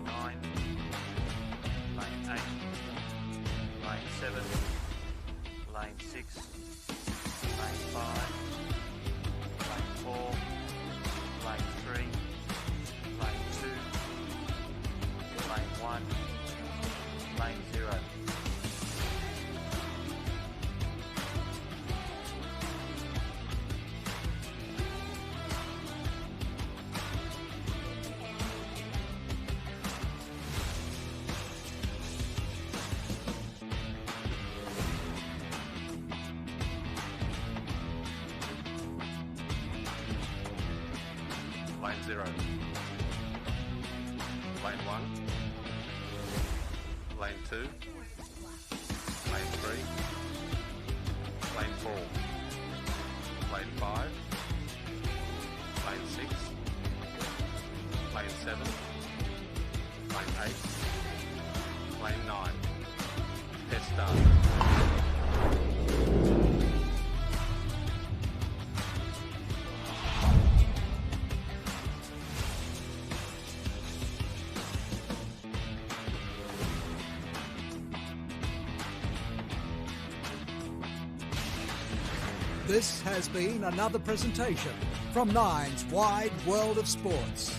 9, lane 8, lane 7, lane 6, lane 5, lane 4, lane 3, lane 2, lane 1, lane 0. Lane 0, lane 1, lane 2, lane 3, lane 4, lane 5, lane 6, lane 7, lane 8, lane 9. Test start. This has been another presentation from Nine's Wide World of Sports.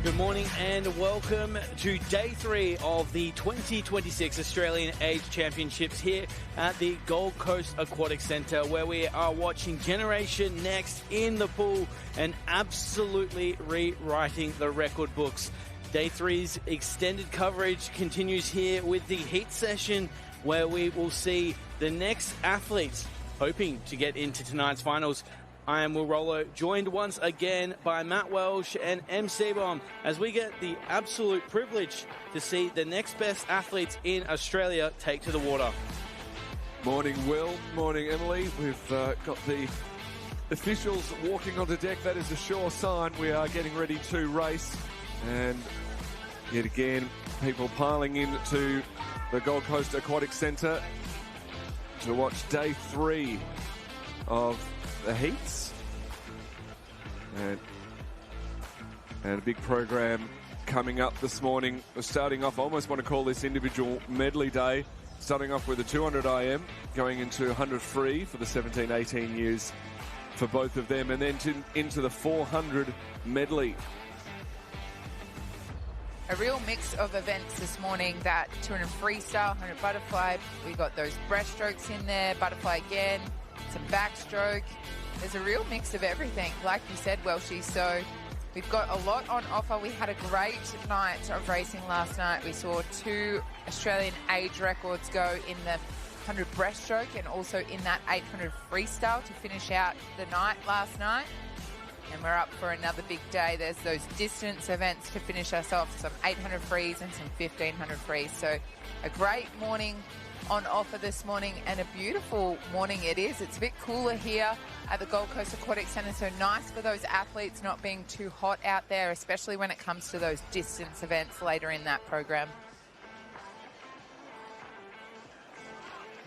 Good morning and welcome to day 3 of the 2026 Australian Age Championships here at the Gold Coast Aquatic Centre, where we are watching Generation Next in the pool and absolutely rewriting the record books. Day 3's extended coverage continues here with the heat session, where we will see the next athletes hoping to get into tonight's finals. I am Will Rollo, joined once again by Matt Welsh and MC Bomb, as we get the absolute privilege to see the next best athletes in Australia take to the water. Morning, Will. Morning, Emily. We've got the officials walking onto deck. That is a sure sign we are getting ready to race. And yet again, people piling into the Gold Coast Aquatic Centre to watch day 3 of the heats, and a big program coming up this morning. We're starting off, I almost want to call this individual medley day, starting off with the 200 IM, going into 100 free for the 17-18 years for both of them, and then into the 400 medley. A real mix of events this morning. That 200 freestyle, 100 butterfly, we got those breaststrokes in there, butterfly again, some backstroke. There's a real mix of everything, like you said, Welshie. So we've got a lot on offer. We had a great night of racing last night. We saw 2 Australian age records go in the 100 breaststroke and also in that 800 freestyle to finish out the night last night. And we're up for another big day. There's those distance events to finish us off, some 800 frees and some 1500 frees. So a great morning on offer this morning, and a beautiful morning it is. It's a bit cooler here at the Gold Coast Aquatic Centre, so nice for those athletes, not being too hot out there, especially when it comes to those distance events later in that program.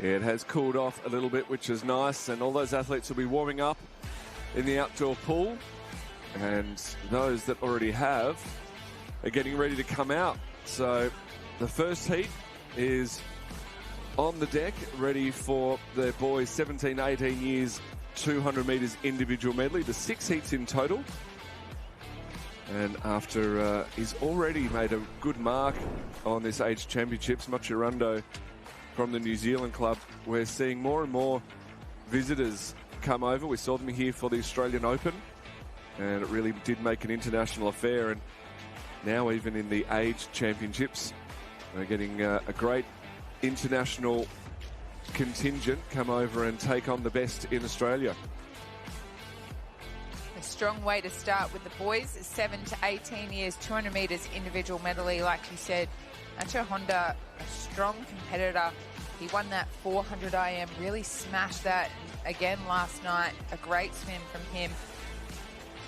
Yeah, it has cooled off a little bit, which is nice, and all those athletes will be warming up in the outdoor pool, and those that already have are getting ready to come out. So the first heat is on the deck, ready for the boys 17-18 years 200 metres individual medley. The 6 heats in total, and after he's already made a good mark on this age championships, Machirundo from the New Zealand club, we're seeing more and more visitors come over. We saw them here for the Australian Open, and it really did make an international affair, and now even in the age championships we're getting a great international contingent come over and take on the best in Australia. A strong way to start with the boys, 7 to 18 years, 200 metres individual medley. Like you said, Nacho Honda, a strong competitor. He won that 400 IM, really smashed that again last night. A great swim from him.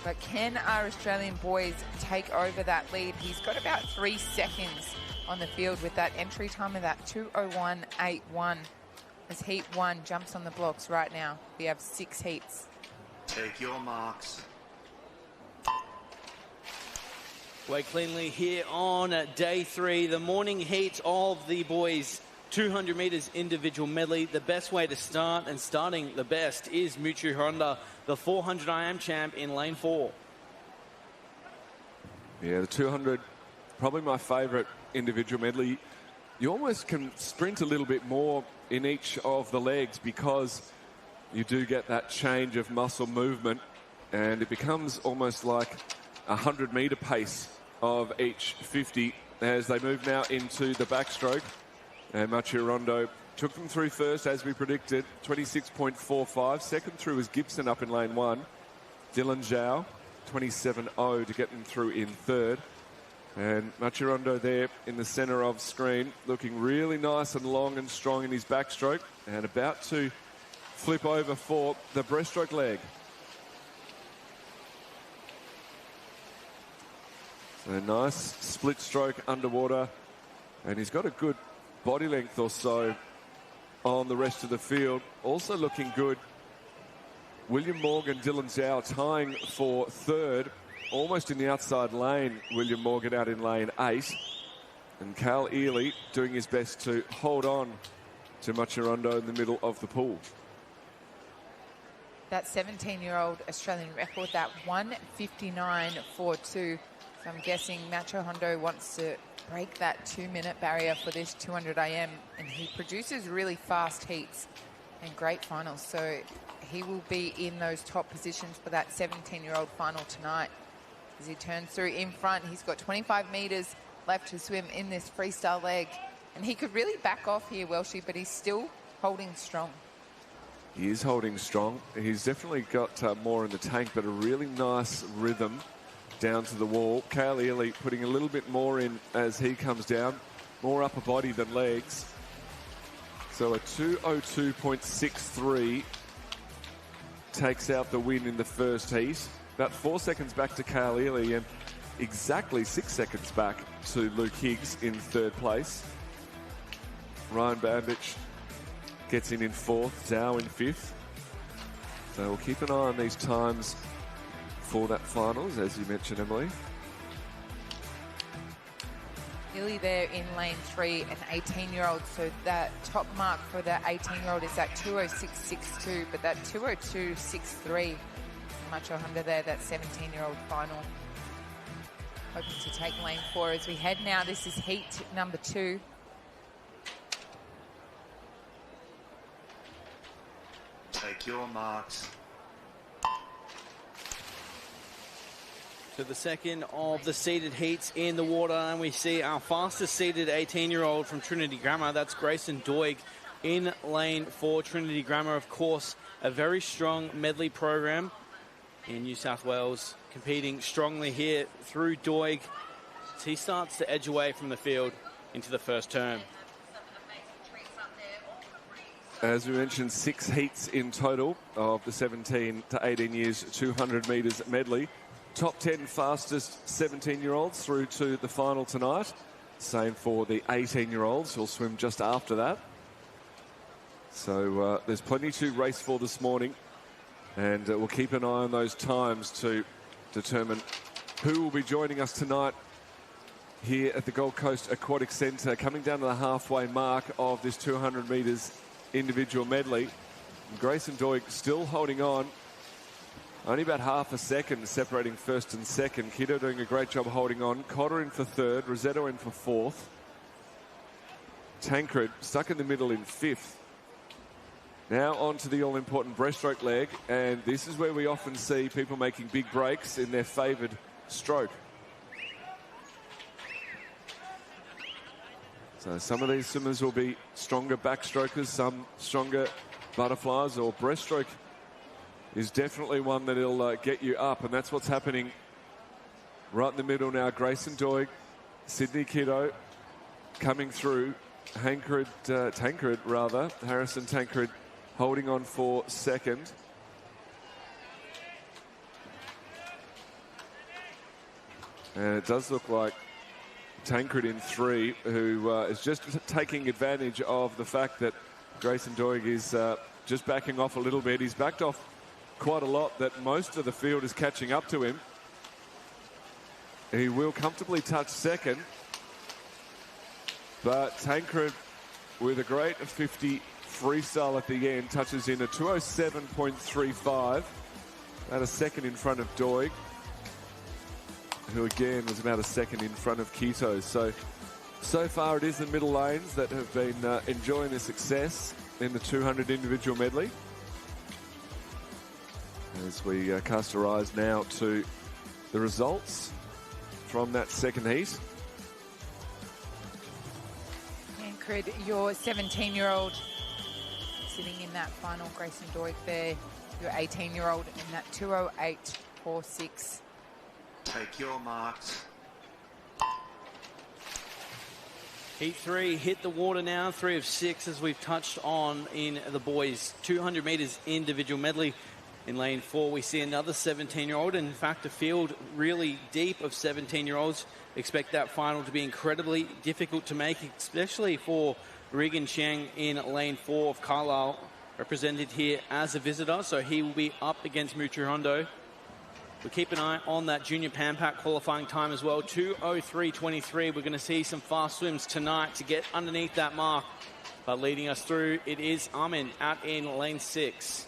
But can our Australian boys take over that lead? He's got about 3 seconds on the field with that entry time of that 2:01.81 as heat 1 jumps on the blocks right now. We have 6 heats. Take your marks. Weigh cleanly here on day 3, the morning heat of the boys 200 metres individual medley. The best way to start, and starting the best, is Muchu Honda, the 400 IM champ in lane 4. Yeah, the 200, probably my favourite individual medley. You almost can sprint a little bit more in each of the legs because you do get that change of muscle movement, and it becomes almost like a 100-metre pace of each 50 as they move now into the backstroke. And Machirundo took them through first, as we predicted, 26.45. Second through was Gibson up in lane 1. Dylan Zhao, 27.0 to get them through in third. And Machirundo there in the centre of screen, looking really nice and long and strong in his backstroke, and about to flip over for the breaststroke leg. So nice split stroke underwater, and he's got a good body length or so on the rest of the field. Also looking good, William Morgan, Dylan Zhao tying for third, almost in the outside lane. William Morgan out in lane 8, and Cal Ely doing his best to hold on to Machirundo in the middle of the pool. That 17-year-old Australian record, that 1:59.42 So I'm guessing Macho Hondo wants to break that 2-minute barrier for this 200 AM, and he produces really fast heats and great finals. So he will be in those top positions for that 17-year-old final tonight. As he turns through in front, he's got 25 metres left to swim in this freestyle leg. And he could really back off here, Welshie, but he's still holding strong. He is holding strong. He's definitely got more in the tank, but a really nice rhythm down to the wall. Cale Ely putting a little bit more in as he comes down. More upper body than legs. So a 2:02.63 takes out the win in the first heat. About 4 seconds back to Cale Ely and exactly 6 seconds back to Luke Higgs in third place. Ryan Bandich gets in fourth, Zhao in fifth. So we'll keep an eye on these times for that finals, as you mentioned, Emily. Ely there in lane 3, an 18-year-old. So that top mark for that 18-year-old is that 2:06.62, but that 2:02.63. Macho Hondo there, that 17-year-old final. Hoping to take lane 4 as we head now. This is heat number 2. Take your marks. To the second of the seeded heats in the water, and we see our fastest seeded 18-year-old from Trinity Grammar. That's Grayson Doig in lane 4. Trinity Grammar, of course, a very strong medley program in New South Wales, competing strongly here through Doig as he starts to edge away from the field into the first term. As we mentioned, 6 heats in total of the 17 to 18 years 200 metres medley. Top 10 fastest 17-year-olds through to the final tonight. Same for the 18-year-olds who'll swim just after that. So there's plenty to race for this morning. And we'll keep an eye on those times to determine who will be joining us tonight here at the Gold Coast Aquatic Centre, coming down to the halfway mark of this 200 metres individual medley. And Grayson Doig still holding on. Only about half a second separating first and second. Kiddo doing a great job holding on. Cotter in for third. Rosetto in for fourth. Tancred stuck in the middle in fifth. Now on to the all-important breaststroke leg, and this is where we often see people making big breaks in their favoured stroke. So some of these swimmers will be stronger backstrokers, some stronger butterflies, or breaststroke is definitely one that will get you up, and that's what's happening right in the middle now. Grayson Doig, Sydney Kiddo coming through. Harrison Tancred holding on for second. And it does look like Tancred in 3, who is just taking advantage of the fact that Grayson Doig is just backing off a little bit. He's backed off quite a lot, that most of the field is catching up to him. He will comfortably touch second. But Tancred, with a great 50 freestyle at the end, touches in a 2:07.35. About a second in front of Doig, who again was about a second in front of Quito. So far it is the middle lanes that have been enjoying the success in the 200 individual medley. As we cast our eyes now to the results from that second heat. Tancred, your 17-year-old sitting in that final. Grayson Doig there, your 18-year-old in that 2:08.46. Take your marks. Heat 3 hit the water now, 3 of 6, as we've touched on in the boys' 200 metres individual medley. In lane 4, we see another 17-year-old, and in fact, a field really deep of 17-year-olds. Expect that final to be incredibly difficult to make, especially for Regan Cheng in lane 4 of Carlisle, represented here as a visitor, so he will be up against Mutu Hondo. We'll keep an eye on that junior Pan Pac qualifying time as well, 2:03.23. We're going to see some fast swims tonight to get underneath that mark. But leading us through, it is Armin out in lane 6.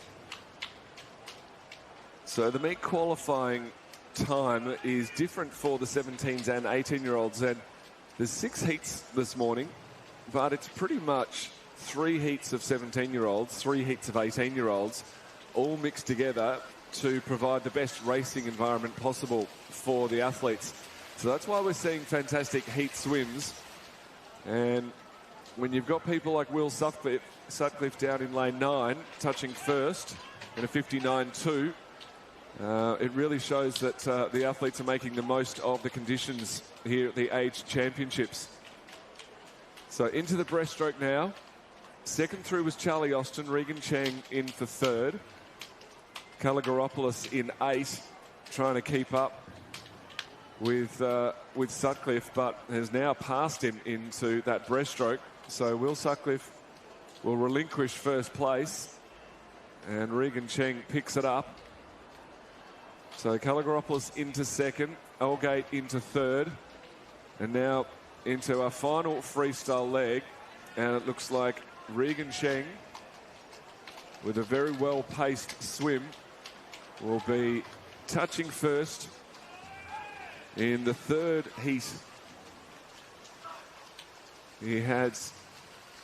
So the meet qualifying time is different for the 17s and 18-year-olds. And there's 6 heats this morning, but it's pretty much 3 heats of 17-year-olds, 3 heats of 18-year-olds, all mixed together to provide the best racing environment possible for the athletes. So that's why we're seeing fantastic heat swims. And when you've got people like Will Sutcliffe down in lane 9, touching first in a 59.2, it really shows that the athletes are making the most of the conditions here at the Age Championships. So into the breaststroke now. Second through was Charlie Austin, Regan Cheng in for third. Kalogeropoulos in 8, trying to keep up with Sutcliffe, but has now passed him into that breaststroke. So Will Sutcliffe will relinquish first place, and Regan Cheng picks it up. So Kalogeropoulos into second, Olgate into third, and now into our final freestyle leg. And it looks like Regan Cheng, with a very well-paced swim, will be touching first in the third heat. He had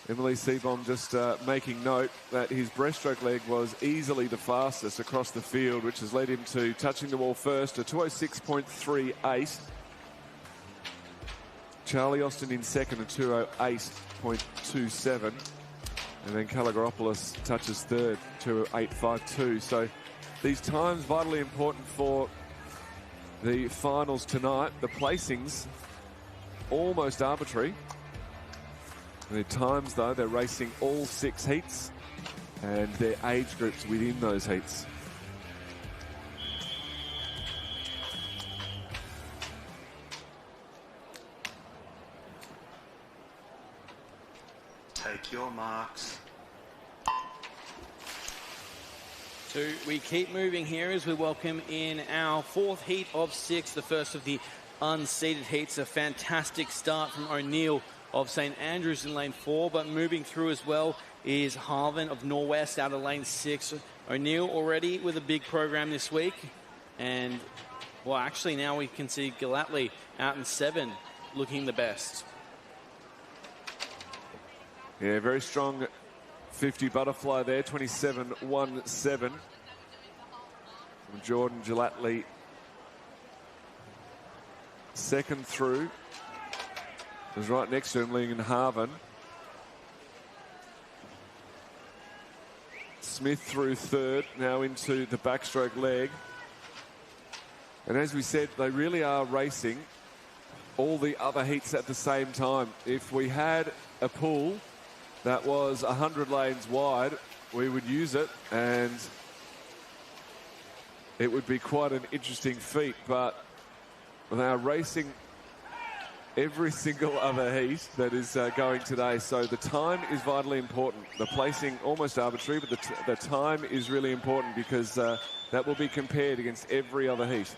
Emily Seebohm just making note that his breaststroke leg was easily the fastest across the field, which has led him to touching the wall first, a 206.38. Charlie Austin in second, a 208.27. And then Kalogeropoulos touches third, 208.52. So these times vitally important for the finals tonight. The placings almost arbitrary. The times, though, they're racing all 6 heats and their age groups within those heats. Take your marks. So we keep moving here as we welcome in our 4th heat of 6, the first of the unseeded heats. A fantastic start from O'Neill of St Andrews in lane 4, but moving through as well is Harvin of Norwest out of lane 6. O'Neill already with a big program this week, and well, actually now we can see Galatly out in 7 looking the best. Yeah, very strong 50 butterfly there, 27.17 from Jordan Galatly. Second through was right next to him, Legan Harvin. Smith through third, now into the backstroke leg. And as we said, they really are racing all the other heats at the same time. If we had a pool that was 100 lanes wide, we would use it, and it would be quite an interesting feat. But they are racing every single other heat that is going today. So the time is vitally important. The placing almost arbitrary, but the time is really important because that will be compared against every other heat.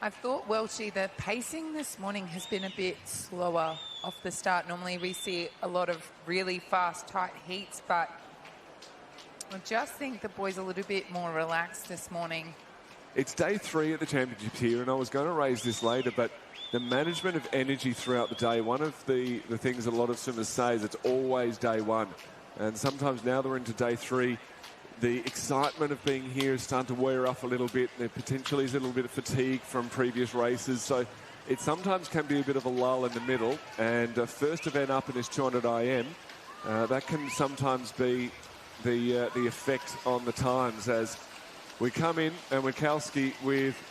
I've thought, Welchie, the pacing this morning has been a bit slower off the start. Normally we see a lot of really fast, tight heats, but I just think the boys are a little bit more relaxed this morning. It's day 3 at the championships here, and I was going to raise this later, but the management of energy throughout the day, one of the things that a lot of swimmers say is it's always day 1. And sometimes now that we're into day 3, the excitement of being here is starting to wear off a little bit. There potentially is a little bit of fatigue from previous races. So it sometimes can be a bit of a lull in the middle. And first event up in this 200 IM, that can sometimes be the effect on the times as we come in, and Wachowski with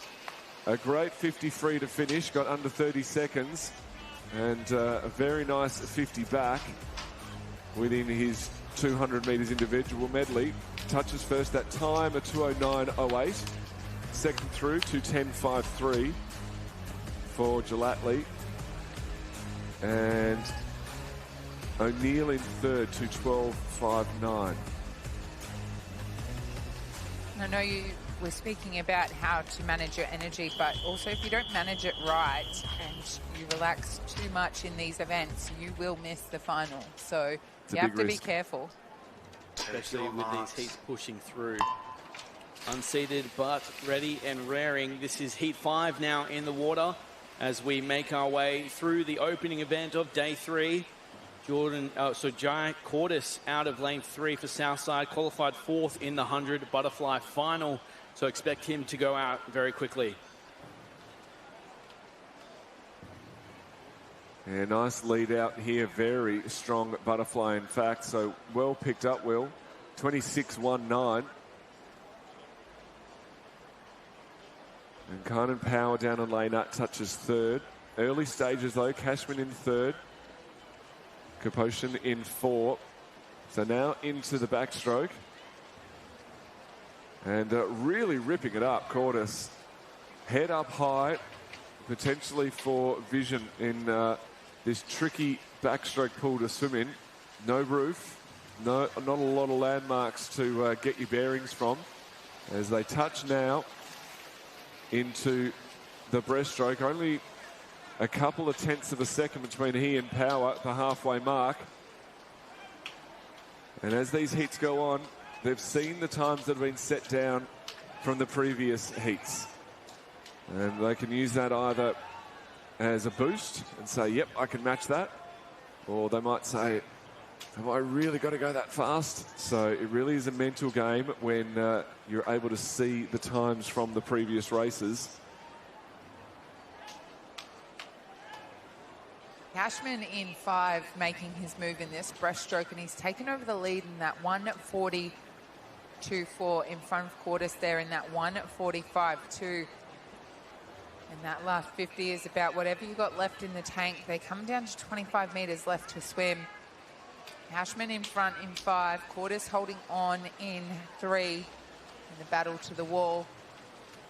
a great 53 to finish, got under 30 seconds, and a very nice 50 back within his 200 metres individual medley. Touches first that time, a 209.08. Second through, 210.53 for Galatly. And O'Neill in third, 212.59. I know you were speaking about how to manage your energy, but also if you don't manage it right and you relax too much in these events, you will miss the final. So You have to be careful. Especially with these heats pushing through. Unseated but ready and raring. This is Heat 5 now in the water as we make our way through the opening event of day 3. Jai Cordis out of lane 3 for Southside, qualified 4th in the 100 butterfly final. So expect him to go out very quickly. Yeah, nice lead out here. Very strong butterfly, in fact. So well picked up, Will. 26.19. And Kynan Power down on lane 8 touches 3rd. Early stages, though. Cashman in 3rd. Kaposhin in 4. So now into the backstroke. And really ripping it up, Cordis. Head up high, potentially for vision in this tricky backstroke pool to swim in. No roof, not a lot of landmarks to get your bearings from. As they touch now into the breaststroke, only a couple of tenths of a second between he and Power at the halfway mark. And as these heats go on, they've seen the times that have been set down from the previous heats. And they can use that either as a boost and say, yep, I can match that. Or they might say, have I really got to go that fast? So it really is a mental game when you're able to see the times from the previous races. Cashman in 5 making his move in this breaststroke, and he's taken over the lead in that 1:42.4 in front of Cordis there in that 1:45.2. And that last 50 is about whatever you got left in the tank. They come down to 25 metres left to swim. Cashman in front in 5, Cordis holding on in 3 in the battle to the wall.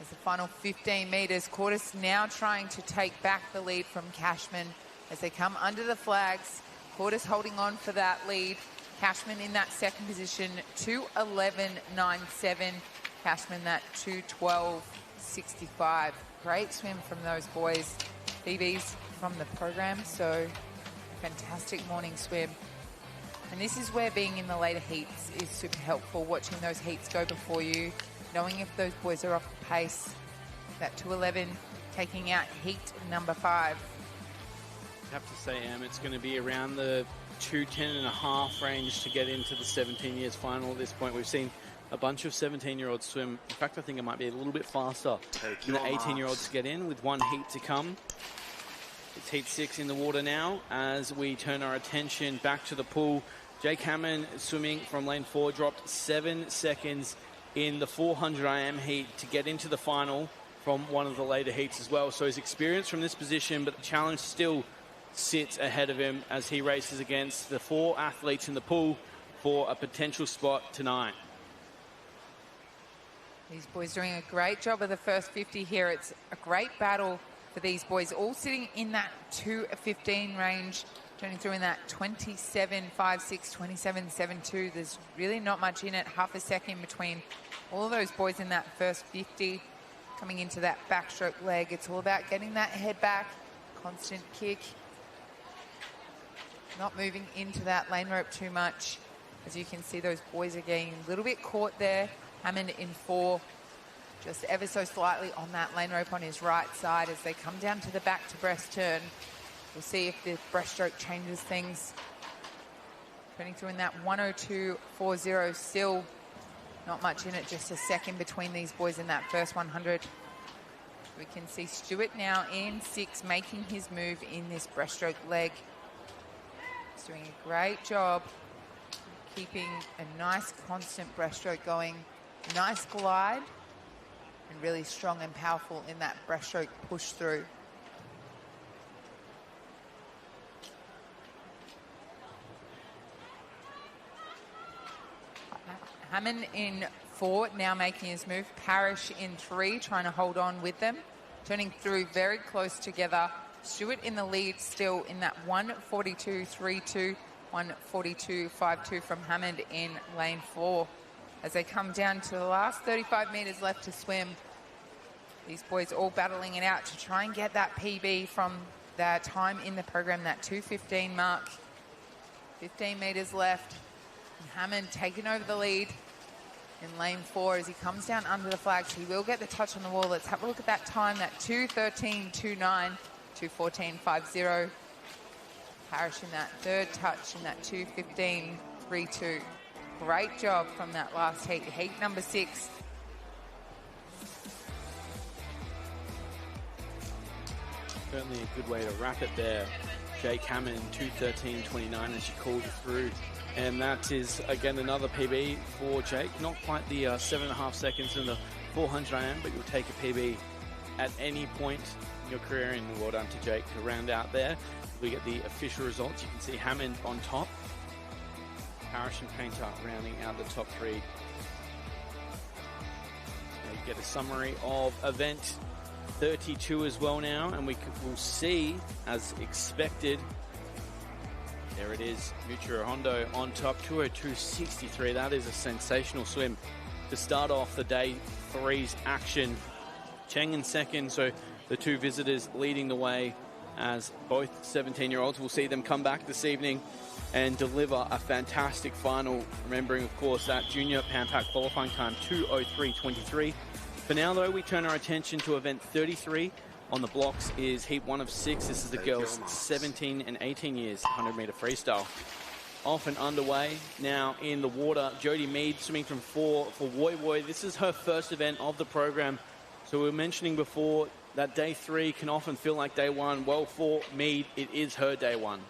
As the final 15 metres, Cordis now trying to take back the lead from Cashman as they come under the flags. Cordis holding on for that lead. Cashman in that second position, 2:11.97. Cashman that 2:12.65. Great swim from those boys. BBs from the program, so fantastic morning swim. And this is where being in the later heats is super helpful, watching those heats go before you, knowing if those boys are off the pace. That 2:11 taking out heat number 5. I have to say, it's going to be around the 2:10.5 range to get into the 17 years final at this point. We've seen a bunch of 17-year-olds swim. In fact, I think it might be a little bit faster than the 18-year-olds get in with one heat to come. It's heat 6 in the water now as we turn our attention back to the pool. Jake Hammond swimming from lane 4 dropped 7 seconds in the 400 IM heat to get into the final from one of the later heats as well. So he's experienced from this position, but the challenge still sits ahead of him as he races against the 4 athletes in the pool for a potential spot tonight. These boys doing a great job of the first 50 here. It's a great battle for these boys, all sitting in that 2:15 range, turning through in that 27.56, 27.72. There's really not much in it, half a second between all of those boys in that first 50. Coming into that backstroke leg, it's all about getting that head back, constant kick, not moving into that lane rope too much. As you can see, those boys are getting a little bit caught there. Hammond in 4, just ever so slightly on that lane rope on his right side as they come down to the back to breast turn. We'll see if the breaststroke changes things. Turning through in that 1:02.40, still not much in it, just a second between these boys in that first 100. We can see Stewart now in 6, making his move in this breaststroke leg. He's doing a great job keeping a nice constant breaststroke going. Nice glide, and really strong and powerful in that breaststroke push through. Hammond in 4, now making his move. Parrish in 3, trying to hold on with them. Turning through very close together. Stewart in the lead still in that 1:42.32, 1:42.52 from Hammond in lane 4. As they come down to the last 35 metres left to swim, these boys all battling it out to try and get that PB from their time in the program, that 2:15 mark. 15 metres left. And Hammond taking over the lead in lane 4 as he comes down under the flags. He will get the touch on the wall. Let's have a look at that time, that 2:13.29, 2:14.50. Parrish in that third touch in that 2:15.32. Great job from that last heat, heat number 6. Certainly a good way to wrap it there. Jake Hammond, 2:13.29 as she called it through. And that is, again, another PB for Jake. Not quite the 7.5 seconds in the 400 IM, but you'll take a PB at any point in your career. And well done to Jake to round out there. We get the official results. You can see Hammond on top. Parrish and Painter rounding out the top 3. Now you get a summary of event 32 as well now, and we'll see, as expected, there it is, Muchiro Hondo on top, 2:02.63. That is a sensational swim to start off the day 3's action. Cheng in second, so the two visitors leading the way as both 17-year-olds. We'll see them come back this evening and deliver a fantastic final, remembering, of course, that junior Pan Pac qualifying time, 2:03.23. For now, though, we turn our attention to event 33. On the blocks is heat 1 of 6. This is the girls 17 and 18 years, 100-meter freestyle. Off and underway. Now in the water, Jodie Mead swimming from 4 for Woy Woy. This is her first event of the program. So we were mentioning before that day 3 can often feel like day 1. Well, for Mead, it is her day 1.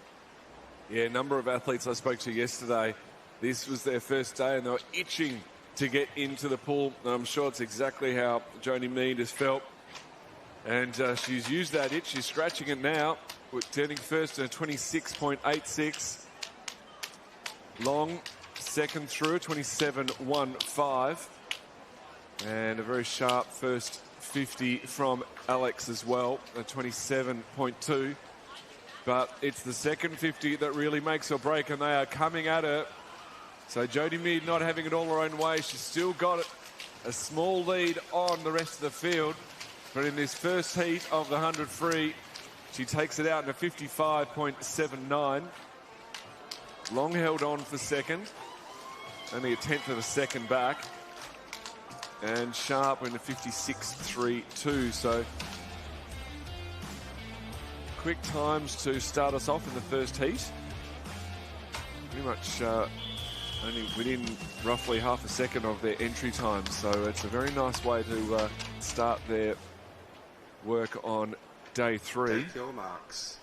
Yeah, a number of athletes I spoke to yesterday, this was their first day and they were itching to get into the pool. And I'm sure it's exactly how Jodie Mead has felt. And she's used that itch. She's scratching it now. We're turning first to 26.86. Long second through, 27.15. And a very sharp first 50 from Alex as well, a 27.2. But it's the second 50 that really makes or break, and they are coming at her. So Jodie Mead not having it all her own way. She's still got a small lead on the rest of the field. But in this first heat of the 100 free, she takes it out in a 55.79. Long held on for second. Only a tenth of a second back. And Sharp in a 56.32. So quick times to start us off in the first heat. Pretty much only within roughly half a second of their entry time. So it's a very nice way to start their work on day 3. Take your marks.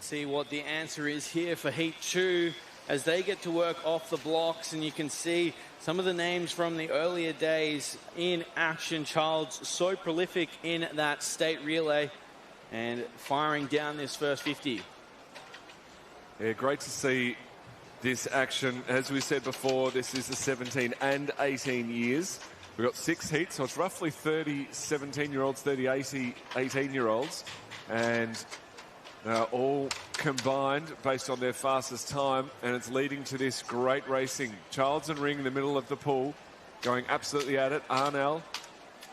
See what the answer is here for heat 2 as they get to work off the blocks, and you can see some of the names from the earlier days in action. Childs so prolific in that state relay and firing down this first 50. Yeah, great to see this action. As we said before, this is the 17 and 18 years. We've got 6 heats, so it's roughly 30 17-year-olds, 30 18-year-olds, and all combined based on their fastest time, and it's leading to this great racing. Childs and Ring in the middle of the pool, going absolutely at it. Arnell,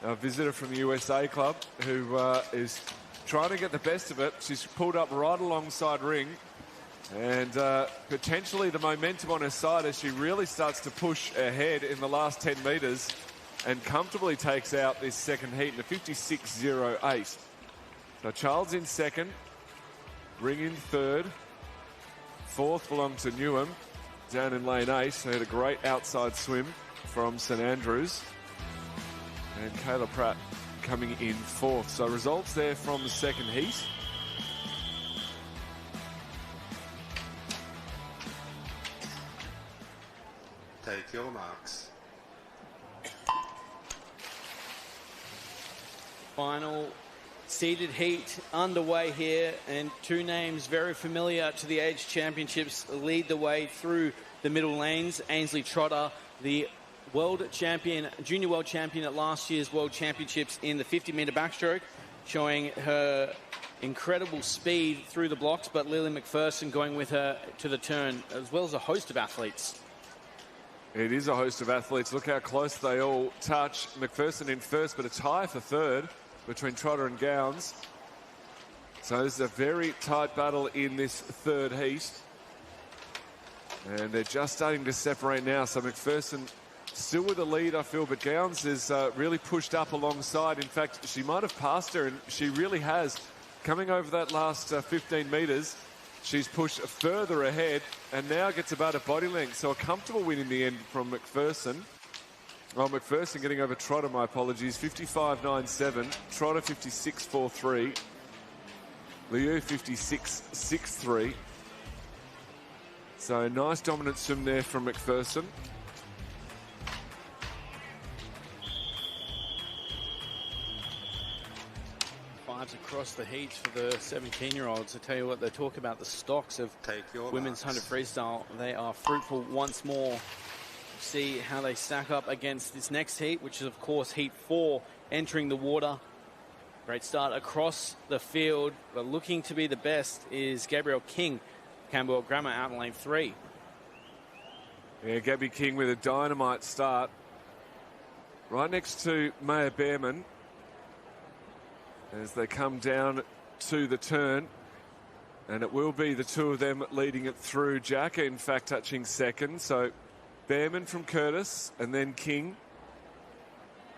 a visitor from the USA Club, who is trying to get the best of it. She's pulled up right alongside Ring, and potentially the momentum on her side as she really starts to push ahead in the last 10 metres and comfortably takes out this second heat in a 56.08. So Childs in second, Ring in third, fourth belonged to Newham down in lane 8. They had a great outside swim from St Andrews, and Kayla Pratt coming in fourth. So results there from the second heat. Take your marks. Final seeded heat underway here, and 2 names very familiar to the Age Championships lead the way through the middle lanes. Ainsley Trotter, the world champion, junior world champion at last year's World Championships in the 50-meter backstroke, showing her incredible speed through the blocks, but Lily McPherson going with her to the turn, as well as a host of athletes. It is a host of athletes. Look how close they all touch. McPherson in first, but a tie for third between Trotter and Gowns. So this is a very tight battle in this third heat. And they're just starting to separate now. So McPherson still with the lead, I feel, but Gowns is really pushed up alongside. In fact, she might have passed her, and she really has. Coming over that last 15 metres, she's pushed further ahead and now gets about a body length. So a comfortable win in the end from McPherson. Oh, McPherson getting over Trotter, my apologies. 55.97. Trotter 56.43. Liu 56.63. So nice dominant swim there from McPherson. Fives across the heats for the 17-year-olds. I tell you what, they talk about the stocks of Take your women's marks. 100 freestyle. They are fruitful once more. See how they stack up against this next heat, which is, of course, heat 4 entering the water. Great start across the field, but looking to be the best is Gabrielle King, Campbell Grammar, out in lane 3. Yeah, Gabby King with a dynamite start. Right next to Maya Behrman as they come down to the turn. And it will be the two of them leading it through. Jacka, in fact, touching second. So Behrman from Curtis and then King.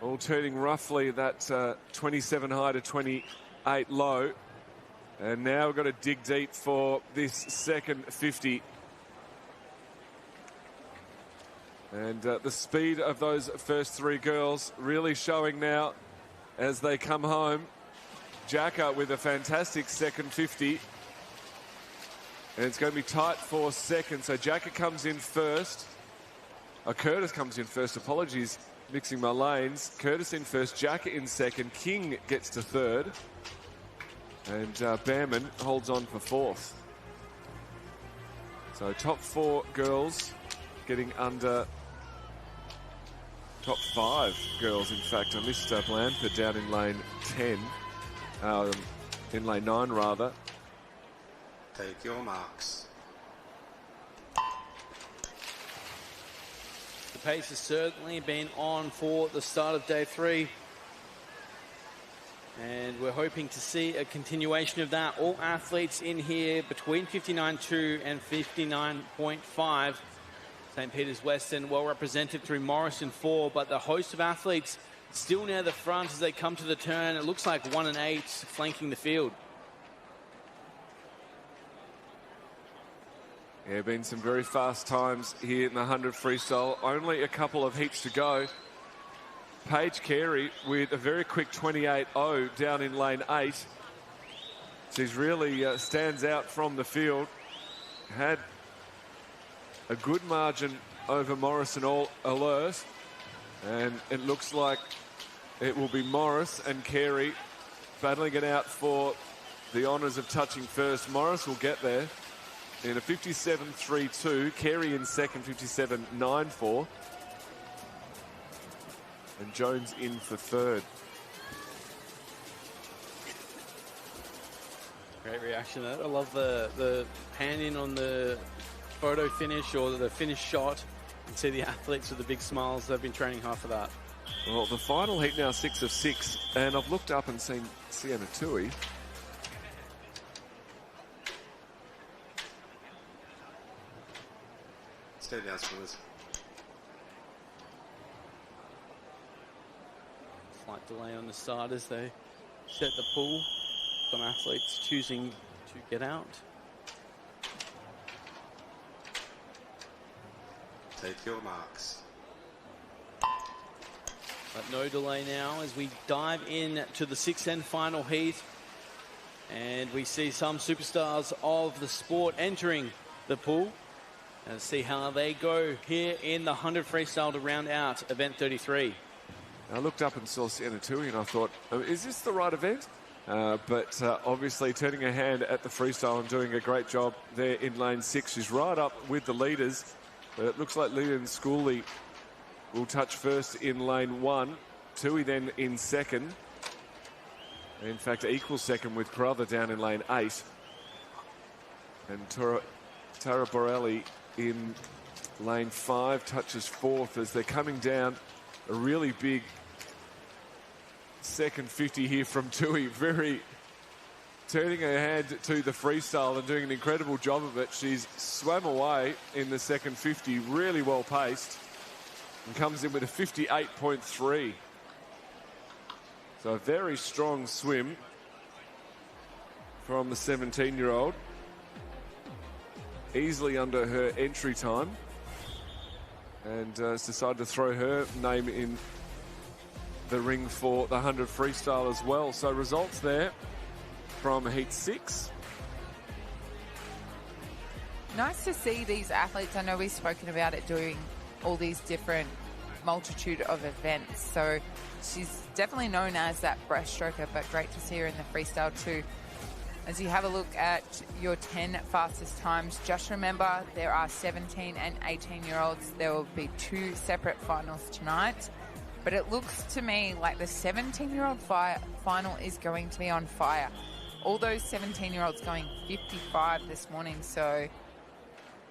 All turning roughly that 27 high to 28 low. And now we've got to dig deep for this second 50. And the speed of those first three girls really showing now as they come home. Jacka with a fantastic second 50. And it's going to be tight for second. So Jacka comes in first. Curtis comes in first. Apologies, mixing my lanes. Curtis in first, Jacka in second. King gets to third. And Behrman holds on for fourth. So top 4 girls getting under... Top 5 girls, in fact. I missed Blandford down in lane 10. In lane 9, rather. Take your marks. The pace has certainly been on for the start of day 3. And we're hoping to see a continuation of that. All athletes in here between 59.2 and 59.5. St. Peter's Western well represented through Morrison 4, but the host of athletes still near the front as they come to the turn. It looks like 1 and 8 flanking the field. Yeah, been some very fast times here in the 100 freestyle. Only a couple of heats to go. Paige Carey with a very quick 28.0 down in lane 8. She's really stands out from the field. Had a good margin over Morris and all alert. And it looks like it will be Morris and Carey battling it out for the honours of touching first. Morris will get there in a 57.32. Carey in second, 57.94. And Jones in for third. Great reaction to that. I love the pan in on the photo finish or the finish shot. You can see the athletes with the big smiles. They've been training hard for that. Well, the final heat now 6 of 6, and I've looked up and seen Sienna Tui. Stay down, swimmers. Slight delay on the start as they set the pool. Some athletes choosing to get out. Take your marks. But no delay now as we dive in to the 6th and final heat. And we see some superstars of the sport entering the pool. And see how they go here in the 100 freestyle to round out event 33. I looked up and saw Sienna Tui and I thought, oh, is this the right event? But obviously turning her hand at the freestyle and doing a great job there in lane 6. She's right up with the leaders. But it looks like Lillian Schooley will touch first in lane 1. Tui then in second. In fact, equal second with Carruthers down in lane 8. And Tara Borelli in lane 5 touches fourth as they're coming down. A really big second 50 here from Tui. Very turning her hand to the freestyle and doing an incredible job of it. She's swam away in the second 50, really well paced, and comes in with a 58.3. So a very strong swim from the 17-year-old. Easily under her entry time. And has decided to throw her name in the ring for the 100 freestyle as well. So results there from Heat 6. Nice to see these athletes. I know we've spoken about it, doing all these different multitude of events. So she's definitely known as that breaststroker, but great to see her in the freestyle too. As you have a look at your 10 fastest times, just remember there are 17 and 18-year-olds. There will be 2 separate finals tonight. But it looks to me like the 17-year-old final is going to be on fire. All those 17-year-olds going 55 this morning, so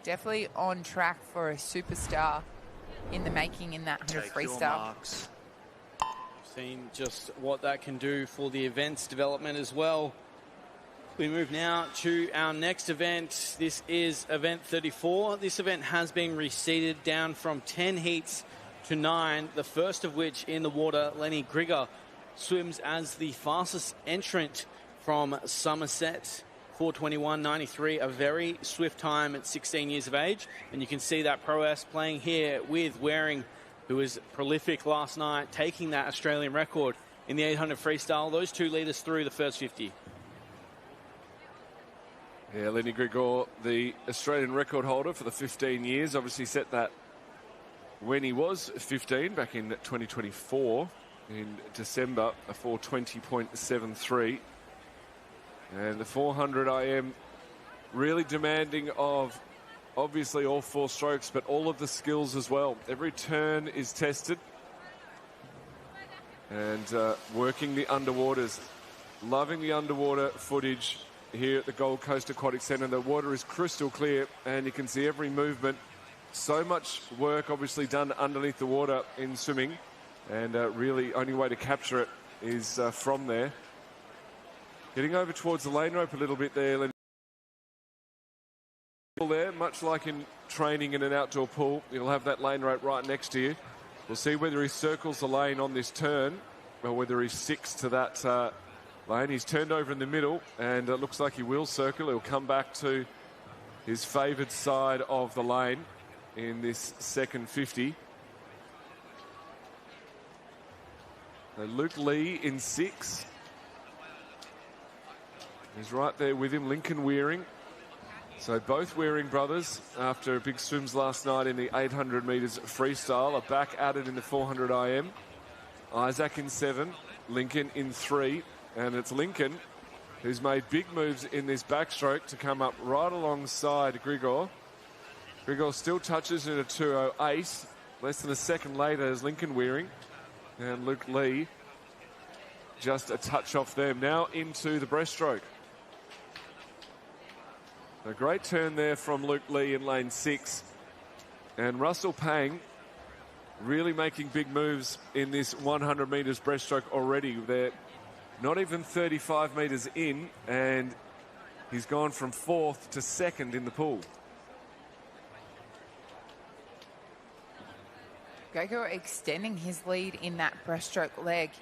definitely on track for a superstar in the making in that 100 freestyle. Seen just what that can do for the event's development as well. We move now to our next event. This is event 34. This event has been reseeded down from 10 heats to 9, the first of which in the water. Lenny Grigor swims as the fastest entrant from Somerset, 4:21.93, a very swift time at 16 years of age. And you can see that prowess playing here with Waring, who was prolific last night, taking that Australian record in the 800 freestyle. Those two lead us through the first 50. Yeah, Lenny Grigor, the Australian record holder for the 15 years, obviously set that when he was 15 back in 2024 in December, a 4:20.73. And the 400 IM really demanding of obviously all 4 strokes, but all of the skills as well. Every turn is tested. And working the underwaters, loving the underwater footage here at the Gold Coast Aquatic Centre. The water is crystal clear and you can see every movement. So much work obviously done underneath the water in swimming, and really only way to capture it is from there. Getting over towards the lane rope a little bit there. There, much like in training in an outdoor pool, you'll have that lane rope right next to you. We'll see whether he circles the lane on this turn or whether he sticks to that lane. He's turned over in the middle, and it looks like he will circle. He'll come back to his favoured side of the lane in this second 50. So Luke Lee in 6. He's right there with him, Lincoln Wearing. So both Wearing brothers, after big swims last night in the 800 metres freestyle, are back at it in the 400 IM. Isaac in 7, Lincoln in 3. And it's Lincoln who's made big moves in this backstroke to come up right alongside Grigor. Grigor still touches in a 2:08. Less than a second later is Lincoln Wearing. And Luke Lee just a touch off them. Now into the breaststroke. A great turn there from Luke Lee in lane 6. And Russell Pang really making big moves in this 100 metres breaststroke already. They're not even 35 metres in, and he's gone from 4th to 2nd in the pool. Grigor extending his lead in that breaststroke leg.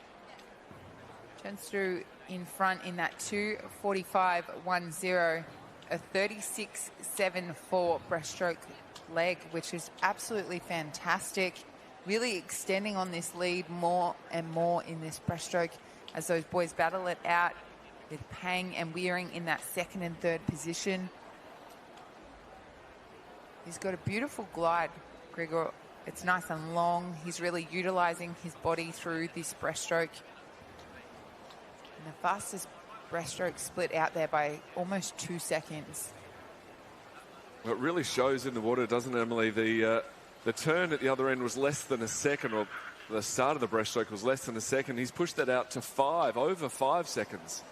Turns through in front in that 2:45.10, a 36.74 breaststroke leg, which is absolutely fantastic. Really extending on this lead more and more in this breaststroke as those boys battle it out with Pang and Wearing in that 2nd and 3rd position. He's got a beautiful glide, Grigor. It's nice and long. He's really utilising his body through this breaststroke. And the fastest breaststroke split out there by almost 2 seconds. Well, it really shows in the water, doesn't it, Emily? The turn at the other end was less than a second, or the start of the breaststroke was less than a second. He's pushed that out to 5, over 5 seconds.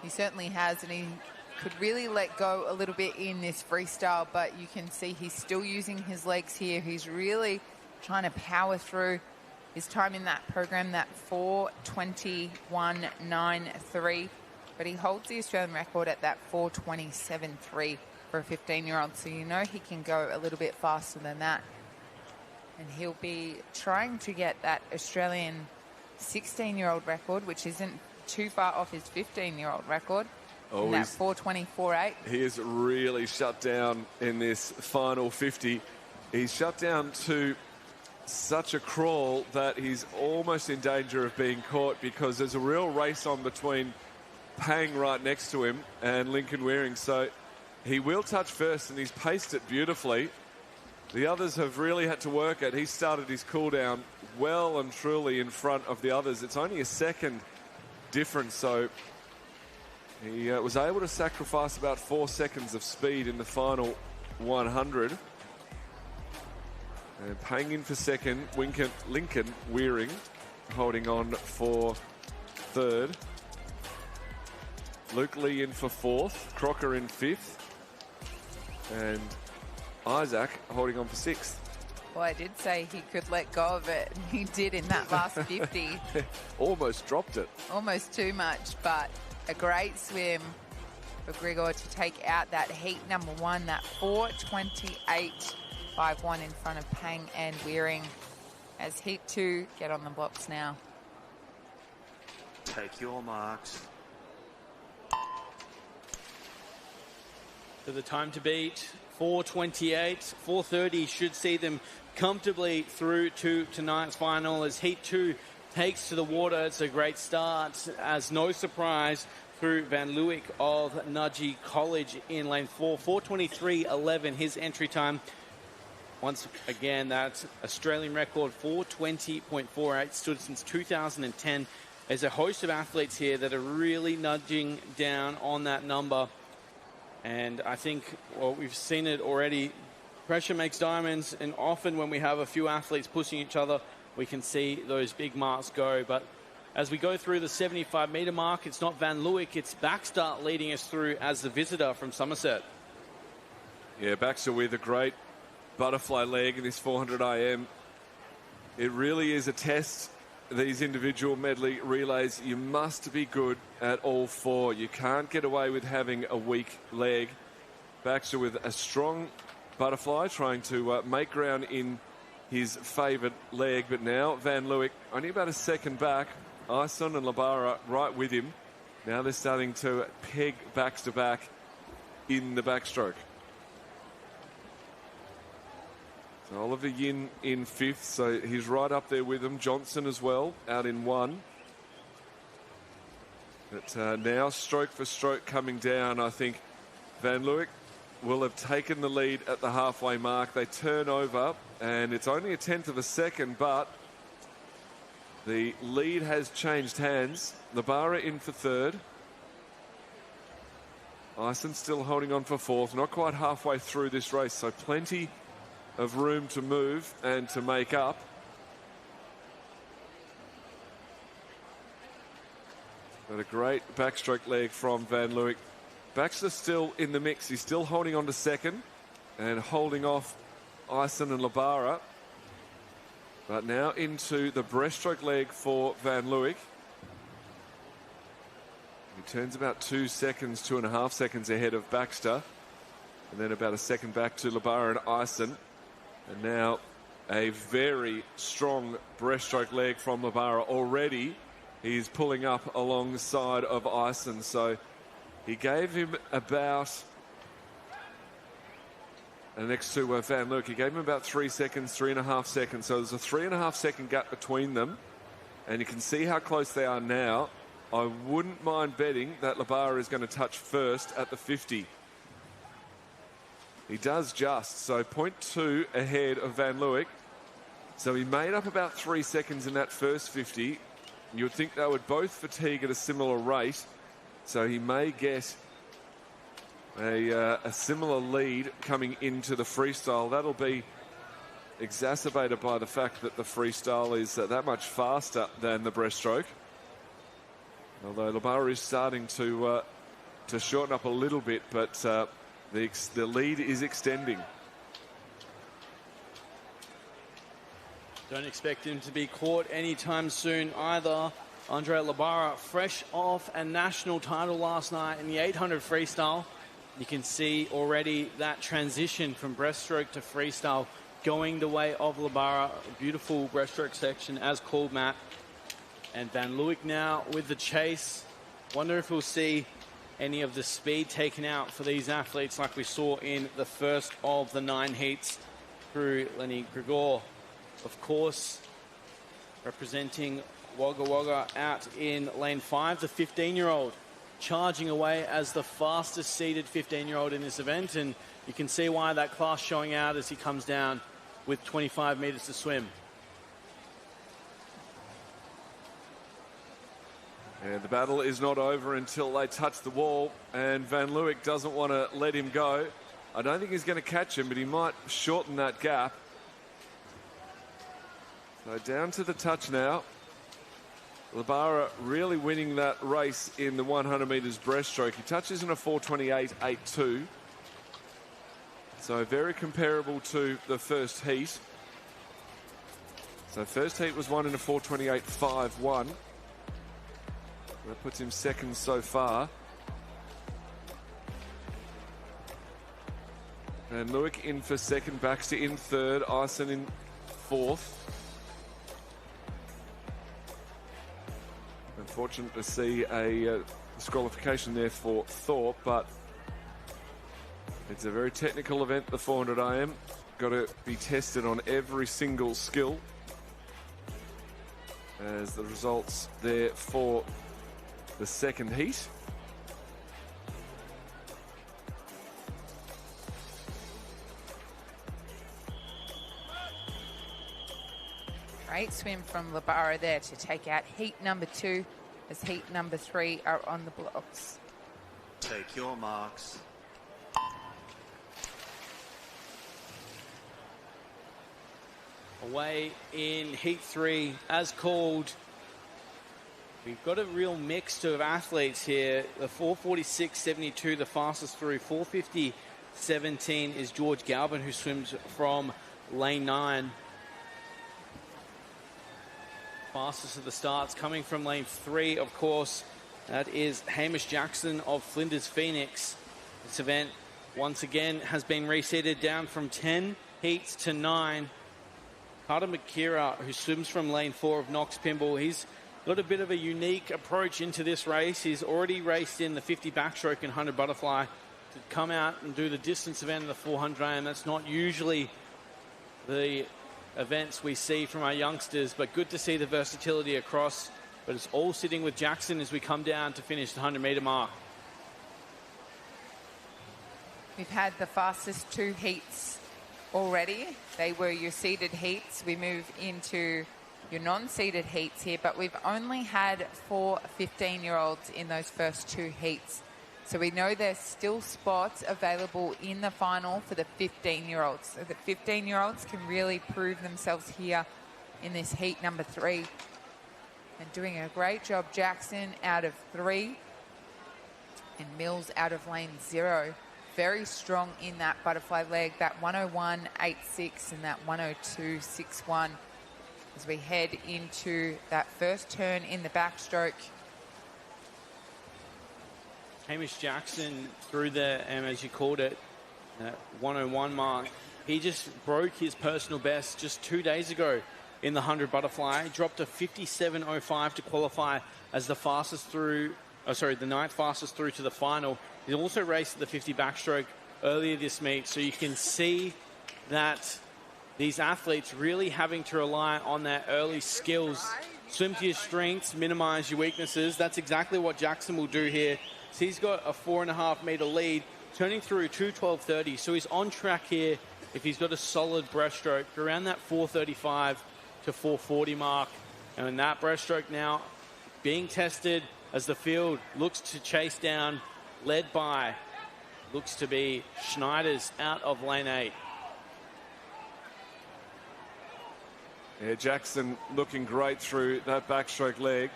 He certainly has, and he could really let go a little bit in this freestyle, but you can see he's still using his legs here. He's really trying to power through His time in that program, that 4:21.93, but he holds the Australian record at that 4:27.3 for a 15-year-old, so you know he can go a little bit faster than that. And he'll be trying to get that Australian 16-year-old record, which isn't too far off his 15-year-old record. Oh, that 4:24.8. He is really shut down in this final 50. He's shut down to such a crawl that he's almost in danger of being caught, because there's a real race on between Pang right next to him and Lincoln Wearing. So he will touch first, and he's paced it beautifully. The others have really had to work it. He started his cool down well and truly in front of the others. It's only a second difference, so he was able to sacrifice about 4 seconds of speed in the final 100. And Pang in for second, Lincoln Wearing holding on for third. Luke Lee in for fourth, Crocker in fifth, and Isaac holding on for sixth. Well, I did say he could let go of it, and he did in that last 50. Almost dropped it. Almost too much, but a great swim for Grigor to take out that heat number one, that 4:28.51 in front of Pang and Wearing, as heat two get on the blocks now. Take your marks. For the time to beat, 4:28, 4:30 should see them comfortably through to tonight's final as Heat 2 takes to the water. It's a great start, as no surprise, through Van Leeuwenhoek of Nudgee College in lane 4. 4:23.11 his entry time. Once again, that Australian record, 4:20.48, stood since 2010. There's a host of athletes here that are really nudging down on that number. And I think, well, we've seen it already. Pressure makes diamonds, and often when we have a few athletes pushing each other, we can see those big marks go. But as we go through the 75-metre mark, it's not Van Leeuwenhoek, it's Baxter leading us through as the visitor from Somerset. Yeah, Baxter with a great butterfly leg in this 400 IM. It really is a test, these individual medley relays. You must be good at all four. You can't get away with having a weak leg. Baxter with a strong butterfly, trying to make ground in his favoured leg. But now Van Leeuwenhoek only about a second back. Ison and Labara right with him. Now they're starting to peg Baxter back in the backstroke. So Oliver Yin in fifth, so he's right up there with them. Johnson as well, out in one. But now, stroke for stroke coming down, I think Van Leeuwenhoek will have taken the lead at the halfway mark. They turn over, and it's only a tenth of a second, but the lead has changed hands. Labara in for third. Ison still holding on for fourth. Not quite halfway through this race, so plenty of room to move and to make up. But a great backstroke leg from Van Leeuwenhoek. Baxter still in the mix. He's still holding on to second and holding off Ison and Labara. But now into the breaststroke leg for Van Leeuwenhoek. He turns about 2 seconds, 2.5 seconds ahead of Baxter. And then about a second back to Labara and Ison. And now a very strong breaststroke leg from Labara. Already he's pulling up alongside of Ison. So he gave him about, and next to Van Leeuwenhoek, he gave him about 3 seconds, 3.5 seconds. So there's a 3.5 second gap between them. And you can see how close they are now. I wouldn't mind betting that Labara is going to touch first at the 50. He does just, so 0.2 ahead of Van Leeuwenhoek. So he made up about 3 seconds in that first 50. You would think they would both fatigue at a similar rate. So he may get a similar lead coming into the freestyle. That'll be exacerbated by the fact that the freestyle is that much faster than the breaststroke. Although Labara is starting to shorten up a little bit, but the lead is extending. Don't expect him to be caught anytime soon either. Andre Labara, fresh off a national title last night in the 800 freestyle. You can see already that transition from breaststroke to freestyle going the way of Labara. Beautiful breaststroke section as called, Matt. And Van Leeuwenhoek now with the chase. Wonder if we'll see any of the speed taken out for these athletes like we saw in the first of the 9 heats through Lenny Grigor. Of course, representing Wagga Wagga out in lane 5, the 15-year-old charging away as the fastest seeded 15-year-old in this event, and you can see why that class showing out as he comes down with 25 meters to swim. And the battle is not over until they touch the wall, and Van Leeuwenhoek doesn't want to let him go. I don't think he's going to catch him, but he might shorten that gap. So down to the touch now. Labara really winning that race in the 100 metres breaststroke. He touches in a 4:28.82. So very comparable to the first heat. So first heat was won in a 4:28.51. That puts him second so far. And Leeuwenhoek in for second, Baxter in third, Ison in fourth. Unfortunate to see a disqualification there for Thorpe, but it's a very technical event, the 400 IM. Got to be tested on every single skill. As the results there for the second heat. Great swim from Labara there to take out heat number 2 as heat number 3 are on the blocks. Take your marks. Away in heat 3 as called. We've got a real mix of athletes here. The 4:46.72, the fastest through. 4:50.17 is George Galvin, who swims from lane 9. Fastest of the starts coming from lane 3, of course. That is Hamish Jackson of Flinders Phoenix. This event, once again, has been reseeded down from 10 heats to 9. Carter McKira, who swims from lane 4 of Knox Pymble, he's got a bit of a unique approach into this race. He's already raced in the 50 backstroke and 100 butterfly. To come out and do the distance event of the 400 AM, that's not usually the events we see from our youngsters, but good to see the versatility across. But it's all sitting with Jackson as we come down to finish the 100-meter mark. We've had the fastest 2 heats already. They were your seeded heats. We move into your non-seeded heats here, but we've only had 4 15-year-olds in those first 2 heats. So we know there's still spots available in the final for the 15-year-olds. So the 15-year-olds can really prove themselves here in this heat number 3. And doing a great job, Jackson out of 3 and Mills out of lane 0. Very strong in that butterfly leg, that 101.86 and that 102.61. As we head into that first turn in the backstroke. Hamish Jackson through the, as you called it, 101 mark. He just broke his personal best just 2 days ago in the 100 butterfly. He dropped a 57.05 to qualify as the fastest through, the 9th fastest through to the final. He also raced the 50 backstroke earlier this meet, so you can see that these athletes really having to rely on their early skills. Swim to your strengths, minimize your weaknesses. That's exactly what Jackson will do here. So he's got a 4.5 meter lead, turning through 2:12.30. So he's on track here if he's got a solid breaststroke around that 4:35 to 4:40 mark. And in that breaststroke now being tested as the field looks to chase down, led by, looks to be Schneider's out of lane 8. Yeah, Jackson looking great through that backstroke leg.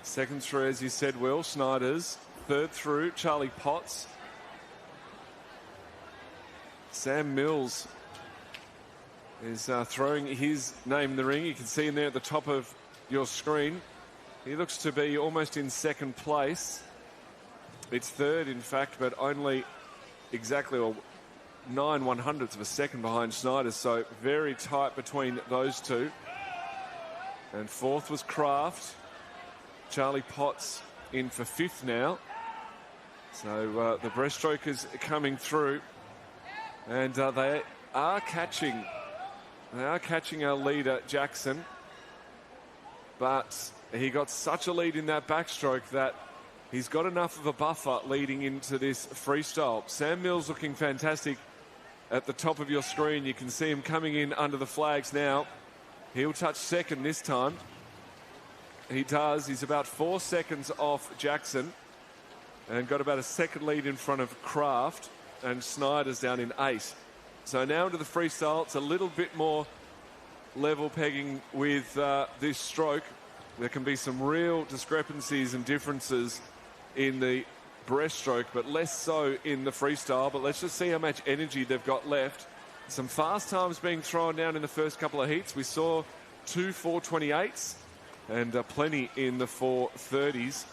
Second through, as you said, Will, Schneider's. Third through, Charlie Potts. Sam Mills is throwing his name in the ring. You can see him there at the top of your screen. He looks to be almost in second place. It's third, in fact, but only exactly 9/100ths of a second behind Snyder, so very tight between those two. And fourth was Kraft. Charlie Potts in for fifth now. So the breaststroke is coming through, and they are catching our leader Jackson, but he got such a lead in that backstroke that he's got enough of a buffer leading into this freestyle. Sam Mills looking fantastic at the top of your screen. You can see him coming in under the flags now. He'll touch second this time. He does. He's about 4 seconds off Jackson and got about a second lead in front of Kraft, and Snyder's down in 8. So now into the freestyle. It's a little bit more level pegging with this stroke. There can be some real discrepancies and differences in the breaststroke, but less so in the freestyle. But let's just see how much energy they've got left. Some fast times being thrown down in the first couple of heats. We saw 2 4:28s and plenty in the 4:30s.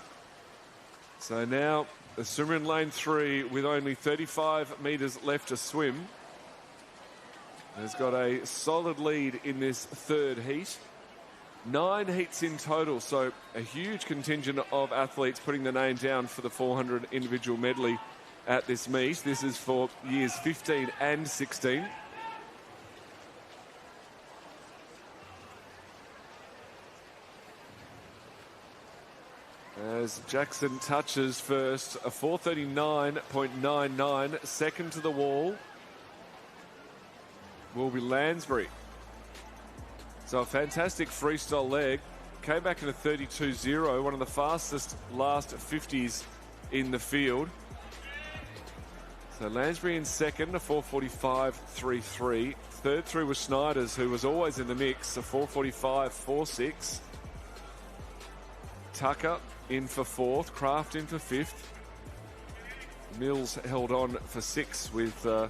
So now the swimmer in lane 3 with only 35 metres left to swim has got a solid lead in this third heat. 9 heats in total, so a huge contingent of athletes putting the name down for the 400 individual medley at this meet. This is for years 15 and 16. As Jackson touches first, a 4:39.99, second to the wall will be Lansbury. So a fantastic freestyle leg. Came back in a 32.0, one of the fastest last 50s in the field. So Lansbury in second, a 4:45.33. Third through was Snyder's, who was always in the mix, a 4:45.46. Tucker in for fourth, Kraft in for fifth. Mills held on for sixth with a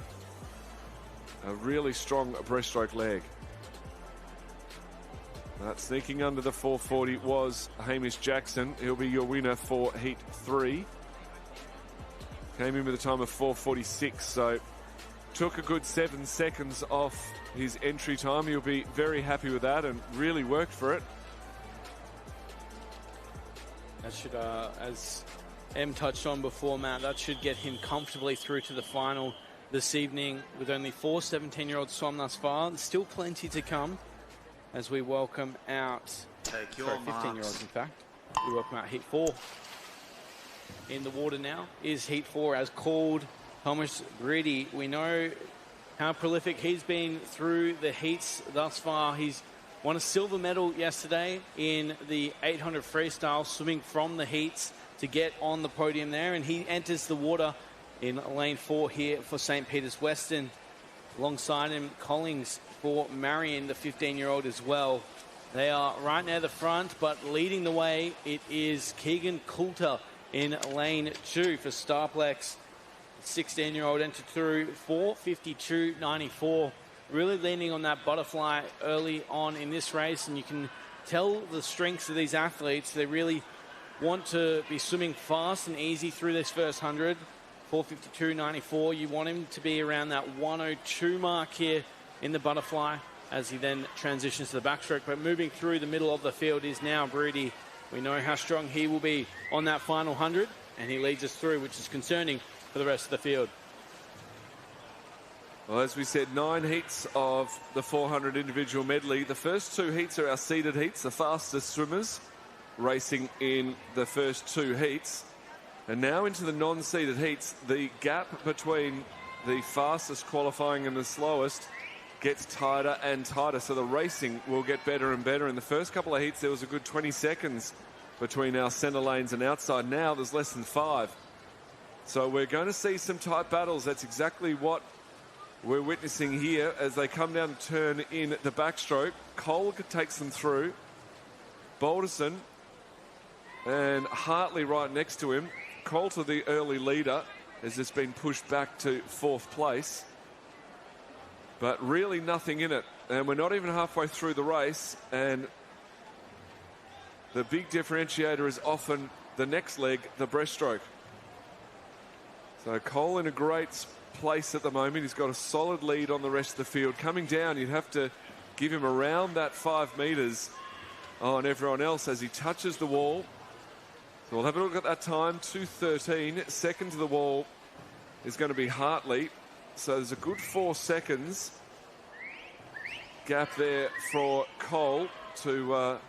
really strong breaststroke leg. Sneaking under the 4:40 was Hamish Jackson. He'll be your winner for Heat 3. Came in with a time of 4:46, so took a good 7 seconds off his entry time. He'll be very happy with that and really worked for it. That should, as Em touched on before, Matt, that should get him comfortably through to the final this evening with only 4 17-year-olds swum thus far. There's still plenty to come as we welcome out 15-year-olds, in fact. We welcome out Heat 4. In the water now is Heat 4, as called, Thomas Brady. We know how prolific he's been through the heats thus far. He's won a silver medal yesterday in the 800 freestyle, swimming from the heats to get on the podium there, and he enters the water in lane 4 here for St. Peter's Western. Alongside him, Collings for Marion, the 15-year-old as well. They are right near the front, but leading the way, it is Keegan Coulter in lane 2 for Starplex. 16-year-old entered through 4:52.94. Really leaning on that butterfly early on in this race, and you can tell the strengths of these athletes. They really want to be swimming fast and easy through this first 100. 4:52.94. You want him to be around that 1:02 mark here in the butterfly as he then transitions to the backstroke. But moving through the middle of the field is now Brady. We know how strong he will be on that final 100, and he leads us through, which is concerning for the rest of the field. Well, as we said, 9 heats of the 400 individual medley. The first 2 heats are our seeded heats, the fastest swimmers racing in the first 2 heats. And now into the non-seeded heats, the gap between the fastest qualifying and the slowest gets tighter and tighter, so the racing will get better and better. In the first couple of heats, there was a good 20 seconds between our centre lanes and outside. Now there's less than 5. So we're going to see some tight battles. That's exactly what we're witnessing here as they come down the turn in the backstroke. Cole takes them through. Balderson and Hartley right next to him. Coulter, the early leader, has just been pushed back to 4th place. But really nothing in it And we're not even halfway through the race, and the big differentiator is often the next leg, the breaststroke. So Cole in a great place at the moment. He's got a solid lead on the rest of the field. Coming down, you'd have to give him around that 5 metres on everyone else as he touches the wall. So we'll have a look at that time, 2:13. Second to the wall is going to be Hartley. So there's a good 4 seconds gap there for Cole to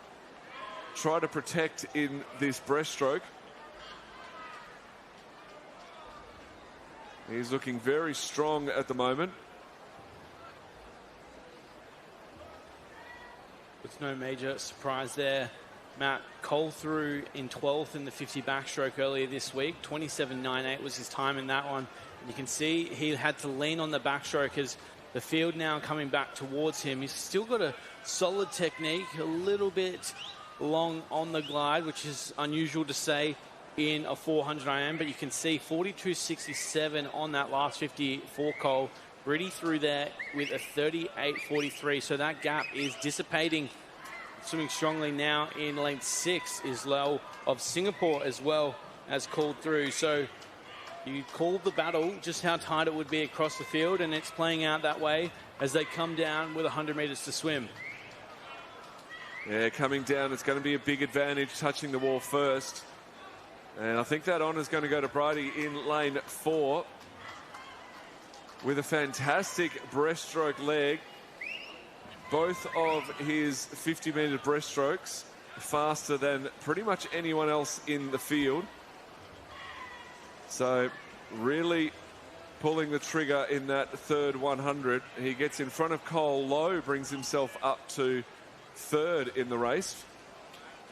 try to protect in this breaststroke. He's looking very strong at the moment. It's no major surprise there. Matt, Cole threw in 12th in the 50 backstroke earlier this week. 27.98 was his time in that one. And you can see he had to lean on the backstroke as the field now coming back towards him. He's still got a solid technique, a little bit long on the glide, which is unusual to say in a 400 IM, but you can see 42.67 on that last 50 for Cole. Brady through there with a 38.43, so that gap is dissipating. Swimming strongly now in lane 6 is Lau of Singapore as well as called through. So you called the battle, just how tight it would be across the field, and it's playing out that way as they come down with 100 metres to swim. Yeah, coming down, it's going to be a big advantage touching the wall first. And I think that honour's going to go to Brady in lane 4 with a fantastic breaststroke leg. Both of his 50-metre breaststrokes faster than pretty much anyone else in the field. So really pulling the trigger in that third 100. He gets in front of Cole. Lowe brings himself up to third in the race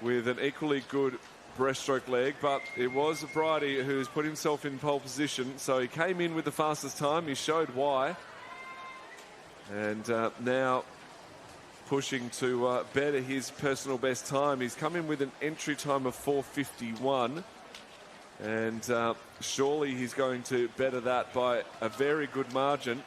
with an equally good breaststroke leg, but it was Brady who's put himself in pole position, so he came in with the fastest time. He showed why, and now pushing to better his personal best time. He's come in with an entry time of 4:51, and surely he's going to better that by a very good margin.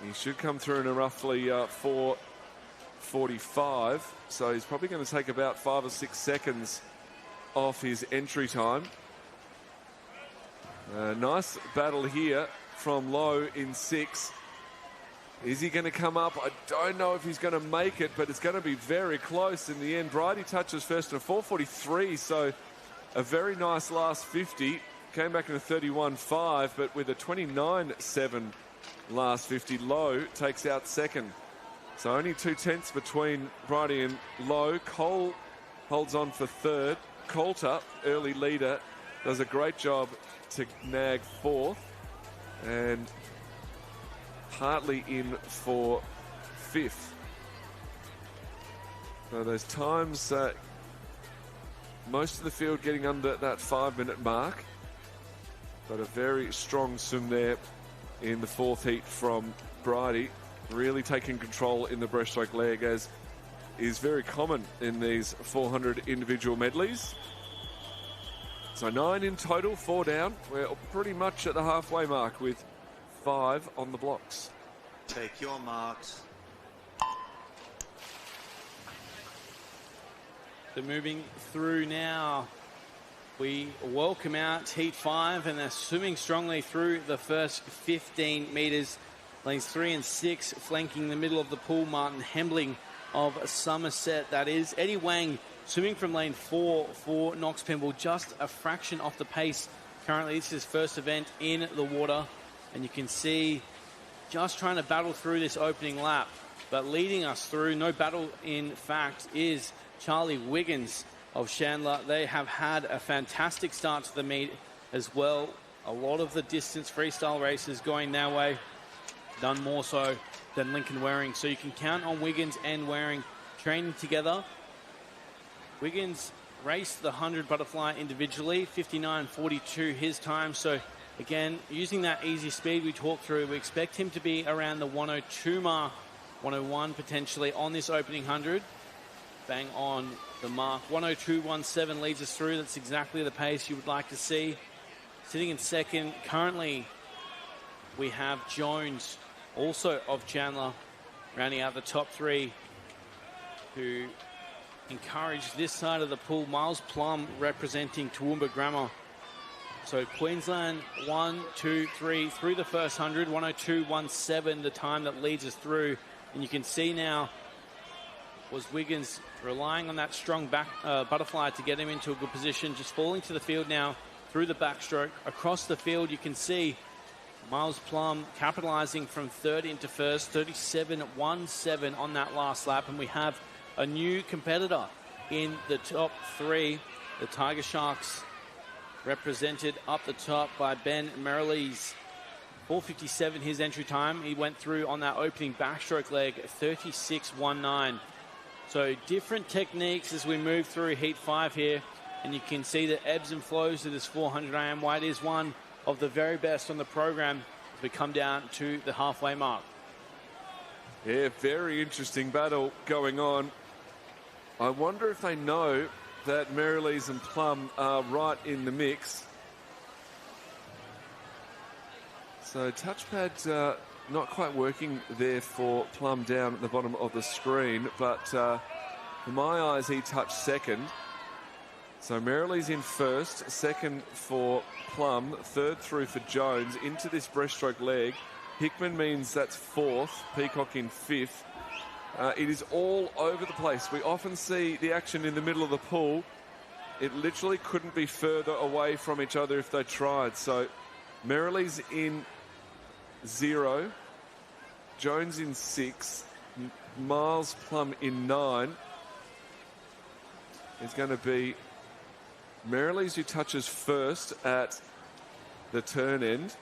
He should come through in a roughly 4:45, so he's probably going to take about 5 or 6 seconds off his entry time. Nice battle here from Lowe in 6. Is he going to come up? I don't know if he's going to make it, but it's going to be very close in the end. Brady touches first in a 4:43, so a very nice last 50. Came back in a 31.5, but with a 29.7 last 50. Lowe takes out second. So only 2/10 between Brady and Lowe. Cole holds on for third. Coulter, early leader, does a great job to nag fourth. And Hartley in for fifth. So those times, most of the field getting under that 5-minute mark. But a very strong swim there in the fourth heat from Brady. Really taking control in the breaststroke leg, as is very common in these 400 individual medleys. So 9 in total, 4 down. We're pretty much at the halfway mark with 5 on the blocks. Take your marks. They're moving through now. We welcome out Heat 5, and they're swimming strongly through the first 15 metres. Lanes 3 and 6 flanking the middle of the pool. Martin Hembling of Somerset, that is. Eddie Wang swimming from lane 4 for Knox Pymble, just a fraction off the pace. Currently, this is his first event in the water, and you can see just trying to battle through this opening lap. But leading us through, no battle in fact, is Charlie Wiggins of Chandler. They have had a fantastic start to the meet as well. A lot of the distance freestyle races going their way. Done more so than Lincoln Waring. So you can count on Wiggins and Waring training together. Wiggins raced the 100 butterfly individually, 59.42 his time. So again, using that easy speed we talked through, we expect him to be around the 102 mark, 101 potentially on this opening 100. Bang on the mark. 102.17 leads us through. That's exactly the pace you would like to see. Sitting in second, currently we have Jones, also of Chandler, rounding out the top three who encourage this side of the pool. Miles Plum representing Toowoomba Grammar. So Queensland 1, 2, 3 through the first 100, 102.17 the time that leads us through. And you can see now was Wiggins relying on that strong back butterfly to get him into a good position, just falling to the field now through the backstroke. Across the field you can see Miles Plum capitalizing from third into first, 37.17 on that last lap. And we have a new competitor in the top three, the Tiger Sharks, represented up the top by Ben Merrilees. 4:57 his entry time. He went through on that opening backstroke leg, 36.19. So different techniques as we move through Heat 5 here. And you can see the ebbs and flows of this 400 AM. White is one of the very best on the program as we come down to the halfway mark. Yeah, very interesting battle going on. I wonder if they know that Merrilees and Plum are right in the mix. So touchpad not quite working there for Plum down at the bottom of the screen, but in my eyes he touched second. So Merrilees in first, second for Plum, third through for Jones into this breaststroke leg. Hickman means that's fourth, Peacock in fifth. It is all over the place. We often see the action in the middle of the pool. It literally couldn't be further away from each other if they tried. So Merrilees in 0, Jones in 6, Miles Plum in 9. It's going to be Merrilees who touches first at the turn end.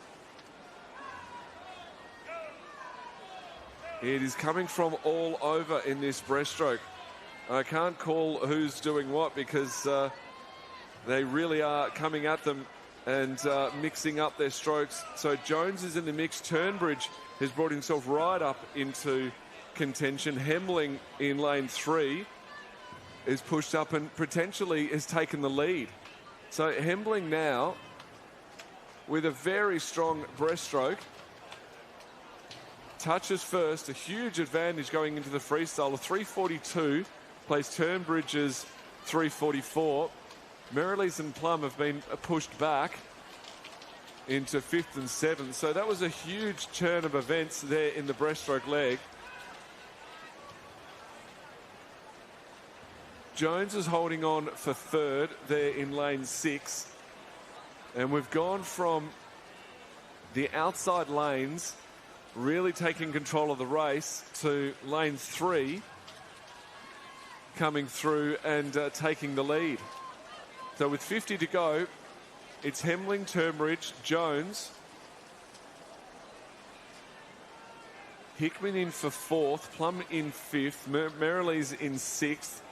It is coming from all over in this breaststroke. I can't call who's doing what because they really are coming at them and mixing up their strokes. So Jones is in the mix. Turnbridge has brought himself right up into contention. Hemling in lane 3 is pushed up and potentially has taken the lead. So Hemling now with a very strong breaststroke. Touches first, a huge advantage going into the freestyle. A 3:42 plays Turnbridge's 3:44. Merrilees and Plum have been pushed back into 5th and 7th. So that was a huge turn of events there in the breaststroke leg. Jones is holding on for third there in lane 6. And we've gone from the outside lanes really taking control of the race to lane 3 coming through and taking the lead. So with 50 to go, it's Hemling, Turnbridge, Jones, Hickman in for 4th, Plum in 5th, Merrilees in 6th,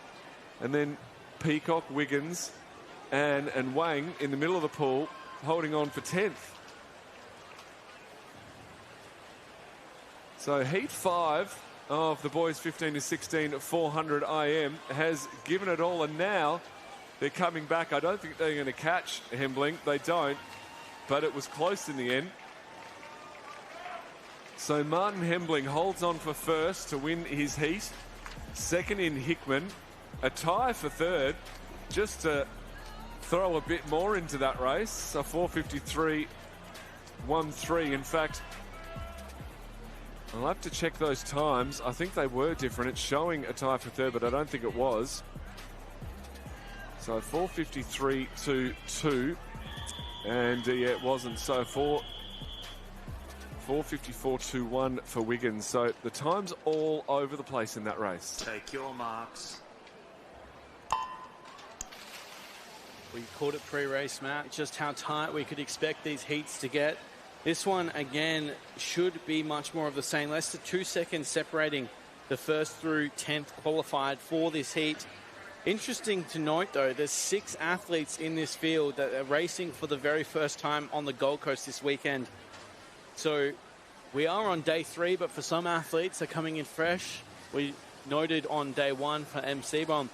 and then Peacock, Wiggins, and Wang in the middle of the pool holding on for 10th. So Heat 5 of the boys 15 to 16 at 400 IM has given it all, and now they're coming back. I don't think they're going to catch Hemling. They don't, but it was close in the end. So Martin Hemling holds on for first to win his heat. Second in Hickman. A tie for third, just to throw a bit more into that race. A 4:53.13. In fact, I'll have to check those times. I think they were different. It's showing a tie for third, but I don't think it was. So 4:53.22. And yeah, it wasn't. So 4:54.21 for Wiggins. So the time's all over the place in that race. Take your marks. We called it pre-race, Matt, just how tight we could expect these heats to get. This one, again, should be much more of the same. Less than 2 seconds separating the first through 10th qualified for this heat. Interesting to note, though, there's 6 athletes in this field that are racing for the very first time on the Gold Coast this weekend. So we are on day 3, but for some athletes they're coming in fresh. We noted on day 1 for MC Bomb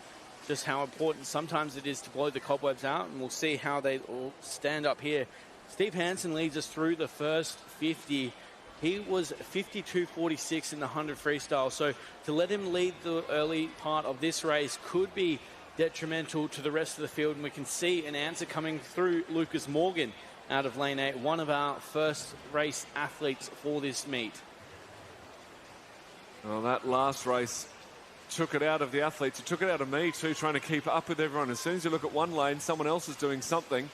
just how important sometimes it is to blow the cobwebs out, and we'll see how they all stand up here. Steve Hansen leads us through the first 50. He was 52.46 in the 100 freestyle. So to let him lead the early part of this race could be detrimental to the rest of the field. And we can see an answer coming through Lucas Morgan out of lane 8, one of our first race athletes for this meet. Well, that last race took it out of the athletes. It took it out of me too, trying to keep up with everyone. As soon as you look at one lane, someone else is doing something.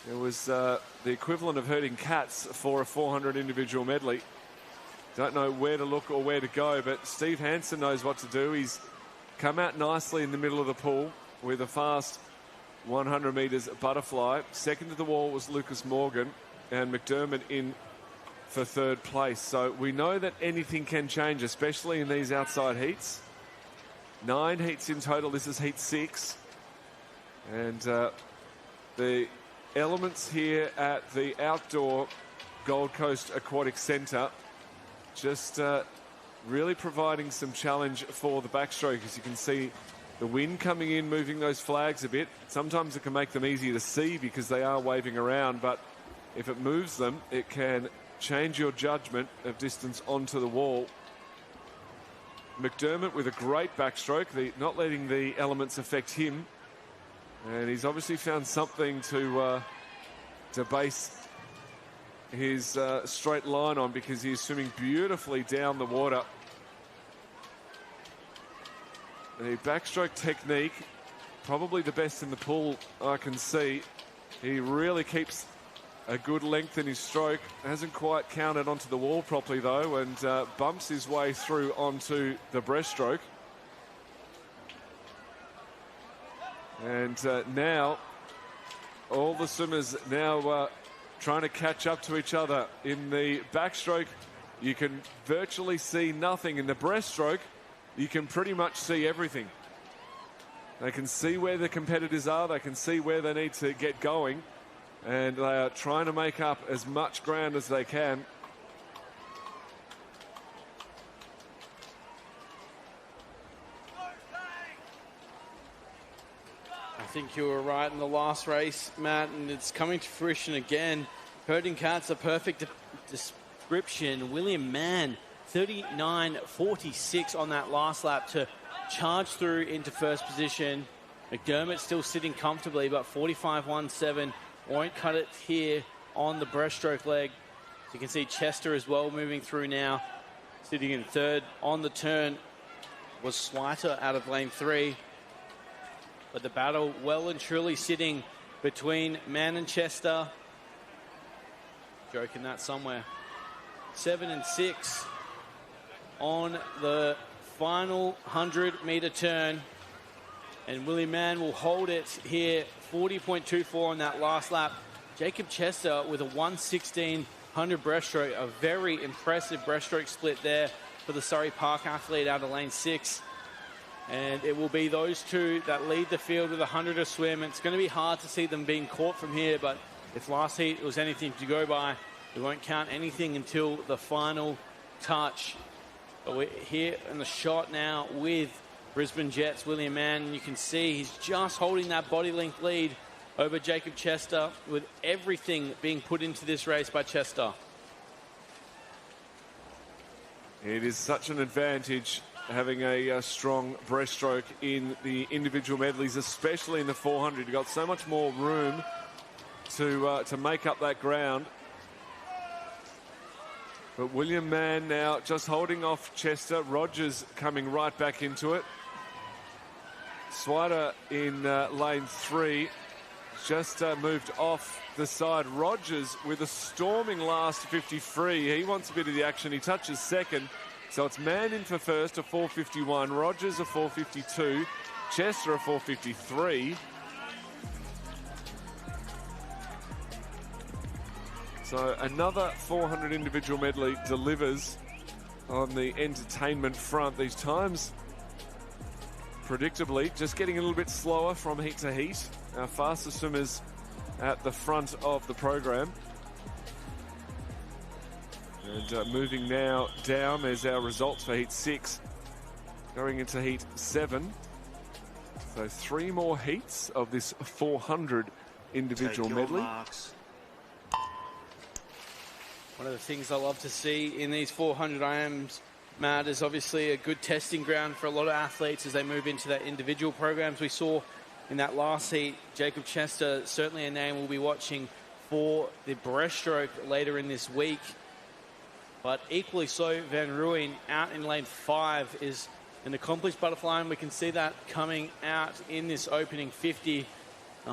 It was the equivalent of herding cats for a 400 individual medley. Don't know where to look or where to go, but Steve Hansen knows what to do. He's come out nicely in the middle of the pool with a fast 100 metres butterfly. Second to the wall was Lucas Morgan, and McDermott in for third place. So we know that anything can change, especially in these outside heats. 9 heats in total. This is heat 6. And the elements here at the outdoor Gold Coast Aquatic Centre just really providing some challenge for the backstroke. As you can see, the wind coming in, moving those flags a bit. Sometimes it can make them easier to see because they are waving around, but if it moves them, it can change your judgment of distance onto the wall. McDermott with a great backstroke, not letting the elements affect him. And he's obviously found something to base his straight line on, because he's swimming beautifully down the water. The backstroke technique, probably the best in the pool I can see. He really keeps a good length in his stroke. Hasn't quite counted onto the wall properly though, and bumps his way through onto the breaststroke. And now all the swimmers now trying to catch up to each other. In the backstroke, you can virtually see nothing. In the breaststroke, you can pretty much see everything. They can see where the competitors are. They can see where they need to get going. And they are trying to make up as much ground as they can. I think you were right in the last race, Matt, and it's coming to fruition again. Herding cats, a perfect description. William Mann, 39.46 on that last lap to charge through into first position. McDermott still sitting comfortably, but 45.17 won't cut it here on the breaststroke leg. So you can see Chester as well moving through now. Sitting in third on the turn was Sweiter out of lane 3. But the battle well and truly sitting between Mann and Chester. Joking that somewhere. 7 and 6 on the final 100-meter turn. And Willie Mann will hold it here, 40.24 on that last lap. Jacob Chester with a 1:16 100 breaststroke, a very impressive breaststroke split there for the Surrey Park athlete out of lane 6. And it will be those two that lead the field with 100 to swim. It's going to be hard to see them being caught from here, but if last heat was anything to go by, we won't count anything until the final touch. But we're here in the shot now with Brisbane Jets, William Mann. You can see he's just holding that body length lead over Jacob Chester, with everything being put into this race by Chester. It is such an advantage having a strong breaststroke in the individual medleys, especially in the 400. You've got so much more room to make up that ground. But William Mann now just holding off Chester. Rogers coming right back into it. Sweiter in lane 3 just moved off the side. Rogers with a storming last 53. He wants a bit of the action. He touches second. So it's Mann in for first, a 4:51. Rogers a 4:52. Chester a 4:53. So another 400 individual medley delivers on the entertainment front. These times, predictably, just getting a little bit slower from heat to heat. Our fastest swimmers at the front of the program. And moving now down, there's our results for heat 6. Going into heat 7. So 3 more heats of this 400 individual medley. Marks. One of the things I love to see in these 400 IMs, Matt, is obviously a good testing ground for a lot of athletes as they move into their individual programs. We saw in that last heat, Jacob Chester, certainly a name we'll be watching for the breaststroke later in this week. But equally so, Van Rooyen out in lane 5 is an accomplished butterfly, and we can see that coming out in this opening 50.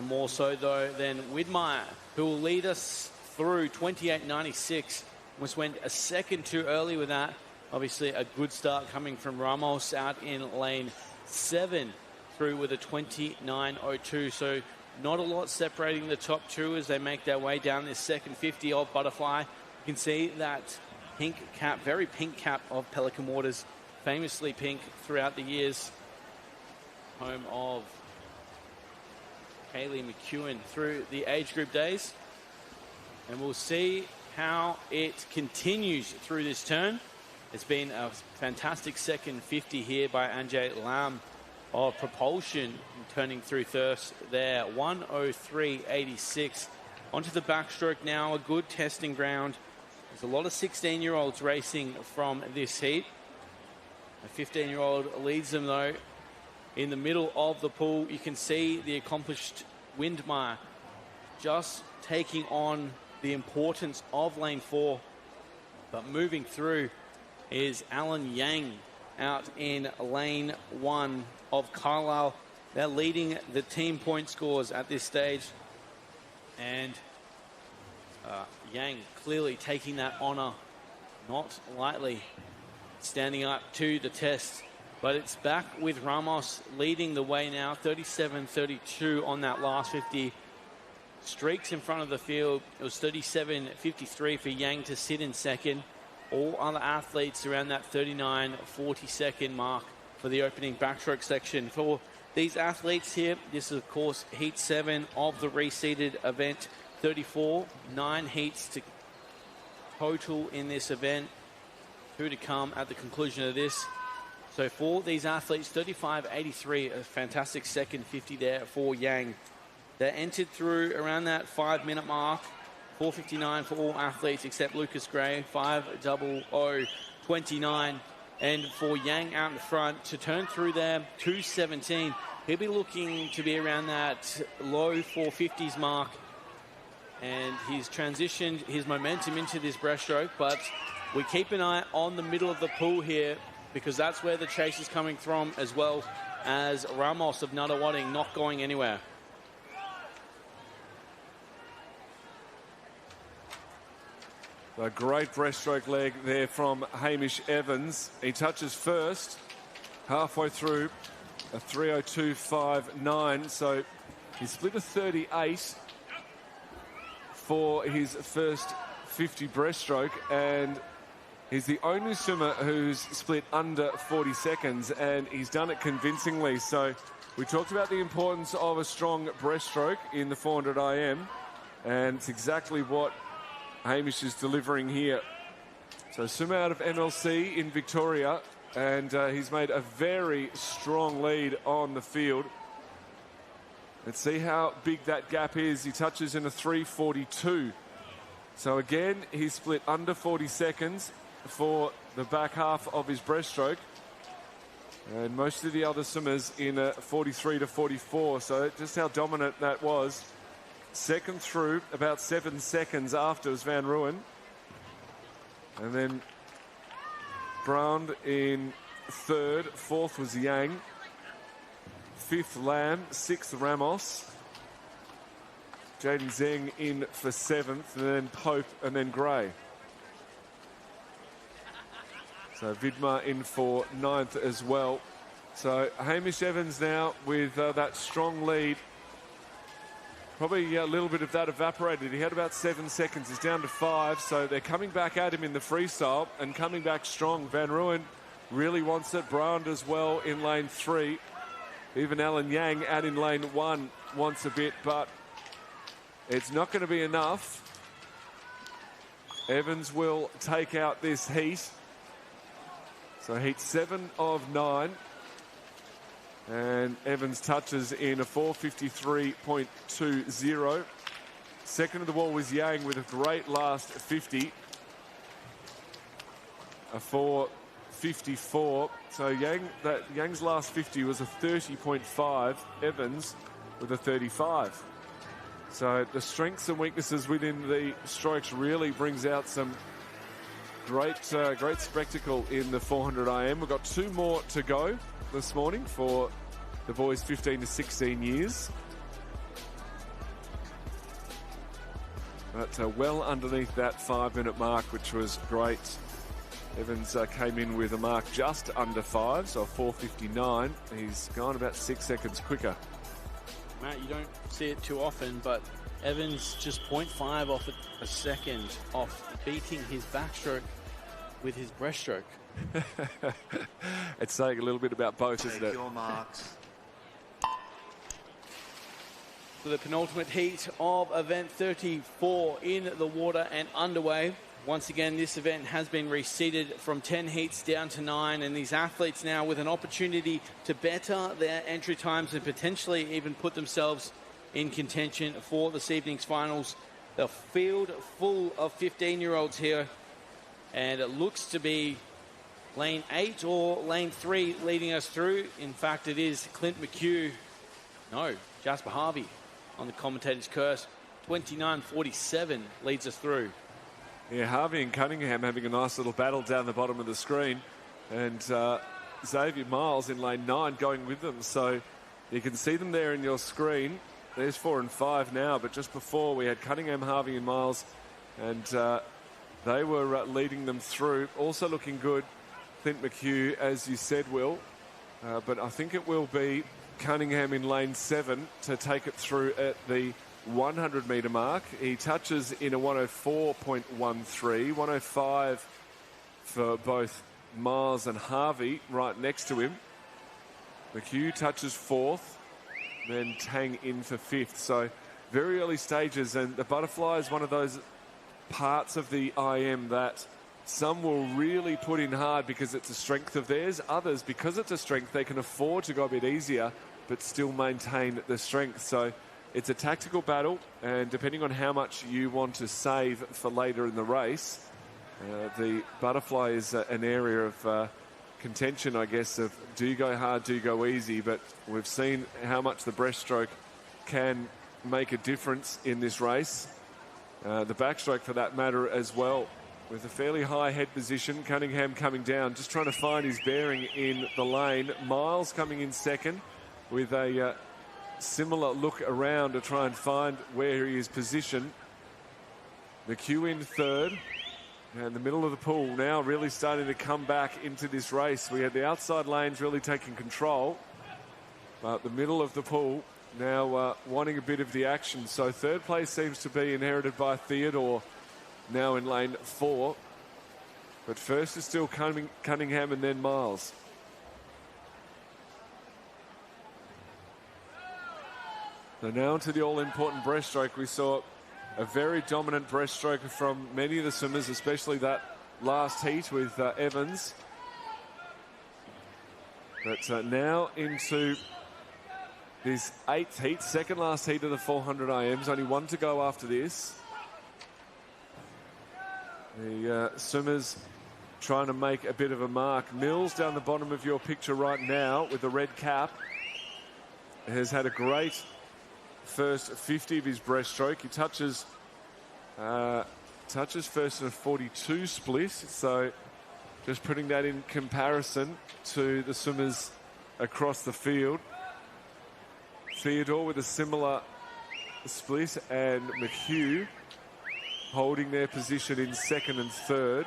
More so, though, than Widmeyer, who will lead us through 28.96. Was went a second too early with that. Obviously, a good start coming from Ramos out in lane 7 through with a 29.02. So not a lot separating the top two as they make their way down this second 50 of Butterfly. You can see that pink cap, very pink cap of Pelican Waters, famously pink throughout the years. Home of Kaylee McEwen through the age group days. And we'll see how it continues through this turn. It's been a fantastic second 50 here by Anjay Lam of Propulsion, turning through thirst there, 1:03.86. Onto the backstroke now, a good testing ground. There's a lot of 16-year-olds racing from this heat. A 15-year-old leads them, though. In the middle of the pool, you can see the accomplished Windmeyer just taking on the importance of lane 4. But moving through is Alan Yang out in lane 1 of Carlisle. They're leading the team point scores at this stage. And Yang clearly taking that honour, not lightly, standing up to the test. But it's back with Ramos leading the way now, 37.32 on that last 50. Streaks in front of the field. It was 37.53 for Yang to sit in second. All other athletes around that 39.40 second mark for the opening backstroke section. For these athletes here, this is of course heat 7 of the reseeded event. 34, 9 heats to total in this event. 2 to come at the conclusion of this. So for these athletes, 35.83, a fantastic second 50 there for Yang. They entered through around that 5-minute mark. 4:59 for all athletes except Lucas Gray, 5:00.29. And for Yang out in front to turn through there, 2:17. He'll be looking to be around that low 450s mark. And he's transitioned his momentum into this breaststroke, but we keep an eye on the middle of the pool here because that's where the chase is coming from, as well as Ramos of Nuttawading not going anywhere. A great breaststroke leg there from Hamish Evans. He touches first, halfway through, a 3:02.59. So he split a 38 for his first 50 breaststroke, and he's the only swimmer who's split under 40 seconds, and he's done it convincingly. So we talked about the importance of a strong breaststroke in the 400 IM, and it's exactly what Hamish is delivering here. So swimmer out of MLC in Victoria, and he's made a very strong lead on the field. Let's see how big that gap is. He touches in a 3:42. So again, he split under 40 seconds for the back half of his breaststroke. And most of the other swimmers in a 43 to 44. So just how dominant that was. Second through, about 7 seconds after was Van Rooyen. And then Brown in third. Fourth was Yang. Fifth, Lamb. Sixth, Ramos. Jaden Zeng in for seventh, and then Pope, and then Gray. So Vidmar in for ninth as well. So Hamish Evans now with that strong lead. Probably a little bit of that evaporated. He had about 7 seconds. He's down to 5, so they're coming back at him in the freestyle and coming back strong. Van Rooyen really wants it. Brown as well in lane 3. Even Alan Yang out in lane 1 wants a bit, but it's not going to be enough. Evans will take out this heat. So heat 7 of 9. And Evans touches in a 4:53.20. Second of the wall was Yang with a great last 50. a 4.54. So Yang's last 50 was a 30.5. Evans with a 35. So the strengths and weaknesses within the strokes really brings out some great spectacle in the 400 IM. We've got 2 more to go this morning for the boys 15 to 16 years. But well underneath that 5-minute mark, which was great. Evans came in with a mark just under 5, so 4.59. He's gone about 6 seconds quicker. Matt, you don't see it too often, but Evans just 0.5 off a second off beating his backstroke with his breaststroke. It's saying a little bit about both, isn't it? Take your marks. For the penultimate heat of event 34 in the water and underway. Once again, this event has been reseeded from 10 heats down to 9, and these athletes now with an opportunity to better their entry times and potentially even put themselves in contention for this evening's finals. The field full of 15-year-olds here, and it looks to be lane 8 or lane 3 leading us through. In fact, it is Clint McHugh. No, Jasper Harvey on the commentator's curse. 29.47 leads us through. Yeah, Harvey and Cunningham having a nice little battle down the bottom of the screen. And Xavier Miles in lane 9 going with them. So you can see them there in your screen. There's 4 and 5 now, but just before we had Cunningham, Harvey and Miles, and they were leading them through. Also looking good, Clint McHugh, as you said, Will. But I think it will be Cunningham in lane 7 to take it through at the 100-metre mark. He touches in a 104.13, 105 for both Miles and Harvey right next to him. McHugh touches 4th, then Tang in for 5th. So very early stages, and the butterfly is one of those parts of the IM that some will really put in hard because it's a strength of theirs. Others, because it's a strength, they can afford to go a bit easier but still maintain the strength. So it's a tactical battle, and depending on how much you want to save for later in the race, the butterfly is an area of contention, I guess, of do you go hard, do you go easy, but we've seen how much the breaststroke can make a difference in this race. The backstroke for that matter as well. With a fairly high head position, Cunningham coming down, just trying to find his bearing in the lane. Miles coming in second with a similar look around to try and find where he is positioned. McHugh in third. And the middle of the pool now really starting to come back into this race. We had the outside lanes really taking control, but the middle of the pool now wanting a bit of the action. So third place seems to be inherited by Theodore, now in lane 4. But first is still Cunningham and then Miles. So now to the all-important breaststroke. We saw a very dominant breaststroke from many of the swimmers, especially that last heat with Evans. But now into this 8th heat, second last heat of the 400 IMs. Only one to go after this. The swimmers trying to make a bit of a mark. Mills down the bottom of your picture right now with the red cap has had a great first 50 of his breaststroke. He touches first in a 42 split. So just putting that in comparison to the swimmers across the field. Theodore with a similar split, and McHugh holding their position in second and third.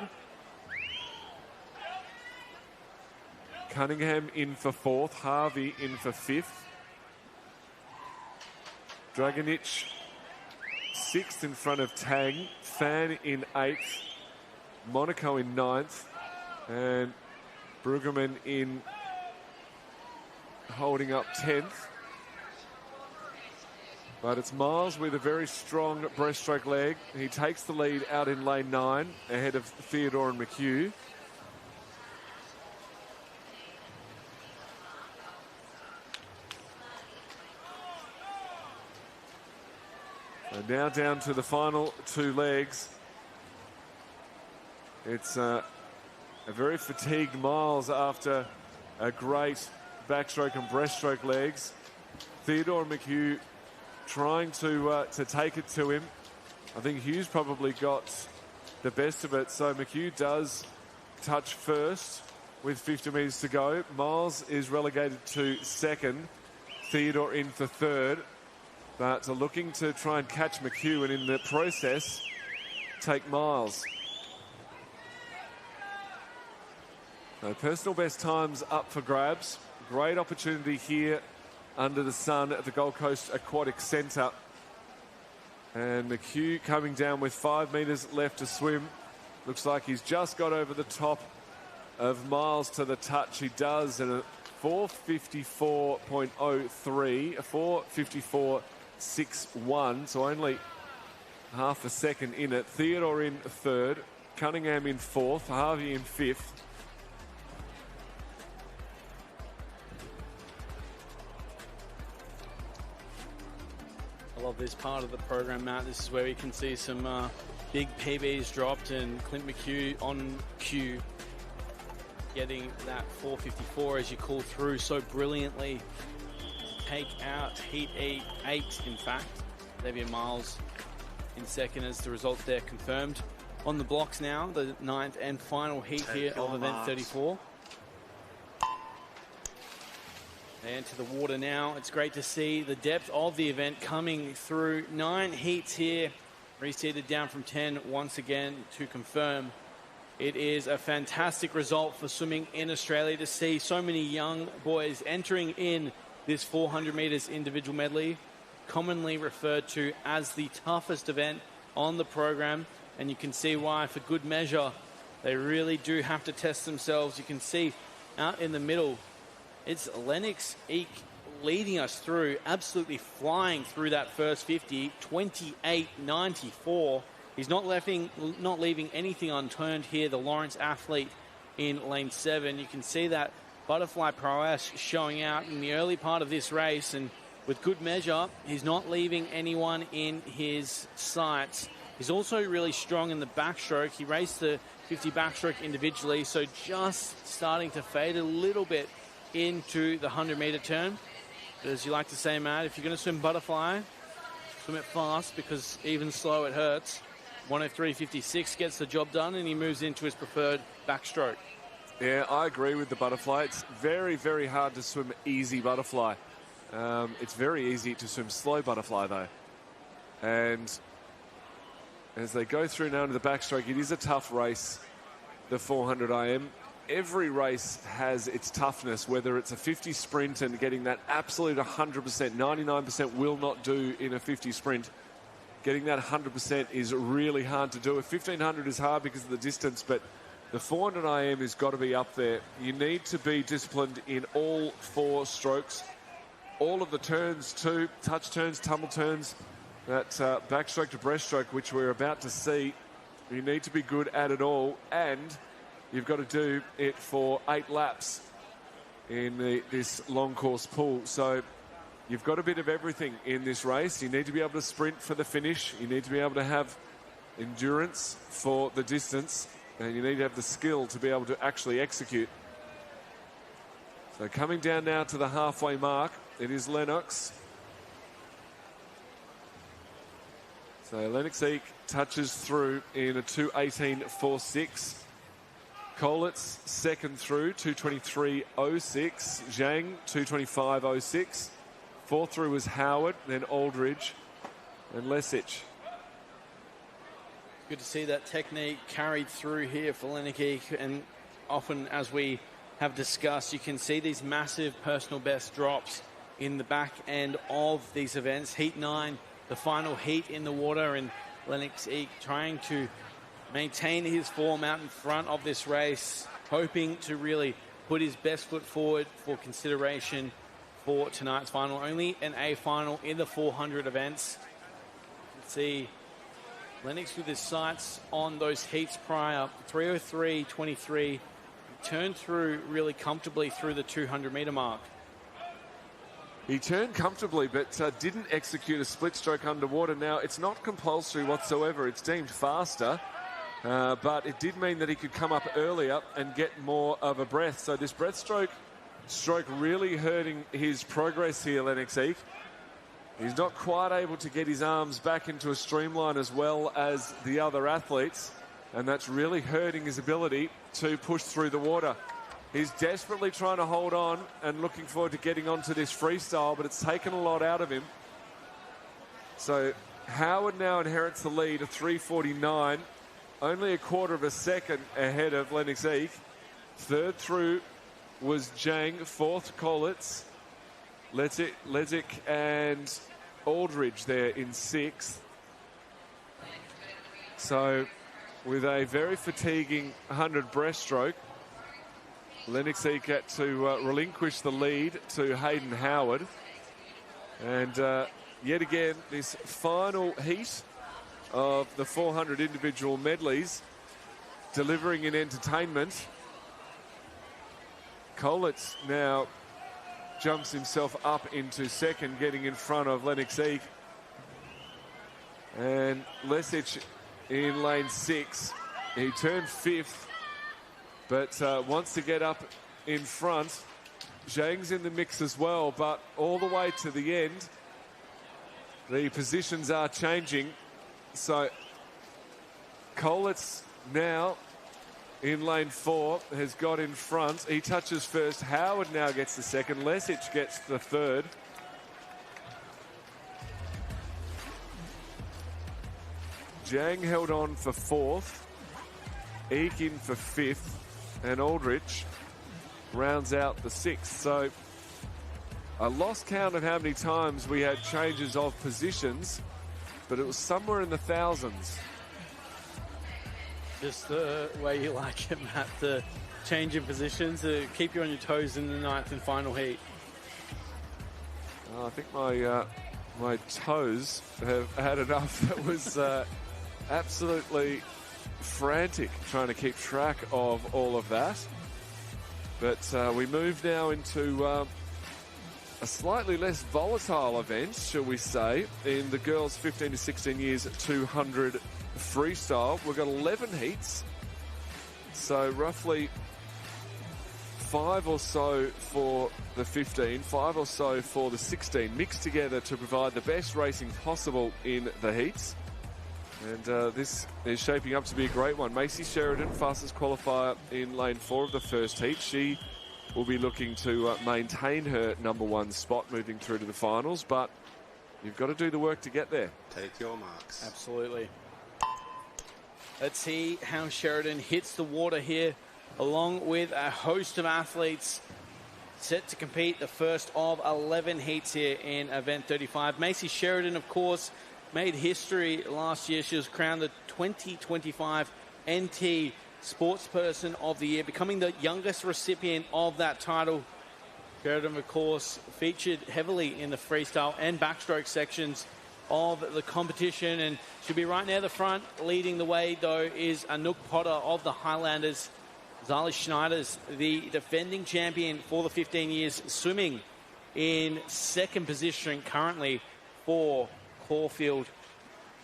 Cunningham in for 4th, Harvey in for 5th. Dragonich 6th in front of Tang, Fan in 8th, Monaco in 9th, and Brueggemann in holding up 10th. But it's Miles with a very strong breaststroke leg. He takes the lead out in lane 9 ahead of Theodore and McHugh. And now down to the final 2 legs. It's A very fatigued Miles after a great backstroke and breaststroke legs. Theodore and McHugh trying to take it to him. I think Hughes probably got the best of it, so McHugh does touch first with 50 metres to go. Miles is relegated to second, Theodore in for third, but looking to try and catch McHugh and in the process take Miles. So personal best times up for grabs. Great opportunity here under the sun at the Gold Coast Aquatic Centre. And McHugh coming down with 5 metres left to swim. Looks like he's just got over the top of Miles to the touch. He does at a 4:54.03, a 4:54.61, so only half a second in it. Theodore in third, Cunningham in fourth, Harvey in fifth. I love this part of the program, Matt. This is where we can see some big PBs dropped, and Clint McHugh on cue getting that 4:54 as you call through so brilliantly. Take out heat 8, in fact. Xavier Miles in second as the result there confirmed. On the blocks now, the 9th and final heat here of event 34. They enter the water now. It's great to see the depth of the event coming through. 9 heats here, reseeded down from 10 once again to confirm. It is a fantastic result for swimming in Australia to see so many young boys entering in this 400 metres individual medley, commonly referred to as the toughest event on the program. And you can see why, for good measure, they really do have to test themselves. You can see out in the middle, it's Lennox Eek leading us through, absolutely flying through that first 50, 28.94. He's not leaving anything unturned here. The Lawrence athlete in lane 7. You can see that butterfly prowess showing out in the early part of this race, and with good measure, he's not leaving anyone in his sights. He's also really strong in the backstroke. He raced the 50 backstroke individually, so just starting to fade a little bit into the 100-metre turn. But as you like to say, Matt, if you're going to swim butterfly, swim it fast, because even slow it hurts. 103.56 gets the job done, and he moves into his preferred backstroke. Yeah, I agree with the butterfly. It's very, very hard to swim easy butterfly. It's very easy to swim slow butterfly, though. And as they go through now into the backstroke, it is a tough race, the 400 IM. Every race has its toughness, whether it's a 50 sprint and getting that absolute 100%, 99% will not do in a 50 sprint. Getting that 100% is really hard to do. A 1500 is hard because of the distance, but the 400 IM has got to be up there. You need to be disciplined in all 4 strokes. All of the turns too, touch turns, tumble turns, that backstroke to breaststroke, which we're about to see. You need to be good at it all, and you've got to do it for 8 laps in this long course pool. So you've got a bit of everything in this race. You need to be able to sprint for the finish. You need to be able to have endurance for the distance, and you need to have the skill to be able to actually execute. So coming down now to the halfway mark, it is Lennox. So Lennox Eek touches through in a 2:18.46. Kolitz second through, 2:23.06. Zhang, 2:25.06. Fourth through was Howard, then Aldridge, and Lesich. Good to see that technique carried through here for Lennox Eek, and often, as we have discussed, you can see these massive personal best drops in the back end of these events. Heat 9, the final heat in the water, and Lennox Eek trying to maintain his form out in front of this race, hoping to really put his best foot forward for consideration for tonight's final. Only an A final in the 400 events. You can see Lennox with his sights on those heats prior, 3:03.23, turned through really comfortably through the 200-metre mark. He turned comfortably, but didn't execute a split stroke underwater. Now, it's not compulsory whatsoever. It's deemed faster. but it did mean that he could come up earlier and get more of a breath. So this stroke really hurting his progress here, Lennox Eek. He's not quite able to get his arms back into a streamline as well as the other athletes, and that's really hurting his ability to push through the water. He's desperately trying to hold on and looking forward to getting onto this freestyle, but it's taken a lot out of him. So Howard now inherits the lead of 3:49, only a quarter of a second ahead of Lennox Eek. Third through was Jang, fourth Kolitz, Lezik and Aldridge there in sixth. So with a very fatiguing 100 breaststroke, Lennox Eek had to relinquish the lead to Hayden Howard. And yet again, this final heat of the 400 individual medleys delivering in entertainment. Kolitz now jumps himself up into second, getting in front of Lennox Eek. And Lesic in lane 6. He turned fifth, but wants to get up in front. Zhang's in the mix as well, but all the way to the end, the positions are changing. So Kolitz now in lane 4 has got in front. He touches first. Howard now gets the second. Lesic gets the third. Jang held on for fourth. Eek in for fifth. And Aldrich rounds out the sixth. So I lost count of how many times we had changes of positions, but it was somewhere in the thousands. Just the way you like it, Matt, the change in positions to keep you on your toes in the ninth and final heat. I think my toes have had enough. That was absolutely frantic trying to keep track of all of that. But we move now into a slightly less volatile event, shall we say, in the girls 15 to 16 years 200 freestyle. We've got 11 heats, so roughly 5 or so for the 15, 5 or so for the 16, mixed together to provide the best racing possible in the heats. And this is shaping up to be a great one. Macy Sheridan, fastest qualifier in lane 4 of the first heat. She will be looking to maintain her #1 spot moving through to the finals, but you've got to do the work to get there. Take your marks. Absolutely. Let's see how Sheridan hits the water here, along with a host of athletes set to compete the first of 11 heats here in event 35. Macy Sheridan, of course, made history last year. She was crowned the 2025 NT Sportsperson of the Year, becoming the youngest recipient of that title. Sheridan, of course, featured heavily in the freestyle and backstroke sections of the competition, and she'll be right near the front. Leading the way, though, is Anouk Potter of the Highlanders. Zali Schneiders, the defending champion for the 15 years, swimming in second position currently for Caulfield.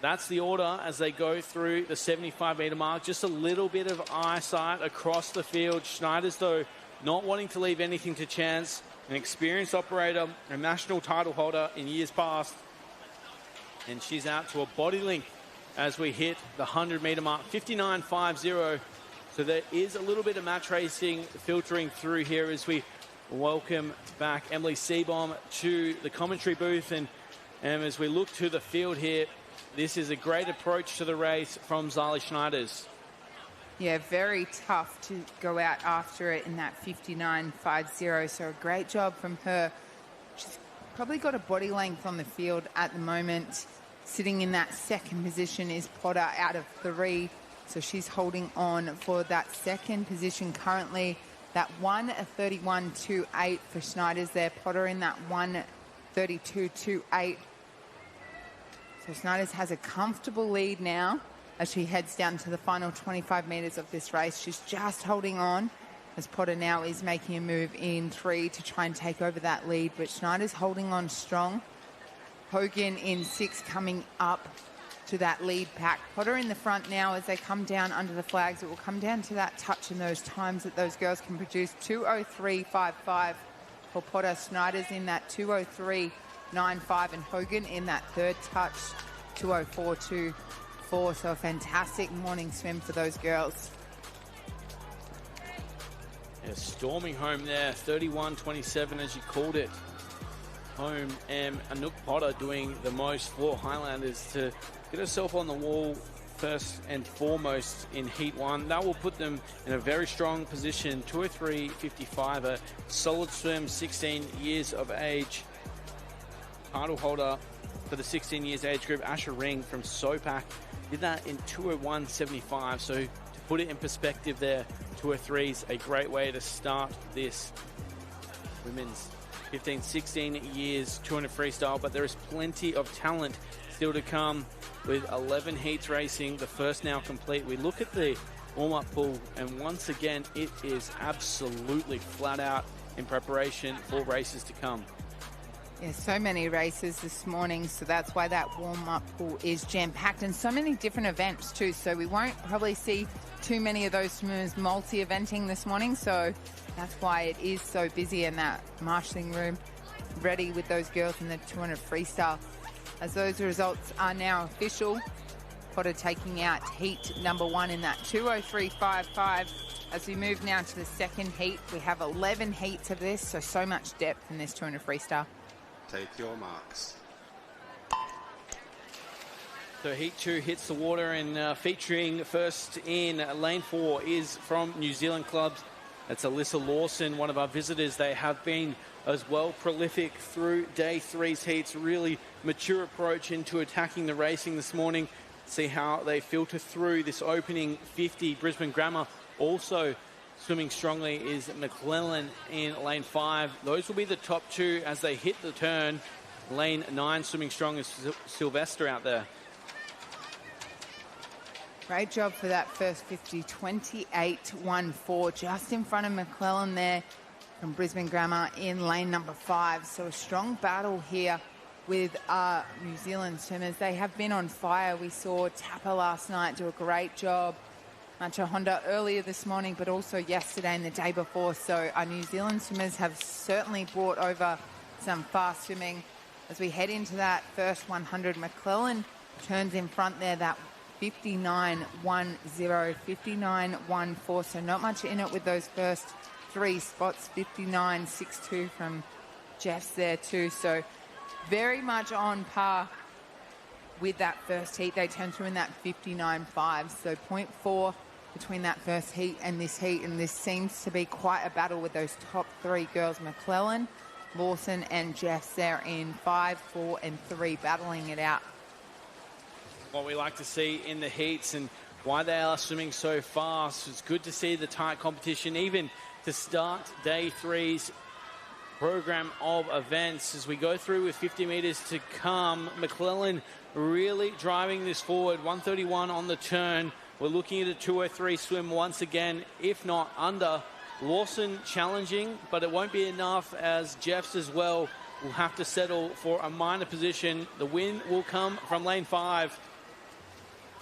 That's the order as they go through the 75-metre mark. Just a little bit of eyesight across the field. Schneiders, though, not wanting to leave anything to chance. An experienced operator, a national title holder in years past. And she's out to a body length as we hit the 100-metre mark, 59.50. So there is a little bit of match racing filtering through here as we welcome back Emily Seabohm to the commentary booth. And as we look to the field here, this is a great approach to the race from Zali Schneiders. Yeah, very tough to go out after it in that 59.50. So a great job from her. She's probably got a body length on the field at the moment. Sitting in that second position is Potter out of 3. So she's holding on for that second position currently. That 1:31.28 for Schneiders there. Potter in that 1:32.28. So Schneiders has a comfortable lead now as she heads down to the final 25 metres of this race. She's just holding on as Potter now is making a move in 3 to try and take over that lead. But Schneiders holding on strong. Hogan in 6 coming up to that lead pack. Potter in the front now as they come down under the flags. It will come down to that touch and those times that those girls can produce. 2:03.55 for Potter. Snyder's in that 2:03.95 and Hogan in that third touch, 2:04.24. So a fantastic morning swim for those girls. Yeah, storming home there, 31-27 as you called it. Home, and Anouk Potter doing the most for Highlanders to get herself on the wall first and foremost in Heat 1. That will put them in a very strong position. 2:03.55, a solid swim, 16 years of age. Title holder for the 16 years age group, Asher Ring from Sopak, did that in 2:01.75. So to put it in perspective there, 2:03 is a great way to start this women's 15-16 years 200 freestyle, but there is plenty of talent still to come with 11 heats racing, the first now complete. We look at the warm-up pool, and once again, it is absolutely flat out in preparation for races to come. Yeah, so many races this morning, so that's why that warm-up pool is jam-packed, and so many different events too, so we won't probably see too many of those swimmers multi-eventing this morning, so that's why it is so busy in that marshalling room, ready with those girls in the 200 freestyle. As those results are now official, Potter taking out heat number 1 in that 2:03.55. As we move now to the second heat, we have 11 heats of this, so much depth in this 200 freestyle. Take your marks. So Heat 2 hits the water, and featuring first in lane 4 is from New Zealand clubs. That's Alyssa Lawson, one of our visitors. They have been as well prolific through day 3's heats. Really mature approach into attacking the racing this morning. See how they filter through this opening 50. Brisbane Grammar also swimming strongly is McClellan in lane 5. Those will be the top 2 as they hit the turn. Lane 9 swimming strong is Sylvester out there. Great job for that first 50, 28.14, just in front of McClellan there from Brisbane Grammar in lane number 5. So a strong battle here with our New Zealand swimmers. They have been on fire. We saw Tapper last night do a great job. Macho Honda earlier this morning, but also yesterday and the day before. So our New Zealand swimmers have certainly brought over some fast swimming. As we head into that first 100, McClellan turns in front there, that 59.10, 59.14, so not much in it with those first 3 spots. 59.62 from Jeffs there too, so very much on par with that first heat. They turned through in that 59.5, so 0.4 between that first heat and this heat, and this seems to be quite a battle with those top 3 girls, McClellan, Lawson and Jeffs there in 5, 4 and 3 battling it out. What we like to see in the heats and why they are swimming so fast. It's good to see the tight competition, even to start day 3's program of events. As we go through with 50 metres to come, McClellan really driving this forward. 1:31 on the turn. We're looking at a 2:03 swim once again, if not under. Lawson challenging, but it won't be enough, as Jeffs as well will have to settle for a minor position. The win will come from lane 5.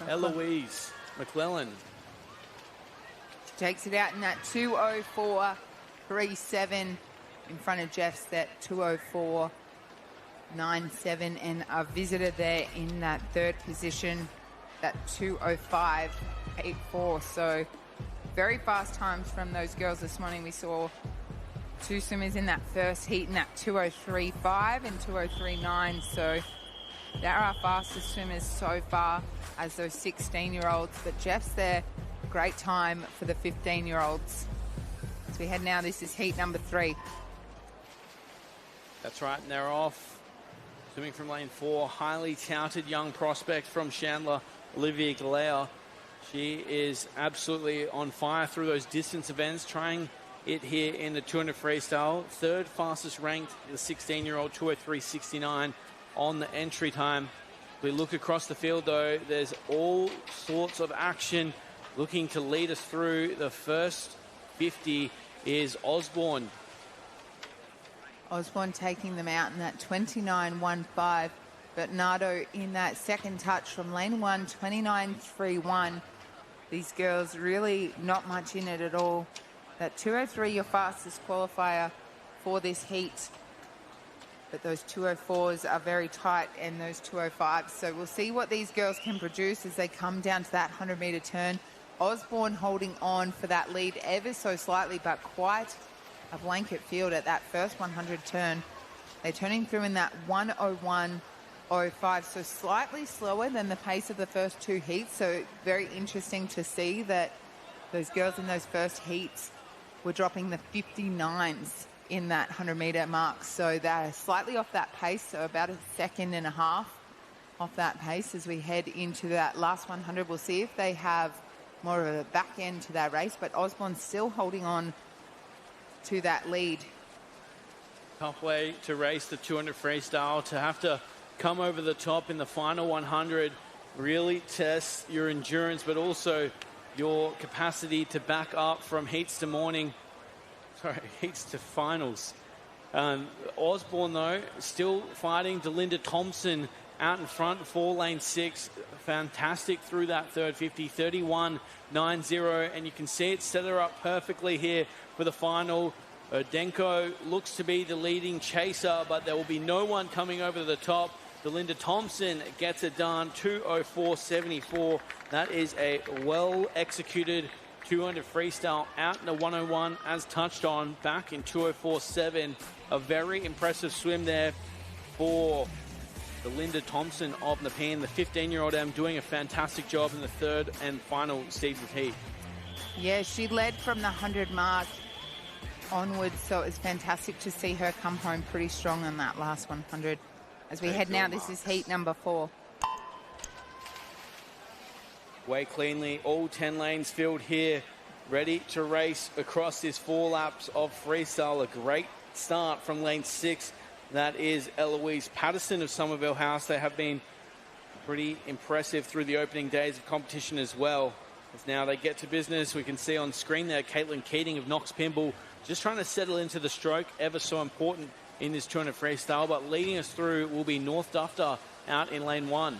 Eloise McClellan takes it out in that 2:04.37 in front of Jeffs, that 2:04.97, and a visitor there in that third position, that 2:05.84. So very fast times from those girls this morning. We saw 2 swimmers in that first heat in that 2:03.5 and 2:03.9. So they're our fastest swimmers so far as those 16-year-olds. But Jeff's there, great time for the 15-year-olds. As we head now, this is heat number 3. That's right, and they're off. Swimming from lane 4, highly touted young prospect from Chandler, Olivia Galea. She is absolutely on fire through those distance events, trying it here in the 200 freestyle. Third fastest ranked, the 16-year-old, 2:03.69 on the entry time. We look across the field though, there's all sorts of action looking to lead us through. The first 50 is Osborne. Osborne taking them out in that 29.15. Bernardo in that second touch from lane 1, 29.31. These girls really not much in it at all. That 203, your fastest qualifier for this heat. But those 204s are very tight, and those 205s. So we'll see what these girls can produce as they come down to that 100-metre turn. Osborne holding on for that lead ever so slightly, but quite a blanket field at that first 100 turn. They're turning through in that 101.05, so slightly slower than the pace of the first two heats. So very interesting to see that those girls in those first heats were dropping the 59s in that 100-metre mark. So they're slightly off that pace, so about a second and a half off that pace as we head into that last 100. We'll see if they have more of a back end to that race, but Osborne's still holding on to that lead. Tough way to race the 200 freestyle, to have to come over the top in the final 100, really tests your endurance, but also your capacity to back up from heats to heats to finals. Osborne, though, still fighting. Delinda Thompson out in front for lane 6. Fantastic through that third 50, 31.90, and you can see it set her up perfectly here for the final. Denko looks to be the leading chaser, but there will be no one coming over the top. Delinda Thompson gets it done, 204.74. That is a well-executed 200 freestyle out in the 101, as touched on, back in 204.7. A very impressive swim there for Delinda Thompson of Nepean. The 15-year-old doing a fantastic job in the third and final seeded heat. Yeah, she led from the 100 mark onwards, so it was fantastic to see her come home pretty strong on that last 100. As we head now, this is heat number 4. Way cleanly, all 10 lanes filled here, ready to race across this 4 laps of freestyle. A great start from lane 6. That is Eloise Patterson of Somerville House. They have been pretty impressive through the opening days of competition as well. As now they get to business, we can see on screen there Caitlin Keating of Knox Pimble just trying to settle into the stroke, ever so important in this 200 freestyle. But leading us through will be North Dufter out in lane 1.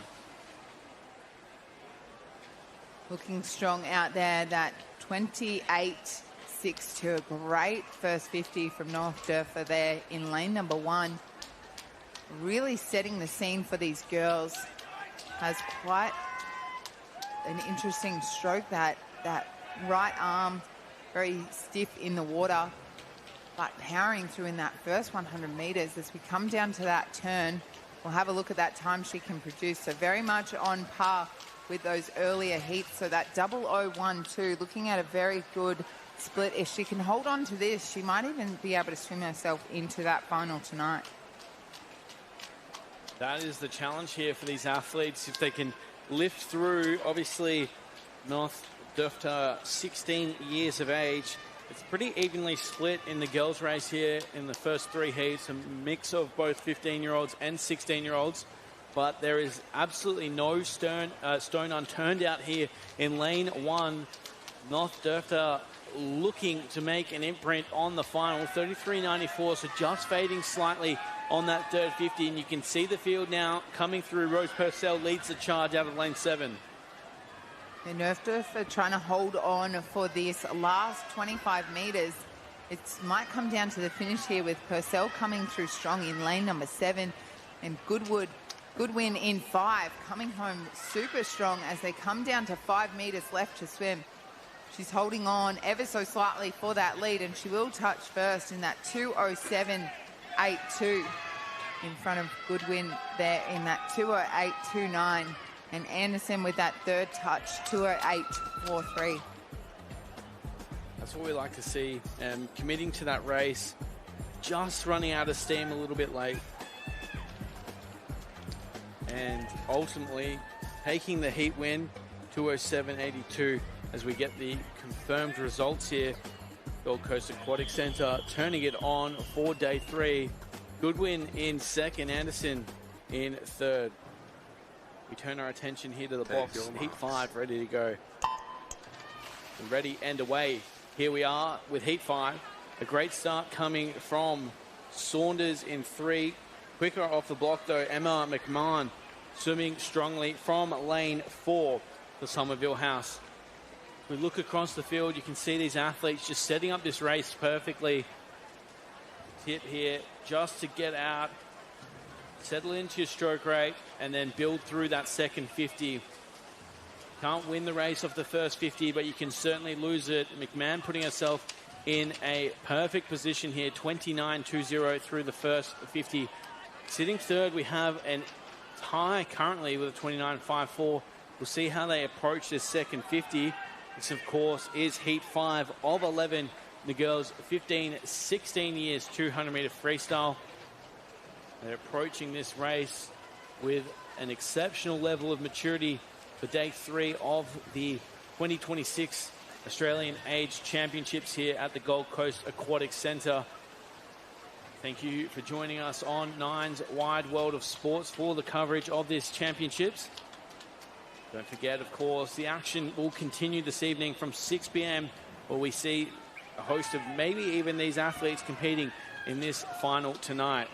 Looking strong out there, that 28.62. A great first 50 from North Duffer there in lane number 1. Really setting the scene for these girls. Has quite an interesting stroke, that right arm very stiff in the water, but powering through in that first 100 metres. As we come down to that turn, we'll have a look at that time she can produce. So very much on par with those earlier heats. So that 0012, looking at a very good split. If she can hold on to this, she might even be able to swim herself into that final tonight. That is the challenge here for these athletes. If they can lift through, obviously, North Dufter, 16 years of age. It's pretty evenly split in the girls' race here in the first 3 heats. A mix of both 15-year-olds and 16-year-olds. But there is absolutely no stone unturned out here in lane 1. North Dufter looking to make an imprint on the final, 33.94, so just fading slightly on that third 50, and you can see the field now coming through. Rose Purcell leads the charge out of lane 7. The North Duffer trying to hold on for this last 25 metres. It might come down to the finish here with Purcell coming through strong in lane number 7, and Goodwin in 5, coming home super strong as they come down to 5 metres left to swim. She's holding on ever so slightly for that lead, and she will touch first in that 207.82 in front of Goodwin there in that 208.29. And Anderson with that third touch, 208.43. That's what we like to see, committing to that race, just running out of steam a little bit late. And ultimately taking the heat win, 207.82, as we get the confirmed results here. Gold Coast Aquatic Centre turning it on for day 3. Goodwin in second, Anderson in third. We turn our attention here to the box. Heat 5 ready to go. Ready and away. Here we are with Heat 5. A great start coming from Saunders in 3. quicker off the block, though. Emma McMahon swimming strongly from lane 4 for Somerville House. We look across the field, you can see these athletes just setting up this race perfectly. Tip here just to get out, settle into your stroke rate, and then build through that second 50. Can't win the race off the first 50, but you can certainly lose it. McMahon putting herself in a perfect position here, 29.20 through the first 50. Sitting third, we have an tie currently with a 29.54. We'll see how they approach this second 50. This, of course, is Heat 5 of 11. The girls 15, 16 years, 200-meter freestyle. They're approaching this race with an exceptional level of maturity for day 3 of the 2026 Australian Age Championships here at the Gold Coast Aquatic Centre. Thank you for joining us on Nine's Wide World of Sports for the coverage of this championships. Don't forget, of course, the action will continue this evening from 6 p.m. where we see a host of maybe even these athletes competing in this final tonight.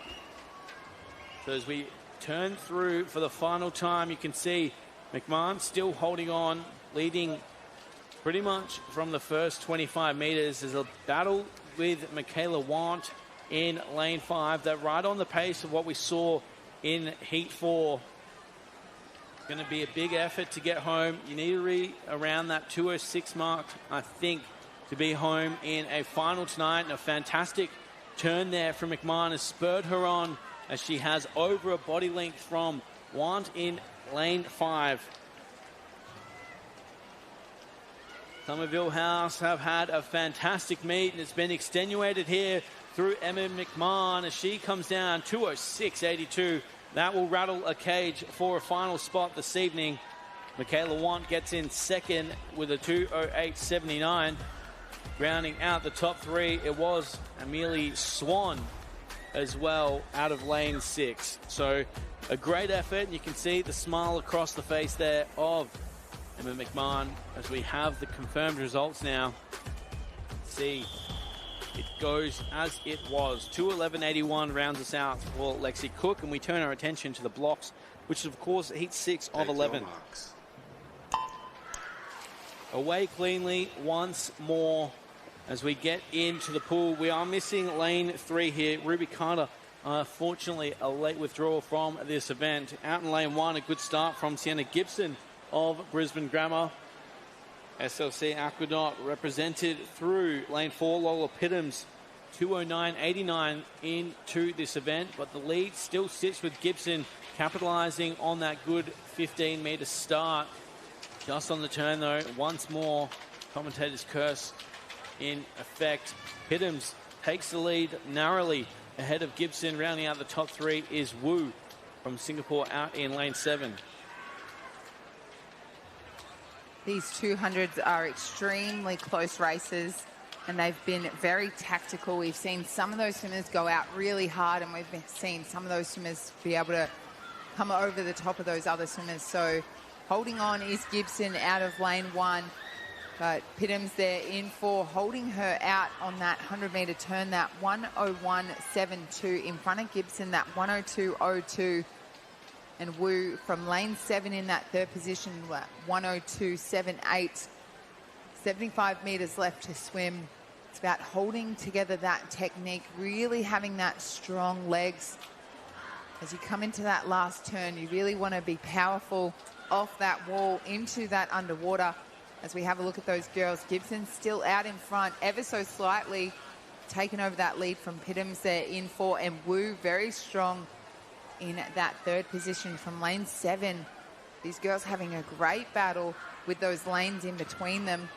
So as we turn through for the final time, you can see McMahon still holding on, leading pretty much from the first 25 meters. There's a battle with Michaela Want in lane 5. They're right on the pace of what we saw in Heat 4. It's going to be a big effort to get home. You need to be around that 2:06 mark, I think, to be home in a final tonight. And a fantastic turn there from McMahon has spurred her on as she has over a body length from Want in lane 5. Somerville House have had a fantastic meet, and it's been extenuated here through Emma McMahon as she comes down 2:06.82. That will rattle a cage for a final spot this evening. Michaela Want gets in second with a 2:08.79. Rounding out the top 3, it was Amelie Swan as well out of lane 6. So a great effort, and you can see the smile across the face there of Emma McMahon as we have the confirmed results now. See, it goes as it was. 2:11.81 rounds us out for Lexi Cook, and we turn our attention to the blocks, which is, of course, Heat 6 of 11. Away cleanly once more as we get into the pool. We are missing lane 3 here. Ruby Carter, fortunately, a late withdrawal from this event. Out in lane 1, a good start from Sienna Gibson of Brisbane Grammar. SLC Aquanaut represented through lane 4. Lola Pittams, 2:09.89 into this event, but the lead still sits with Gibson, capitalizing on that good 15-meter start. Just on the turn, though, once more, commentator's curse in effect. Pittams takes the lead narrowly ahead of Gibson. Rounding out the top 3 is Wu from Singapore out in lane 7. These 200s are extremely close races, and they've been very tactical. We've seen some of those swimmers go out really hard, and we've seen some of those swimmers be able to come over the top of those other swimmers. So holding on is Gibson out of lane 1, but Pittams there in 4, holding her out on that 100-meter turn, that 1:01.72 in front of Gibson, that 1:02.02. And Wu from lane 7 in that third position, 1:02.78. 75 meters left to swim. It's about holding together that technique, really having that strong legs. As you come into that last turn, you really want to be powerful off that wall into that underwater. As we have a look at those girls, Gibson still out in front, ever so slightly, taken over that lead from Pittams there in 4, and Wu very strong in that third position from lane 7. These girls having a great battle with those lanes in between them.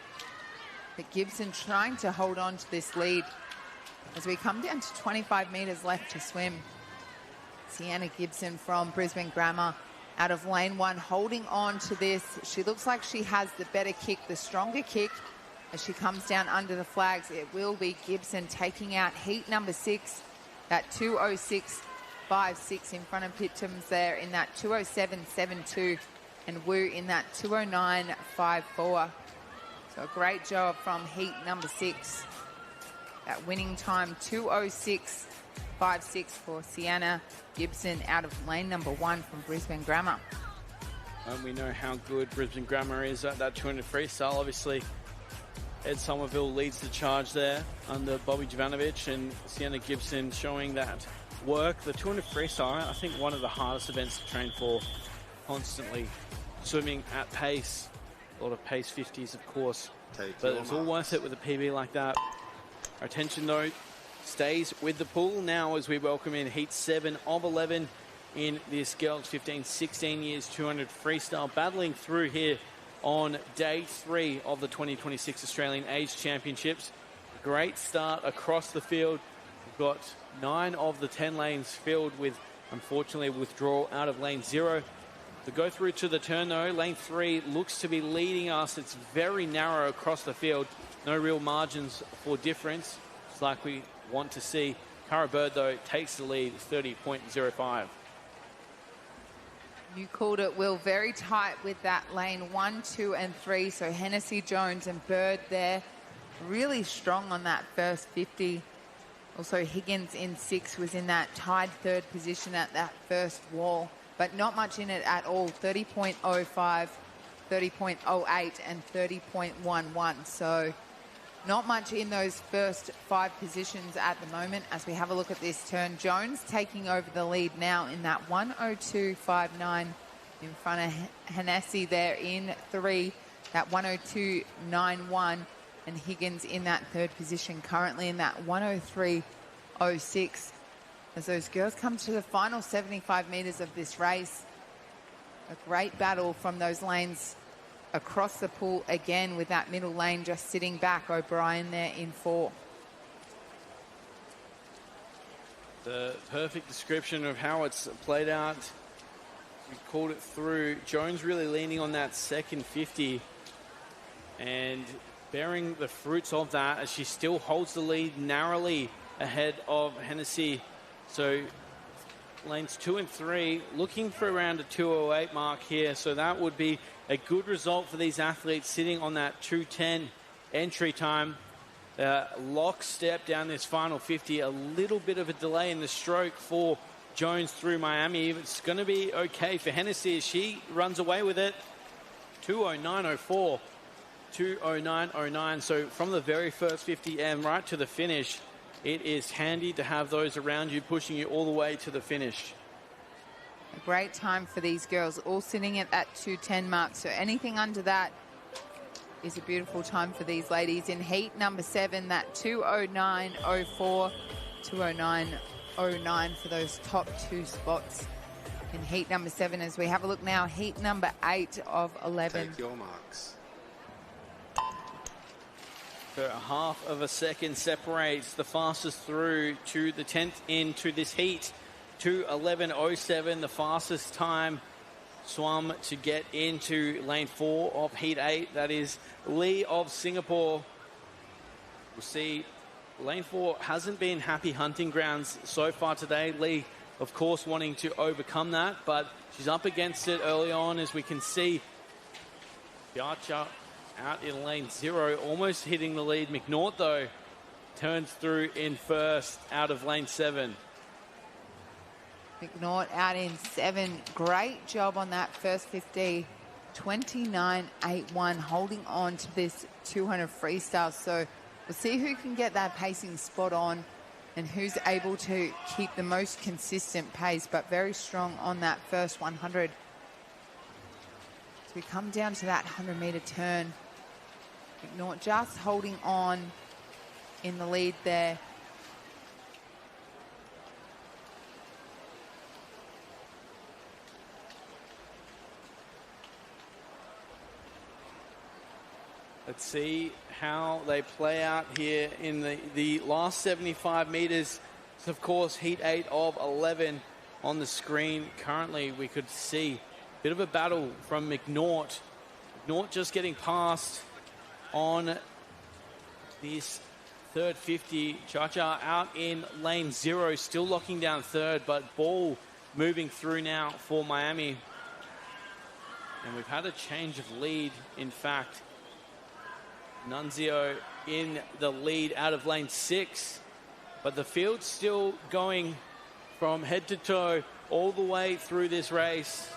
But Gibson trying to hold on to this lead as we come down to 25 meters left to swim. Sienna Gibson from Brisbane Grammar out of lane 1, holding on to this. She looks like she has the better kick, the stronger kick. As she comes down under the flags, it will be Gibson taking out heat number 6, that 2:06.56 in front of Pittams there in that 2:07.72, and Wu in that 2:09.54. So a great job from heat number 6. That winning time, 2:06.56. 5-6 for Sienna Gibson out of lane number 1 from Brisbane Grammar. And we know how good Brisbane Grammar is at that 200 freestyle. Obviously, Ed Somerville leads the charge there under Bobby Jovanovic, and Sienna Gibson showing that work. The 200 freestyle, I think one of the hardest events to train for, constantly swimming at pace. A lot of pace 50s, of course, but it's all worth it with a PB like that. Our attention, though, stays with the pool now as we welcome in Heat 7 of 11 in this girls 15-16 years 200 freestyle, battling through here on day 3 of the 2026 Australian Age Championships. Great start across the field. We've got 9 of the 10 lanes filled with, unfortunately, withdrawal out of lane 0. To go through to the turn, though, lane 3 looks to be leading us. It's very narrow across the field. No real margins for difference. It's like we want to see. Cara Bird, though, takes the lead, 30.05. You called it, Will. Very tight with that lane 1, 2, and 3. So Hennessy, Jones, and Bird there. Really strong on that first 50. Also, Higgins in 6 was in that tied 3rd position at that first wall, but not much in it at all. 30.05, 30.08, and 30.11. So not much in those first 5 positions at the moment. As we have a look at this turn, Jones taking over the lead now in that 102.59 in front of Hennessy there in 3, that 102.91, and Higgins in that 3rd position currently in that 103.06. As those girls come to the final 75 metres of this race, a great battle from those lanes across the pool again, with that middle lane just sitting back. O'Brien there in 4. The perfect description of how it's played out. We called it through. Jones really leaning on that second 50 and bearing the fruits of that as she still holds the lead narrowly ahead of Hennessy. So lanes 2 and 3 looking for around a 2:08 mark here. So that would be a good result for these athletes sitting on that 2:10 entry time. Lockstep down this final 50. A little bit of a delay in the stroke for Jones through Miami. It's going to be okay for Hennessy as she runs away with it. 2:09.04. 2:09.09. So from the very first 50 and right to the finish, it is handy to have those around you pushing you all the way to the finish. A great time for these girls, all sitting at that 2:10 mark. So anything under that is a beautiful time for these ladies. In heat number 7, that 2:09.04, 2:09.09 for those top 2 spots in heat number 7. As we have a look now, heat number 8 of 11. Take your marks. So a half of a second separates the fastest through to the 10th into this heat. 2:11.07, the fastest time swum to get into lane 4 of heat 8. That is Lee of Singapore. We'll see lane 4 hasn't been happy hunting grounds so far today. Lee, of course, wanting to overcome that, but she's up against it early on, as we can see. Piacha out in lane 0, almost hitting the lead. McNaught, though, turns through in first out of lane 7. McNaught out in 7. Great job on that first 50. 29.81, holding on to this 200 freestyle. So we'll see who can get that pacing spot on and who's able to keep the most consistent pace, but very strong on that first 100. So we come down to that 100-meter turn. McNaught just holding on in the lead there. Let's see how they play out here in the last 75 meters. So of course, heat 8 of 11 on the screen. Currently, we could see a bit of a battle from McNaught. McNaught just getting past on this third 50. Cha-Cha out in lane 0, still locking down third, but ball moving through now for Miami. And we've had a change of lead, in fact. Nunzio in the lead out of lane 6. But the field's still going from head to toe all the way through this race.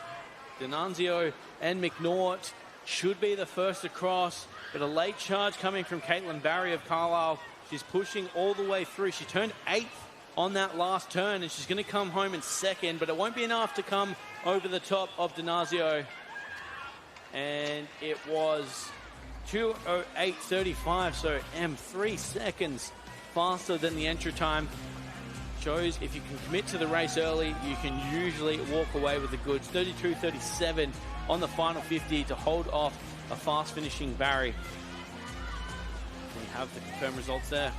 D'Annunzio and McNaught should be the first across, but a late charge coming from Caitlin Barry of Carlisle. She's pushing all the way through. She turned 8th on that last turn, and she's going to come home in 2nd, but it won't be enough to come over the top of D'Annunzio. And it was 2:08.35, so 3 seconds faster than the entry time. Shows if you can commit to the race early, you can usually walk away with the goods. 32.37 on the final 50 to hold off a fast finishing Barry. We have the confirmed results there.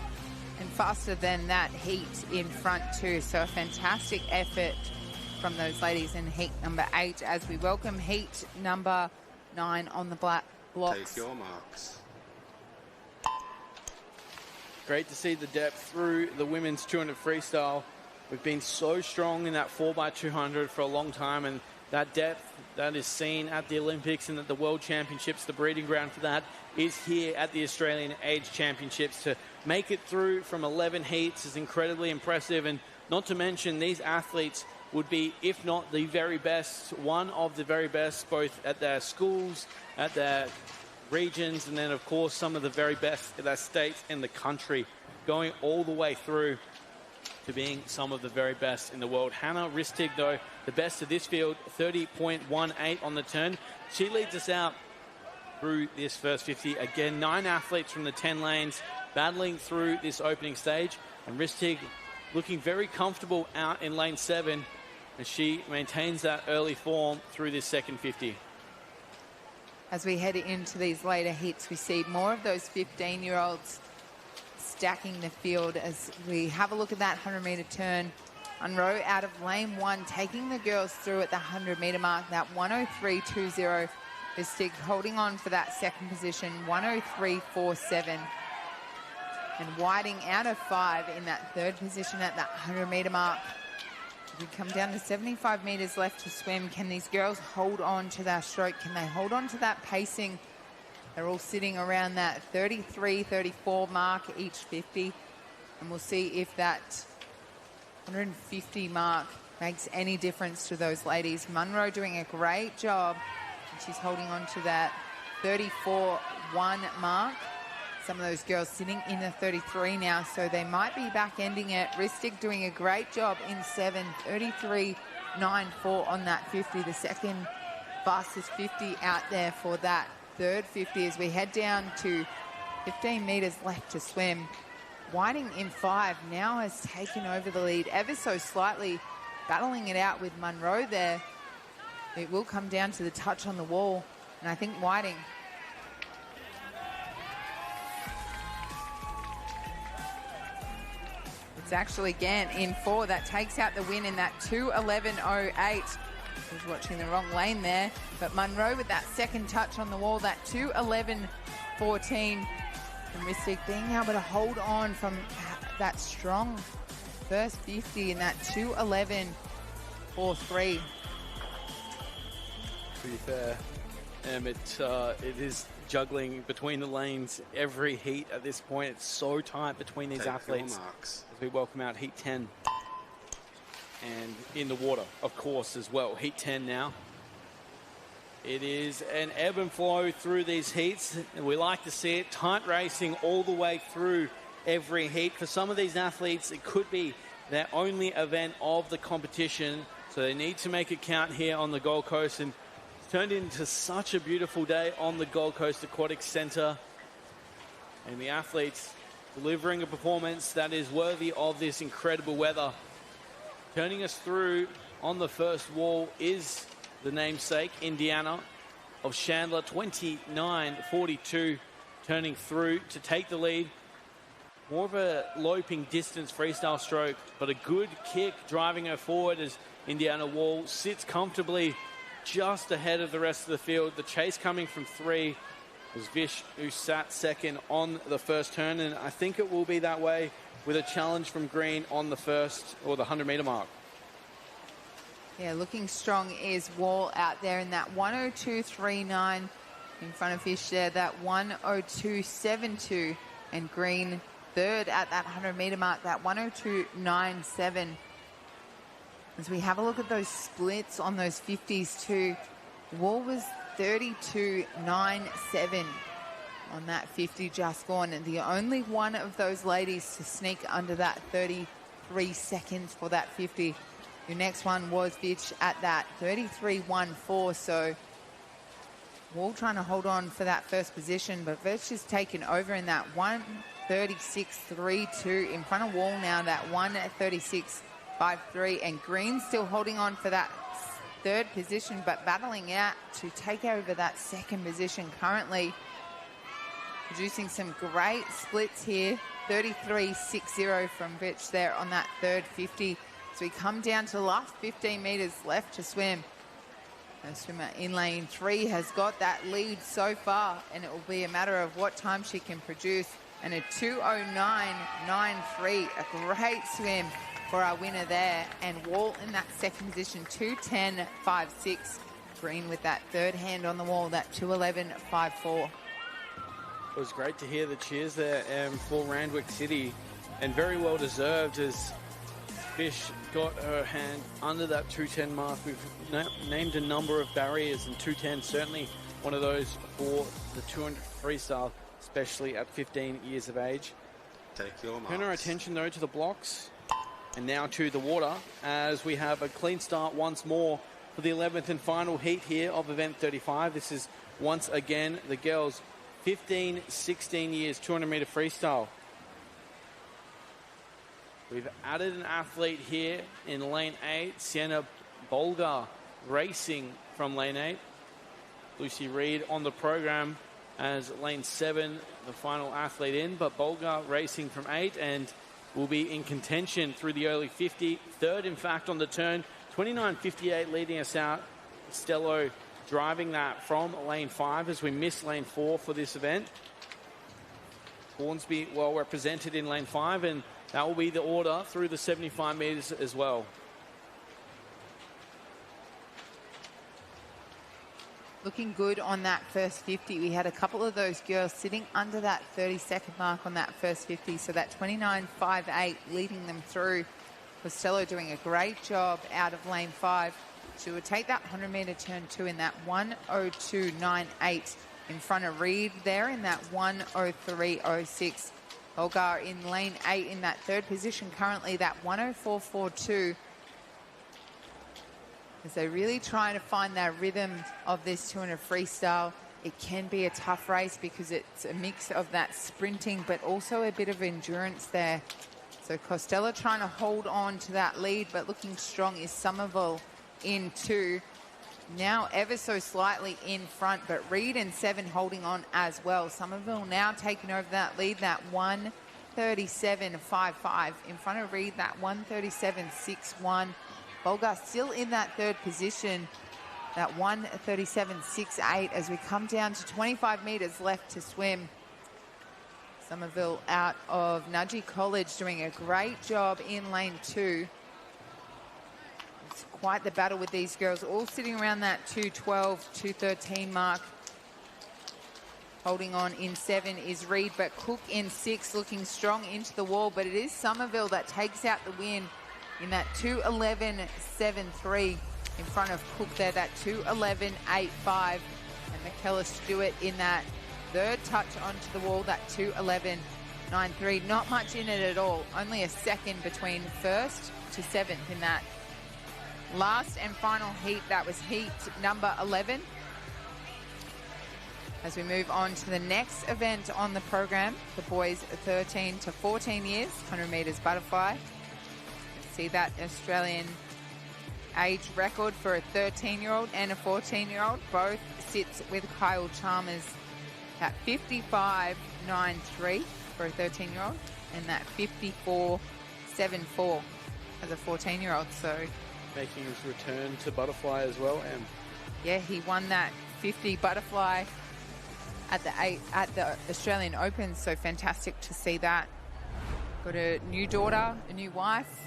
And faster than that heat in front too. So a fantastic effort from those ladies in heat number 8 as we welcome heat number 9 on the black blocks. Take your marks. Great to see the depth through the women's 200 freestyle. We've been so strong in that 4x200 for a long time, and that depth that is seen at the Olympics and at the World Championships, the breeding ground for that is here at the Australian Age Championships. To make it through from 11 heats is incredibly impressive, and not to mention these athletes would be, if not the very best, one of the very best, both at their schools, at their regions, and then of course some of the very best in their states in the country, going all the way through to being some of the very best in the world. Hannah Ristig, though, the best of this field, 30.18 on the turn. She leads us out through this first 50. Again, 9 athletes from the 10 lanes battling through this opening stage, and Ristig looking very comfortable out in lane 7 as she maintains that early form through this second 50. As we head into these later hits, we see more of those 15-year-olds stacking the field as we have a look at that 100-meter turn. Munro out of lane 1, taking the girls through at the 100-meter mark, that 1:03.20. Ristig holding on for that second position, 1:03.47. And Whiting out of 5 in that third position at that 100-meter mark. We come down to 75 metres left to swim. Can these girls hold on to that stroke? Can they hold on to that pacing? They're all sitting around that 33, 34 mark each 50. And we'll see if that 150 mark makes any difference to those ladies. Munro doing a great job. And she's holding on to that 34.1 mark. Some of those girls sitting in the 33 now, so they might be back-ending it. Ristig doing a great job in 7, 33.94 on that 50, the second fastest 50 out there for that third 50 as we head down to 15 metres left to swim. Whiting in 5 now has taken over the lead ever so slightly, battling it out with Munro there. It will come down to the touch on the wall, and I think Whiting it's actually again in 4 that takes out the win in that 2:11.08. I was watching the wrong lane there, but Munro with that second touch on the wall, that 2:11.14. And Ristig being able to hold on from that strong first 50 in that 2:11.43. To be fair, it is juggling between the lanes every heat at this point. It's so tight between these athletes as we welcome out heat 10. And in the water, of course, as well. Heat 10 now. It is an ebb and flow through these heats, and we like to see it. Tight racing all the way through every heat. For some of these athletes, it could be their only event of the competition, so they need to make it count here on the Gold Coast. And it's turned into such a beautiful day on the Gold Coast Aquatic Centre, and the athletes delivering a performance that is worthy of this incredible weather. Turning us through on the first wall is the namesake, Indiana, of Chandler, 29.42, turning through to take the lead. More of a loping distance freestyle stroke, but a good kick driving her forward as Indiana Wall sits comfortably just ahead of the rest of the field. The chase coming from 3 was Vish, who sat second on the first turn, and I think it will be that way with a challenge from Green on the first or the 100-meter mark. Yeah, looking strong is Wall out there in that 1:02.39 in front of Fish there, that 1:02.72, and Green third at that 100-meter mark, that 102.97. As we have a look at those splits on those 50s too, Wall was 32.97 on that 50 just gone, and the only one of those ladies to sneak under that 33 seconds for that 50. Your next one was Vitch at that 33.14, so Wall trying to hold on for that first position, but Vitch is taken over in that 136.32 in front of Wall now, that 136.53, and Green still holding on for that third position, but battling out to take over that second position currently. Producing some great splits here. 33.60 from Vitch there on that third 50. So we come down to the last 15 metres left to swim. The swimmer in lane 3 has got that lead so far, and it will be a matter of what time she can produce. And a 2:09.93, a great swim for our winner there. And Wall in that second position, 2:10.56. Green with that third hand on the wall, that 2:11.54. It was great to hear the cheers there for Randwick City, and very well deserved as Fish got her hand under that 2:10 mark. We've named a number of barriers, and 2:10 certainly one of those for the 200 freestyle, especially at 15 years of age. Take your marks. Turn our attention though to the blocks and now to the water, as we have a clean start once more for the 11th and final heat here of event 35. This is once again the girls 15, 16 years, 200-meter freestyle. We've added an athlete here in lane 8, Sienna Bolgar, racing from lane 8. Lucy Reed on the program as lane 7, the final athlete in, but Bolgar racing from 8 and will be in contention through the early 50. Third, in fact, on the turn. 29.58 leading us out. Stello driving that from lane 5 as we miss lane 4 for this event. Hornsby well represented in lane 5, and that will be the order through the 75 metres as well. Looking good on that first 50. We had a couple of those girls sitting under that 30-second mark on that first 50, so that 29.58 leading them through. Costello doing a great job out of lane 5. She would take that 100-metre turn 2 in that 1:02.98 in front of Reed there in that 1:03.06. Olgar in lane 8 in that third position currently, that 1:04.42. As they're really trying to find that rhythm of this 200 freestyle. It can be a tough race because it's a mix of that sprinting but also a bit of endurance there. So Costello trying to hold on to that lead, but looking strong is Somerville in 2. Now ever so slightly in front, but Reed and 7 holding on as well. Somerville now taking over that lead, that 1:37.55 in front of Reed, that 1:37.61. Bolgar still in that third position, that 1:37.68 as we come down to 25 metres left to swim. Somerville out of Nudgee College doing a great job in lane 2. It's quite the battle with these girls, all sitting around that 2:12, 2:13 mark. Holding on in 7 is Reed, but Cook in 6 looking strong into the wall, but it is Somerville that takes out the win in that 2:11.73 in front of Cook there, that 2:11.85, and McKellar Stewart in that third touch onto the wall, that 2:11.93. Not much in it at all, only a second between first to 7th in that last and final heat. That was heat number 11. As we move on to the next event on the program, the boys 13 to 14 years, 100 metres butterfly. See that Australian age record for a 13-year-old and a 14-year-old. Both sits with Kyle Chalmers at 55.93 for a 13-year-old and that 54.74 as a 14-year-old. So making his return to butterfly as well. Yeah, he won that 50 butterfly at the Australian Open. So fantastic to see that. Got a new daughter, a new wife.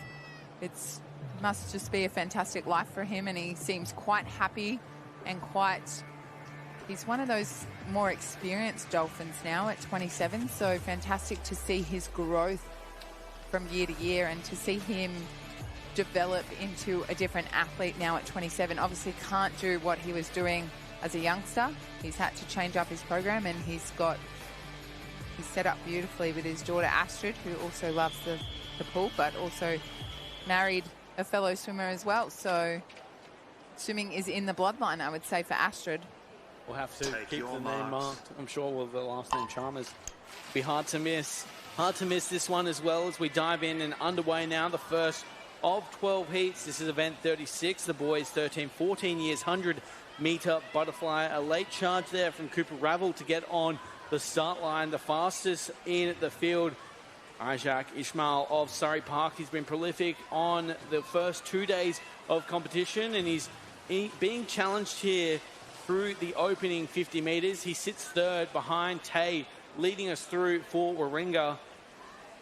It's must just be a fantastic life for him, and he seems quite happy and quite He's one of those more experienced Dolphins now at 27, so fantastic to see his growth from year to year and to see him develop into a different athlete now at 27. Obviously can't do what he was doing as a youngster. He's had to change up his program, and he's set up beautifully with his daughter Astrid, who also loves the pool, but also married a fellow swimmer as well. So swimming is in the bloodline, I would say, for Astrid. We'll have to keep the name marked. I'm sure with the last name Chalmers. Be hard to miss. Hard to miss this one as well as we dive in and underway now. The first of 12 heats. This is event 36. The boys 13, 14 years, 100-meter butterfly. A late charge there from Cooper Ravel to get on the start line. The fastest in the field, Isaac Ishmael of Surrey Park. He's been prolific on the first 2 days of competition, and he's being challenged here through the opening 50 metres. He sits third behind Tay, leading us through for Warringah.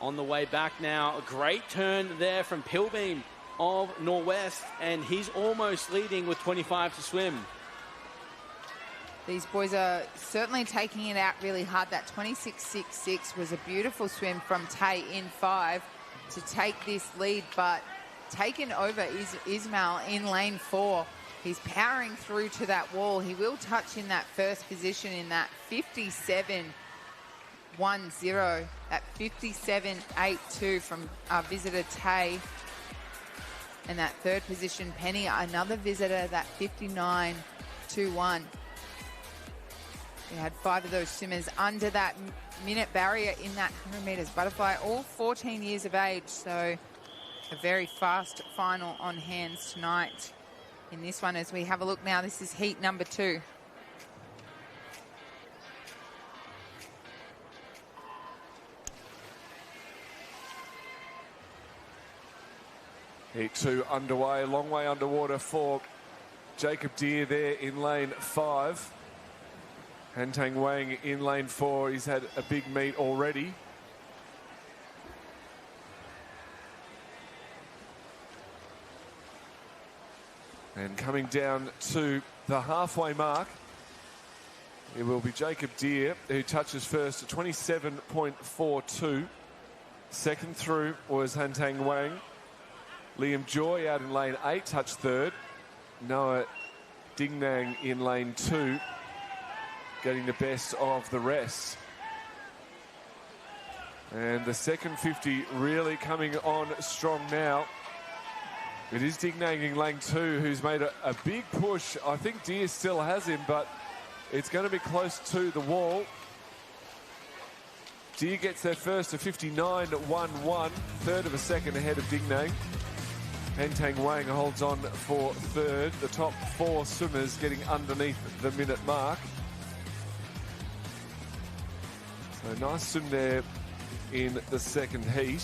On the way back now, a great turn there from Pilbeam of Norwest, and he's almost leading with 25 to swim. These boys are certainly taking it out really hard. That 26.66 was a beautiful swim from Tay in 5 to take this lead, but taken over is Ismail in lane 4. He's powering through to that wall. He will touch in that first position in that 57.10, that 57.82 from our visitor Tay. And that third position, Penny, another visitor, that 59.21. We had 5 of those swimmers under that minute barrier in that 100 metres butterfly, all 14 years of age. So a very fast final on hands tonight in this one as we have a look now. This is heat number 2. Heat 2 underway, long way underwater for Jacob Deere there in lane 5. Hantang Wang in lane 4. He's had a big meet already. And coming down to the halfway mark, it will be Jacob Deere who touches first at 27.42. Second through was Hantang Wang. Liam Joy out in lane 8, touched third. Noah Dingnang in lane 2, getting the best of the rest. And the second 50 really coming on strong now. It is Dingnang in lane 2 who's made a big push. I think Deere still has him, but it's going to be close to the wall. Deere gets there first to 59.11, third of a second ahead of Dingnang. Hantang Wang holds on for third. The top 4 swimmers getting underneath the minute mark. So nice swim there in the second heat.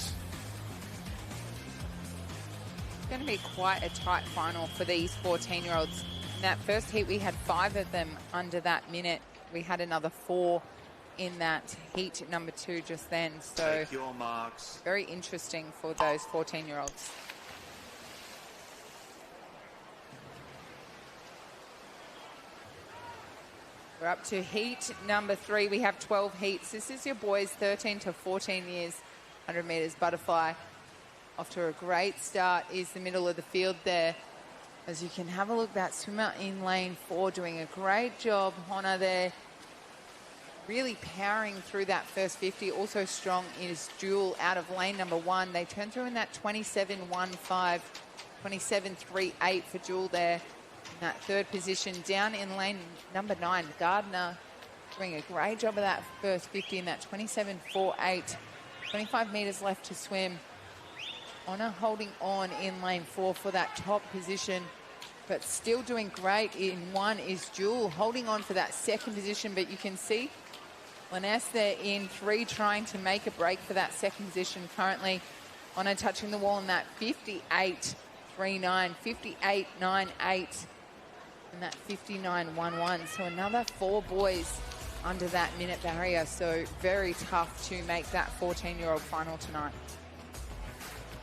It's going to be quite a tight final for these 14-year-olds. In that first heat, we had 5 of them under that minute. We had another 4 in that heat number 2 just then. So take your marks. Very interesting for those 14-year-olds. We're up to heat number 3. We have 12 heats. This is your boys 13 to 14 years, 100 metres butterfly. Off to a great start is the middle of the field there. As you can have a look, that swimmer in lane 4 doing a great job. Honna there really powering through that first 50. Also strong is Jewel out of lane number 1. They turn through in that 27.15, 27.38 for Jewel there. In that third position, down in lane number 9, Gardner doing a great job of that first 50 in that 27.48. 25 metres left to swim. Honor holding on in lane 4 for that top position, but still doing great in 1 is Jewel holding on for that second position, but you can see Liness there in 3 trying to make a break for that second position currently. Honor touching the wall in that 58.39, 58.98 and that 59.11. So another 4 boys under that minute barrier, so very tough to make that 14-year-old final tonight.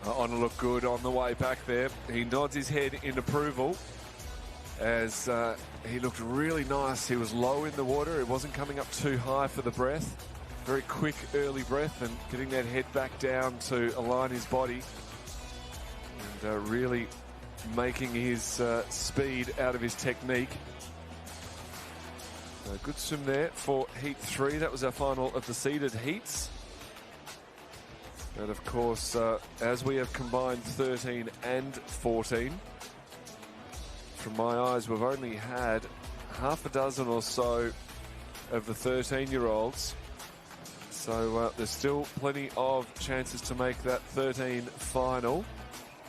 Honor looked good on the way back there. He nods his head in approval. as he looked really nice. He was low in the water. It wasn't coming up too high for the breath. Very quick early breath and getting that head back down to align his body. And really making his speed out of his technique. Good swim there for Heat 3. That was our final of the seeded heats. And of course, as we have combined 13 and 14, from my eyes, we've only had half a dozen or so of the 13-year-olds. So there's still plenty of chances to make that 13 final.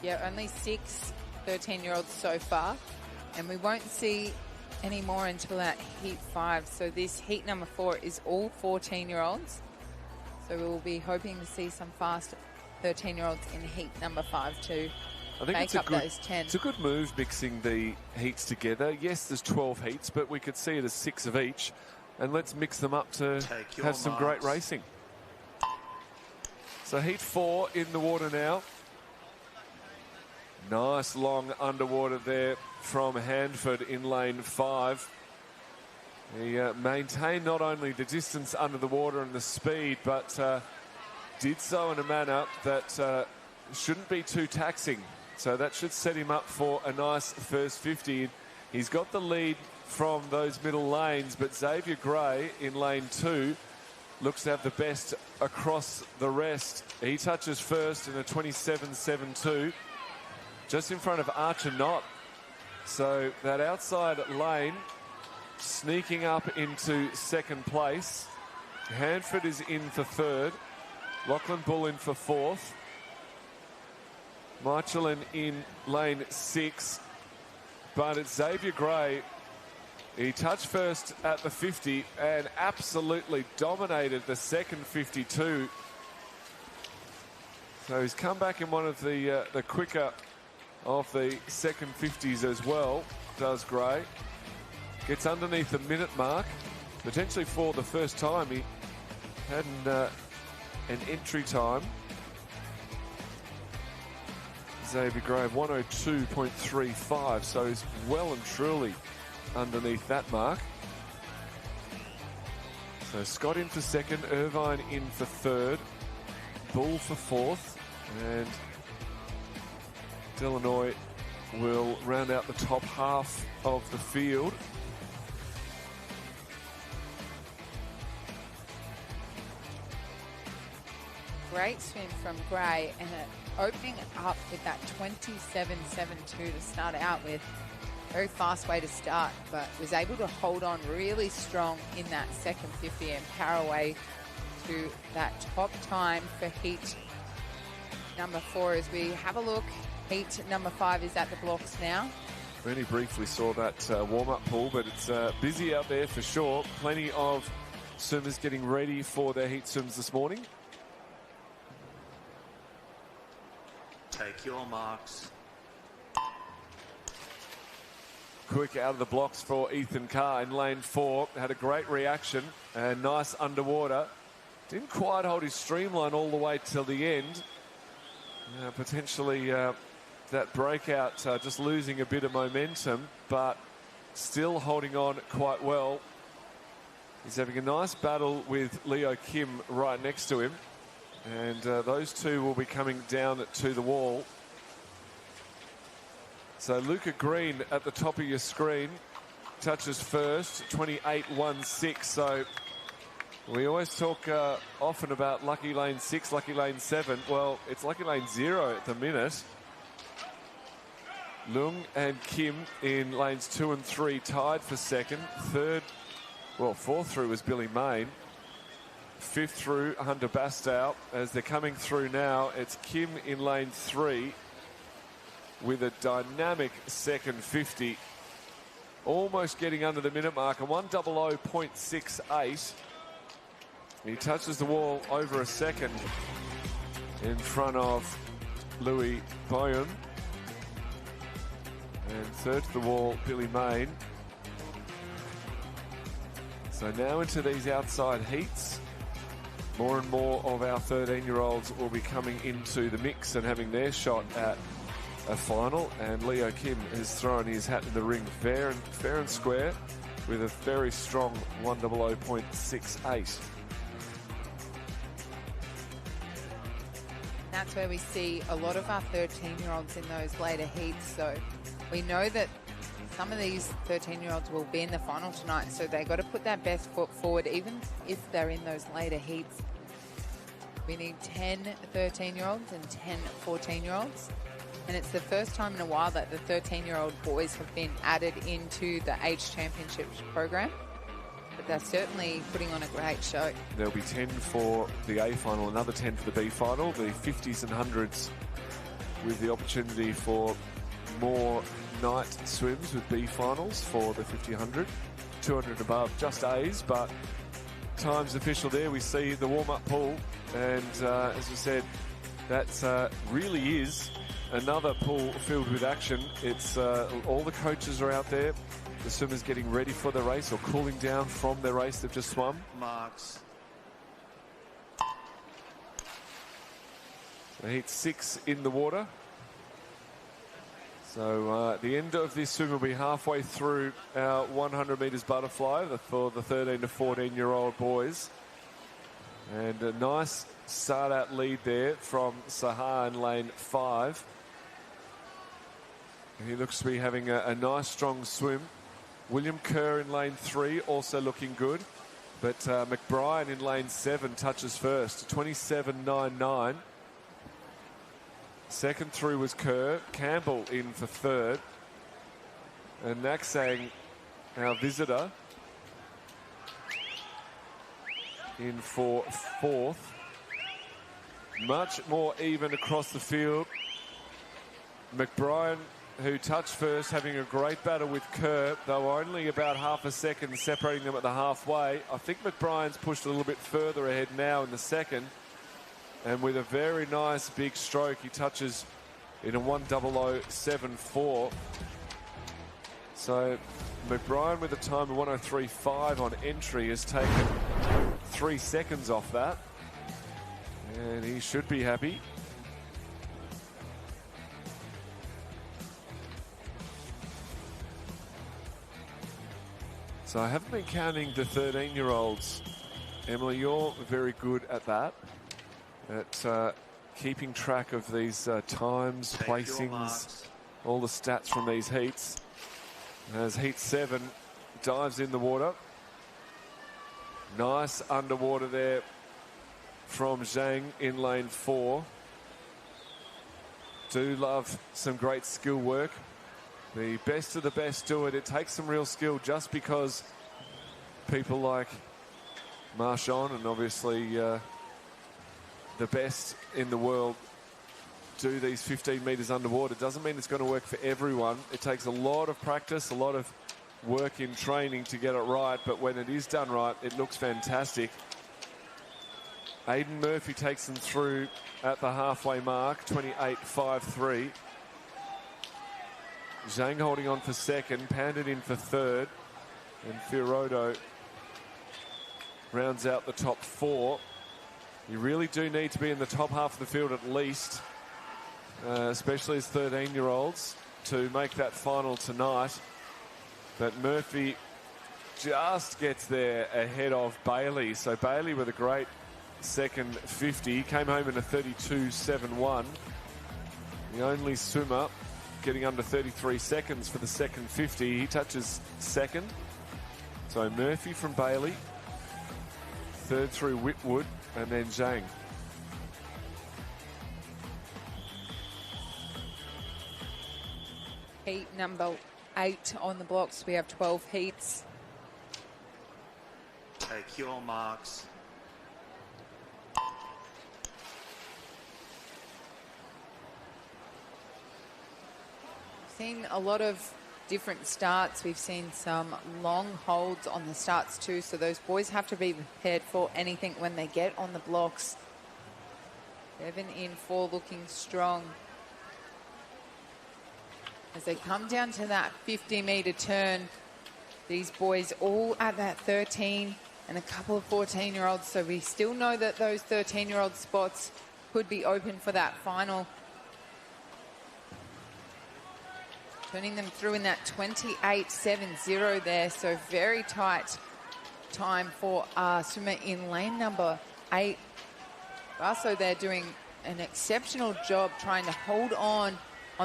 Yeah, only 6 13-year-olds so far. And we won't see any more until that Heat 5. So this Heat number 4 is all 14-year-olds. So we will be hoping to see some fast 13-year-olds in Heat number 5 too. I think make up those 10. It's a good move mixing the heats together. Yes, there's 12 heats, but we could see it as 6 of each. And let's mix them up to have some great racing. So Heat 4 in the water now. Nice long underwater there from Hanford in lane 5. He maintained not only the distance under the water and the speed, but did so in a manner that shouldn't be too taxing. So that should set him up for a nice first 50. He's got the lead from those middle lanes, but Xavier Gray in lane 2 looks to have the best across the rest. He touches first in a 27.72, just in front of Archer Knott. So that outside lane sneaking up into second place. Hanford is in for third. Lachlan Bull in for fourth. Michelin in lane 6. But it's Xavier Gray. He touched first at the 50 and absolutely dominated the second 52. So he's come back in one of the quicker of the second 50s as well, does Gray. Gets underneath the minute mark, potentially for the first time. He had an entry time. Xavier Gray 102.35, so he's well and truly underneath that mark. So Scott in for second, Irvine in for third, Bull for fourth, and Delanoy will round out the top half of the field. Great swim from Gray, and opening up with that 27.72 to start out with. Very fast way to start, but was able to hold on really strong in that second 50 and power away to that top time for Heat number 4. As we have a look, Heat number 5 is at the blocks now. Really briefly saw that warm-up pool, but it's busy out there for sure. Plenty of swimmers getting ready for their heat swims this morning. Take your marks. Quick out of the blocks for Ethan Carr in lane 4. Had a great reaction and nice underwater. Didn't quite hold his streamline all the way till the end. Potentially that breakout just losing a bit of momentum, but still holding on quite well. He's having a nice battle with Leo Kim right next to him. And those two will be coming down to the wall. So Luca Green at the top of your screen touches first, 28.16. So we always talk often about lucky lane 6, lucky lane 7. Well, it's lucky lane 0 at the minute. Leung and Kim in lanes 2 and 3 tied for second. Fourth through was Billy Main. Fifth through, Hunter Bastow. As they're coming through now, it's Kim in lane 3 with a dynamic second 50. Almost getting under the minute mark, a 1:00.68. He touches the wall over a second in front of Louis Boyan. And third to the wall, Billy Main. So now into these outside heats. More and more of our 13-year-olds will be coming into the mix and having their shot at a final, and Leo Kim has thrown his hat in the ring fair and square with a very strong 100.68. That's where we see a lot of our 13-year-olds in those later heats. So we know that some of these 13-year-olds will be in the final tonight, so they've got to put their best foot forward, even if they're in those later heats. We need 10 13-year-olds and 10 14-year-olds. And it's the first time in a while that the 13-year-old boys have been added into the age championships program. But they're certainly putting on a great show. There'll be 10 for the A final, another 10 for the B final, the 50s and 100s with the opportunity for more night swims with B finals for the 50-100. 200 above, just A's, but time's official there. We see the warm-up pool, and as we said, that really is another pool filled with action. It's all the coaches are out there, the swimmers getting ready for the race or cooling down from their race they've just swum. Marks. So heat 6 in the water. So the end of this swim will be halfway through our 100 metres butterfly for the 13 to 14-year-old boys. And a nice start-out lead there from Sahar in lane 5. He looks to be having a nice, strong swim. William Kerr in lane 3 also looking good. But McBrien in lane 7 touches first, 27.99. Second through was Kerr. Campbell in for third. And Naksang, our visitor, in for fourth. Much more even across the field. McBrien, who touched first, having a great battle with Kerr, though only about half a second separating them at the halfway. I think McBrien's pushed a little bit further ahead now in the second. And with a very nice big stroke, he touches in a 1:00.74. So McBrien with a time of 1:03.5 on entry has taken 3 seconds off that. And he should be happy. So I haven't been counting the 13-year-olds. Emily, you're very good at that. At keeping track of these times, placings, all the stats from these heats. As heat 7 dives in the water. Nice underwater there from Zhang in lane 4. Do love some great skill work. The best of the best do it. It takes some real skill just because people like Marchand and obviously the best in the world do these 15 metres underwater. Doesn't mean it's going to work for everyone. It takes a lot of practice, a lot of work in training to get it right, but when it is done right, it looks fantastic. Aidan Murphy takes them through at the halfway mark, 28.53. Zhang holding on for second, Pandit in for third, and Fiorodo rounds out the top 4. You really do need to be in the top half of the field at least, especially as 13-year-olds, to make that final tonight. But Murphy just gets there ahead of Bailey. So Bailey with a great second 50, came home in a 32.71. The only swimmer getting under 33 seconds for the second 50. He touches second. So Murphy from Bailey, third through Whitwood, and then Zhang. Heat number 8 on the blocks. We have 12 heats. Take your marks. Seen a lot of different starts. We've seen some long holds on the starts too, so those boys have to be prepared for anything when they get on the blocks. 7 in 4 looking strong. As they come down to that 50-metre turn, these boys all at that 13 and a couple of 14-year-olds, so we still know that those 13-year-old spots could be open for that final. turning them through in that 28.70 there. So very tight time for swimmer in lane number 8. Also, they're doing an exceptional job trying to hold on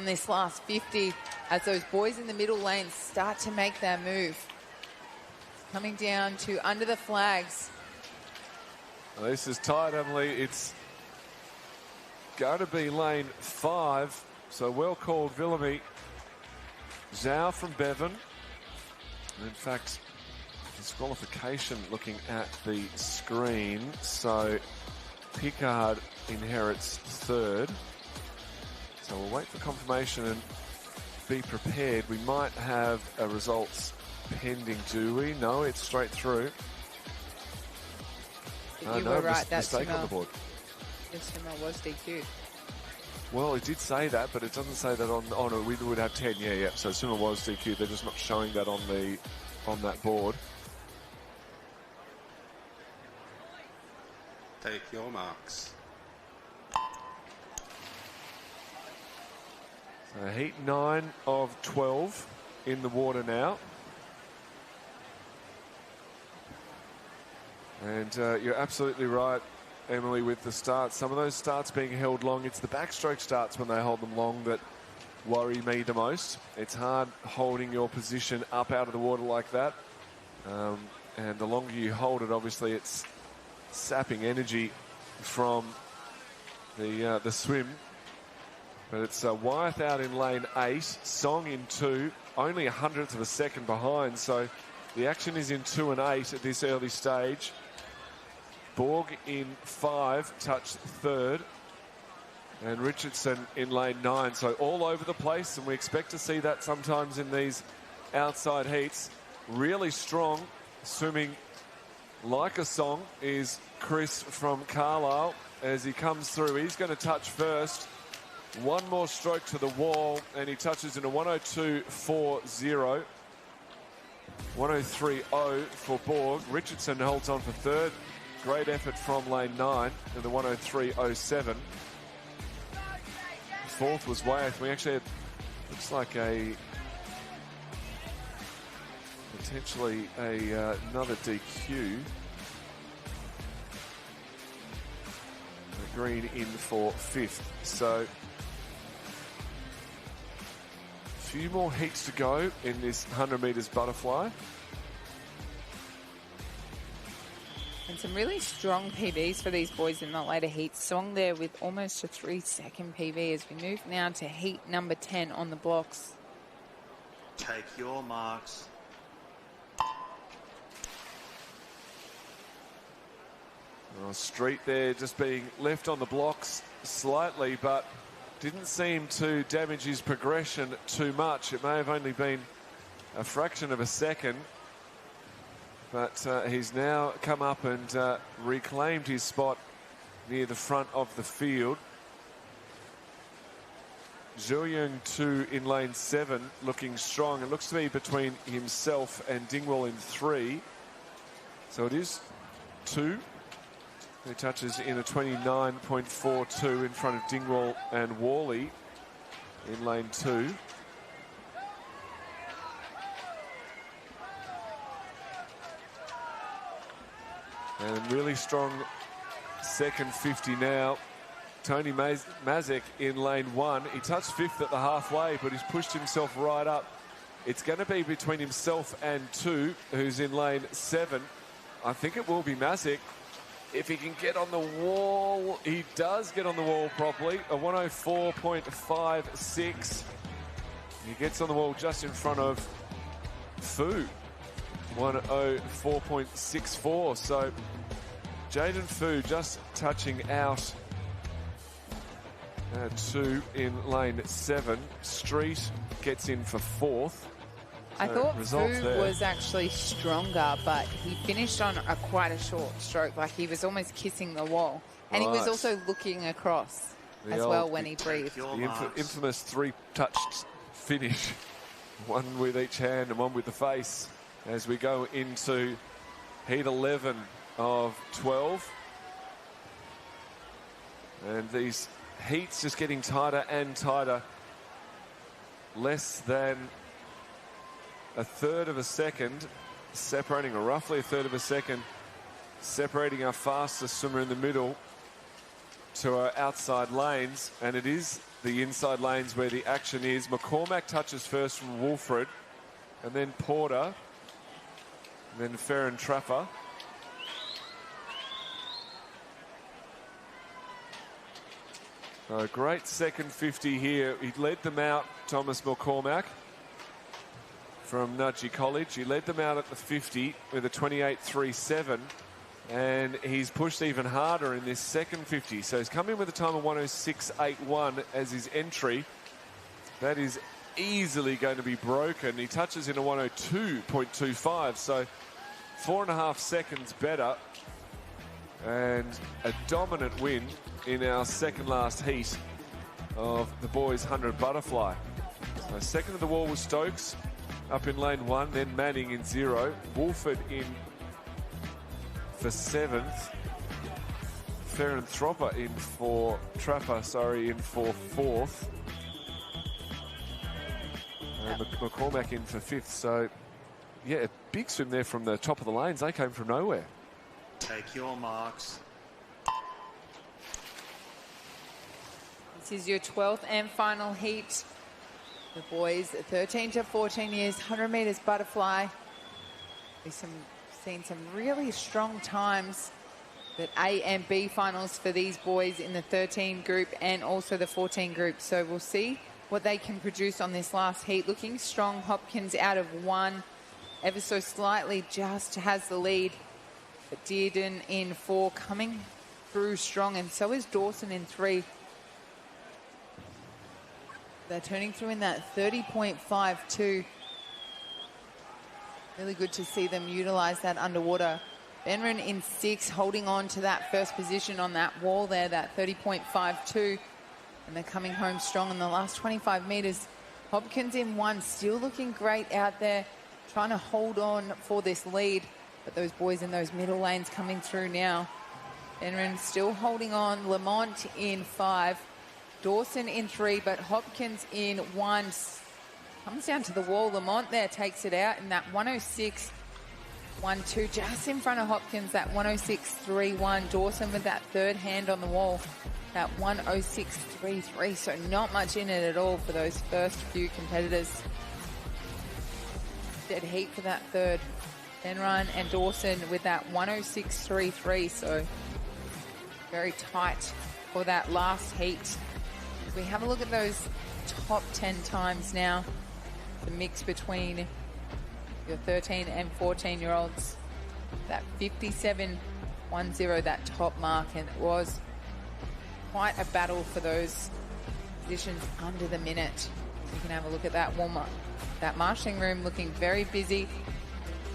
this last 50 as those boys in the middle lanes start to make their move. Coming down to under the flags. Well, this is tight, Emily. It's going to be lane 5. So well called, Villamy. Zhao from Bevan. In fact, disqualification looking at the screen. So Pickard inherits 3rd. So we'll wait for confirmation and be prepared. We might have a results pending, do we? No, it's straight through. You were right, that mistake on the board. The swimmer was DQ'd. Well, it did say that, but it doesn't say that on it. We would have 10. Yeah. So swimmer was DQ'd. They're just not showing that on that board. Take your marks. So heat 9 of 12 in the water now. And you're absolutely right, Emily, with the starts. Some of those starts being held long. It's the backstroke starts when they hold them long that worry me the most. It's hard holding your position up out of the water like that. And the longer you hold it, obviously, it's sapping energy from the swim. But it's Wyeth out in lane 8, Song in 2, only 100th of a second behind. So the action is in 2 and 8 at this early stage. Borg in 5, touched 3rd. And Richardson in lane 9. So all over the place, and we expect to see that sometimes in these outside heats. Really strong, swimming like a song, is Chris from Carlisle as he comes through. He's going to touch first. One more stroke to the wall, and he touches in a 102.40. 103.0 for Borg. Richardson holds on for 3rd. Great effort from lane 9 in the 103.07. 4th was Wyeth. We actually had, looks like potentially another DQ. Green in for 5th. So a few more heats to go in this 100 metres butterfly. And some really strong PBs for these boys in the later heats. Song there with almost a 3-second PB as we move now to heat number 10 on the blocks. Take your marks. Well, Street there just being left on the blocks slightly, but didn't seem to damage his progression too much. It may have only been a fraction of a second, but he's now come up and reclaimed his spot near the front of the field. Zhou Yung 2 in lane 7, looking strong. It looks to be between himself and Dingwall in 3. So it is 2. He touches in a 29.42 in front of Dingwall and Worley in lane 2. And really strong second 50 now. Tony Mazek in lane 1. He touched 5th at the halfway, but he's pushed himself right up. It's going to be between himself and 2, who's in lane 7. I think it will be Mazek. If he can get on the wall, he does get on the wall properly. A 104.56. He gets on the wall just in front of Fu. 104.64. So Jaden Fu just touching out 2 in lane 7. Street gets in for 4th. I thought Fu was actually stronger, but he finished on quite a short stroke. Like he was almost kissing the wall. And he was also looking across as well when he breathed. The infamous 3-touched finish. One with each hand and one with the face as we go into heat 11 of 12. And these heats just getting tighter and tighter less than a third of a second separating, or roughly a third of a second separating our fastest swimmer in the middle to our outside lanes, and it is the inside lanes where the action is. McCormack touches first from Wolford, and then Porter, and then Ferren Trapper. A great second 50 here. He led them out, Thomas McCormack, from Nudgee College. He led them out at the 50 with a 28.37, and he's pushed even harder in this second 50. So he's come in with a time of 106.81 as his entry. That is easily going to be broken. He touches in a 102.25, so 4.5 seconds better, and a dominant win in our second last heat of the boys 100 butterfly. So second of the wall was Stokes up in lane 1, then Manning in 0, Wolford in for 7th, Ferren Trapper in for in for 4th, and McCormack in for 5th. So yeah, a big swim there from the top of the lanes. They came from nowhere. Take your marks. This is your 12th and final heat. The boys 13 to 14 years, 100 meters butterfly. We've seen some really strong times, but A and B finals for these boys in the 13 group and also the 14 group. So we'll see what they can produce on this last heat. Looking strong. Hopkins out of 1, ever so slightly just has the lead. But Dearden in 4, coming through strong, and so is Dawson in 3. They're turning through in that 30.52. Really good to see them utilize that underwater. Benron in 6, holding on to that first position on that wall there, that 30.52. And they're coming home strong in the last 25 meters. Hopkins in 1, still looking great out there, trying to hold on for this lead. But those boys in those middle lanes coming through now. Benron still holding on. Lamont in 5. Dawson in 3, but Hopkins in 1. Comes down to the wall. Lamont there takes it out in that 106.12, just in front of Hopkins, that 106.31. Dawson with that third hand on the wall, that 106.33. So not much in it at all for those first few competitors. Dead heat for that third. Benron and Dawson with that 106.33. So very tight for that last heat. We have a look at those top 10 times now. The mix between your 13 and 14-year-olds. That 57.10, that top mark, and it was quite a battle for those positions under the minute. You can have a look at that warm-up. That marshalling room looking very busy,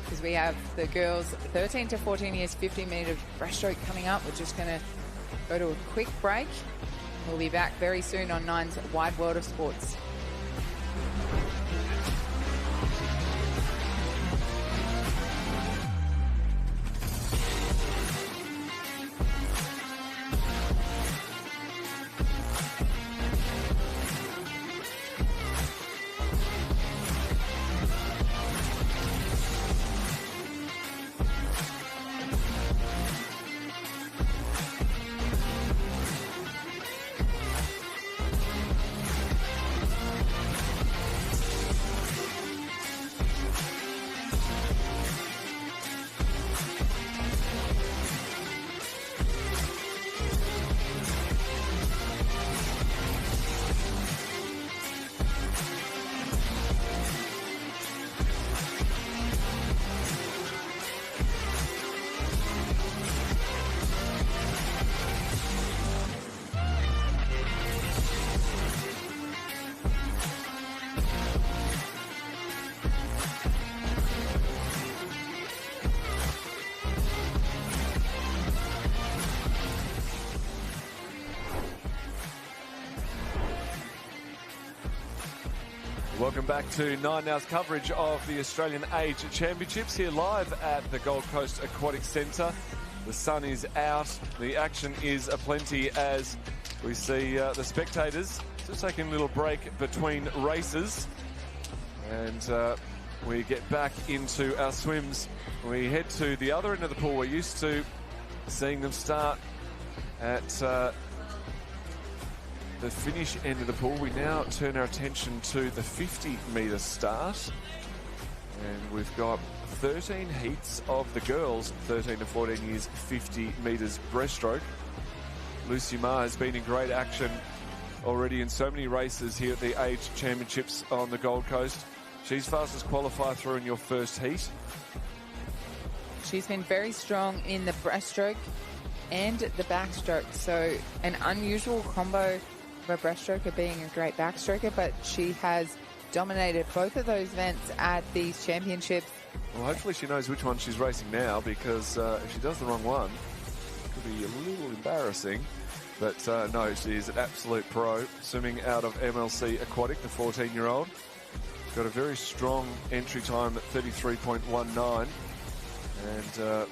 because we have the girls 13 to 14 years, 50-meter breaststroke coming up. We're just going to go to a quick break. We'll be back very soon on Nine's Wide World of Sports. Welcome back to Nine Now's coverage of the Australian Age Championships here live at the Gold Coast Aquatic Centre. The sun is out, the action is aplenty as we see the spectators Just taking a little break between races. And we get back into our swims. We head to the other end of the pool. We're used to seeing them start at the finish end of the pool. We now turn our attention to the 50-metre start. And we've got 13 heats of the girls, 13 to 14 years, 50 metres breaststroke. Lucy Ma has been in great action already in so many races here at the Age Championships on the Gold Coast. She's fastest qualifier through in your first heat. She's been very strong in the breaststroke and the backstroke. So an unusual combo of a breaststroker being a great backstroker, but she has dominated both of those events at these championships. Well, hopefully she knows which one she's racing now, because if she does the wrong one, it could be a little embarrassing. But no, she's an absolute pro, swimming out of MLC Aquatic, the 14-year-old. Got a very strong entry time at 33.19. And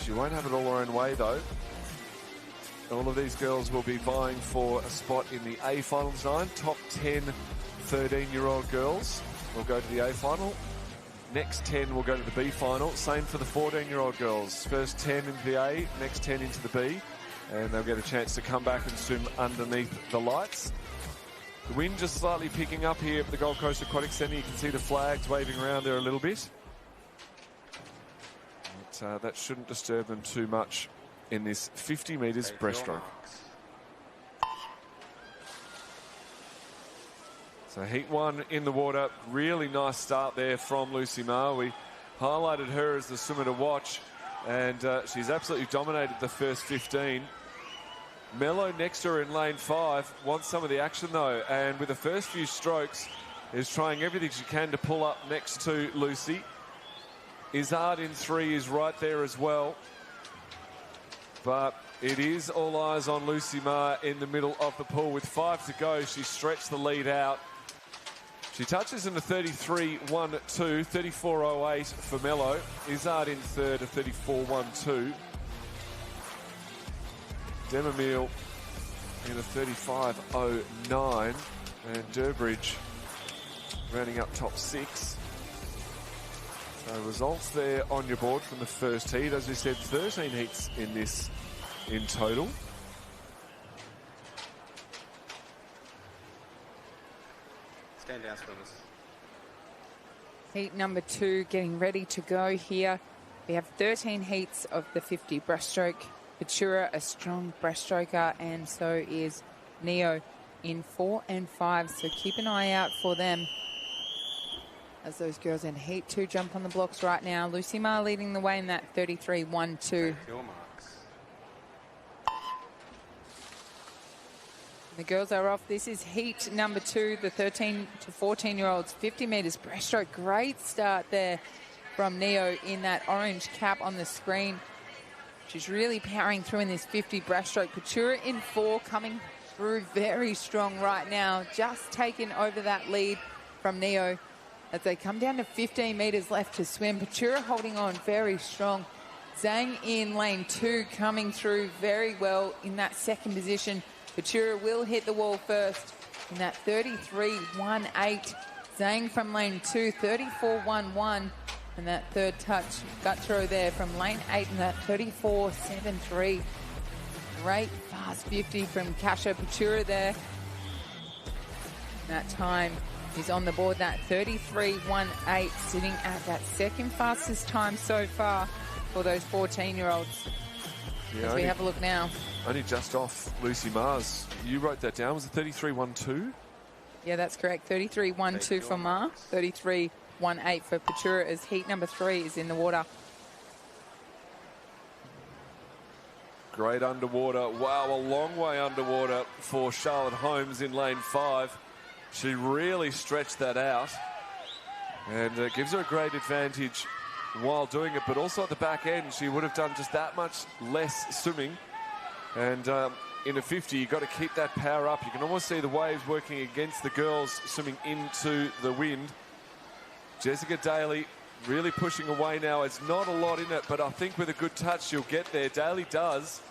she won't have it all her own way, though. All of these girls will be vying for a spot in the A final tonight. Top 10 13-year-old girls will go to the A final. Next 10 will go to the B final. Same for the 14-year-old girls. First 10 into the A, next 10 into the B. And they'll get a chance to come back and swim underneath the lights. The wind just slightly picking up here at the Gold Coast Aquatic Centre. You can see the flags waving around there a little bit. But that shouldn't disturb them too much in this 50 metres breaststroke. So heat one in the water. Really nice start there from Lucy Ma. We highlighted her as the swimmer to watch, and she's absolutely dominated the first 15. Mello next to her in lane 5 wants some of the action though, and with the first few strokes is trying everything she can to pull up next to Lucy. Izzard in 3 is right there as well, but it is all eyes on Lucy Ma in the middle of the pool. With 5 to go, she stretched the lead out. She touches in the 33.12, 34.08 for Mello. Izzard in third at 34.12. Demamil in a 35.09. And Durbridge rounding up top 6. So results there on your board from the first heat. As we said, 13 heats in this in total. Stand down, swimmers. Heat number 2 getting ready to go here. We have 13 heats of the 50 breaststroke. Batura, a strong breaststroker, and so is Neo in 4 and 5. So keep an eye out for them as those girls in heat 2 jump on the blocks right now. Lucy Ma leading the way in that 33.12. Take your marks. The girls are off. This is heat number 2, the 13 to 14-year-olds, 50 metres breaststroke. Great start there from Neo in that orange cap on the screen. She's really powering through in this 50 breaststroke. Batura in 4, coming through very strong right now. Just taken over that lead from Neo as they come down to 15 metres left to swim. Batura holding on very strong. Zhang in lane 2, coming through very well in that second position. Batura will hit the wall first in that 33.18. Zhang from lane 2, 34.11. And that third touch, gut throw there from lane 8 in that 34.73. Great fast 50 from Kasha Batura there. That time is on the board, that 33.18, sitting at that second fastest time so far for those 14-year-olds. Yeah, as we have a look now. Only just off Lucy Mars. You wrote that down. Was it 33.12? Yeah, that's correct. 33.12 for Ma, 33.18 for Batura as heat number 3 is in the water. Great underwater. Wow, a long way underwater for Charlotte Holmes in lane 5. She really stretched that out, and it gives her a great advantage while doing it, but also at the back end she would have done just that much less swimming. And in a 50, you've got to keep that power up. You can almost see the waves working against the girls swimming into the wind. Jessica Daly really pushing away now. It's not a lot in it, but I think with a good touch she'll get there. Daly does.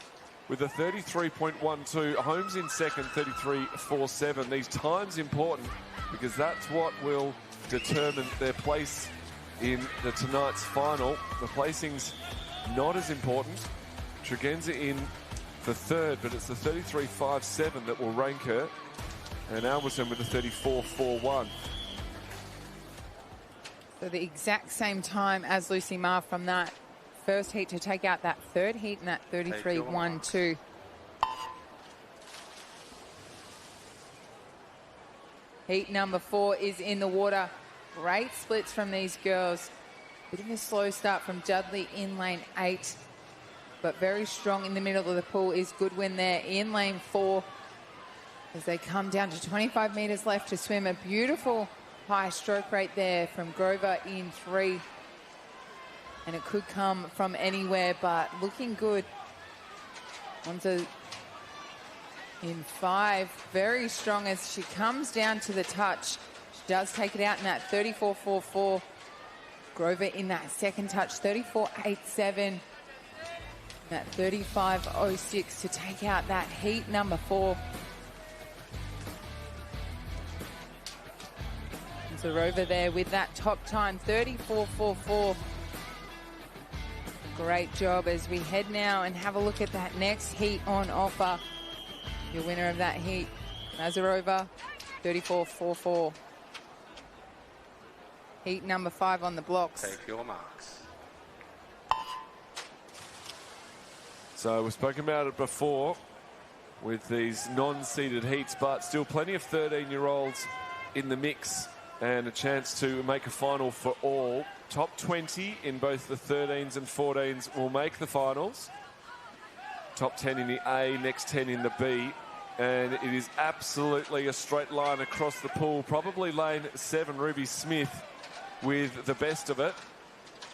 with a 33.12. Holmes in second, 33.47. These times important because that's what will determine their place in tonight's final. The placing's not as important. Tregenza in for third, but it's the 33.57 that will rank her. And Alberson with a 34.41. So the exact same time as Lucy Ma from that first heat to take out that third heat in that 33.12. Heat number 4 is in the water. Great splits from these girls. Bit of a slow start from Dudley in lane 8, but very strong in the middle of the pool is Goodwin there in lane 4. As they come down to 25 metres left to swim. A beautiful high stroke rate there from Grover in 3. And it could come from anywhere, but looking good. Onto in 5. Very strong as she comes down to the touch. She does take it out in that 34.44. Grover in that second touch, 34.87. That 35.06 to take out that heat number 4. So Rover there with that top time, 34.44. Great job as we head now and have a look at that next heat on offer. Your winner of that heat, Nazarova, 34.44. Heat number 5 on the blocks. Take your marks. So we've spoken about it before with these non-seeded heats, but still plenty of 13-year-olds in the mix and a chance to make a final for all. Top 20 in both the 13s and 14s will make the finals. Top 10 in the A, next 10 in the B. And it is absolutely a straight line across the pool. Probably lane 7, Ruby Smith, with the best of it.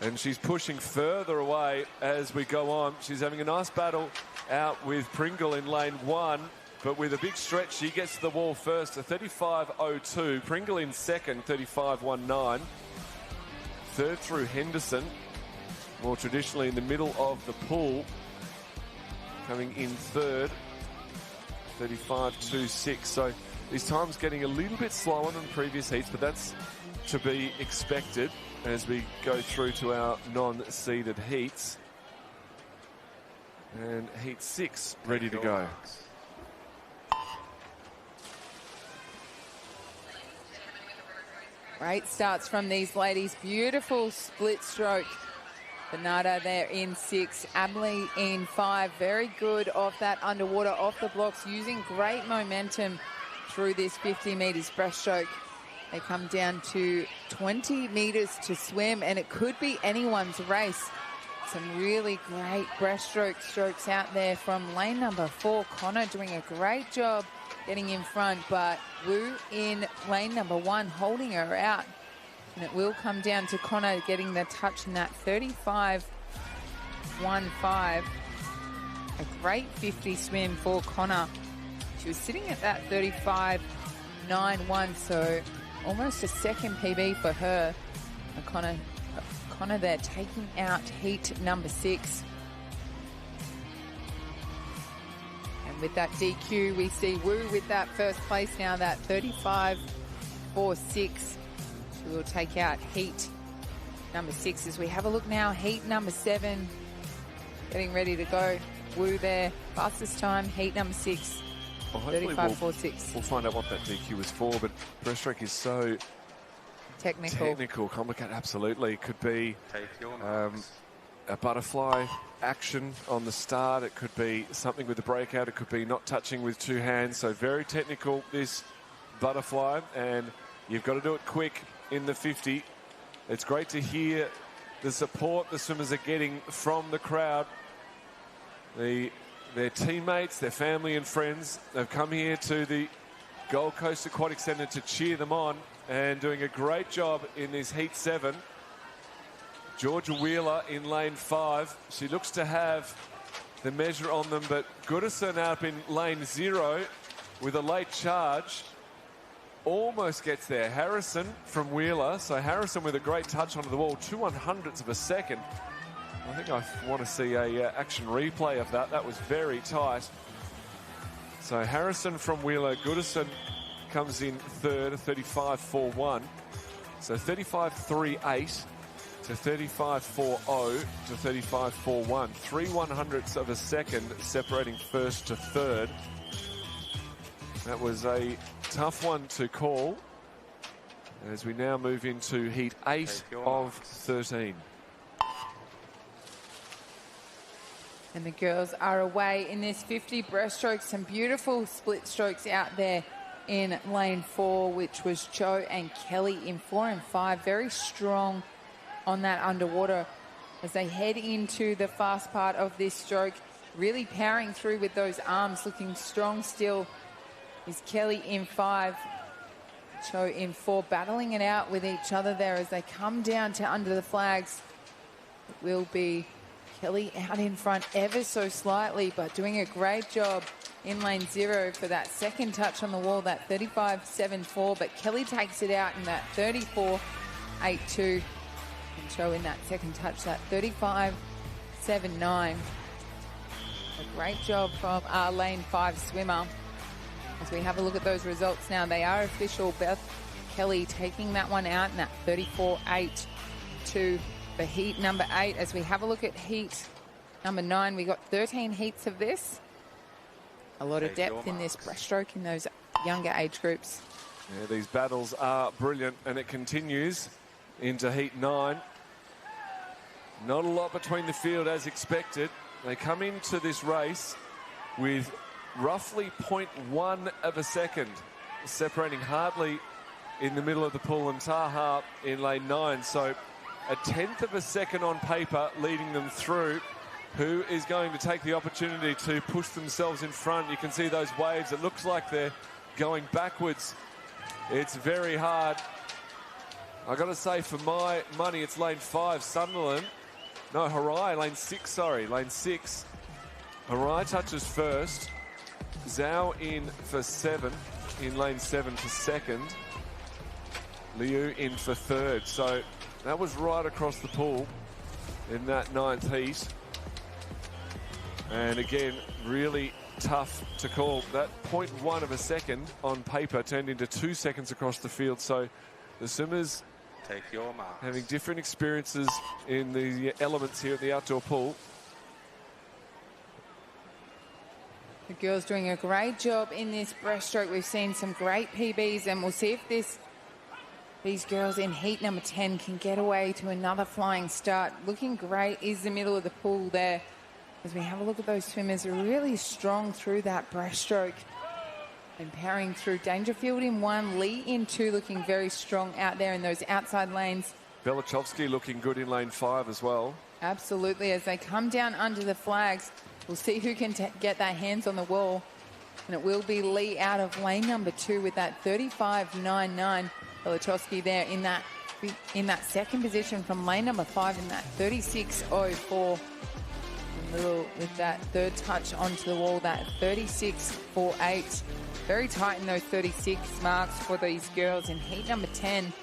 And she's pushing further away as we go on. She's having a nice battle out with Pringle in lane 1. But with a big stretch, she gets to the wall first, a 35.02. Pringle in second, 35.19. Third through Henderson, more traditionally in the middle of the pool. Coming in third, 35.26. So these times getting a little bit slower than previous heats, but that's to be expected as we go through to our non-seeded heats. And heat 6 ready to go. Great starts from these ladies. Beautiful split stroke. Bernarda there in 6. Amelie in 5. Very good off that underwater, off the blocks, using great momentum through this 50 metres breaststroke. They come down to 20 metres to swim, and it could be anyone's race. Some really great breaststroke strokes out there from lane number 4. Connor doing a great job getting in front, but Wu in lane number 1 holding her out. And it will come down to Connor getting the touch in that 35.15. A great 50 swim for Connor. She was sitting at that 35.91, so almost a second PB for her. And Connor there taking out heat number 6. And with that DQ, we see Wu with that first place now, that 35.46. She will take out heat number 6 as we have a look now. Heat number 7 getting ready to go. Wu there, fastest time, heat number 6. Well, 35.46. We'll find out what that DQ was for, but breaststroke is so technical, complicated. Absolutely. Could be a butterfly action on the start. It could be something with the breakout. It could be not touching with 2 hands. So very technical, this butterfly, and you've got to do it quick in the 50. It's great to hear the support the swimmers are getting from the crowd. Their teammates, their family and friends, they've come here to the Gold Coast Aquatic Centre to cheer them on, and doing a great job in this Heat 7. Georgia Wheeler in lane 5. She looks to have the measure on them, but Goodison up in lane 0 with a late charge. Almost gets there. Harrison from Wheeler. So Harrison with a great touch onto the wall, 2/100ths of a second. I think I want to see a action replay of that. That was very tight. So Harrison from Wheeler, Goodison comes in third, 35.41. So 35.38 to 35.40 to 35.41. 3/100ths of a second separating first to third. That was a tough one to call as we now move into heat 8 of 13. And the girls are away in this 50 breaststrokes. Some beautiful split strokes out there in lane 4, which was Joe and Kelly in 4 and 5. Very strong on that underwater as they head into the fast part of this stroke. Really powering through with those arms, looking strong still is Kelly in 5. Joe in 4, battling it out with each other there as they come down to under the flags. It will be Kelly out in front ever so slightly, but doing a great job in lane 0 for that second touch on the wall, that 35.74. But Kelly takes it out in that 34.82. And Joe in that second touch, that 35.79. A great job from our lane 5 swimmer. As we have a look at those results now, they are official. Beth Kelly taking that one out in that 34.82 for heat number 8. As we have a look at heat number 9, we got 13 heats of this. A lot of depth in this breaststroke in those younger age groups. Yeah, these battles are brilliant, and it continues into heat 9. Not a lot between the field as expected. They come into this race with roughly 0.1 of a second, separating Hartley in the middle of the pool and Taha in lane 9. So a 1/10 of a second on paper leading them through. Who is going to take the opportunity to push themselves in front? You can see those waves. It looks like they're going backwards. It's very hard. I got to say, for my money, it's lane 5, Sunderland. No, Harai, lane 6, sorry, lane 6. Harai touches first. Zhao in for 7, in lane 7 for second. Liu in for third. So that was right across the pool in that 9th heat. And again, really tough to call. That 0.1 of a second on paper turned into 2 seconds across the field. So the swimmers Take your marks. having different experiences in the elements here at the outdoor pool. The girls doing a great job in this breaststroke. We've seen some great PBs, and we'll see if these girls in heat number 10 can get away to another flying start. Looking great is the middle of the pool there. As we have a look at those swimmers, are really strong through that breaststroke. And powering through. Dangerfield in 1, Lee in 2, looking very strong out there in those outside lanes. Belichovsky looking good in lane 5 as well. Absolutely. As they come down under the flags, we'll see who can get their hands on the wall. And it will be Lee out of lane number 2 with that 35.99. Belichovsky there in that second position from lane number 5 in that 36.04. With that third touch onto the wall, that 36.48. Very tight in those 36 marks for these girls in heat number 10.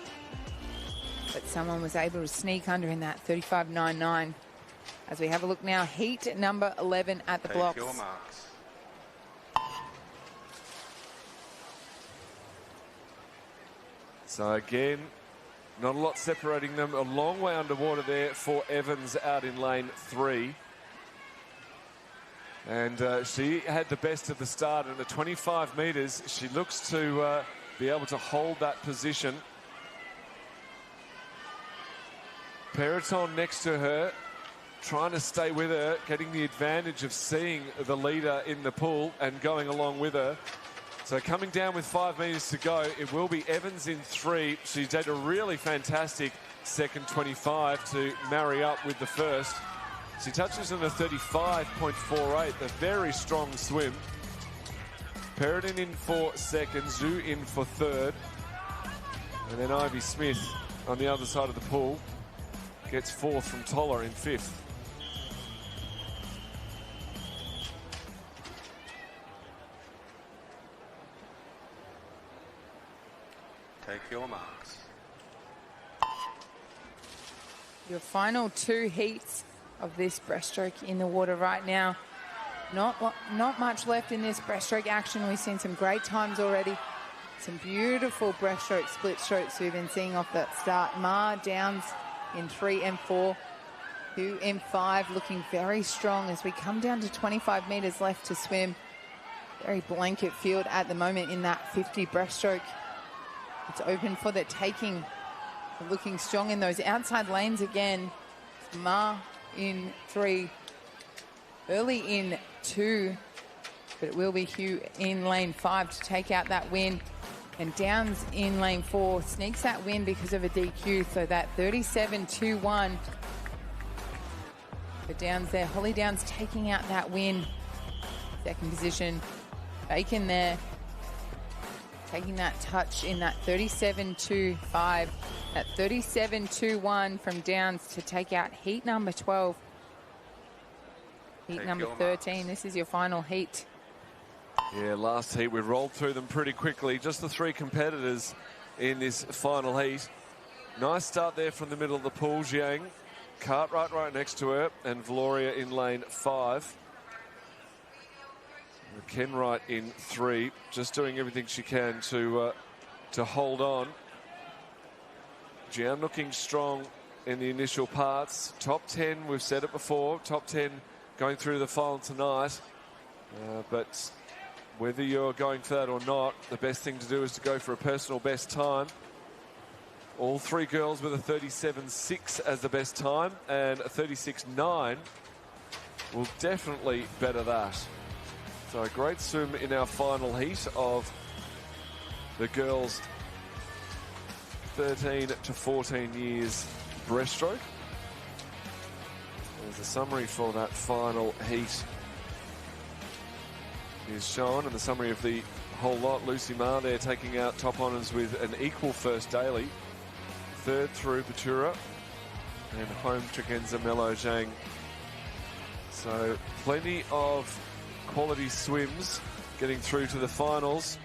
But someone was able to sneak under in that 35.99. As we have a look now, heat number 11 at the blocks. Take your marks. So again, not a lot separating them. A long way underwater there for Evans out in lane 3. And she had the best of the start. And at 25 metres, she looks to be able to hold that position. Peloton next to her, trying to stay with her, getting the advantage of seeing the leader in the pool and going along with her. So coming down with 5 metres to go, it will be Evans in 3. She did a really fantastic second 25 to marry up with the first. She touches on a 35.48, a very strong swim. Peridin in for second, Zhu in for third. And then Ivy Smith on the other side of the pool gets 4th from Toller in 5th. Take your marks. Your final 2 heats of this breaststroke in the water right now. Not much left in this breaststroke action. We've seen some great times already. Some beautiful breaststroke split strokes we've been seeing off that start. Ma Downs in 3 and 4. 2 and 5 looking very strong as we come down to 25 metres left to swim. Very blanket field at the moment in that 50 breaststroke. It's open for the taking. Looking strong in those outside lanes again. Ma in 3. Early in 2. But it will be Hugh in lane 5 to take out that win. And Downs in lane 4 sneaks that win because of a DQ. So that 37-2-1 for Downs there. Holly Downs taking out that win. Second position. Bacon there. Taking that touch in that 37-2-5. That 37-2-1 from Downs to take out heat number 12. Heat number 13. This is your final heat. Yeah, last heat we rolled through them pretty quickly. Just the 3 competitors in this final heat. Nice start there from the middle of the pool. Jiang, Cartwright right next to her, and Valoria in lane 5. Kenwright in 3, just doing everything she can to hold on. Jiang looking strong in the initial parts. Top 10, we've said it before, top 10 going through to the final tonight. But whether you're going for that or not, the best thing to do is to go for a personal best time. All 3 girls with a 37.6 as the best time, and a 36.9 will definitely better that. So a great swim in our final heat of the girls 13 to 14 years breaststroke. There's a summary for that final heat is shown, and the summary of the whole lot. Lucy Ma there taking out top honours with an equal first daily. 3rd through Batura, and home Tregenza Melo Zhang. So plenty of quality swims getting through to the finals,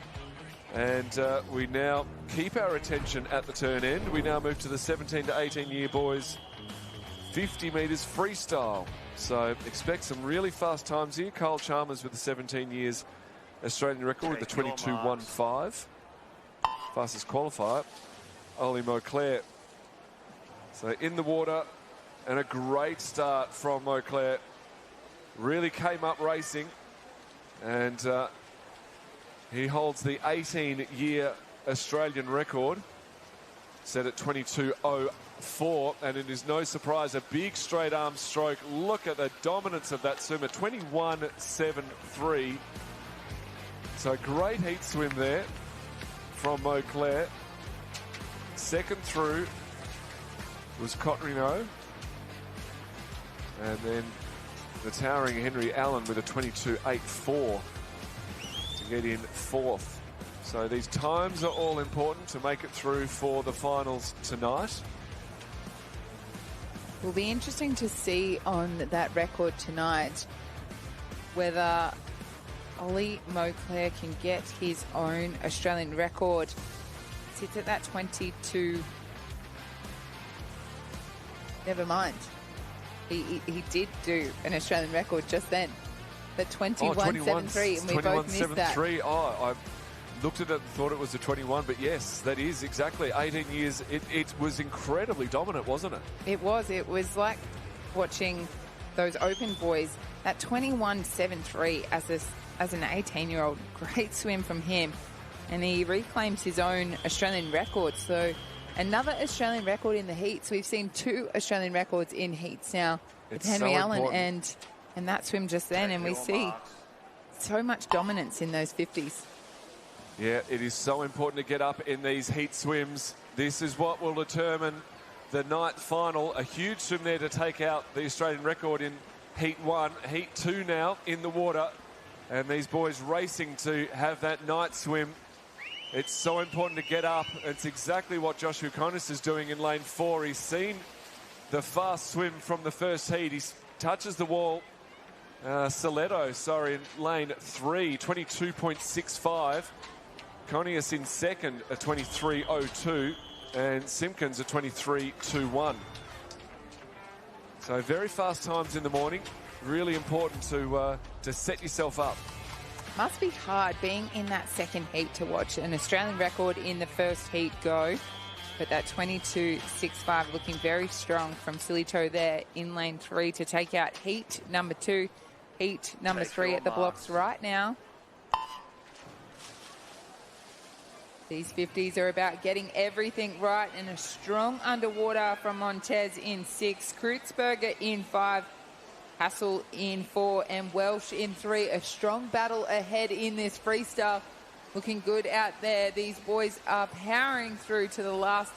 and we now keep our attention at the turn end. We now move to the 17 to 18 year boys 50 metres freestyle, so expect some really fast times here. Kyle Chalmers with the 17 years Australian record with the 22.15, fastest qualifier. Oli Mauclair, so in the water, and a great start from Mauclair. Really came up racing. And he holds the 18-year Australian record, set at 22.04, and it is no surprise, a big straight arm stroke. Look at the dominance of that swimmer, 21.73. So great heat swim there from Mauclair. Second through was Cotrino, and then the towering Henry Allen with a 22.84 to get in 4th. So these times are all important to make it through for the finals tonight. Will be interesting to see on that record tonight whether Oli Mauclair can get his own Australian record. Sits at that 22. Never mind. He did do an Australian record just then. The 21.73, and we both missed that. Oh, I looked at it and thought it was a 21, but yes, that is exactly 18 years. It was incredibly dominant, wasn't it? It was. It was like watching those open boys. That 21.73 as an 18-year-old. Great swim from him. And he reclaims his own Australian record. So another Australian record in the heats. We've seen 2 Australian records in heats now with Henry Allen and that swim just then. And we see so much dominance in those 50s. Yeah, it is so important to get up in these heat swims. This is what will determine the night final. A huge swim there to take out the Australian record in heat 1. Heat 2 now in the water. And these boys racing to have that night swim. It's so important to get up. It's exactly what Josh Hukonis is doing in lane 4. He's seen the fast swim from the first heat. He touches the wall. Soletto, in lane 3, 22.65. Conius in second at 23.02. And Simpkins at 23.21. So very fast times in the morning. Really important to set yourself up. Must be hard being in that second heat to watch an Australian record in the first heat go. But that 22.65 looking very strong from Silly Toe there in lane 3 to take out heat number 2. Heat number 3 at the blocks right now. These 50s are about getting everything right, and a strong underwater from Montez in 6, Kreutzberger in 5, Hassel in 4, and Welsh in 3. A strong battle ahead in this freestyle. Looking good out there. These boys are powering through to the last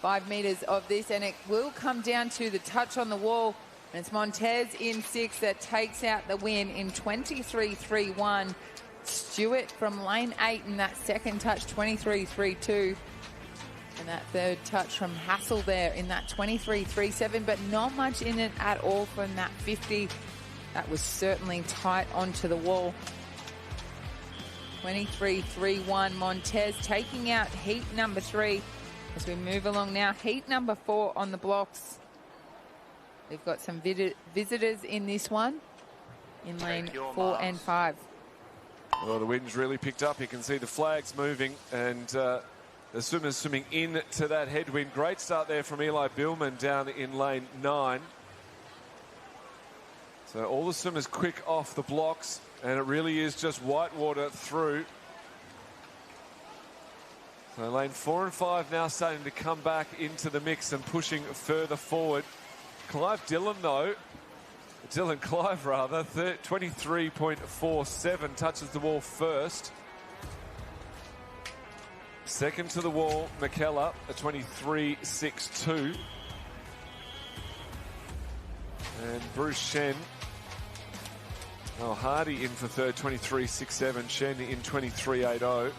5 metres of this, and it will come down to the touch on the wall. And it's Montez in 6 that takes out the win in 23.31. Stewart from lane 8 in that second touch, 23.32. And that third touch from Hassel there in that 23.37, but not much in it at all from that 50. That was certainly tight onto the wall. 23.31, Montez taking out heat number 3. As we move along now, heat number 4 on the blocks. We've got some visitors in this one in lane 4 and 5. Well, the wind's really picked up. You can see the flags moving, and the swimmers swimming into that headwind. Great start there from Eli Billman down in lane 9. So all the swimmers quick off the blocks, and it really is just whitewater through. So lane 4 and 5 now starting to come back into the mix and pushing further forward. Dylan Clive, 23.47, touches the wall first. Second to the wall, McKellar, a 23.62. And Bruce Shen. Oh, Hardy in for third, 23.67. Shen in 23.80.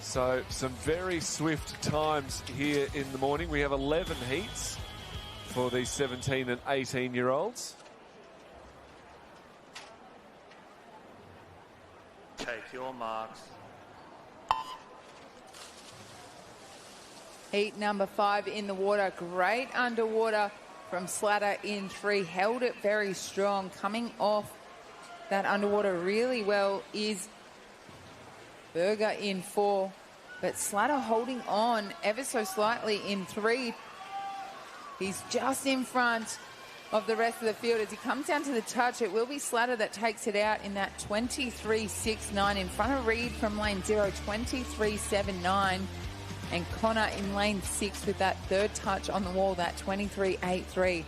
So some very swift times here in the morning. We have 11 heats for these 17 and 18-year-olds. Take your marks. Heat number 5 in the water. Great underwater from Slatter in 3. Held it very strong. Coming off that underwater really well is Berger in 4. But Slatter holding on ever so slightly in 3. He's just in front of the rest of the field. As he comes down to the touch, it will be Slatter that takes it out in that 23.69 in front of Reed from lane 0, 23.79. And Connor in lane 6 with that third touch on the wall, that 23.83.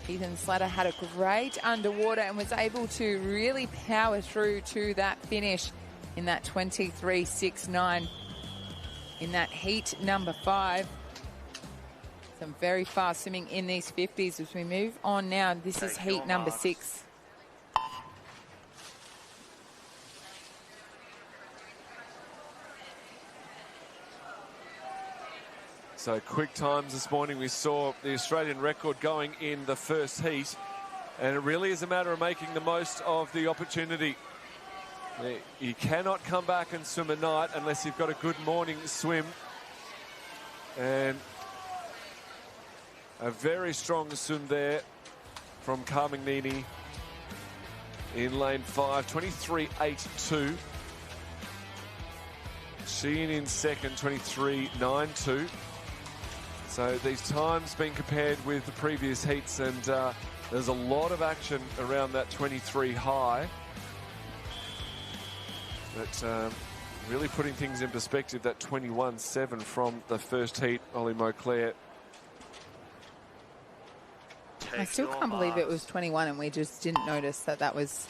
Ethan Slatter had a great underwater and was able to really power through to that finish in that 23.69 in that heat number 5. Some very fast swimming in these 50s as we move on now. This is heat number 6. So quick times this morning. We saw the Australian record going in the first heat, and it really is a matter of making the most of the opportunity. You cannot come back and swim at night unless you've got a good morning swim. And a very strong swim there from Carmignini in lane 5, 23.82. Sheehan in second, 23.92. So these times being compared with the previous heats, and there's a lot of action around that 23 high. But really putting things in perspective, that 21.7 from the first heat, Ollie Moclair. I still can't believe it was 21 and we just didn't notice that that was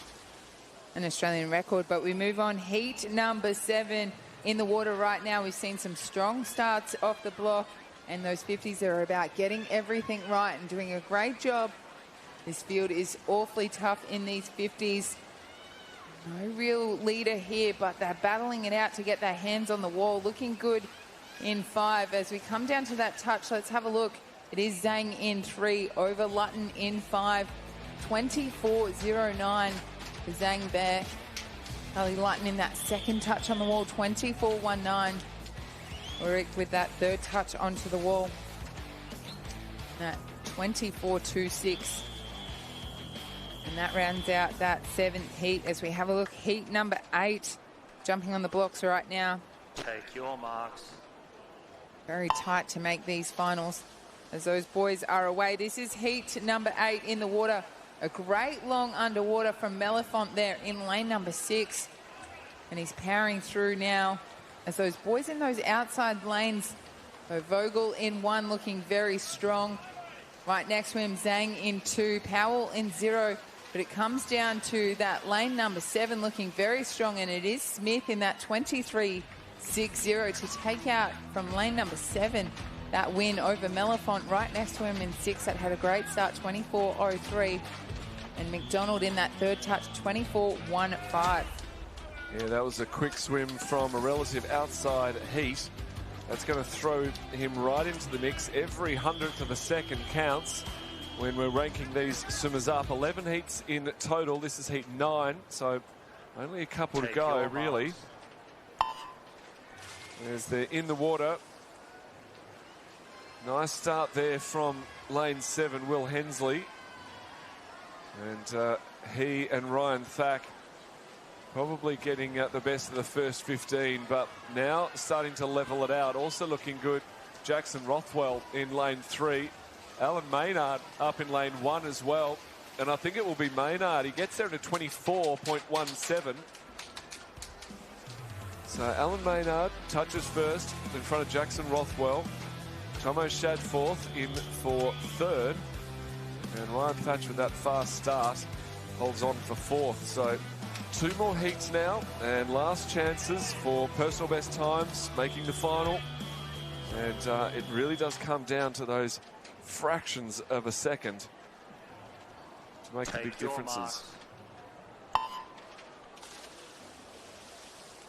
an Australian record. But we move on. Heat number 7 in the water right now. We've seen some strong starts off the block, and those 50s are about getting everything right and doing a great job. This field is awfully tough in these 50s. No real leader here, but they're battling it out to get their hands on the wall. Looking good in 5. As we come down to that touch, let's have a look. It is Zhang in 3, over Lutton in 5, 24.09 for Zhang there. Charlie Lutton in that second touch on the wall, 24.19. Ulrich with that third touch onto the wall. That 24-6. And that rounds out that 7th heat as we have a look. Heat number 8, jumping on the blocks right now. Take your marks. Very tight to make these finals as those boys are away. This is heat number 8 in the water. A great long underwater from Melifont there in lane number 6. And he's powering through now as those boys in those outside lanes. So Vogel in 1 looking very strong. Right next to him, Zhang in 2, Powell in 0. But it comes down to that lane number 7 looking very strong. And it is Smith in that 23-6-0 to take out from lane number 7 that win over Melifont. Right next to him in 6 that had a great start, 24-03. And McDonald in that 3rd touch, 24-15. Yeah, that was a quick swim from a relative outside heat. That's going to throw him right into the mix. Every 100th of a second counts when we're ranking these swimmers up. 11 heats in total. This is heat 9, so only a couple to go, really. There's the in the water. Nice start there from lane 7, Will Hensley. And he and Ryan Thack probably getting the best of the first 15, but now starting to level it out. Also looking good, Jackson Rothwell in lane 3. Alan Maynard up in lane 1 as well. And I think it will be Maynard. He gets there at a 24.17. So Alan Maynard touches first in front of Jackson Rothwell. Tomo Shad 4th in for 3rd. And Ryan Thatch with that fast start holds on for 4th. So 2 more heats now and last chances for personal best times making the final. And it really does come down to those fractions of a second to make the big differences.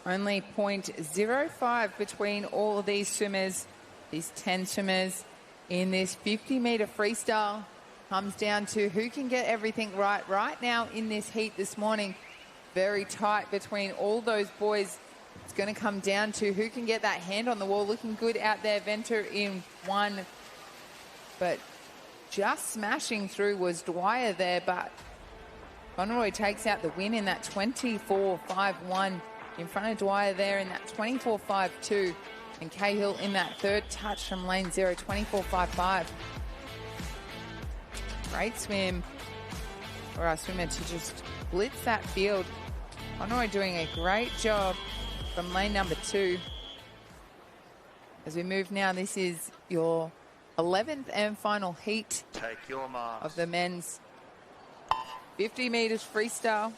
Only 0.05 between all of these swimmers, these 10 swimmers in this 50-metre freestyle. Comes down to who can get everything right now in this heat this morning. Very tight between all those boys. It's going to come down to who can get that hand on the wall. Looking good out there, Venter in 1. But just smashing through was Dwyer there, but Conroy takes out the win in that 24-5-1 in front of Dwyer there in that 24-5-2. And Cahill in that 3rd touch from lane 0, 24-5-5. Great swim for our swimmer to just blitz that field. Conroy doing a great job from lane number 2. As we move now, this is your 11th and final heat Take your marks. of the men's 50 metres freestyle.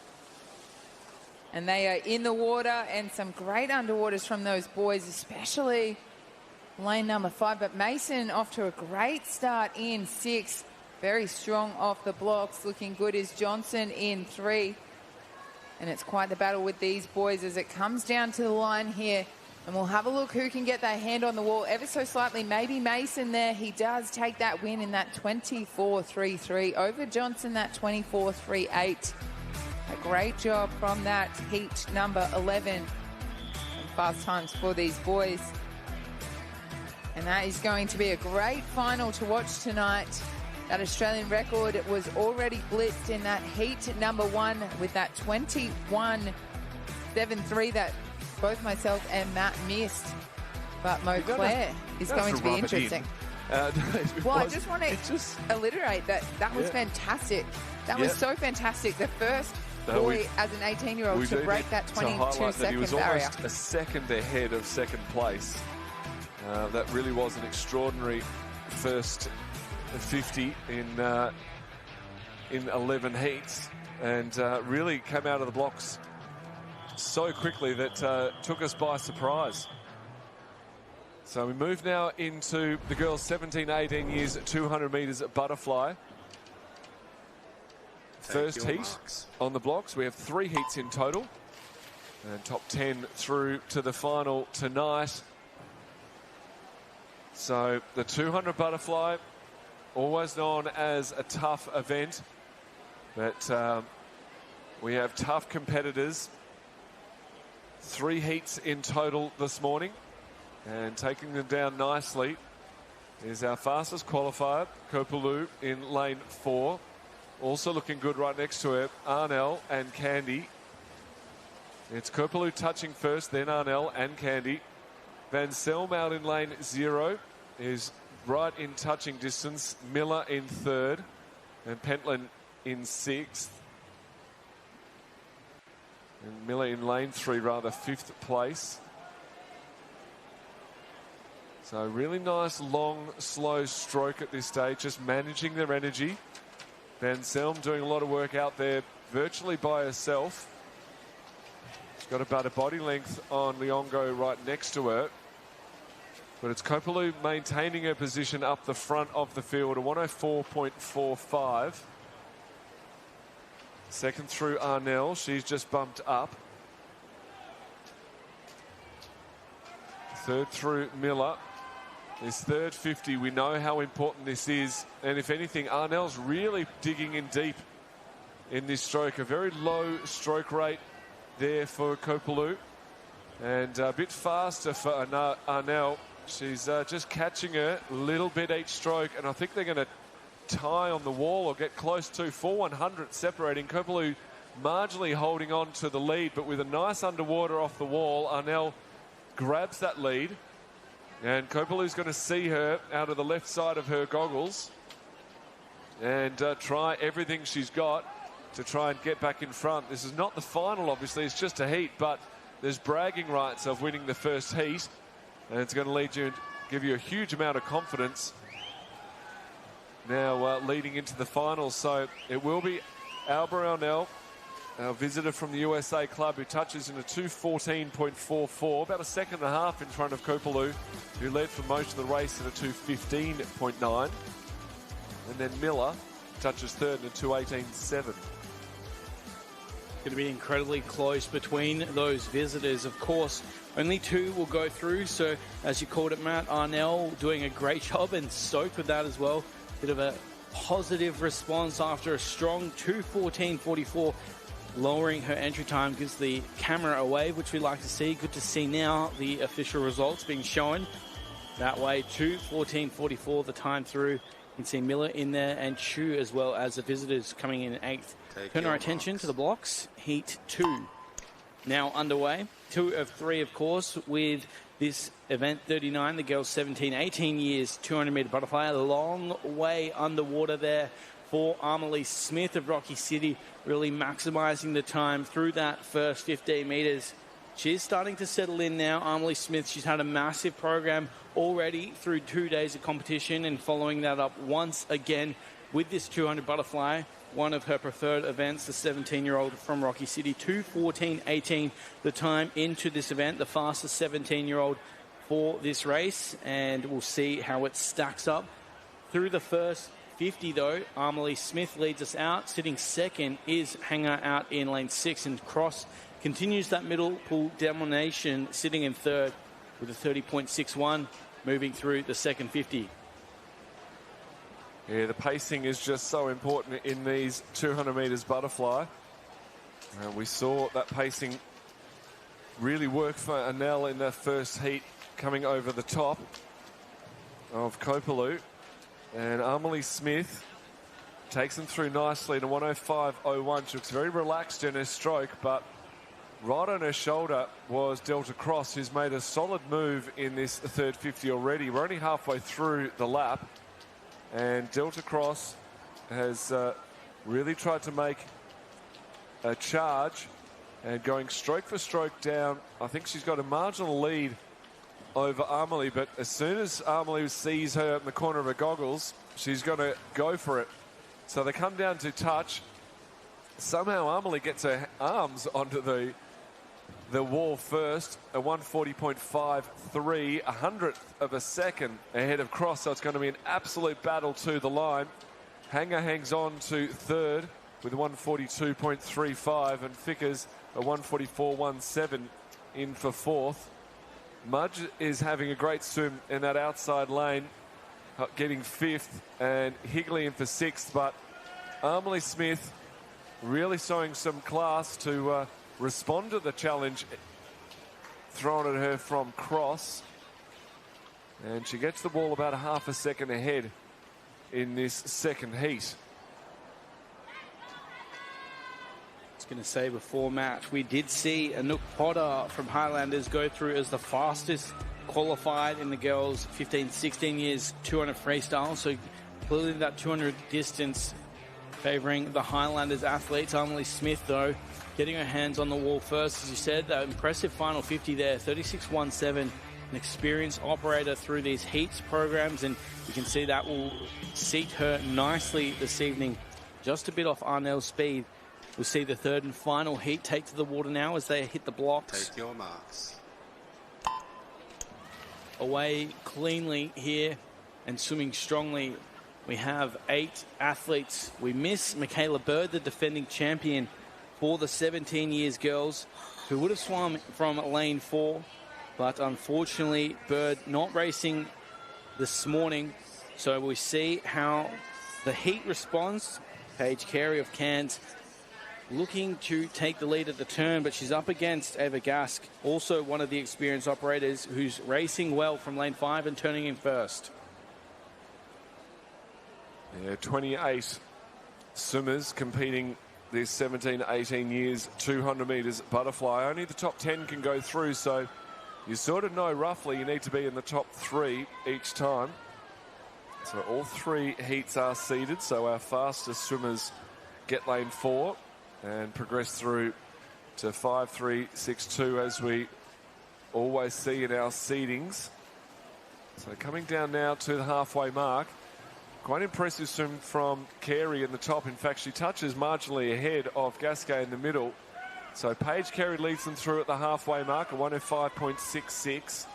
And they are in the water, and some great underwaters from those boys, especially lane number 5. But Mason off to a great start in 6. Very strong off the blocks. Looking good is Johnson in 3. And it's quite the battle with these boys as it comes down to the line here. And we'll have a look who can get their hand on the wall ever so slightly. Maybe Mason there. He does take that win in that 24-3-3 over Johnson, that 24-3-8. A great job from that heat number 11. And fast times for these boys. And that is going to be a great final to watch tonight. That Australian record was already blitzed in that heat number 1 with that 21-7-3 that both myself and Matt missed. But Mo Claire is going to be interesting. Well, I just want to alliterate that was fantastic. That was so fantastic. The first boy as an 18-year-old to break that 22-second he was barrier. almost a second ahead of second place. That really was an extraordinary first 50 in 11 heats, and really came out of the blocks so quickly that took us by surprise. So we move now into the girls 17-18 years at 200 metres at butterfly. First heat on the blocks. We have 3 heats in total, and top 10 through to the final tonight. So the 200 butterfly, always known as a tough event, but we have tough competitors. 3 heats in total this morning, and taking them down nicely is our fastest qualifier, Kopulu, in lane 4. Also looking good right next to her, Arnell and Candy. It's Kopulu touching first, then Arnell and Candy. Van Selm out in lane 0 is right in touching distance. Miller in 3rd and Pentland in 6th. And Miller in lane 3, rather 5th place. So really nice, long, slow stroke at this stage, just managing their energy. Van Selm doing a lot of work out there, virtually by herself. She's got about a body length on Liongo right next to her. But it's Kopulu maintaining her position up the front of the field, a 104.45. Second through Arnell, she's just bumped up. Third through Miller. This third 50, we know how important this is. And if anything, Arnell's really digging in deep in this stroke. A very low stroke rate there for Kopulu. And a bit faster for Arnell. She's just catching her a little bit each stroke. And I think they're going to tie on the wall or get close to 4/100 separating. Kopulu marginally holding on to the lead, but with a nice underwater off the wall, Arnell grabs that lead. And Kopulu's going to see her out of the left side of her goggles and try everything she's got to try and get back in front. This is not the final, obviously. It's just a heat, but there's bragging rights of winning the first heat. And it's going to lead you, give you a huge amount of confidence now leading into the finals. So it will be Alba Arnell, our visitor from the USA club, who touches in a 2:14.44, about a second and a half in front of Kopulu, who led for most of the race at a 2:15.9. And then Miller touches third in a 2:18.7. Going to be incredibly close between those visitors. Of course, only 2 will go through. So, as you called it, Matt, Arnell doing a great job and stoked with that as well. Bit of a positive response after a strong 2:14.44. Lowering her entry time gives the camera a wave, which we like to see. Good to see now the official results being shown that way. 2:14.44 the time through. You can see Miller in there and Chu as well as the visitors coming in 8th. Turn our attention to the blocks. Heat 2 now underway. 2 of 3, of course, with this event 39, the girls 17, 18 years, 200-metre butterfly. A long way underwater there for Amelie Smith of Rocky City, really maximising the time through that first 15 metres. She's starting to settle in now, Amelie Smith. She's had a massive program already through 2 days of competition and following that up once again with this 200 butterfly, one of her preferred events, the 17-year-old from Rocky City. 2:14.18 the time into this event, the fastest 17-year-old for this race, and we'll see how it stacks up. Through the first 50, though, Amelie Smith leads us out. Sitting second is Hanger out in lane 6, and Cross continues that middle pool domination, sitting in third with a 30.61, moving through the second 50. Yeah, the pacing is just so important in these 200 metres butterfly. We saw that pacing really work for Arnell in that first heat, coming over the top of Kopulu. And Amelie Smith takes them through nicely in a 105.01. She looks very relaxed in her stroke, but right on her shoulder was Delta Cross, who's made a solid move in this third 50 already. We're only halfway through the lap, and Delta Cross has really tried to make a charge and going stroke for stroke down. I think she's got a marginal lead over Amelie, but as soon as Amelie sees her in the corner of her goggles, she's going to go for it. So they come down to touch. Somehow Amelie gets her arms onto the wall first, a 140.53, 100th of a second ahead of Cross, so it's going to be an absolute battle to the line. Hanger hangs on to third with a 142.35, and Fickers a 144.17 in for fourth. Mudge is having a great swim in that outside lane, getting fifth, and Higley in for sixth, but Amelie Smith really showing some class to respond to the challenge thrown at her from Cross. And she gets the ball about a half a second ahead in this second heat. I was going to say before, Matt, we did see Anouk Potter from Highlanders go through as the fastest qualified in the girls 15-16 years 200 freestyle. So clearly that 200 distance favouring the Highlanders athletes. Emily Smith, though, getting her hands on the wall first, as you said. That impressive final 50 there, 36.17. An experienced operator through these heats programs, and you can see that will seat her nicely this evening. Just a bit off Arnell's speed. We'll see the third and final heat take to the water now as they hit the blocks. Take your marks. Away cleanly here and swimming strongly. We have 8 athletes. We miss Michaela Bird, the defending champion for the 17 years girls, who would have swum from lane 4. But unfortunately, Bird not racing this morning. So we see how the heat responds. Paige Carey of Cairns looking to take the lead at the turn, but she's up against Ava Gask, also one of the experienced operators, who's racing well from lane 5 and turning in first. Yeah, 28 swimmers competing this 17-18 years 200 metres butterfly. Only the top 10 can go through, so you sort of know roughly you need to be in the top 3 each time. So all 3 heats are seeded, so our fastest swimmers get lane 4 and progress through to 5, 3, 6, 2, as we always see in our seedings. So coming down now to the halfway mark. Quite impressive swim from Carey in the top. In fact, she touches marginally ahead of Gasquet in the middle. So Paige Carey leads them through at the halfway mark, a 105.66.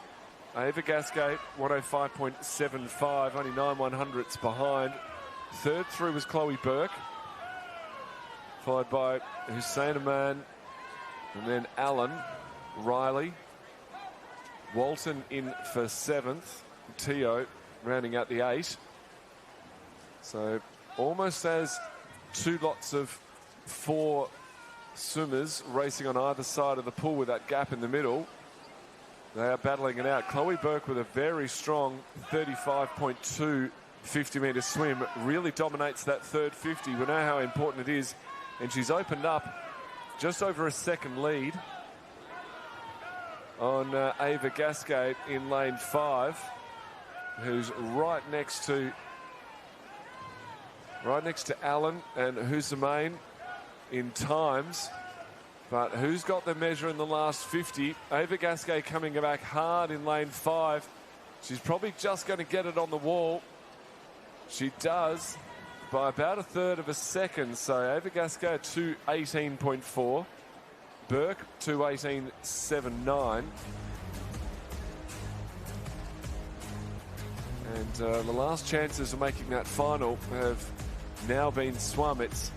Ava Gasquet, 105.75, only 9/100ths behind. Third through was Chloe Burke, followed by Hussein Aman, and then Allen, Riley, Walton in for 7th, Teo rounding out the 8. So almost as 2 lots of 4 swimmers racing on either side of the pool with that gap in the middle. They are battling it out. Chloe Burke with a very strong 35.2 50-metre swim really dominates that third 50. We know how important it is, and she's opened up just over a second lead on Ava Gasquet in lane 5, who's right next to Allen and Hussein in times. But who's got the measure in the last 50? Ava Gasquet coming back hard in lane 5. She's probably just going to get it on the wall. She does by about a third of a second. So Ava Gasquet 2:18.4. Burke 2:18.79. And the last chances of making that final have now been swum. It's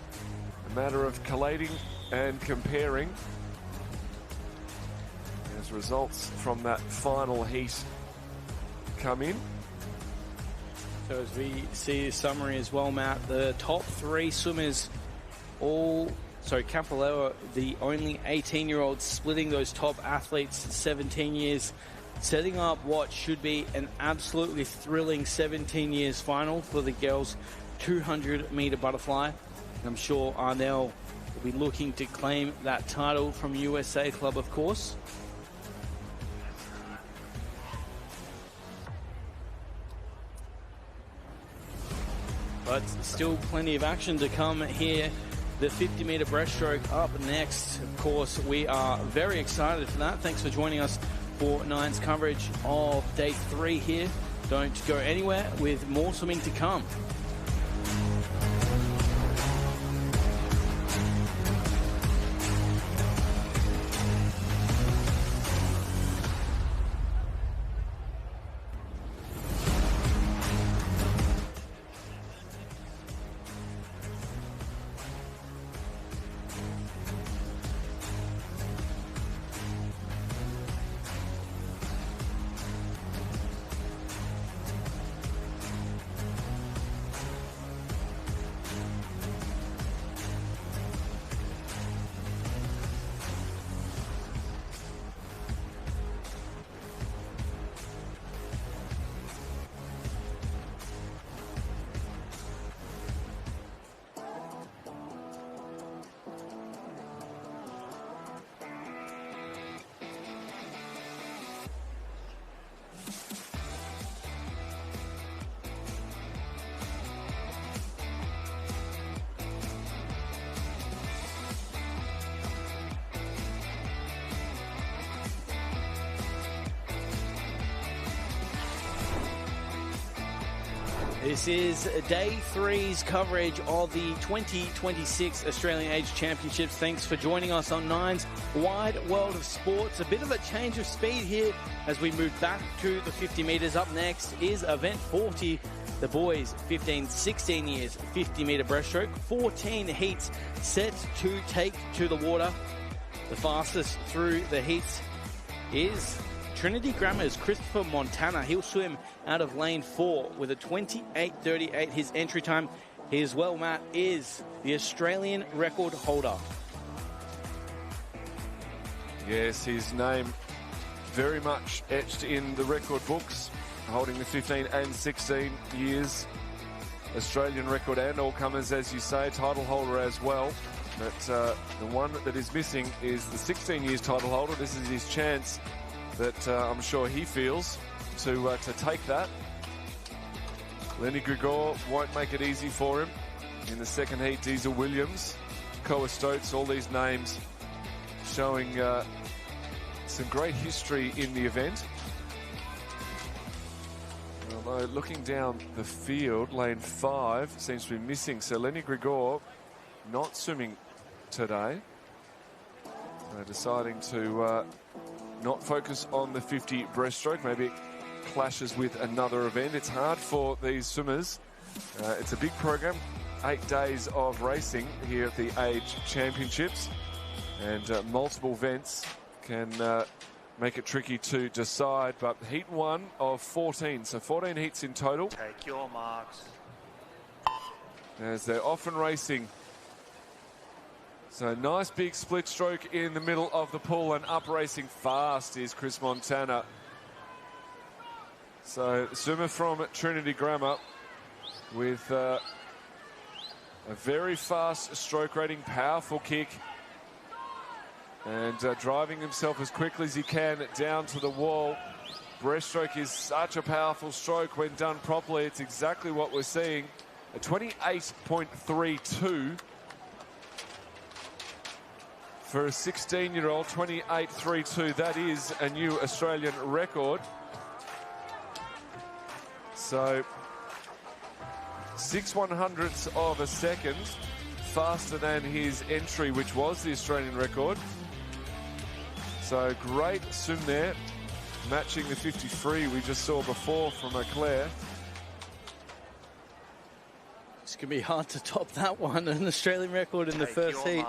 a matter of collating and comparing as results from that final heat come in. So as we see a summary as well, Matt, the top 3 swimmers Campbell, the only 18-year-old splitting those top athletes, 17 years, setting up what should be an absolutely thrilling 17 years final for the girls 200-metre butterfly. I'm sure Arnell will be looking to claim that title from USA Club, of course. But still plenty of action to come here. The 50-metre breaststroke up next. Of course, we are very excited for that. Thanks for joining us for Nine's coverage of day 3 here. Don't go anywhere, with more swimming to come. This is day 3's coverage of the 2026 Australian Age Championships. Thanks for joining us on Nine's Wide World of Sports. A bit of a change of speed here as we move back to the 50 metres. Up next is event 40. The boys, 15-16 years, 50-metre breaststroke. 14 heats set to take to the water. The fastest through the heats is Trinity Grammar's Christopher Montana. He'll swim out of lane 4 with a 28.38 his entry time. He as well, Matt, is the Australian record holder. Yes, his name very much etched in the record books, holding the 15 and 16 years Australian record, and all comers, as you say, title holder as well. But the one that is missing is the 16 years title holder. This is his chance that I'm sure he feels to take that. Lenny Grigor won't make it easy for him. In the second heat, Diesel Williams, Koa Stoats, all these names showing some great history in the event. Although looking down the field, lane 5 seems to be missing. So Lenny Grigor not swimming today. Deciding to not focus on the 50 breaststroke. Maybe it clashes with another event. It's hard for these swimmers. It's a big program. 8 days of racing here at the Age Championships. And multiple events can make it tricky to decide. But heat 1 of 14. So 14 heats in total. Take your marks. As they're often racing. So nice big split stroke in the middle of the pool, and up racing fast is Chris Montana. So swimmer from Trinity Grammar with a very fast stroke rating, powerful kick, and driving himself as quickly as he can down to the wall. Breaststroke is such a powerful stroke when done properly. It's exactly what we're seeing. A 28.32 for a 16-year-old, 28.32. That is a new Australian record. So 6/100ths of a second faster than his entry, which was the Australian record. So great swim there, matching the 53 we just saw before from Leclerc. It's going to be hard to top that one, an Australian record in the first heat.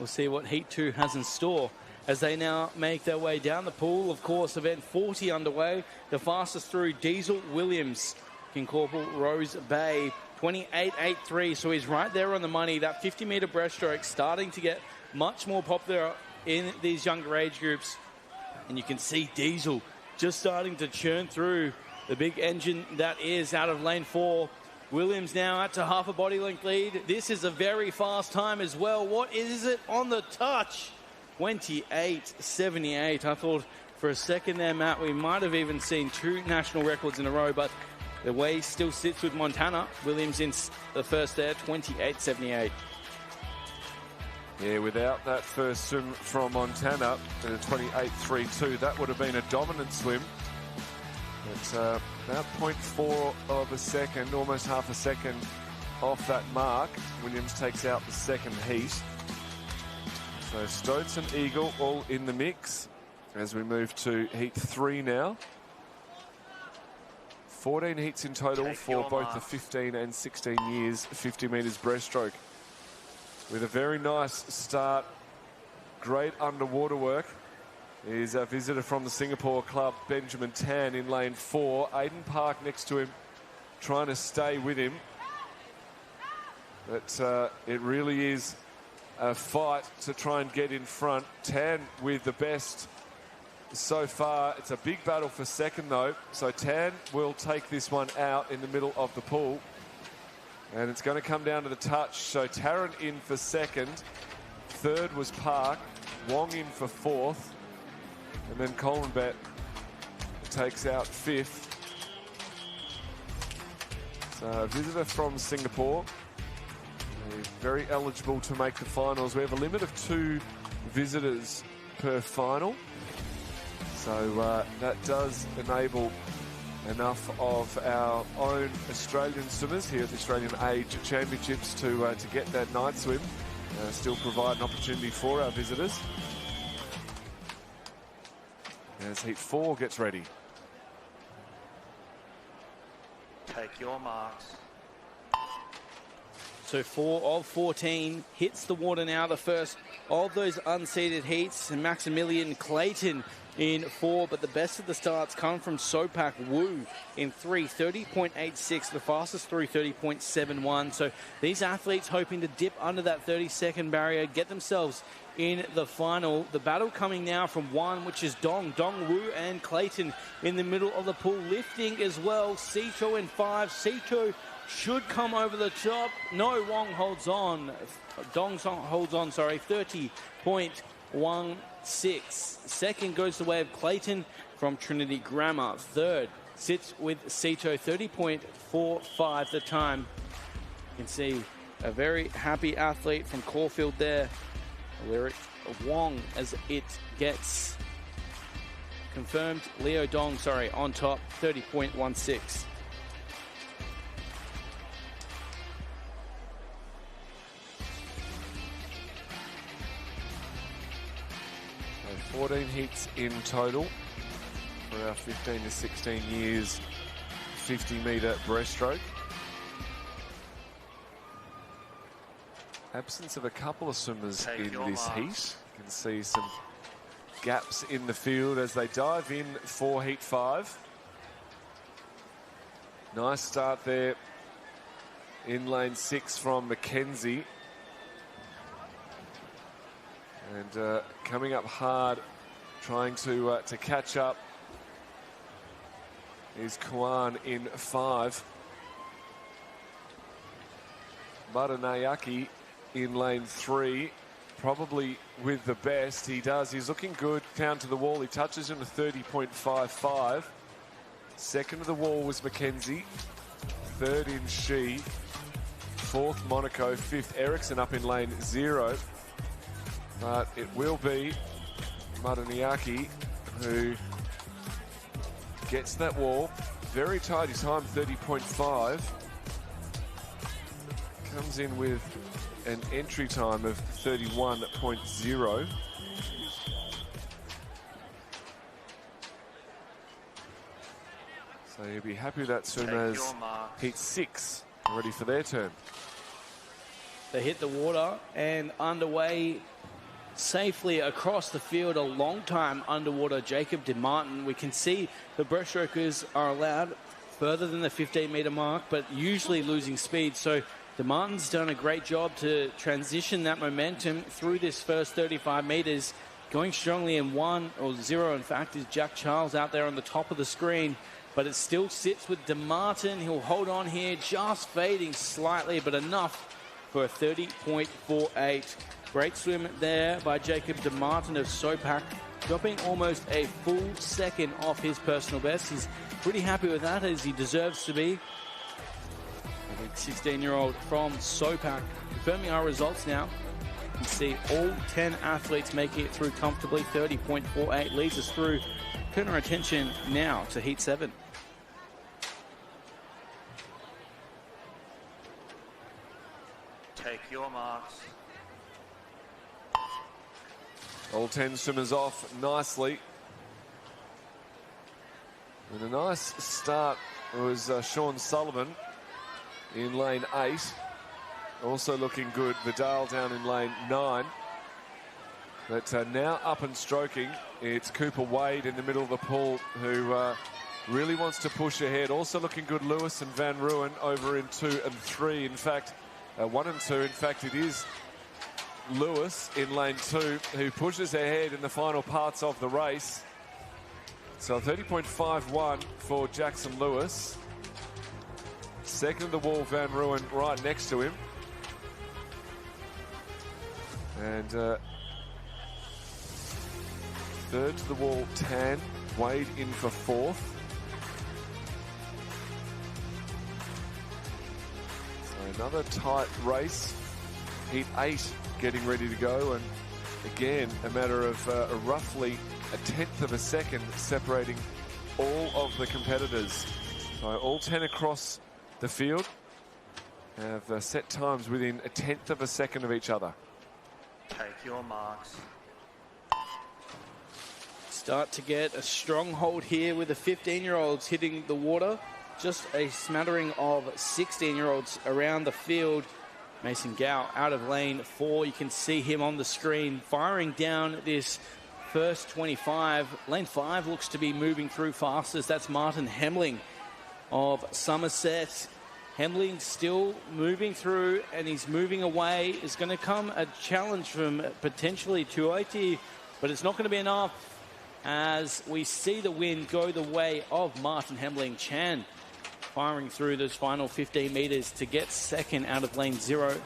We'll see what Heat 2 has in store as they now make their way down the pool. Of course, event 40 underway. The fastest through, Diesel Williams, King Corporal Rose Bay, 28.83. So he's right there on the money. That 50-metre breaststroke starting to get much more popular in these younger age groups. And you can see Diesel just starting to churn through the big engine that is out of lane 4. Williams now out to half a body length lead. This is a very fast time as well. What is it on the touch? 28.78. I thought for a second there, Matt, we might have even seen 2 national records in a row, but the way still sits with Montana. Williams in the first there, 28.78. Yeah, without that first swim from Montana, 28.32, that would have been a dominant swim. It's about 0.4 of a second, almost half a second off that mark. Williams takes out the second heat. So Stoats and Eagle all in the mix as we move to heat 3 now. 14 heats in total for both the 15 and 16 years 50 metres breaststroke. With a very nice start, great underwater work. Is a visitor from the Singapore club, Benjamin Tan, in lane 4. Aiden Park next to him, trying to stay with him. But it really is a fight to try and get in front. Tan with the best so far. It's a big battle for second, though. So Tan will take this one out in the middle of the pool. And it's going to come down to the touch. So Tarrant in for second. Third was Park. Wong in for fourth. And then Colenbet takes out fifth. So a visitor from Singapore. He's very eligible to make the finals. We have a limit of 2 visitors per final. So that does enable enough of our own Australian swimmers here at the Australian Age Championships to get that night swim. Still provide an opportunity for our visitors. As Heat 4 gets ready. Take your marks. So 4 of 14 hits the water now. The first of those unseeded heats. And Maximilian Clayton in 4, but the best of the starts come from Sopak Wu in 3, 30.86, the fastest through 30.71. So these athletes hoping to dip under that 30-second barrier, get themselves in the final. The battle coming now from 1, which is Dong Wu and Clayton in the middle of the pool, lifting as well. Sito in 5. Sito should come over the top. No, Wong holds on. Dong holds on, sorry, 30.16. Second goes the way of Clayton from Trinity Grammar. Third sits with Sito, 30.45 the time. You can see a very happy athlete from Caulfield there. Lyric Wong as it gets confirmed. Leo Dong, sorry, on top, 30.16. 14 heats in total for our 15 to 16 years 50-metre breaststroke. Absence of a couple of swimmers in this heat. You can see some gaps in the field as they dive in for Heat 5. Nice start there in lane 6 from Mackenzie. And coming up hard, trying to catch up, is Kwan in 5. Maranayaki in lane 3, probably with the best. He's looking good down to the wall. He touches him to 30.55. Second to the wall was Mackenzie. Third in Shi. Fourth Monaco. Fifth Ericsson up in lane 0. But it will be Maranayaki who gets that wall. Very tight. His time 30.5. Comes in with an entry time of 31.0. So you'll be happy with that swim as Heat 6 ready for their turn. They hit the water and underway safely across the field. A long time underwater, Jacob De Martin. We can see the breaststrokers are allowed further than the 15-metre mark, but usually losing speed. So De Martin's done a great job to transition that momentum through this first 35 metres. Going strongly in 1 or 0, in fact, is Jack Charles out there on the top of the screen. But it still sits with De Martin. He'll hold on here, just fading slightly, but enough for a 30.48. Great swim there by Jacob De Martin of Sopak, dropping almost a full second off his personal best. He's pretty happy with that, as he deserves to be. The 16-year-old from Sopak. Confirming our results now. You can see all 10 athletes making it through comfortably. 30.48 leads us through. Turn our attention now to Heat 7. Take your marks. All 10 swimmers off nicely. And a nice start was Sean Sullivan in lane 8. Also looking good. Vidal down in lane 9. But now up and stroking, it's Cooper Wade in the middle of the pool who really wants to push ahead. Also looking good, Lewis and Van Ruin over in 2 and 3. In fact, 1 and 2. In fact, it is Lewis in lane 2 who pushes ahead in the final parts of the race. So 30.51 for Jackson Lewis. Second of the wall, Van Ruin right next to him. And third to the wall, Tan. Wade in for 4th. So another tight race. Heat 8 getting ready to go, and again a matter of roughly a tenth of a second separating all of the competitors. So all 10 across the field have set times within 1/10 of a second of each other. Take your marks. Start to get a strong hold here with the 15-year-olds hitting the water. Just a smattering of 16-year-olds around the field. Mason Gow out of lane 4. You can see him on the screen firing down this first 25. Lane 5 looks to be moving through fastest. That's Martin Hemling of Somerset. Hemling still moving through, and he's moving away. Is going to come a challenge from potentially Tuoti, but it's not going to be enough as we see the win go the way of Martin Hemling. Chan firing through those final 15 metres to get second out of lane 0.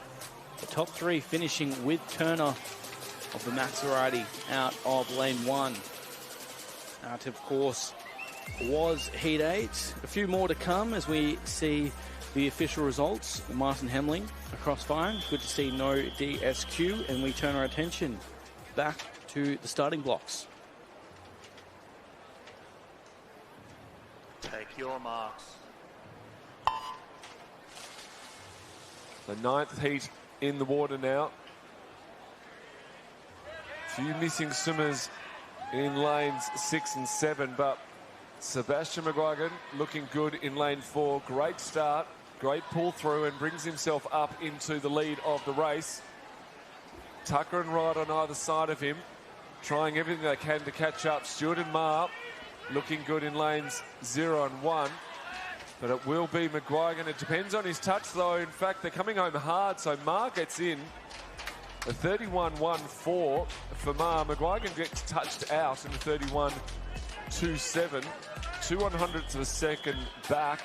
The top 3 finishing with Turner of the Maserati out of lane 1. That, of course, was heat 8. A few more to come as we see the official results. Martin Hemling across fine. Good to see no DSQ, and we turn our attention back to the starting blocks. Take your marks. The 9th heat in the water now. Few missing swimmers in lanes 6 and 7, but Sebastian McGuigan looking good in lane 4. Great start, great pull through, and brings himself up into the lead of the race. Tucker and Wright on either side of him, trying everything they can to catch up. Stewart and Marr looking good in lanes 0 and 1. But it will be McGuigan. It depends on his touch, though. In fact, they're coming home hard, so Marr gets in. A 31.14 for Marr. McGuigan gets touched out in a 31.27. 2/100ths of a second back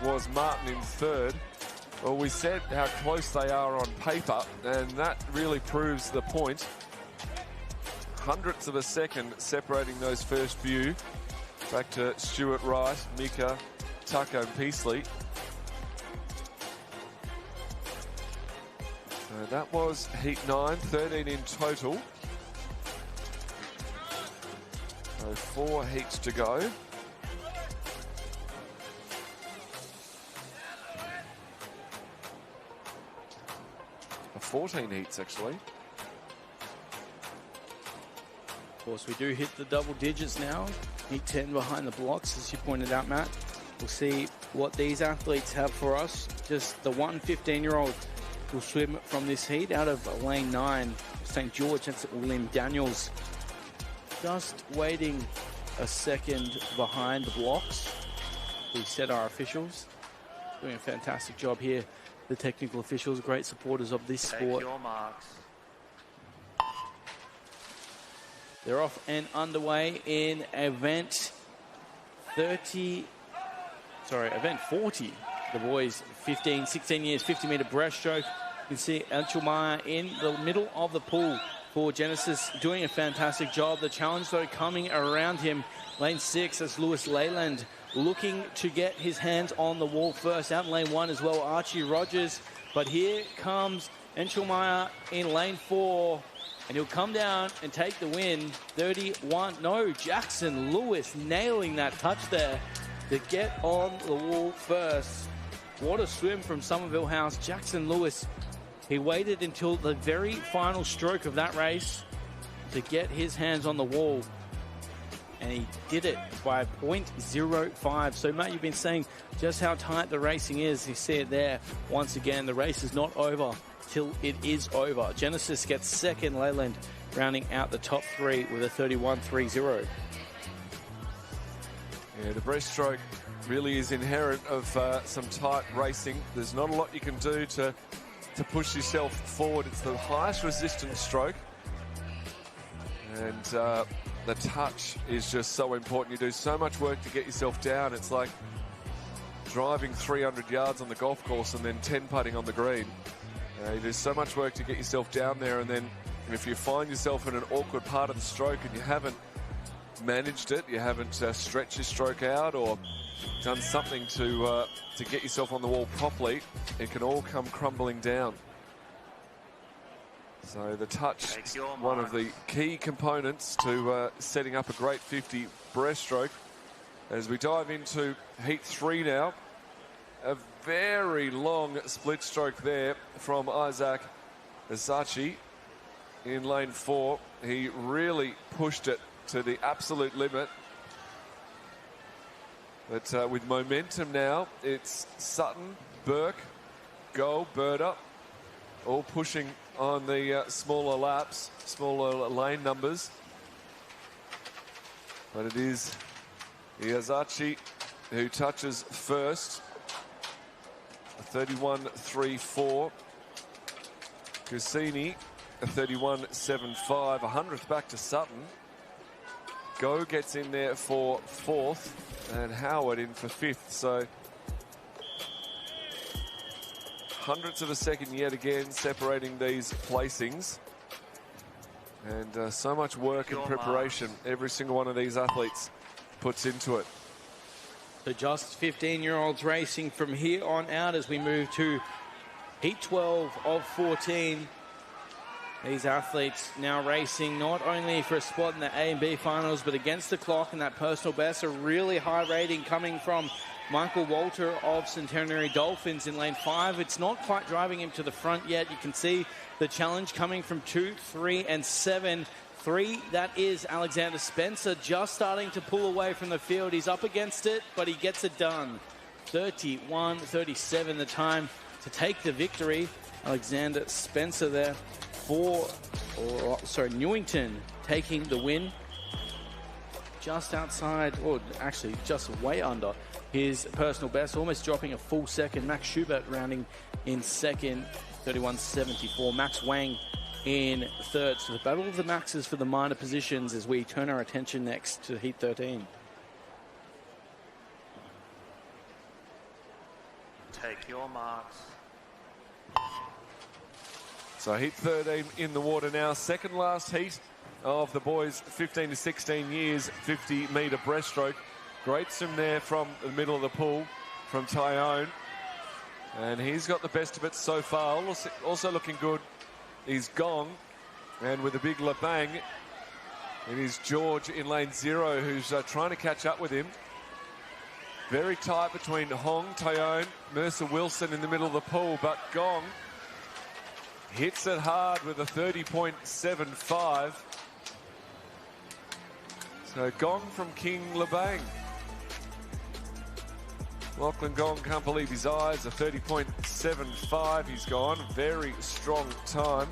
was Martin in third. Well, we said how close they are on paper, and that really proves the point. 100ths of a second separating those first few. Back to Stewart, Wright, Mika, Tucker and Peasley. So that was heat 9, 13 in total. So 4 heats to go. A 14 heats actually. Of course, we do hit the double digits now. Heat 10 behind the blocks, as you pointed out, Matt. We'll see what these athletes have for us. Just the 15-year-old will swim from this heat out of lane 9. St. George, that's William Daniels. Just waiting a second behind the blocks. We set our officials. Doing a fantastic job here. The technical officials, great supporters of this sport. Take your marks. They're off and underway in event 40. The boys, 15, 16 years, 50-metre breaststroke. You can see Anchumaya in the middle of the pool for Genesis, doing a fantastic job. The challenge, though, coming around him. Lane 6 as Lewis Leyland looking to get his hands on the wall first. Out in lane 1 as well, Archie Rogers. But here comes Anchumaya in lane 4. And he'll come down and take the win. 31. No, Jackson Lewis nailing that touch there to get on the wall first. What a swim from Somerville House. Jackson Lewis, he waited until the very final stroke of that race to get his hands on the wall. And he did it by 0.05. So, Matt, you've been saying just how tight the racing is. You see it there. Once again, the race is not over till it is over. Genesis gets second, Leyland rounding out the top 3 with a 31.30. Yeah, the breaststroke really is inherent of some tight racing. There's not a lot you can do to push yourself forward. It's the highest resistance stroke. And the touch is just so important. You do so much work to get yourself down. It's like driving 300 yards on the golf course and then 10 putting on the green. You do so much work to get yourself down there, and then if you find yourself in an awkward part of the stroke and you haven't managed it, you haven't stretched your stroke out or done something to get yourself on the wall properly, it can all come crumbling down. So the touch is one of the key components to setting up a great 50 breaststroke. as we dive into heat 3 now. A very long split stroke there from Isaac Asachi in lane 4. He really pushed it to the absolute limit. But with momentum now, it's Sutton, Burke, Gold, Berta, all pushing on the smaller laps, smaller lane numbers. But it is Iazachi who touches first. A 31.34. Cassini, a 31.75. 100th back to Sutton. Go gets in there for 4th. And Howard in for 5th. So hundredths of a second yet again separating these placings. And so much work and preparation every single one of these athletes puts into it. So just 15-year-olds racing from here on out as we move to heat 12 of 14. These athletes now racing not only for a spot in the A and B finals, but against the clock and that personal best. A really high rating coming from Michael Walter of Centenary Dolphins in lane 5. It's not quite driving him to the front yet. You can see the challenge coming from 2, 3, and 7. 3, that is Alexander Spencer, just starting to pull away from the field. He's up against it, but he gets it done. 31.37 the time to take the victory. Alexander Spencer there for, Newington taking the win. Just outside, or actually just way under his personal best, almost dropping a full second. Max Schubert rounding in second, 31.74. Max Wang in third. So the battle of the Maxes for the minor positions as we turn our attention next to heat 13. Take your marks. So heat 13 in the water now. Second last heat of the boys 15 to 16 years, 50-metre breaststroke. Great swim there from the middle of the pool from Tyone. And he's got the best of it so far. Also looking good is Gong. And with a big labang, it is George in lane 0 who's trying to catch up with him. Very tight between Hong, Tyone, Mercer Wilson in the middle of the pool. But Gong hits it hard with a 30.75. So Gong from King Labang. Lachlan Gong can't believe his eyes. A 30.75 he's gone. Very strong time.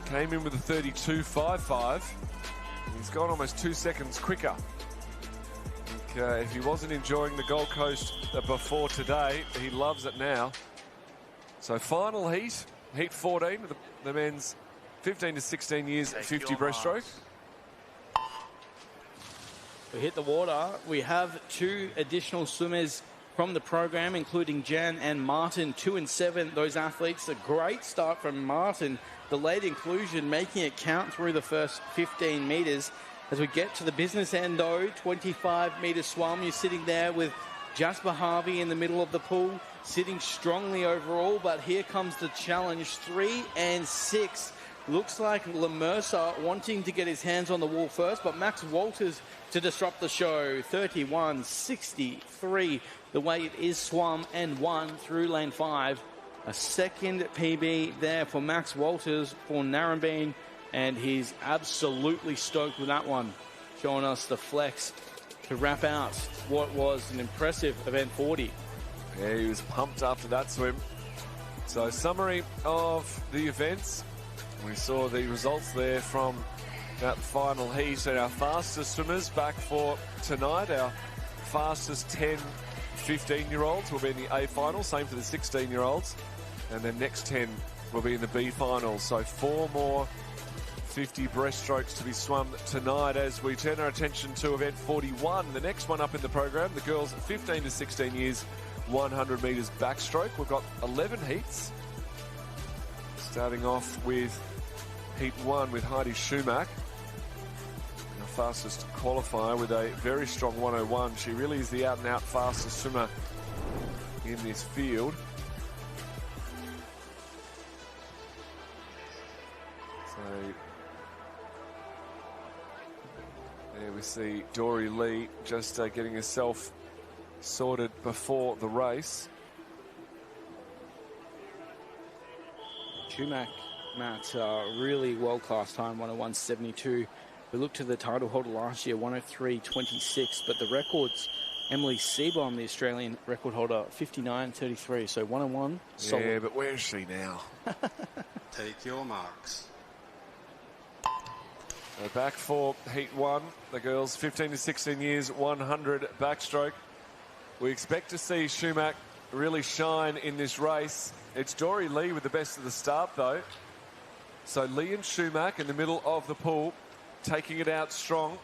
Came in with a 32.55. He's gone almost 2 seconds quicker. If he wasn't enjoying the Gold Coast before today, he loves it now. So final heat, heat 14, the men's 15 to 16 years, 50 breaststroke. We hit the water. We have 2 additional swimmers from the program, including Jan and Martin, 2 and 7. Those athletes, a great start from Martin. The late inclusion, making it count through the first 15 metres. As we get to the business end, though, 25-metre swum, you're sitting there with Jasper Harvey in the middle of the pool, sitting strongly overall, but here comes the challenge. 3 and 6. Looks like LeMercer wanting to get his hands on the wall first, but Max Walters to disrupt the show. 31.63. The way it is swum and won through lane 5. A second PB there for Max Walters for Narrabeen, and he's absolutely stoked with that one, showing us the flex to wrap out what was an impressive event 40. Yeah, he was pumped after that swim. So summary of the events. We saw the results there from that final heat, and our fastest swimmers back for tonight. Our fastest 10 15-year-olds will be in the A final, same for the 16-year-olds. And the next 10 will be in the B final. So 4 more 50 breaststrokes to be swum tonight as we turn our attention to event 41. The next one up in the program, the girls 15 to 16 years, 100 metres backstroke. We've got 11 heats. Starting off with heat 1 with Heidi Schumack, our fastest qualifier with a very strong 101. She really is the out-and-out fastest swimmer in this field. So there We see Dory Lee just getting herself sorted before the race. Schumacher, Matt, really world-class time, 101.72. We looked to the title holder last year, 103.26, but the records, Emily Seebohm, the Australian record holder, 59.33, so 101. Solid. Yeah, but where is she now? Take your marks. Back for Heat 1. The girls 15 to 16 years, 100 backstroke. We expect to see Schumacher really shine in this race. It's Dory Lee with the best of the start, though. So Lee and Schumacher in the middle of the pool, taking it out strong.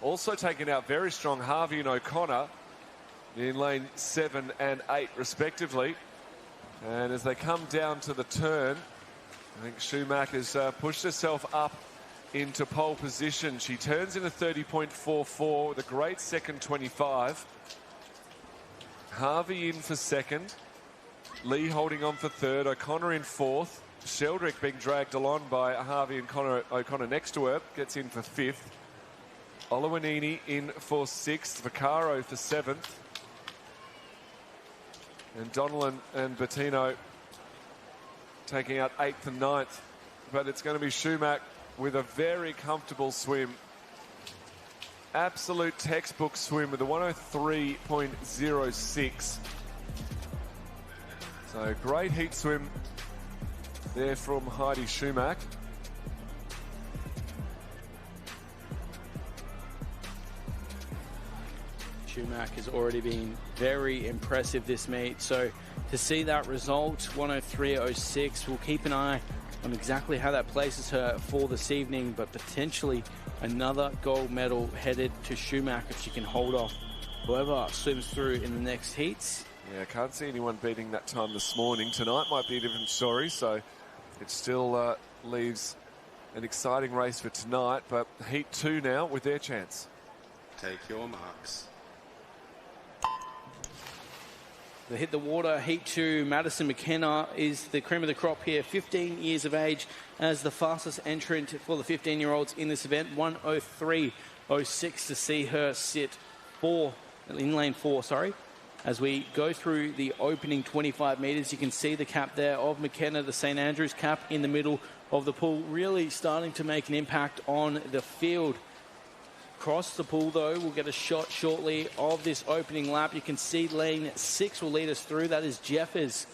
Also taking it out very strong, Harvey and O'Connor in lane 7 and 8, respectively. And as they come down to the turn, I think Schumacher's pushed herself up into pole position. She turns in a 30.44 with a great second 25. Harvey in for second. Lee holding on for third. O'Connor in fourth. Sheldrick being dragged along by Harvey and O'Connor next to her. Gets in for fifth. Oluwanini in for sixth. Vaccaro for seventh. And Donnellan and Bettino taking out eighth and ninth. But it's going to be Schumacher with a very comfortable swim. Absolute textbook swim with a 103.06. So great heat swim there from Heidi Schumacher. Schumacher has already been very impressive this meet. So to see that result, 103.06, we'll keep an eye on exactly how that places her for this evening, but potentially another gold medal headed to Schumacher if she can hold off whoever swims through in the next heats. Yeah, I can't see anyone beating that time this morning. Tonight might be a different story, so it still leaves an exciting race for tonight, but Heat 2 now with their chance. Take your marks. They hit the water. Heat 2, Madison McKenna is the cream of the crop here. 15 years of age as the fastest entrant for the 15-year-olds in this event. 103.06 to see her sit in lane 4, As we go through the opening 25 metres, you can see the cap there of McKenna, the St. Andrews cap in the middle of the pool, really starting to make an impact on the field. Across the pool, though, we'll get a shot shortly of this opening lap. You can see lane 6 will lead us through. That is Jeffers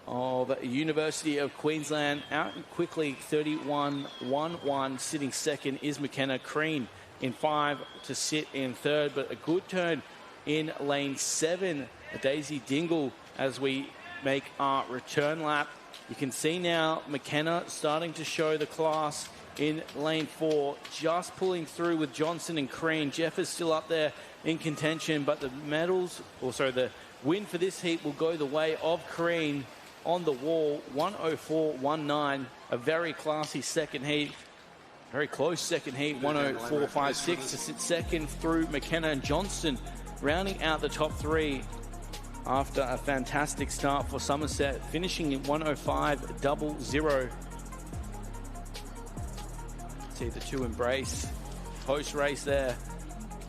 of University of Queensland. Out quickly, 31.11. Sitting second is McKenna. Crean in 5 to sit in third, but a good turn in lane 7. Daisy Dingle as we make our return lap. You can see now McKenna starting to show the class in lane 4, just pulling through with Johnson and Crean. Jeff is still up there in contention, but the the win for this heat will go the way of Crean on the wall. 104.19, a very classy second heat. Very close second heat, 104.56 to sit second through McKenna and Johnston, rounding out the top 3 after a fantastic start for Somerset, finishing in 105.00. See the two embrace post-race there.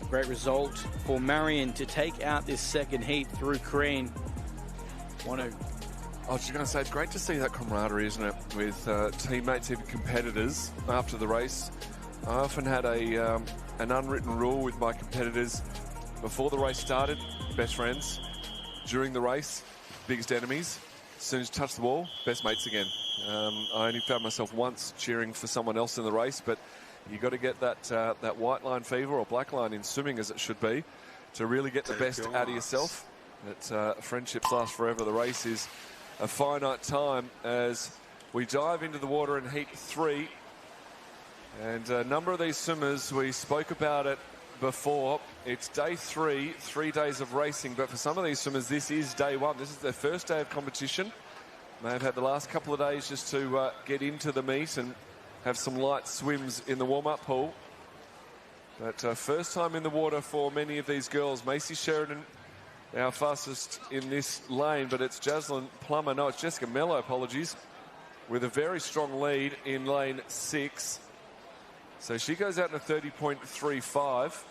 A great result for Marion to take out this second heat through Crean. I was just going to say, it's great to see that camaraderie, isn't it, with teammates, even competitors after the race. I often had an unwritten rule with my competitors. Before the race started, best friends. During the race, biggest enemies. As soon as you touch the wall, best mates again. I only found myself once cheering for someone else in the race, but you got to get that white line fever, or black line in swimming as it should be, to really get the best out of yourself. That friendships last forever. The race is a finite time as we dive into the water in Heat 3. And a number of these swimmers, we spoke about it before. It's day 3, 3 days of racing, but for some of these swimmers, this is day 1. This is their first day of competition. They have had the last couple of days just to get into the meet and have some light swims in the warm-up pool. But first time in the water for many of these girls. Macy Sheridan, our fastest in this lane, but it's Jaslyn Plummer. No, it's Jessica Mello, apologies, with a very strong lead in lane 6. So she goes out in a 30.35.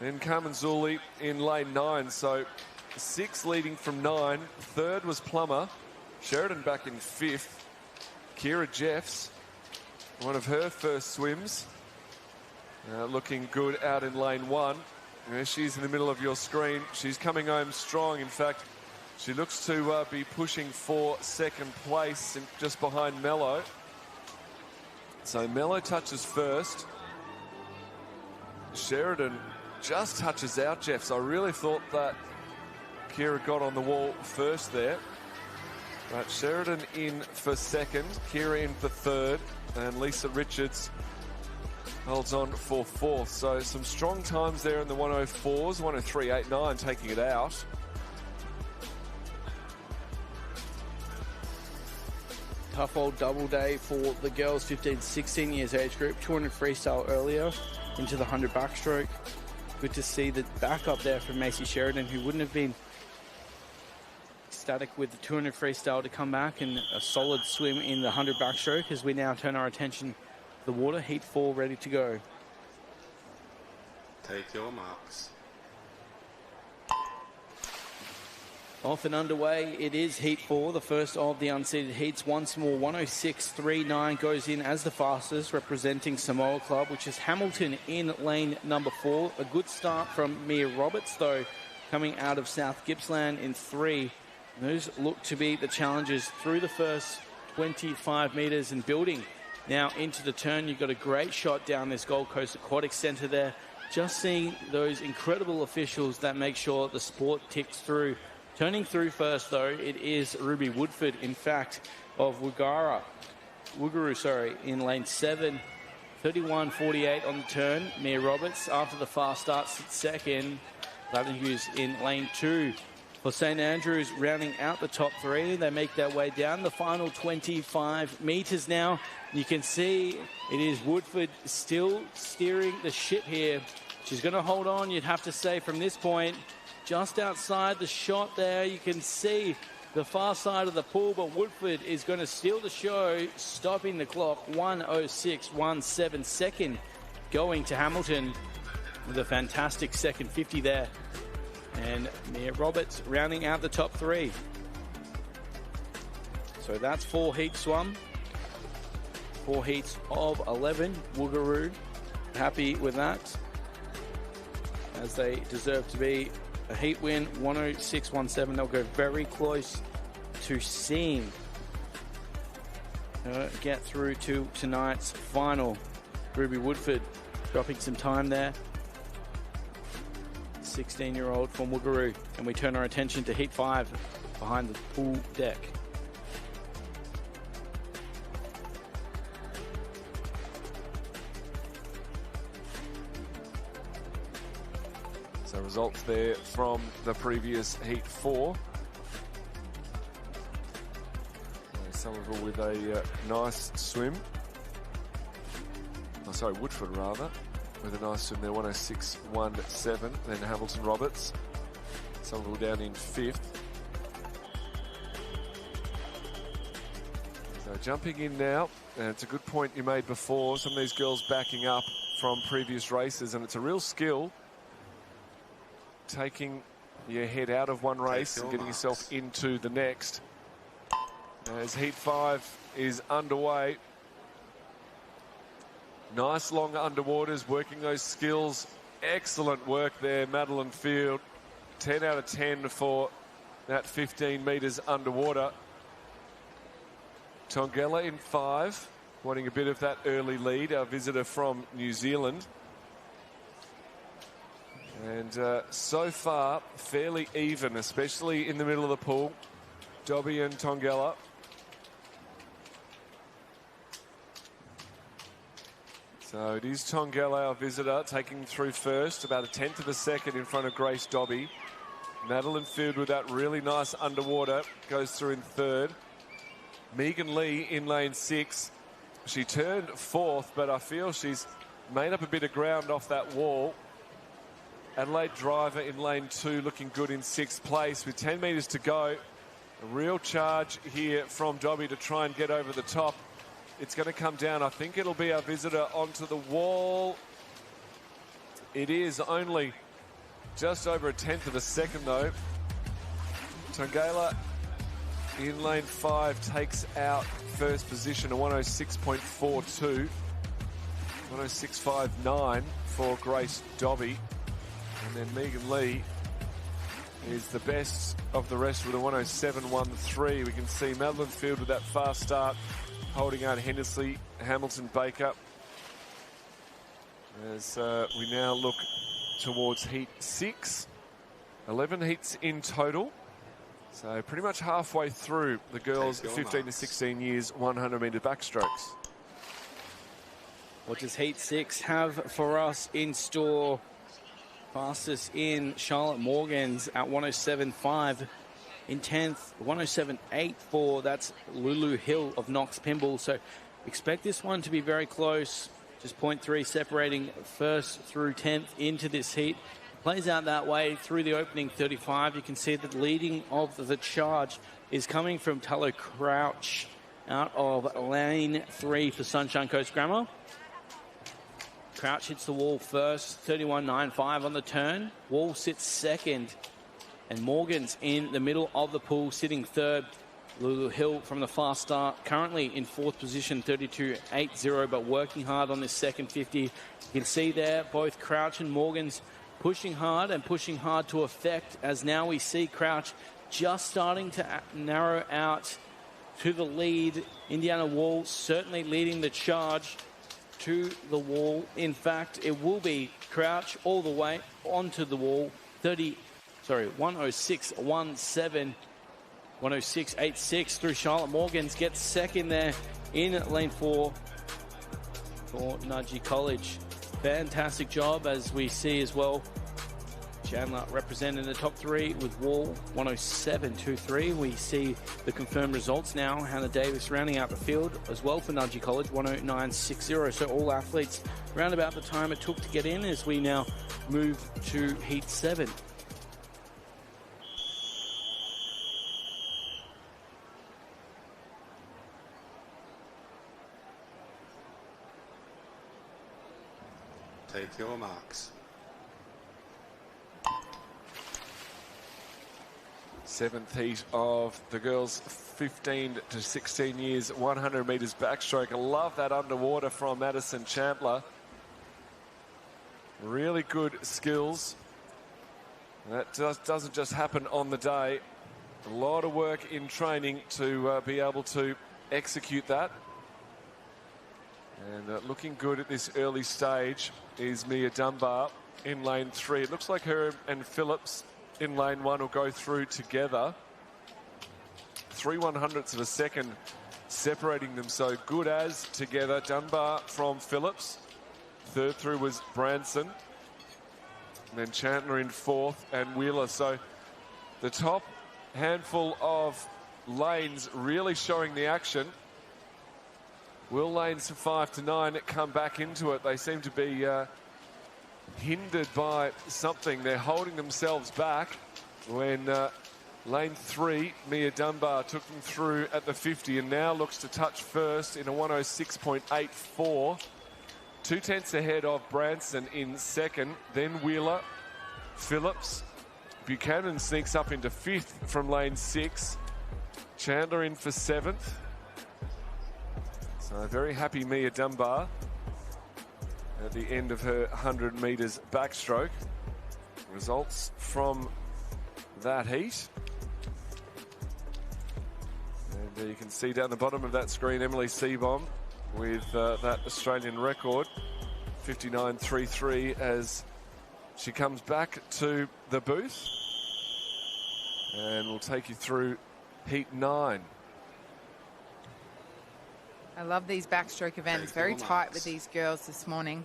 Then Carmen Zuli in lane 9. So 6 leading from 9. Third was Plummer. Sheridan back in 5th. Kira Jeffs, one of her first swims. Looking good out in lane 1. She's in the middle of your screen. She's coming home strong. In fact, she looks to be pushing for second place and just behind Mello. So Mello touches first. Sheridan just touches out Jeffs. I really thought that Kira got on the wall first there. But Sheridan in for second, Kira in for third, and Lisa Richards holds on for fourth. So some strong times there in the 104s, 103.89 taking it out. Tough old double day for the girls 15-16 years age group. 200 freestyle earlier into the 100 backstroke. Good to see the backup there from Macy Sheridan, who wouldn't have been static with the 200 freestyle, to come back and a solid swim in the 100 backstroke as we now turn our attention to the water. Heat 4 ready to go. Take your marks. Off and underway, it is Heat 4, the first of the unseeded heats. Once more, 106.39 goes in as the fastest, representing Samoa Club, which is Hamilton in lane number 4. A good start from Mia Roberts, though, coming out of South Gippsland in 3. Those look to be the challenges through the first 25 metres and building. Now into the turn, you've got a great shot down this Gold Coast Aquatic Centre there. Just seeing those incredible officials that make sure the sport ticks through. Turning through first, though, it is Ruby Woodford, in fact, of Woogaroo, in lane 7. 31.48 on the turn. Mia Roberts, after the fast start, sits second. Lavin Hughes in lane 2. For St Andrews, rounding out the top 3. They make their way down the final 25 metres now. You can see it is Woodford still steering the ship here. She's going to hold on, you'd have to say, from this point. Just outside the shot there, you can see the far side of the pool, but Woodford is going to steal the show, stopping the clock. 1:06.17 second going to Hamilton with a fantastic second 50 there. And Mia Roberts rounding out the top 3. So that's 4 heats swum. 4 heats of 11. Woogaroo happy with that, as they deserve to be. A heat win, 1:06.17. They'll go very close to seeing her get through to tonight's final. Ruby Woodford dropping some time there. 16-year-old from Woogaroo. And we turn our attention to Heat 5 behind the pool deck. So results there from the previous Heat 4. Somerville with a nice swim. Oh, sorry, Woodford rather, with a nice swim there, 1:06.17. Then Hamilton Roberts. Somerville down in 5th. So jumping in now, and it's a good point you made before. Some of these girls backing up from previous races, and it's a real skill taking your head out of one race and getting yourself into the next. As Heat 5 is underway. Nice long underwaters, working those skills. Excellent work there, Madeline Field. 10 out of 10 for that 15 metres underwater. Tongella in 5, wanting a bit of that early lead, our visitor from New Zealand. And so far, fairly even, especially in the middle of the pool. Dobby and Tongella. So it is Tongella, our visitor, taking through first, about a 1/10 of a second in front of Grace Dobby. Madeline Field with that really nice underwater, goes through in 3rd. Megan Lee in lane 6. She turned 4th, but I feel she's made up a bit of ground off that wall. Adelaide Driver in lane 2, looking good in 6th place with 10 metres to go. A real charge here from Dobby to try and get over the top. It's going to come down. I think it'll be our visitor onto the wall. It is only just over a tenth of a second, though. Tongala in lane 5 takes out first position, a 106.42. 106.59 for Grace Dobby. And then Megan Lee is the best of the rest with a 107.13. We can see Madeline Field with that fast start, holding out Hendersley, Hamilton, Baker. As we now look towards heat 6. 11 heats in total. So pretty much halfway through the girls' 15 to 16 years 100-metre backstrokes. What does heat 6 have for us in store? Fastest in Charlotte Morgan's at 107.5. In 10th, 107.84. That's Lulu Hill of Knox Pymble. So expect this one to be very close. Just 0.3 separating first through 10th into this heat. Plays out that way through the opening 35. You can see that leading of the charge is coming from Tullow Crouch out of lane 3 for Sunshine Coast Grammar. Crouch hits the wall first, 31.95 on the turn. Wall sits second, and Morgan's in the middle of the pool, sitting third. Lulu Hill from the fast start, currently in 4th position, 32.80, but working hard on this second 50. You can see there both Crouch and Morgan's pushing hard to effect, as now we see Crouch just starting to narrow out to the lead. Indiana Wall certainly leading the charge to the wall. In fact, it will be Crouch all the way onto the wall. 106.17, 106.86 through Charlotte Morgan's. Gets second there in lane 4 for Nudgee College. Fantastic job, as we see as well. Chandler representing the top 3 with Wall 107.23. We see the confirmed results now. Hannah Davis rounding out the field as well for Nudgee College, 109.60. So all athletes round about the time it took to get in, as we now move to heat 7. Take your marks. 7th heat of the girls' 15 to 16 years, 100 metres backstroke. I love that underwater from Madison Champler. Really good skills. That doesn't just happen on the day. A lot of work in training to be able to execute that. And looking good at this early stage is Mia Dunbar in lane 3. It looks like her and Phillips in lane 1 will go through together. 3/100ths of a second separating them, so good as together. Dunbar from Phillips. Third through was Branson. And then Chandler in 4th and Wheeler. So the top handful of lanes really showing the action. Will lanes from 5 to 9 come back into it? They seem to be hindered by something. They're holding themselves back when lane 3, Mia Dunbar, took them through at the 50 and now looks to touch first in a 106.84. 2/10 ahead of Branson in second, then Wheeler, Phillips. Buchanan sneaks up into 5th from lane 6. Chandler in for 7th. So very happy Mia Dunbar at the end of her 100 metres backstroke. Results from that heat. And you can see down the bottom of that screen Emily Seabohm with that Australian record, 59.33, as she comes back to the booth. And we'll take you through heat 9. I love these backstroke events. Very tight with these girls this morning.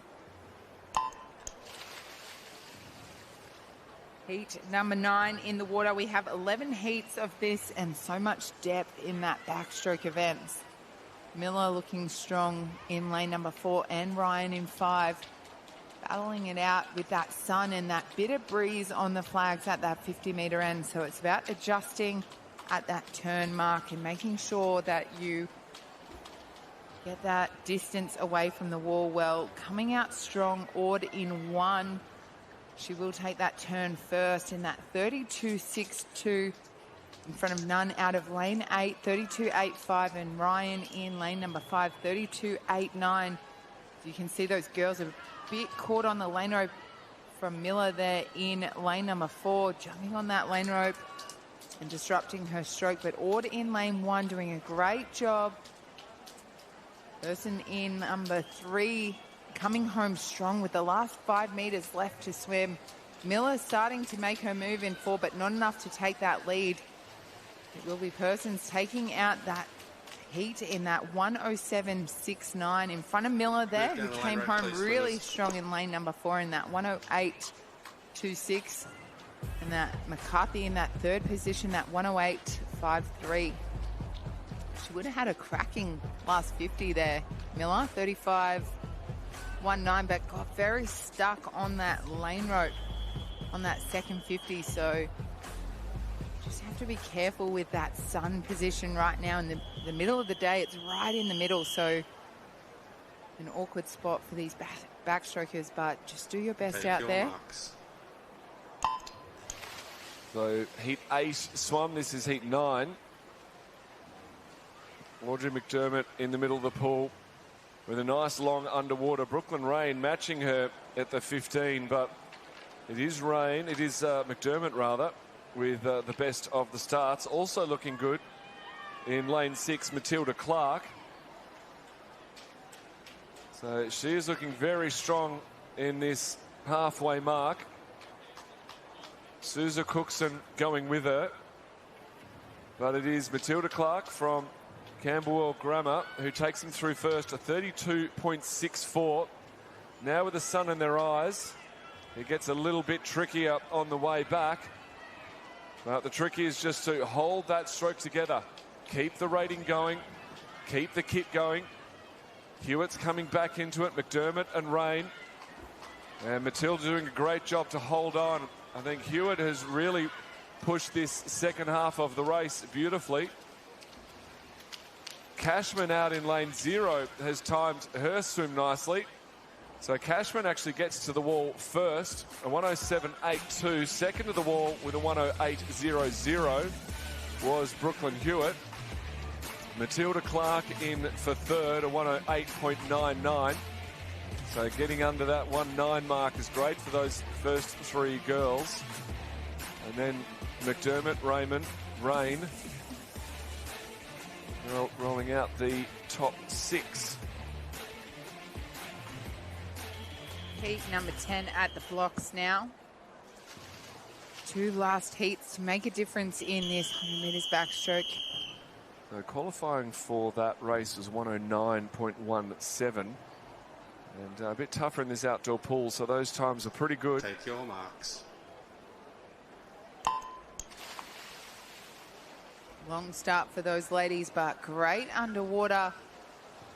Heat number 9 in the water. We have 11 heats of this and so much depth in that backstroke event. Miller looking strong in lane number 4 and Ryan in 5. Battling it out with that sun and that bit of breeze on the flags at that 50-metre end. So it's about adjusting at that turn mark and making sure that you get that distance away from the wall well. Coming out strong, Ord in 1. She will take that turn first in that 32.62 in front of none out of lane 8, 32.85, and Ryan in lane number 5, 32.89. You can see those girls are a bit caught on the lane rope from Miller there in lane number 4, jumping on that lane rope and disrupting her stroke. But Ord in lane 1 doing a great job. Person in number 3 coming home strong with the last 5 meters left to swim. Miller starting to make her move in 4, but not enough to take that lead. It will be Persons taking out that heat in that 107.69 in front of Miller there, who came home really strong in lane number 4 in that 108.26. And that McCarthy in that 3rd position, that 108.53. She would have had a cracking last 50 there, Miller, 35.19, but got very stuck on that lane rope on that second 50. So just have to be careful with that sun position right now in the middle of the day. It's right in the middle, so an awkward spot for these backstrokers, but just do your best out there. Marks. So heat 8 swum, this is heat 9. Audrey McDermott in the middle of the pool with a nice long underwater. Brooklyn Rain matching her at the 15, but it is McDermott rather, with the best of the starts. Also looking good in lane 6, Matilda Clark. So she is looking very strong in this halfway mark. Sousa Cookson going with her. But it is Matilda Clark from Camberwell Grammar who takes them through first, a 32.64. Now with the sun in their eyes, it gets a little bit trickier on the way back. But the trick is just to hold that stroke together. Keep the rating going. Keep the kit going. Hewitt's coming back into it. McDermott and Rain. And Matilda doing a great job to hold on. I think Hewitt has really pushed this second half of the race beautifully. Cashman out in lane 0 has timed her swim nicely. So Cashman actually gets to the wall first, a 107.82. Second to the wall with a 108.00 was Brooklyn Hewitt. Matilda Clark in for third, a 108.99. So getting under that 1.9 mark is great for those first 3 girls. And then McDermott, Rain rolling out the top 6. Heat number 10 at the blocks now. 2 last heats to make a difference in this 100 metres backstroke. So qualifying for that race was 109.17. And a bit tougher in this outdoor pool, so those times are pretty good. Take your marks. Long start for those ladies, but great underwater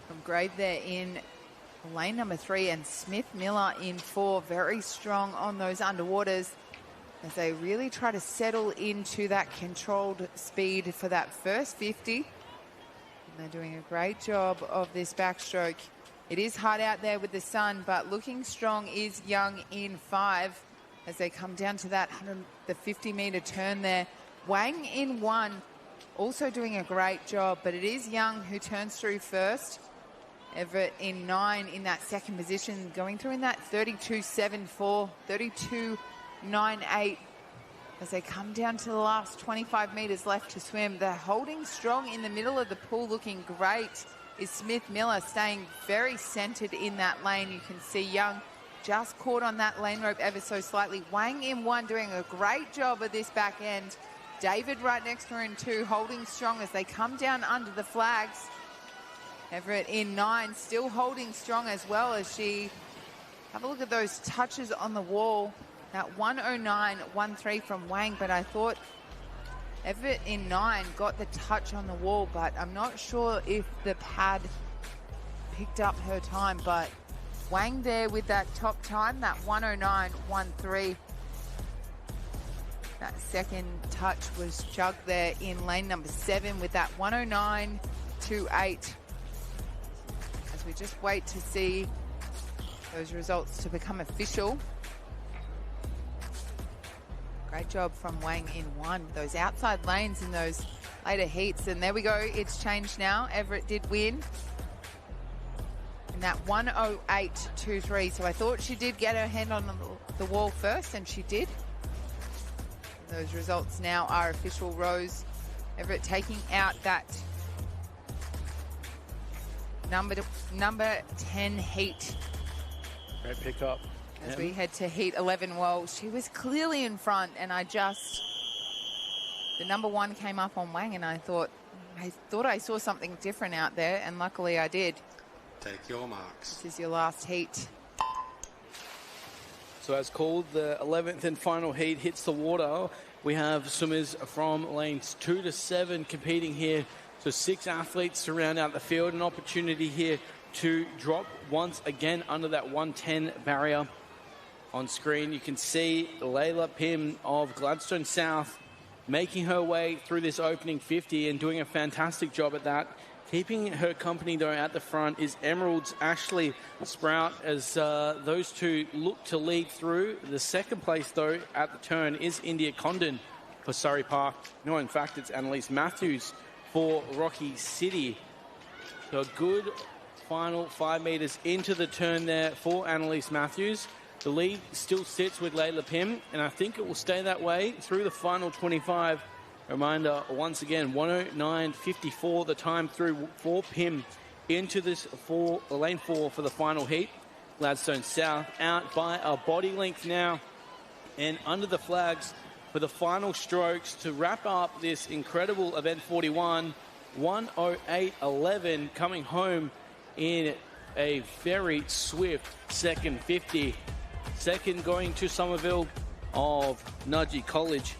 from Grade there in lane number 3, and Smith Miller in 4. Very strong on those underwaters as they really try to settle into that controlled speed for that first 50. And they're doing a great job of this backstroke. It is hot out there with the sun, but looking strong is Young in 5 as they come down to that the 50-metre turn there. Wang in 1, also doing a great job, but it is Young who turns through first. Everett in 9 in that second position, going through in that 32.74, 32.98 as they come down to the last 25 metres left to swim. They're holding strong in the middle of the pool, looking great. Is Smith Miller staying very centred in that lane. You can see Young just caught on that lane rope ever so slightly. Wang in 1 doing a great job of this back end. David right next to her in 2, holding strong as they come down under the flags. Everett in 9, still holding strong as well as she... Have a look at those touches on the wall. That 109.13 from Wang, but I thought Everett in 9 got the touch on the wall, but I'm not sure if the pad picked up her time. But Wang there with that top time, that 109.13. That second touch was chugged there in lane number 7 with that 109.28. we just wait to see those results to become official. Great job from Wang in one. Those outside lanes in those later heats. And there we go. It's changed now. Everett did win in that 1:08.23. So I thought she did get her hand on the wall first, and she did. Those results now are official. Rose Everett taking out that number 10 heat. Great pickup. As we head to heat 11, well, she was clearly in front, and the number 1 came up on Wang, and I thought I saw something different out there, and luckily I did. Take your marks. This is your last heat. So as called, the 11th and final heat hits the water. We have swimmers from lanes 2 to 7 competing here. So 6 athletes to round out the field. An opportunity here to drop once again under that 110 barrier. On screen, you can see Layla Pim of Gladstone South making her way through this opening 50 and doing a fantastic job at that. Keeping her company, though, at the front is Emerald's Ashley Sprout as those two look to lead through. The second place, though, at the turn is India Condon for Surrey Park. No, in fact, it's Annalise Matthews for Rocky City. So a good final 5 metres into the turn there for Annalise Matthews. The lead still sits with Layla Pim, and I think it will stay that way through the final 25. Reminder, once again, 1:09.54 the time through for Pim into this lane 4 for the final heat. Gladstone South out by a body length now, and under the flags for the final strokes to wrap up this incredible event 41. 1:08.11 coming home in a very swift second 50. Second going to Somerville of Nudgee College.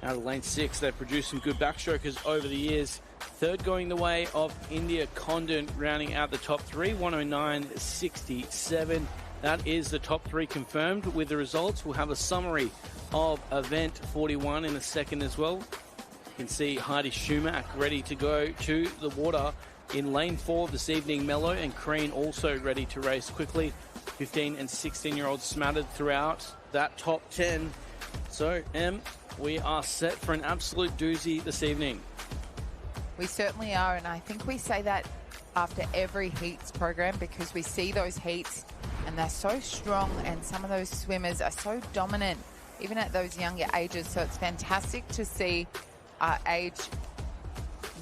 Out of lane 6, they've produced some good backstrokers over the years. Third going the way of India Condon, rounding out the top 3, 1:09.67. That is the top 3 confirmed. With the results, we'll have a summary of event 41 in a second as well. You can see Heidi Schumack ready to go to the water in lane 4 this evening. Mello and Crean also ready to race quickly. 15 and 16-year-olds smattered throughout that top 10. So, we are set for an absolute doozy this evening. We certainly are, and I think we say that after every heats program because we see those heats and they're so strong, and some of those swimmers are so dominant even at those younger ages. So it's fantastic to see our age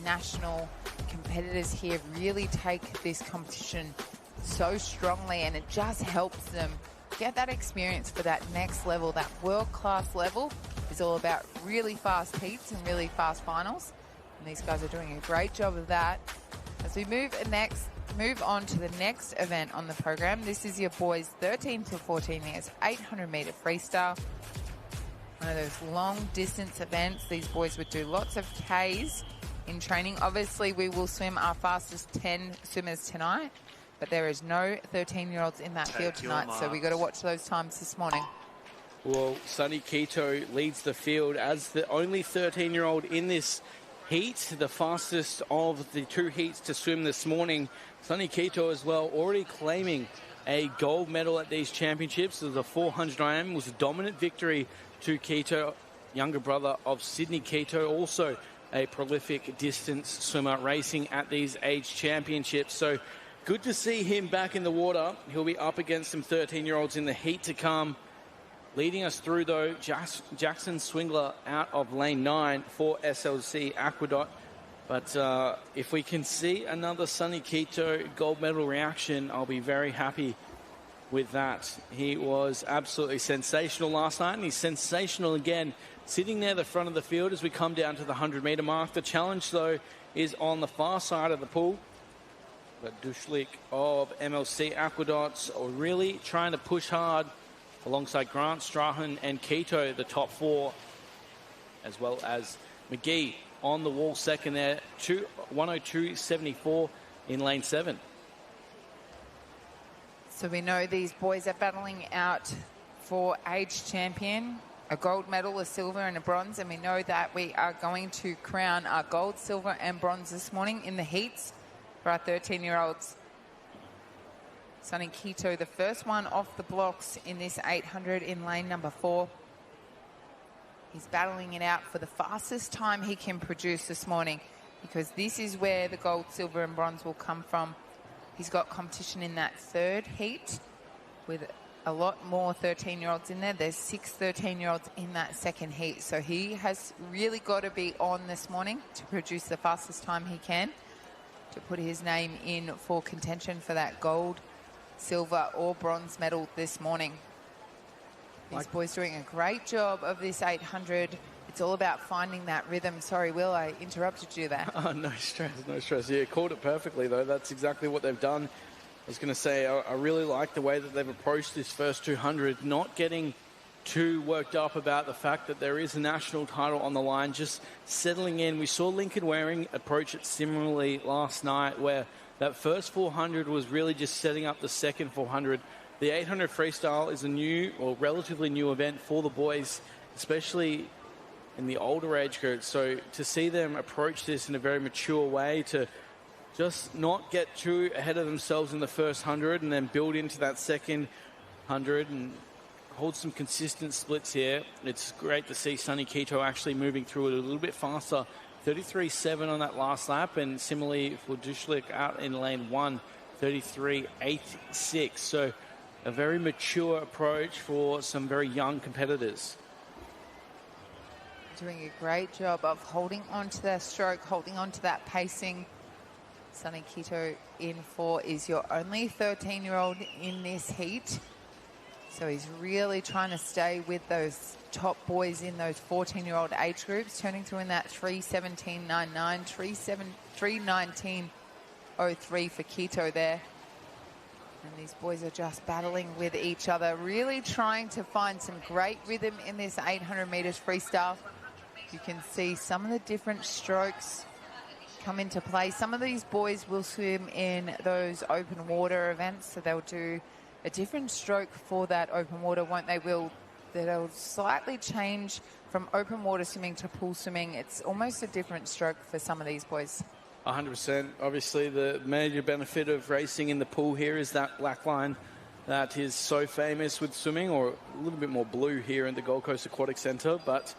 national competitors here really take this competition so strongly, and it just helps them get that experience for that next level. That world-class level is all about really fast heats and really fast finals, and these guys are doing a great job of that. As we move on to the next event on the program, this is your boys 13 to 14 years 800-meter freestyle. One of those long-distance events. These boys would do lots of Ks in training. Obviously, we will swim our fastest 10 swimmers tonight, but there is no 13-year-olds in that field tonight, so we got to watch those times this morning. Well, Sunny Quito leads the field as the only 13-year-old in this heat, the fastest of the 2 heats to swim this morning. Sunny Quito as well, already claiming a gold medal at these championships. The 400 IM was a dominant victory to Quito, younger brother of Sydney Quito, also a prolific distance swimmer racing at these age championships. So good to see him back in the water. He'll be up against some 13-year-olds in the heat to come. Leading us through, though, Jackson Swingler out of lane 9 for SLC Aqueduct. But if we can see another Sunny Quito gold medal reaction, I'll be very happy with that. He was absolutely sensational last night, and he's sensational again, sitting near the front of the field as we come down to the 100-meter mark. The challenge, though, is on the far side of the pool. But Dushlik of MLC Aqueducts are really trying to push hard alongside Grant, Strahan and Quito, the top 4, as well as McGee on the wall second there, 1:02.74 in lane 7. So we know these boys are battling out for age champion, a gold medal, a silver and a bronze, and we know that we are going to crown our gold, silver and bronze this morning in the heats for our 13-year-olds. Sonny Quito, the first one off the blocks in this 800 in lane number 4. He's battling it out for the fastest time he can produce this morning, because this is where the gold, silver and bronze will come from. He's got competition in that third heat with a lot more 13-year-olds in there. There's 6 13-year-olds in that second heat. So he has really got to be on this morning to produce the fastest time he can to put his name in for contention for that gold, silver or bronze medal this morning. These boys doing a great job of this 800. It's all about finding that rhythm. Sorry, Will, I interrupted you there. Oh, no stress, no stress. Yeah, called it perfectly, though. That's exactly what they've done. I was going to say, I really like the way that they've approached this first 200, not getting too worked up about the fact that there is a national title on the line, just settling in. We saw Lincoln Waring approach it similarly last night, where that first 400 was really just setting up the second 400. The 800 freestyle is a new or relatively new event for the boys, especially in the older age group. So to see them approach this in a very mature way, to just not get too ahead of themselves in the first 100 and then build into that second 100 and hold some consistent splits here. It's great to see Sonny Quito actually moving through it a little bit faster. 33.7 on that last lap, and similarly for Dushlik out in lane 1, 33.86. So a very mature approach for some very young competitors. Doing a great job of holding on to their stroke, holding on to that pacing. Sonny Quito in 4 is your only 13-year-old in this heat. So he's really trying to stay with those top boys in those 14-year-old age groups, turning through in that 3:17.99, 3:19.03 for Quito there. And these boys are just battling with each other, really trying to find some great rhythm in this 800 meters freestyle. You can see some of the different strokes come into play. Some of these boys will swim in those open water events, so they'll do a different stroke for that open water, won't they, Will? That'll slightly change from open water swimming to pool swimming. It's almost a different stroke for some of these boys. 100%. Obviously, the major benefit of racing in the pool here is that black line that is so famous with swimming, or a little bit more blue here in the Gold Coast Aquatic Centre. But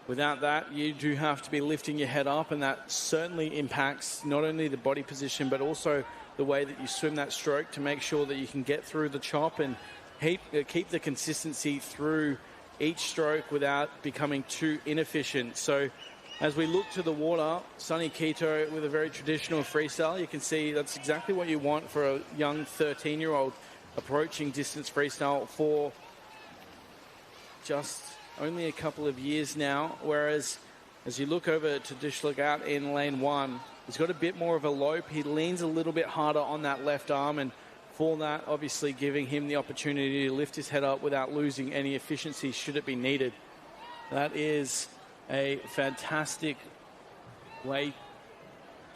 without that, you do have to be lifting your head up, and that certainly impacts not only the body position, but also the way that you swim that stroke to make sure that you can get through the chop and keep the consistency through each stroke without becoming too inefficient. So as we look to the water, Sonny Quito with a very traditional freestyle, you can see that's exactly what you want for a young 13-year-old approaching distance freestyle for just only a couple of years now. Whereas as you look over to Dushlik out in lane 1, he's got a bit more of a lope. He leans a little bit harder on that left arm, and for that, obviously giving him the opportunity to lift his head up without losing any efficiency should it be needed. That is a fantastic way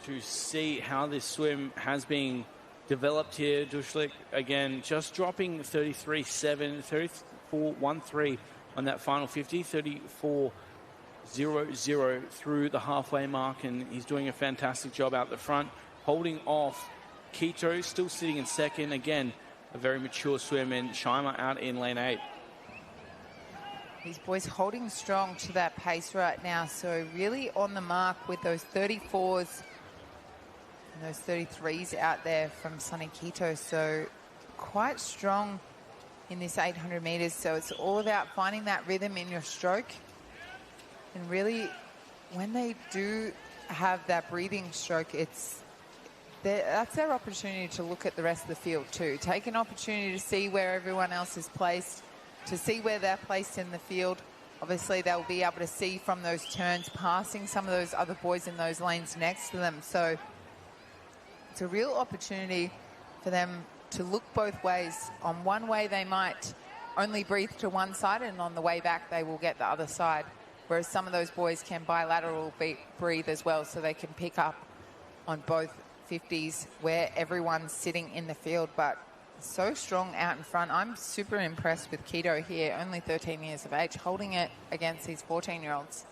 to see how this swim has been developed here. Dushlik, again, just dropping 33.7, 34.13 on that final 50, 34.00 through the halfway mark, and he's doing a fantastic job out the front, holding off Quito, still sitting in second. Again, a very mature swim, and Shimer out in lane 8. These boys holding strong to that pace right now, so really on the mark with those 34s and those 33s out there from Sonny Quito. So quite strong in this 800 meters. So it's all about finding that rhythm in your stroke. And really, when they do have that breathing stroke, that's their opportunity to look at the rest of the field too. Take an opportunity to see where everyone else is placed, to see where they're placed in the field. Obviously, they'll be able to see from those turns, passing some of those other boys in those lanes next to them. So it's a real opportunity for them to look both ways. On one way, they might only breathe to one side, and on the way back, they will get the other side. Whereas some of those boys can bilateral breathe as well, so they can pick up on both 50s where everyone's sitting in the field. But so strong out in front. I'm super impressed with Quito here, only 13 years of age, holding it against these 14-year-olds.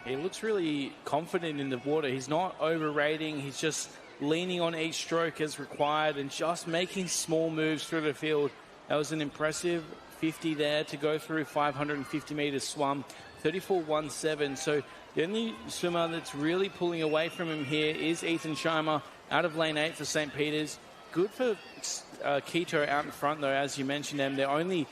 He looks really confident in the water. He's not overrating. He's just leaning on each stroke as required and just making small moves through the field. That was an impressive 50 there to go through 550 metres swum, 34.17. So the only swimmer that's really pulling away from him here is Ethan Scheimer out of lane 8 for St. Peter's. Good for Keto out in front, though, as you mentioned them. They're only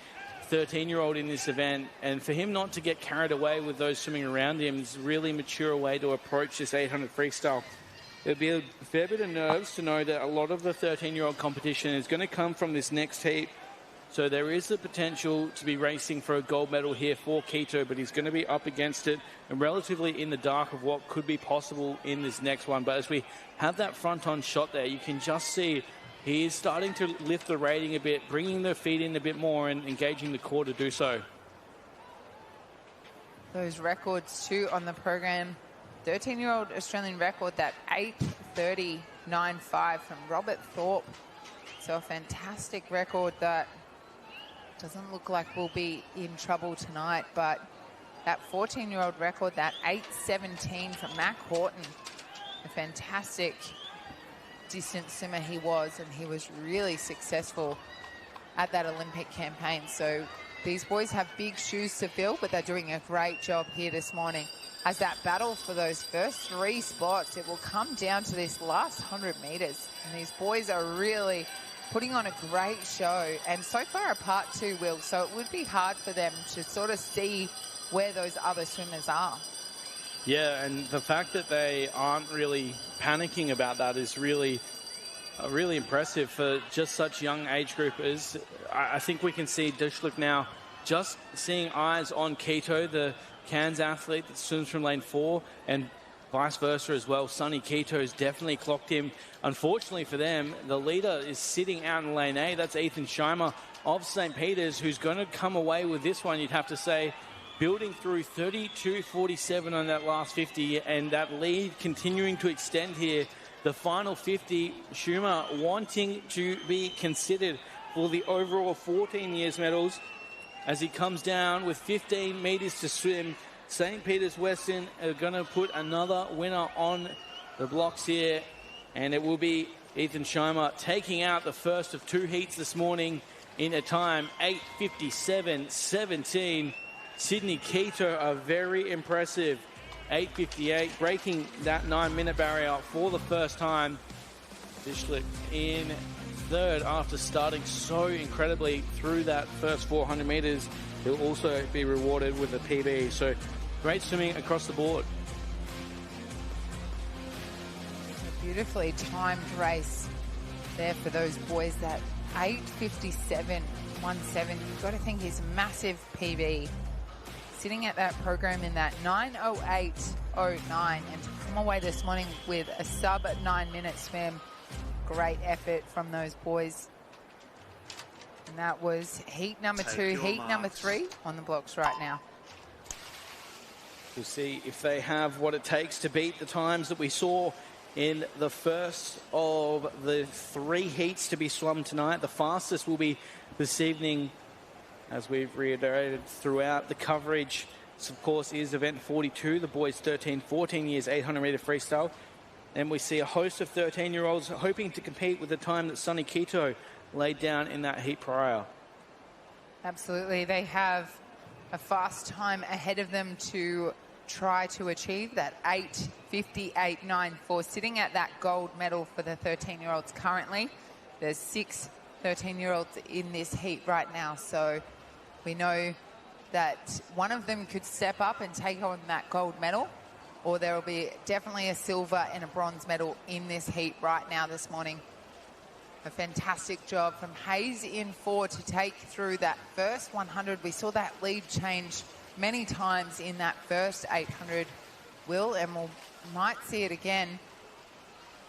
13-year-old in this event, and for him not to get carried away with those swimming around him is a really mature way to approach this 800 freestyle. It'll be a fair bit of nerves to know that a lot of the 13-year-old competition is going to come from this next heat. So there is the potential to be racing for a gold medal here for Keto, but he's going to be up against it and relatively in the dark of what could be possible in this next one. But as we have that front-on shot there, you can just see he is starting to lift the rating a bit, bringing the feet in a bit more and engaging the core to do so. Those records too on the program. 13-year-old Australian record, that 8:30.95 from Robert Thorpe. So a fantastic record that doesn't look like we'll be in trouble tonight, but that 14-year-old record, that 8:17 from Mac Horton, a fantastic distance swimmer he was, and he was really successful at that Olympic campaign. So these boys have big shoes to fill, but they're doing a great job here this morning. As that battle for those first 3 spots, it will come down to this last 100 metres. And these boys are really putting on a great show, and so far apart too, Will, so it would be hard for them to sort of see where those other swimmers are. Yeah, and the fact that they aren't really panicking about that is really impressive for just such young age groupers. I think we can see Dushlik now just seeing eyes on Keto, the Cairns athlete that swims from lane 4, and vice versa as well. Sonny Keto has definitely clocked him. Unfortunately for them, the leader is sitting out in lane 8. That's Ethan Scheimer of St. Peter's, who's going to come away with this one, you'd have to say, building through 32.47 on that last 50, and that lead continuing to extend here. The final 50, Schumer wanting to be considered for the overall 14 years medals as he comes down with 15 metres to swim. St. Peter's Western are going to put another winner on the blocks here, and it will be Ethan Scheimer taking out the first of 2 heats this morning in a time 8:57.17. Sydney Keto are very impressive. 8:58, breaking that 9-minute barrier for the first time. Dishlet in third after starting so incredibly through that first 400 metres. He'll also be rewarded with a PB. So great swimming across the board. A beautifully timed race there for those boys. That 8:57.17. You've got to think his massive PB. Sitting at that program in that 9:08.09, and to come away this morning with a sub 9-minute swim. Great effort from those boys. And that was heat number 2, heat number 3 on the blocks right now. We'll see if they have what it takes to beat the times that we saw in the first of the 3 heats to be swum tonight. The fastest will be this evening, as we've reiterated throughout the coverage. This, of course, is event 42, the boys 13-14 years 800-metre freestyle. And we see a host of 13-year-olds hoping to compete with the time that Sonny Keto laid down in that heat prior. Absolutely. They have a fast time ahead of them to try to achieve, that 8:58.94, sitting at that gold medal for the 13-year-olds currently. There's 6 13-year-olds in this heat right now, so we know that one of them could step up and take on that gold medal, or there will be definitely a silver and a bronze medal in this heat right now this morning. A fantastic job from Hayes in 4 to take through that first 100. We saw that lead change many times in that first 800, Will, and we might see it again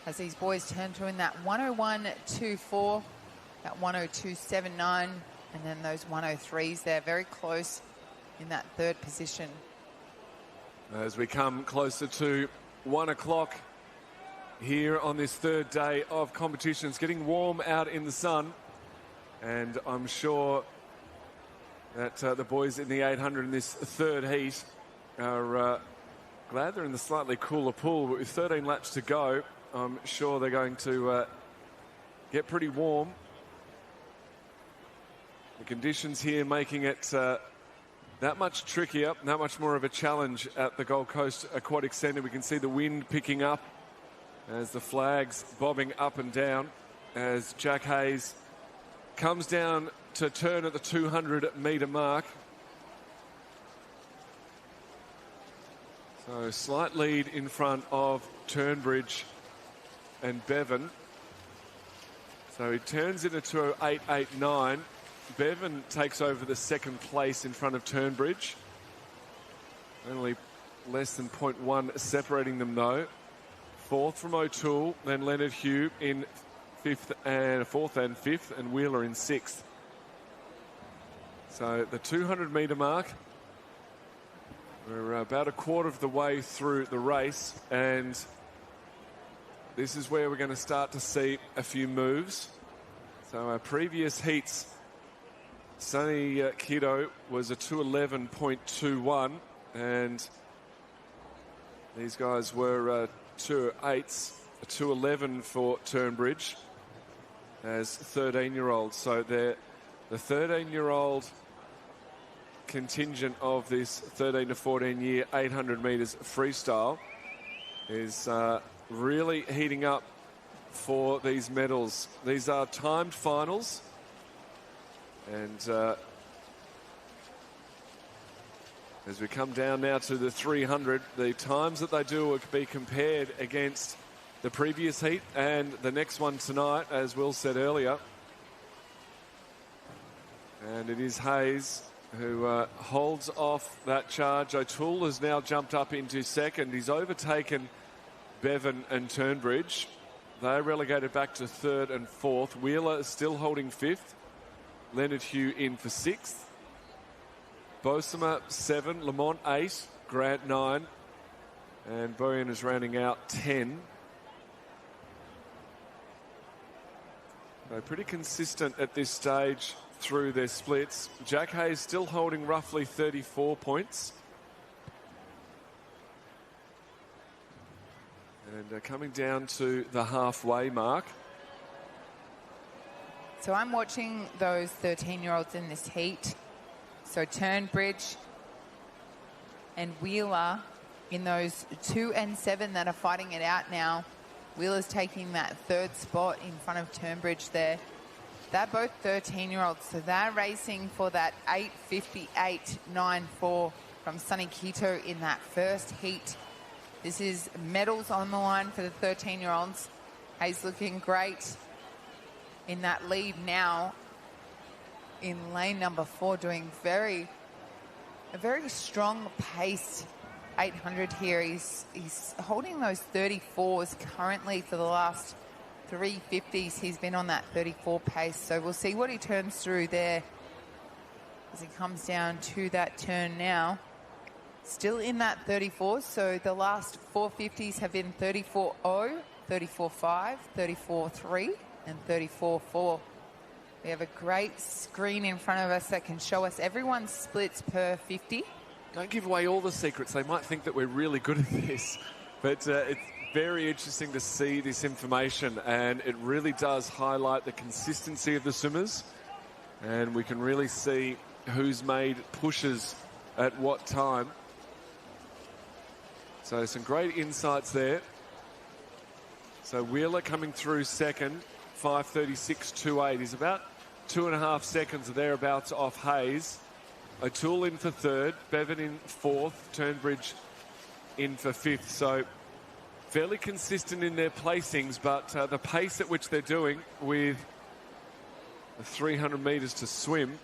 as these boys turn to in that 101.24, that 102.79, and then those 103s there, very close in that third position. As we come closer to 1 o'clock here on this third day of competition, it's getting warm out in the sun, and I'm sure that the boys in the 800 in this third heat are glad they're in the slightly cooler pool, but with 13 laps to go, I'm sure they're going to get pretty warm. The conditions here making it that much trickier, that much more of a challenge at the Gold Coast Aquatic Centre. We can see the wind picking up as the flags bobbing up and down as Jack Hayes comes down to turn at the 200-metre mark. So slight lead in front of Turnbridge and Bevan. So he turns into 208.89. Bevan takes over the second place in front of Turnbridge. Only less than 0.1 separating them though. Fourth from O'Toole, then Leonard Hugh in fourth and fifth, and Wheeler in sixth. So the 200-metre mark. We're about a quarter of the way through the race, and this is where we're going to start to see a few moves. So our previous heats, Sonny Kiddo was a 211.21, and these guys were 208s, a 211 for Turnbridge as 13-year-olds. So they're the 13-year-old contingent of this 13 to 14 year 800 metres freestyle is really heating up for these medals. These are timed finals, and as we come down now to the 300, the times that they do will be compared against the previous heat and the next one tonight, as Will said earlier. And it is Hayes who holds off that charge. O'Toole has now jumped up into second. He's overtaken Bevan and Turnbridge. They're relegated back to third and fourth. Wheeler is still holding fifth. Leonard Hugh in for sixth. Bosema 7, Lamont 8, Grant 9, and Boyan is rounding out 10. They're pretty consistent at this stage through their splits. Jack Hayes still holding roughly 34 points. And coming down to the halfway mark. So I'm watching those 13-year-olds in this heat. So Turnbridge and Wheeler in those 2 and 7 that are fighting it out now. Wheeler's taking that third spot in front of Turnbridge there. They're both 13-year-olds, so they're racing for that 8:58.94 from Sonny Kito in that first heat. This is medals on the line for the 13-year-olds. Hayes looking great in that lead now in lane number 4, doing a very strong pace 800 here. He's holding those 34s currently for the last 350s. He's been on that 34 pace, so we'll see what he turns through there as he comes down to that turn now. Still in that 34, so the last 450s have been 34.0, 34.5, 34.3 and 34.4. We have a great screen in front of us that can show us everyone's splits per 50. Don't give away all the secrets. They might think that we're really good at this, but it's very interesting to see this information, and it really does highlight the consistency of the swimmers, and we can really see who's made pushes at what time. So some great insights there. So Wheeler coming through second, 5:36.28. He's about 2.5 seconds or thereabouts off Hayes. O'Toole in for third, Bevan in fourth, Turnbridge in for fifth. So fairly consistent in their placings, but the pace at which they're doing with the 300 metres to swim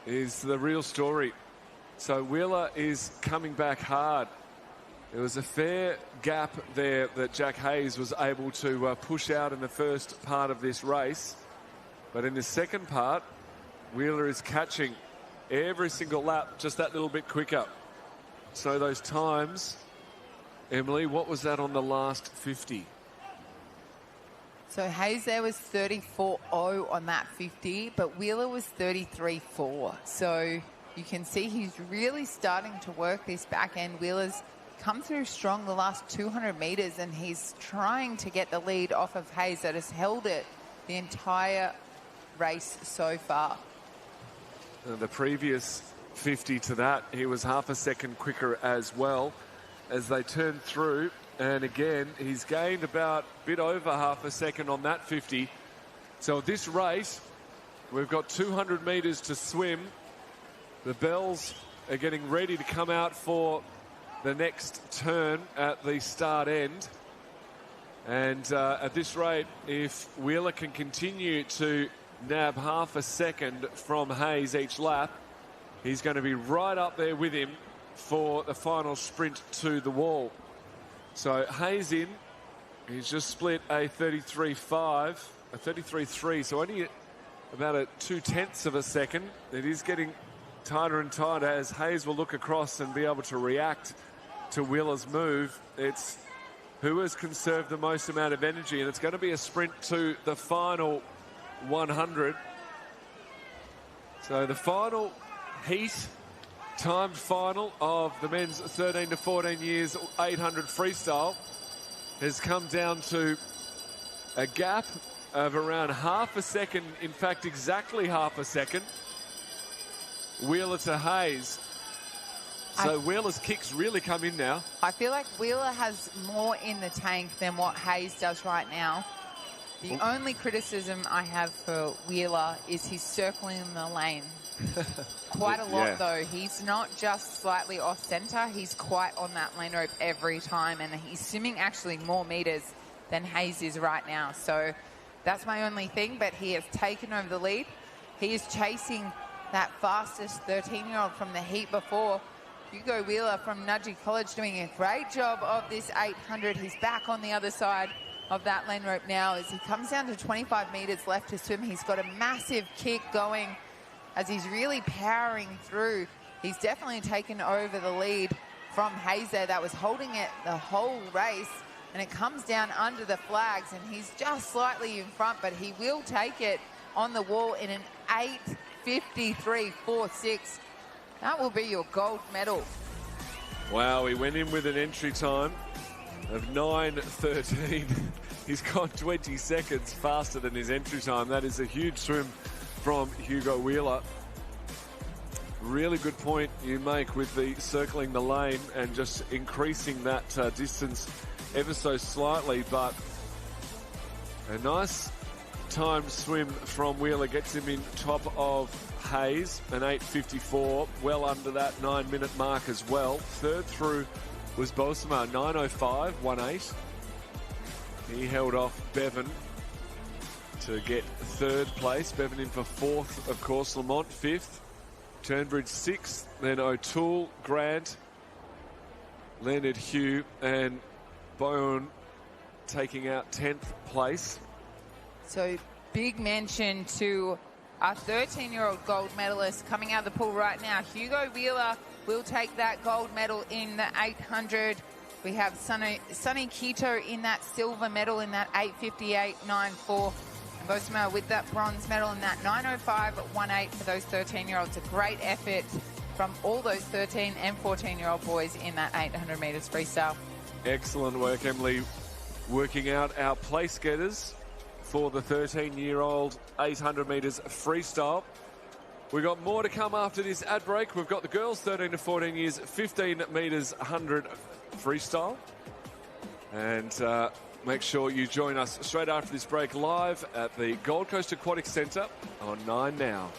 is the real story. So Wheeler is coming back hard. There was a fair gap there that Jack Hayes was able to push out in the first part of this race. But in the second part, Wheeler is catching every single lap just that little bit quicker. So those times, Emily, what was that on the last 50? So Hayes there was 34.0 on that 50, but Wheeler was 33.4. So you can see he's really starting to work this back end. Wheeler's come through strong the last 200 metres, and he's trying to get the lead off of Hayes that has held it the entire race so far. The previous 50 to that, he was half a second quicker as well as they turned through. And again, he's gained about a bit over half a second on that 50. So this race, we've got 200 metres to swim. The bells are getting ready to come out for the next turn at the start end. And at this rate, if Wheeler can continue to nab half a second from Hayes each lap, he's going to be right up there with him for the final sprint to the wall. So Hayes in, he's just split a 33.5, a 33.3, so only about a 0.2 of a second. It is getting tighter and tighter as Hayes will look across and be able to react to Wheeler's move. It's who has conserved the most amount of energy, and it's going to be a sprint to the final 100. So the final heat, timed final of the men's 13 to 14 years 800 freestyle has come down to a gap of around half a second, in fact exactly half a second. Wheeler to Hayes. So Wheeler's kicks really come in now. I feel like Wheeler has more in the tank than what Hayes does right now. The only criticism I have for Wheeler is he's circling the lane. Quite a lot, though. He's not just slightly off centre. He's quite on that lane rope every time, and he's swimming actually more metres than Hayes is right now. So that's my only thing, but he has taken over the lead. He is chasing that fastest 13-year-old from the heat before. Hugo Wheeler from Nudgee College doing a great job of this 800. He's back on the other side of that lane rope now as he comes down to 25 metres left to swim. He's got a massive kick going as he's really powering through. He's definitely taken over the lead from Hayes there that was holding it the whole race, and it comes down under the flags, and he's just slightly in front, but he will take it on the wall in an 8:53.46. That will be your gold medal. Wow, he went in with an entry time of 9:13. He's gone 20 seconds faster than his entry time. That is a huge swim from Hugo Wheeler. Really good point you make with the circling the lane and just increasing that distance ever so slightly, but a nice timed swim from Wheeler gets him in top of Hayes, an 8:54, well under that 9-minute mark as well. Third through was Bosma, 9:05.18. He held off Bevan to get third place. Bevan in for fourth, of course. Lamont fifth, Turnbridge sixth, then O'Toole, Grant, Leonard Hugh, and Bowen taking out 10th place. So big mention to our 13-year-old gold medalist coming out of the pool right now. Hugo Wheeler will take that gold medal in the 800. We have Sonny Quito in that silver medal in that 8:58.94. And Bosma with that bronze medal in that 9:05.18 for those 13-year-olds. A great effort from all those 13 and 14-year-old boys in that 800 metres freestyle. Excellent work, Emily, working out our place getters for the 13-year-old 800 metres freestyle. We've got more to come after this ad break. We've got the girls 13 to 14 years 15 metres 100 freestyle. And make sure you join us straight after this break live at the Gold Coast Aquatic Centre on 9 Now.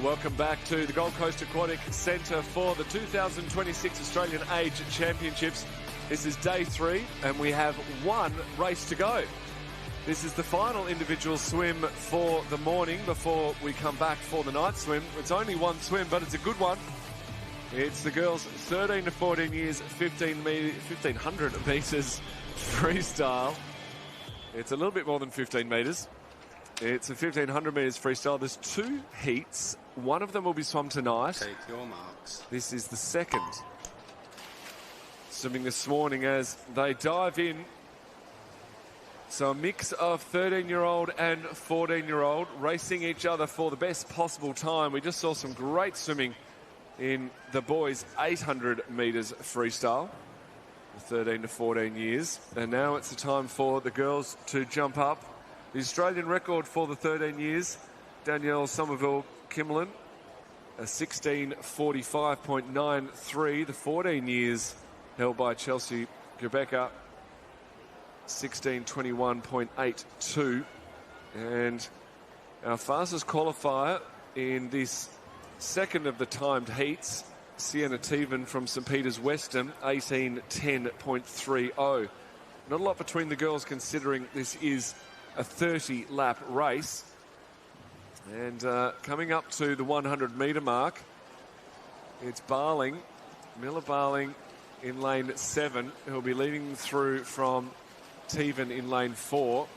welcome back to the Gold Coast Aquatic Centre for the 2026 Australian Age Championships. This is day 3 and we have one race to go. This is the final individual swim for the morning before we come back for the night swim. It's only one swim, but it's a good one. It's the girls 13 to 14 years, 1,500 metres freestyle. It's a little bit more than 15 metres. It's a 1,500 metres freestyle. There's 2 heats. One of them will be swum tonight. Take your marks. This is the second swimming this morning as they dive in. So a mix of 13-year-old and 14-year-old racing each other for the best possible time. We just saw some great swimming in the boys' 800 metres freestyle, 13 to 14 years. And now it's the time for the girls to jump up. The Australian record for the 13 years, Danielle Somerville-Kimlin, a 16:45.93. The 14 years held by Chelsea Gebecka, 16:21.82. And our fastest qualifier in this second of the timed heats, Sienna Teven from St Peter's Western, 18:10.30. Not a lot between the girls considering this is a 30-lap race. And coming up to the 100-metre mark, it's Barling, Miller Barling in lane 7, who'll be leading through from Teven in lane 4.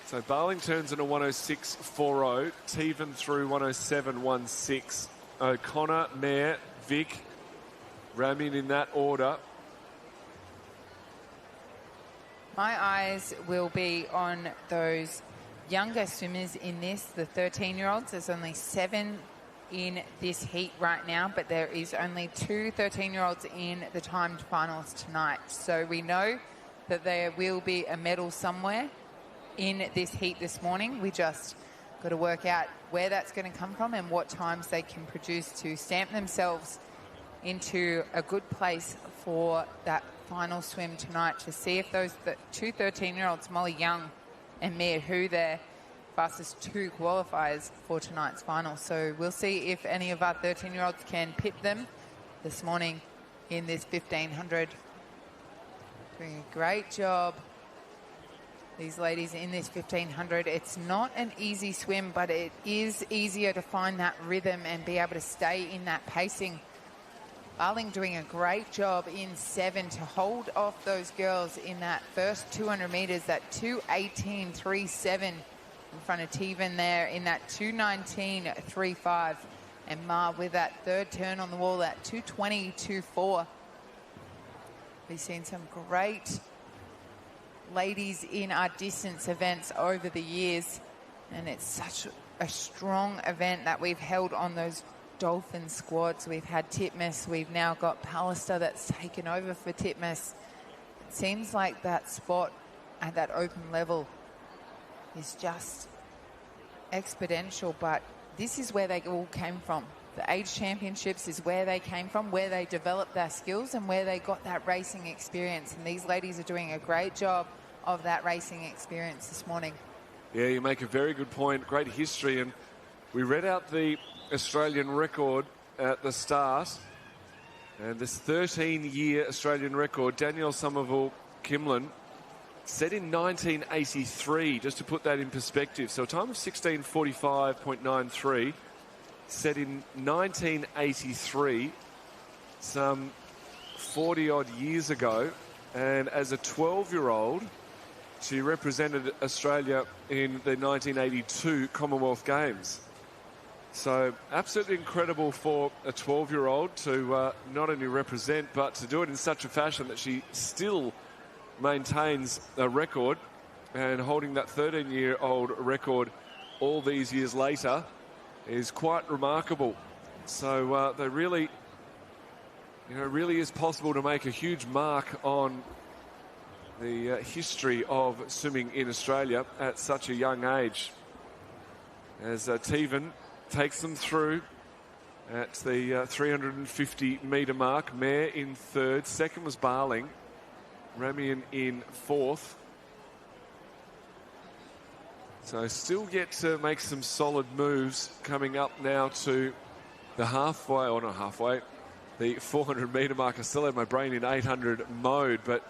So Barling turns in a 106.40, Teven through 107.16. O'Connor, Mayer, Vic, Ramian in that order. My eyes will be on those younger swimmers in this, the 13-year-olds. There's only 7 in this heat right now, but there is only 2 13-year-olds in the timed finals tonight. So we know that there will be a medal somewhere in this heat this morning. We just got to work out where that's going to come from and what times they can produce to stamp themselves into a good place for that final swim tonight, to see if those 2 13-year-olds, Molly Young and Mia Hu, their fastest 2 qualifiers for tonight's final. So we'll see if any of our 13-year-olds can pip them this morning in this 1,500. Doing a great job, these ladies, in this 1,500. It's not an easy swim, but it is easier to find that rhythm and be able to stay in that pacing. Barling doing a great job in 7 to hold off those girls in that first 200 metres, that 2:18.37 in front of Teven there in that 2:19.35. And Ma with that third turn on the wall, that 2:20.24. We've seen some great ladies in our distance events over the years, and it's such a strong event that we've held on those Dolphins squads. We've had Titmus, we've now got Pallister that's taken over for Titmus. It seems like that spot at that open level is just exponential, but this is where they all came from. The Age Championships is where they came from, where they developed their skills and where they got that racing experience. And these ladies are doing a great job of that racing experience this morning. Yeah, you make a very good point. Great history. And we read out the Australian record at the start. And this 13-year Australian record, Danielle Somerville-Kimlin, set in 1983, just to put that in perspective. So a time of 16:45.93, set in 1983, some 40-odd years ago. And as a 12-year-old, she represented Australia in the 1982 Commonwealth Games. So absolutely incredible for a 12-year-old to not only represent, but to do it in such a fashion that she still maintains a record, and holding that 13-year-old record all these years later is quite remarkable. So they really, really is possible to make a huge mark on the history of swimming in Australia at such a young age. As Teven takes them through at the 350-metre mark. Mayer in 3rd. 2nd was Barling. Ramian in 4th. So still get to make some solid moves coming up now to the halfway, or not halfway, the 400 metre mark. I still have my brain in 800 mode, but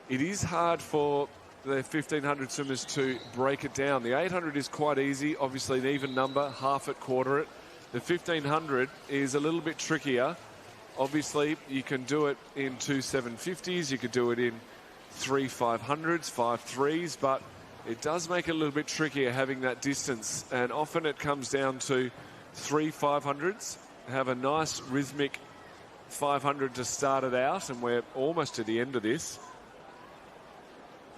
it is hard for the 1500 swimmers to break it down. The 800 is quite easy, obviously an even number, half it, quarter it. The 1500 is a little bit trickier. Obviously, you can do it in 2 750s, you could do it in 3 500s, 5 3s, but it does make it a little bit trickier having that distance. And often it comes down to 3 500s, have a nice rhythmic 500 to start it out, and we're almost to the end of this.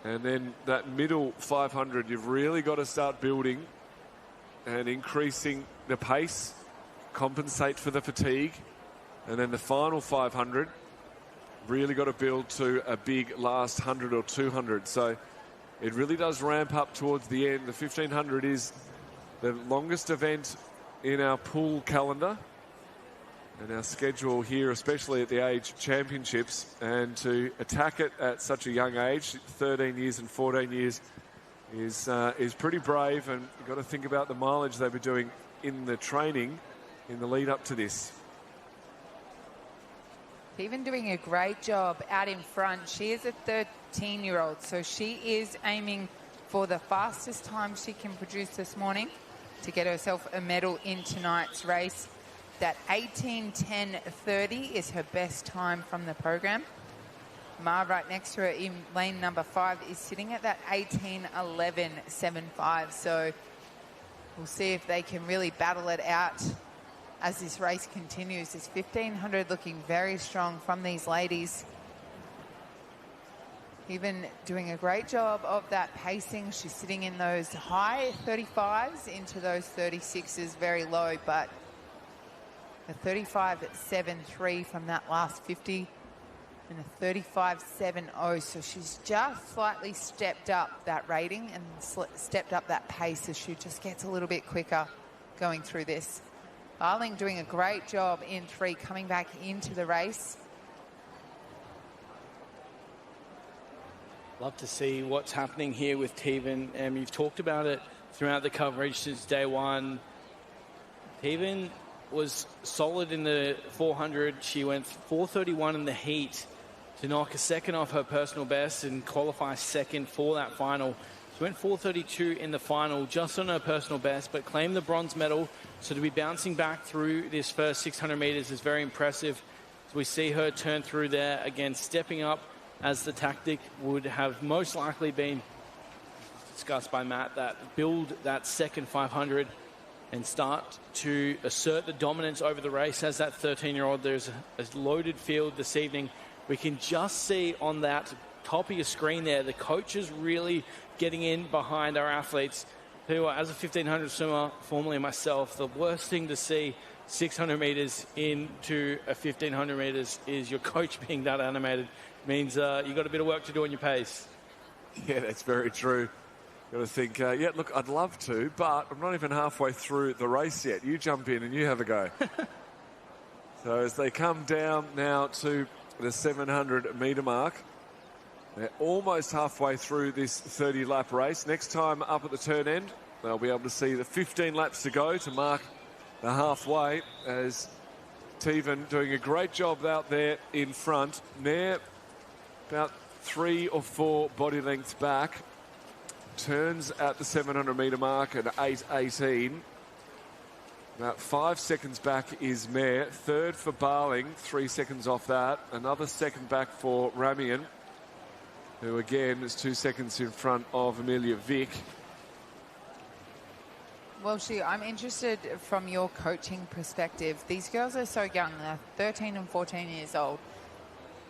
And then that middle 500, you've really got to start building and increasing the pace, compensate for the fatigue. And then the final 500, really got to build to a big last 100 or 200. So it really does ramp up towards the end. The 1500 is the longest event in our pool calendar and our schedule here, especially at the age championships. And to attack it at such a young age, 13 years and 14 years, is pretty brave. And you've got to think about the mileage they've been doing in the training in the lead up to this. Even doing a great job out in front. She is a 13-year-old, so she is aiming for the fastest time she can produce this morning to get herself a medal in tonight's race. That 18:10:30 is her best time from the program. Ma right next to her in lane number 5 is sitting at that 18:11:75. So we'll see if they can really battle it out as this race continues. This 1500 looking very strong from these ladies. Even doing a great job of that pacing. She's sitting in those high 35s into those 36s, very low, but a 35.73 from that last 50 and a 35.70. So she's just slightly stepped up that rating and stepped up that pace as she just gets a little bit quicker going through this. Barling doing a great job in 3, coming back into the race. Love to see what's happening here with Teven. You've talked about it throughout the coverage since day one. Teven was solid in the 400. She went 4:31 in the heat to knock a second off her personal best and qualify second for that final. She went 4:32 in the final, just on her personal best, but claimed the bronze medal. So to be bouncing back through this first 600 meters is very impressive. So we see her turn through there again, stepping up as the tactic would have most likely been discussed by Matt, that build that second 500 and start to assert the dominance over the race as that 13-year-old. There's a loaded field this evening. We can just see on that top of your screen there, the coaches really getting in behind our athletes who, as a 1500 swimmer, formerly myself, the worst thing to see 600 meters into a 1500 meters is your coach being that animated. It means you've got a bit of work to do on your pace. Yeah, that's very true. Got to think, yeah, look, I'd love to, but I'm not even halfway through the race yet. You jump in and you have a go. So as they come down now to the 700 metre mark, they're almost halfway through this 30-lap race. Next time up at the turn end, they'll be able to see the 15 laps to go to mark the halfway, as Teven doing a great job out there in front. They're about 3 or 4 body lengths back. Turns at the 700 metre mark at 8:18. About 5 seconds back is Mare. Third for Barling, 3 seconds off that. Another second back for Ramian, who again is 2 seconds in front of Amelia Vick. Well, I'm interested from your coaching perspective. These girls are so young. They're 13 and 14 years old.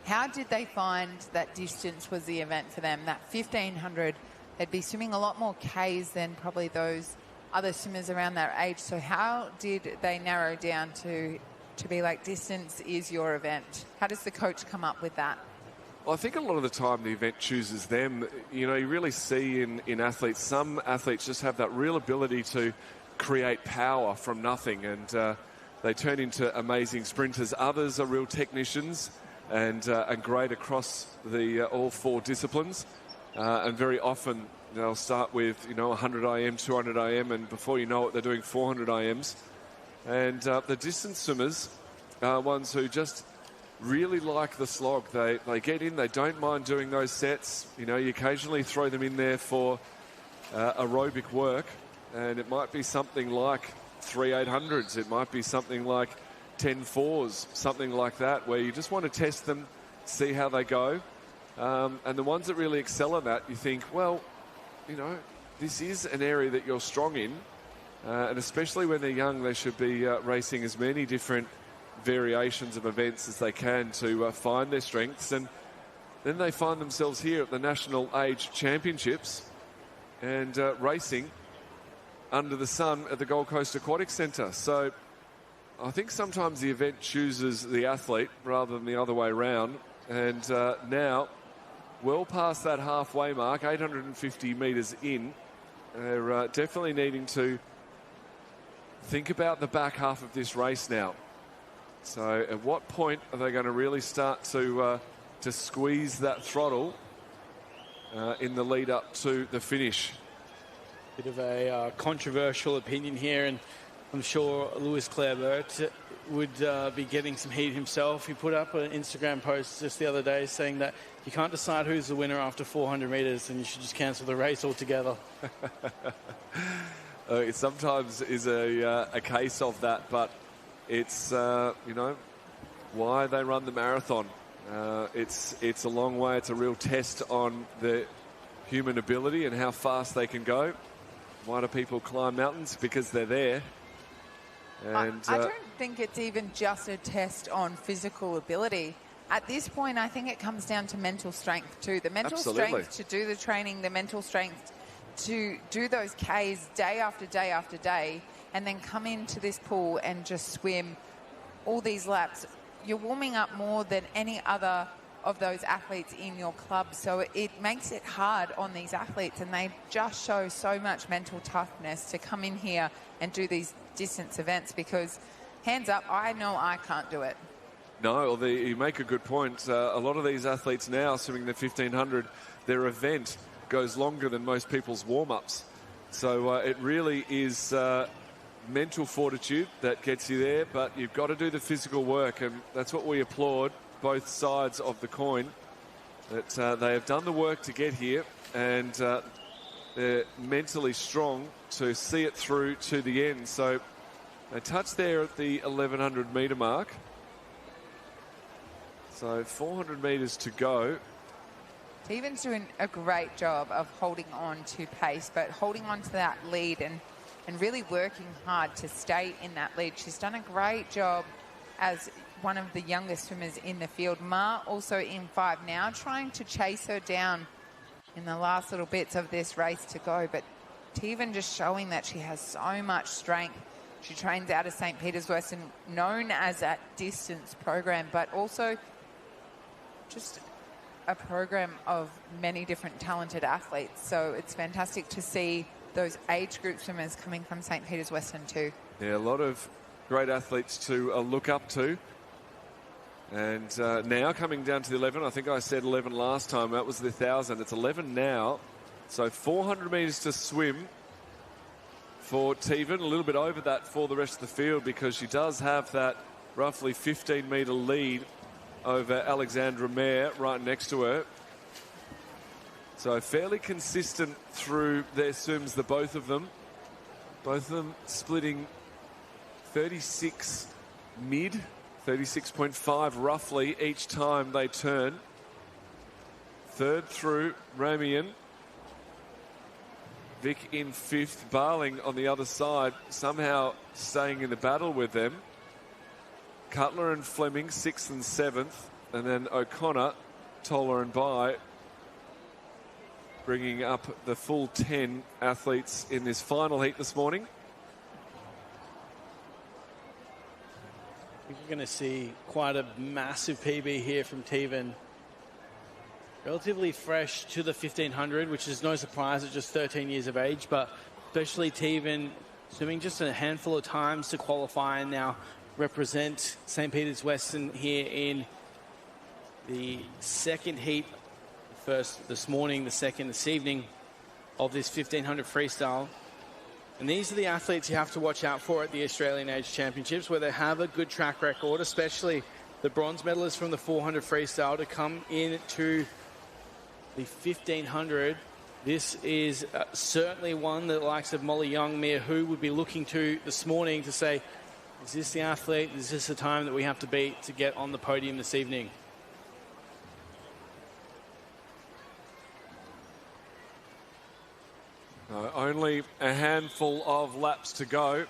How did they find that distance was the event for them? That 1500, they'd be swimming a lot more Ks than probably those other swimmers around their age. So how did they narrow down to be like, distance is your event? How does the coach come up with that? Well, I think a lot of the time the event chooses them. You know, you really see in athletes, some athletes just have that real ability to create power from nothing, and they turn into amazing sprinters. Others are real technicians and great across the all 4 disciplines. And very often They'll start with, 100 IM, 200 IM, and before you know it, they're doing 400 IMs. And the distance swimmers are ones who just really like the slog. They get in, they don't mind doing those sets. You occasionally throw them in there for aerobic work, and it might be something like 3 800s. It might be something like 10 4s, something like that, where you just want to test them, see how they go. And the ones that really excel at that, you think, well, this is an area that you're strong in. And especially when they're young, they should be racing as many different variations of events as they can to find their strengths. And then they find themselves here at the National Age Championships and racing under the sun at the Gold Coast Aquatic Centre. So I think sometimes the event chooses the athlete rather than the other way around. And now, well past that halfway mark, 850 metres in, they're definitely needing to think about the back half of this race now. So at what point are they going to really start to squeeze that throttle in the lead up to the finish? Bit of a controversial opinion here, and I'm sure Louis Clarebert would be getting some heat himself. He put up an Instagram post just the other day saying that you can't decide who's the winner after 400 metres and you should just cancel the race altogether. It sometimes is a case of that, but it's, why they run the marathon. It's a long way. It's a real test on the human ability and how fast they can go. Why do people climb mountains? Because they're there. And I don't think it's even just a test on physical ability. At this point, I think it comes down to mental strength too. The mental strength to do the training, the mental strength to do those Ks day after day after day, and then come into this pool and just swim all these laps. You're warming up more than any other of those athletes in your club. So it makes it hard on these athletes, and they just show so much mental toughness to come in here and do these distance events, because hands up, I know I can't do it. No, you make a good point. A lot of these athletes now swimming the 1500, their event goes longer than most people's warm-ups. So it really is mental fortitude that gets you there, but you've got to do the physical work, and that's what we applaud, both sides of the coin, that they have done the work to get here, and they're mentally strong to see it through to the end. So they touch there at the 1100 metre mark. So 400 metres to go. Teven's doing a great job of holding on to pace, but holding on to that lead and really working hard to stay in that lead. She's done a great job as one of the youngest swimmers in the field. Ma also in 5 now, trying to chase her down in the last little bits of this race to go. But Teven just showing that she has so much strength. She trains out of St. Peter's Western, known as that distance program, but also just a program of many different talented athletes. So it's fantastic to see those age group swimmers coming from St. Peter's Western too. Yeah, a lot of great athletes to look up to. And now coming down to the 11, I think I said 11 last time, that was the 1,000. It's 11 now. So 400 metres to swim for Teven, a little bit over that for the rest of the field, because she does have that roughly 15-metre lead over Alexandra Mayer right next to her. So fairly consistent through their swims, the both of them. Both of them splitting 36 mid, 36.5 roughly each time they turn. Third through, Ramian. Vic in 5th, Barling on the other side, somehow staying in the battle with them. Cutler and Fleming 6th and 7th, and then O'Connor, Toller and Bai bringing up the full 10 athletes in this final heat this morning. You're going to see quite a massive PB here from Teven. Relatively fresh to the 1500, which is no surprise at just 13 years of age, but especially Teven swimming just a handful of times to qualify and now represent St. Peter's Western here in the second heat. First this morning, the second this evening. of this 1500 freestyle. And these are the athletes you have to watch out for at the Australian Age Championships, where they have a good track record, especially the bronze medalists from the 400 freestyle to come into the 1500. This is certainly one that the likes of Molly Young, Mia Hu would be looking to this morning to say, is this the athlete? Is this the time that we have to beat to get on the podium this evening? Only a handful of laps to go.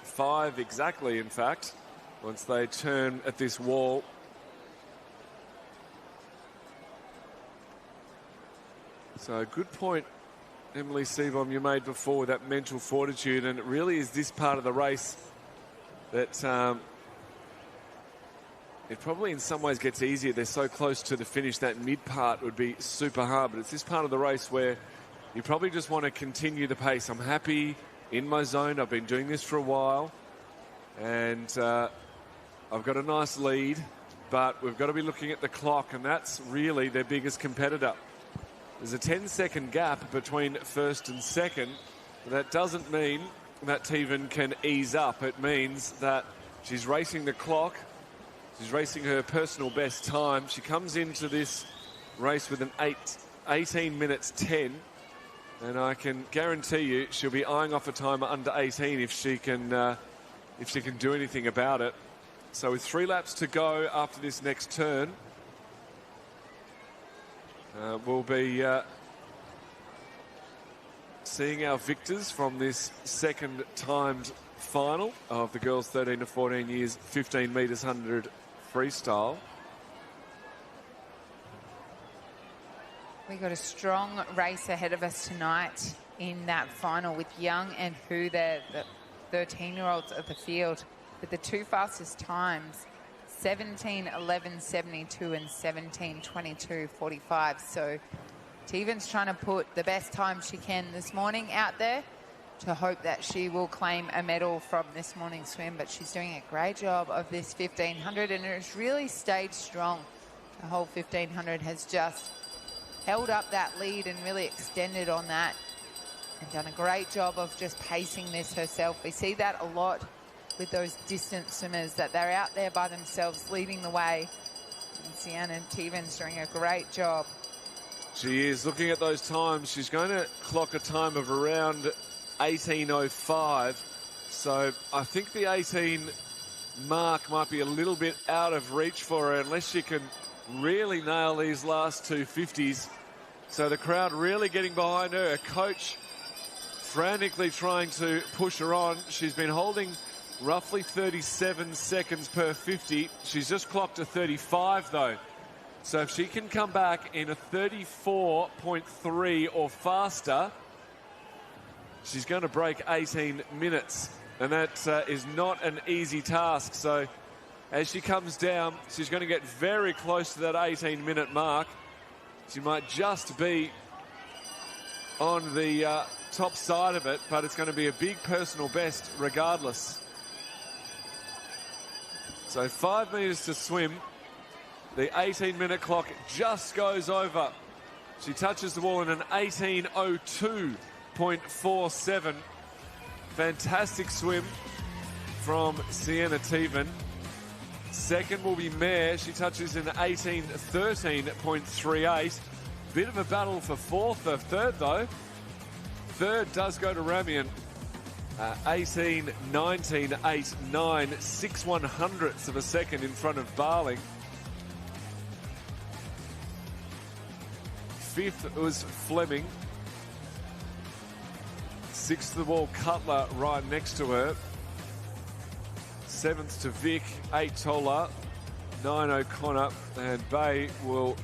5 exactly, in fact, once they turn at this wall. So good point, Emily Seebohm, you made before with that mental fortitude, and it really is this part of the race that it probably in some ways gets easier. They're so close to the finish. That mid part would be super hard, but it's this part of the race where you probably just want to continue the pace. I'm happy in my zone. I've been doing this for a while, and I've got a nice lead, but we've got to be looking at the clock, and that's really their biggest competitor. There's a 10-second gap between first and second. That doesn't mean that Teven can ease up. It means that she's racing the clock. She's racing her personal best time. She comes into this race with an 18 minutes 10. And I can guarantee you she'll be eyeing off a time under 18 if she can do anything about it. So with 3 laps to go after this next turn, we'll be seeing our victors from this second timed final of the girls 13 to 14 years, 15 metres 100 freestyle. We got a strong race ahead of us tonight in that final with Young and Hu, the 13-year-olds of the field, with the 2 fastest times, 17:11.72 and 17:22.45. So Teven's trying to put the best time she can this morning out there to hope that she will claim a medal from this morning's swim. But she's doing a great job of this 1500, and it's really stayed strong. The whole 1500 has just held up that lead and really extended on that and done a great job of just pacing this herself. We see that a lot with those distance swimmers, that they're out there by themselves leading the way. And Sienna Teven's doing a great job. She is. Looking at those times, she's going to clock a time of around 18:05. So I think the 18 mark might be a little bit out of reach for her unless she can really nail these last 2 50s. So the crowd really getting behind her. Her coach frantically trying to push her on. She's been holding roughly 37 seconds per 50. She's just clocked a 35 though. So if she can come back in a 34.3 or faster, she's going to break 18 minutes. And that is not an easy task. So as she comes down, she's going to get very close to that 18-minute mark. She might just be on the top side of it, but it's going to be a big personal best regardless. So 5 metres to swim. The 18-minute clock just goes over. She touches the wall in an 18:02.47. Fantastic swim from Sienna Teven. Second will be Mare. She touches in 18:13.38. Bit of a battle for fourth. Third, though. Third does go to Ramian. 18:19.89. 6/100ths of a second in front of Barling. Fifth was Fleming. Sixth to the wall, Cutler right next to her. Seventh to Vic, 8 Toller, 9 O'Connor, and Bay will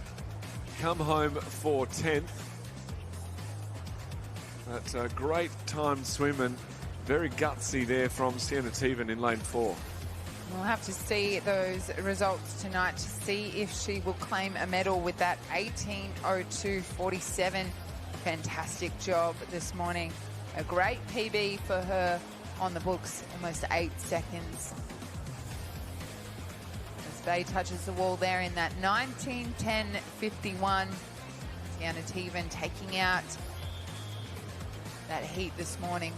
come home for 10th. That's a great timed swim and very gutsy there from Sienna Teven in lane 4. We'll have to see those results tonight to see if she will claim a medal with that 18:02.47. Fantastic job this morning. A great PB for her on the books, almost 8 seconds. As Bay touches the wall there in that 19:10.51. Sienna Teven taking out that heat this morning.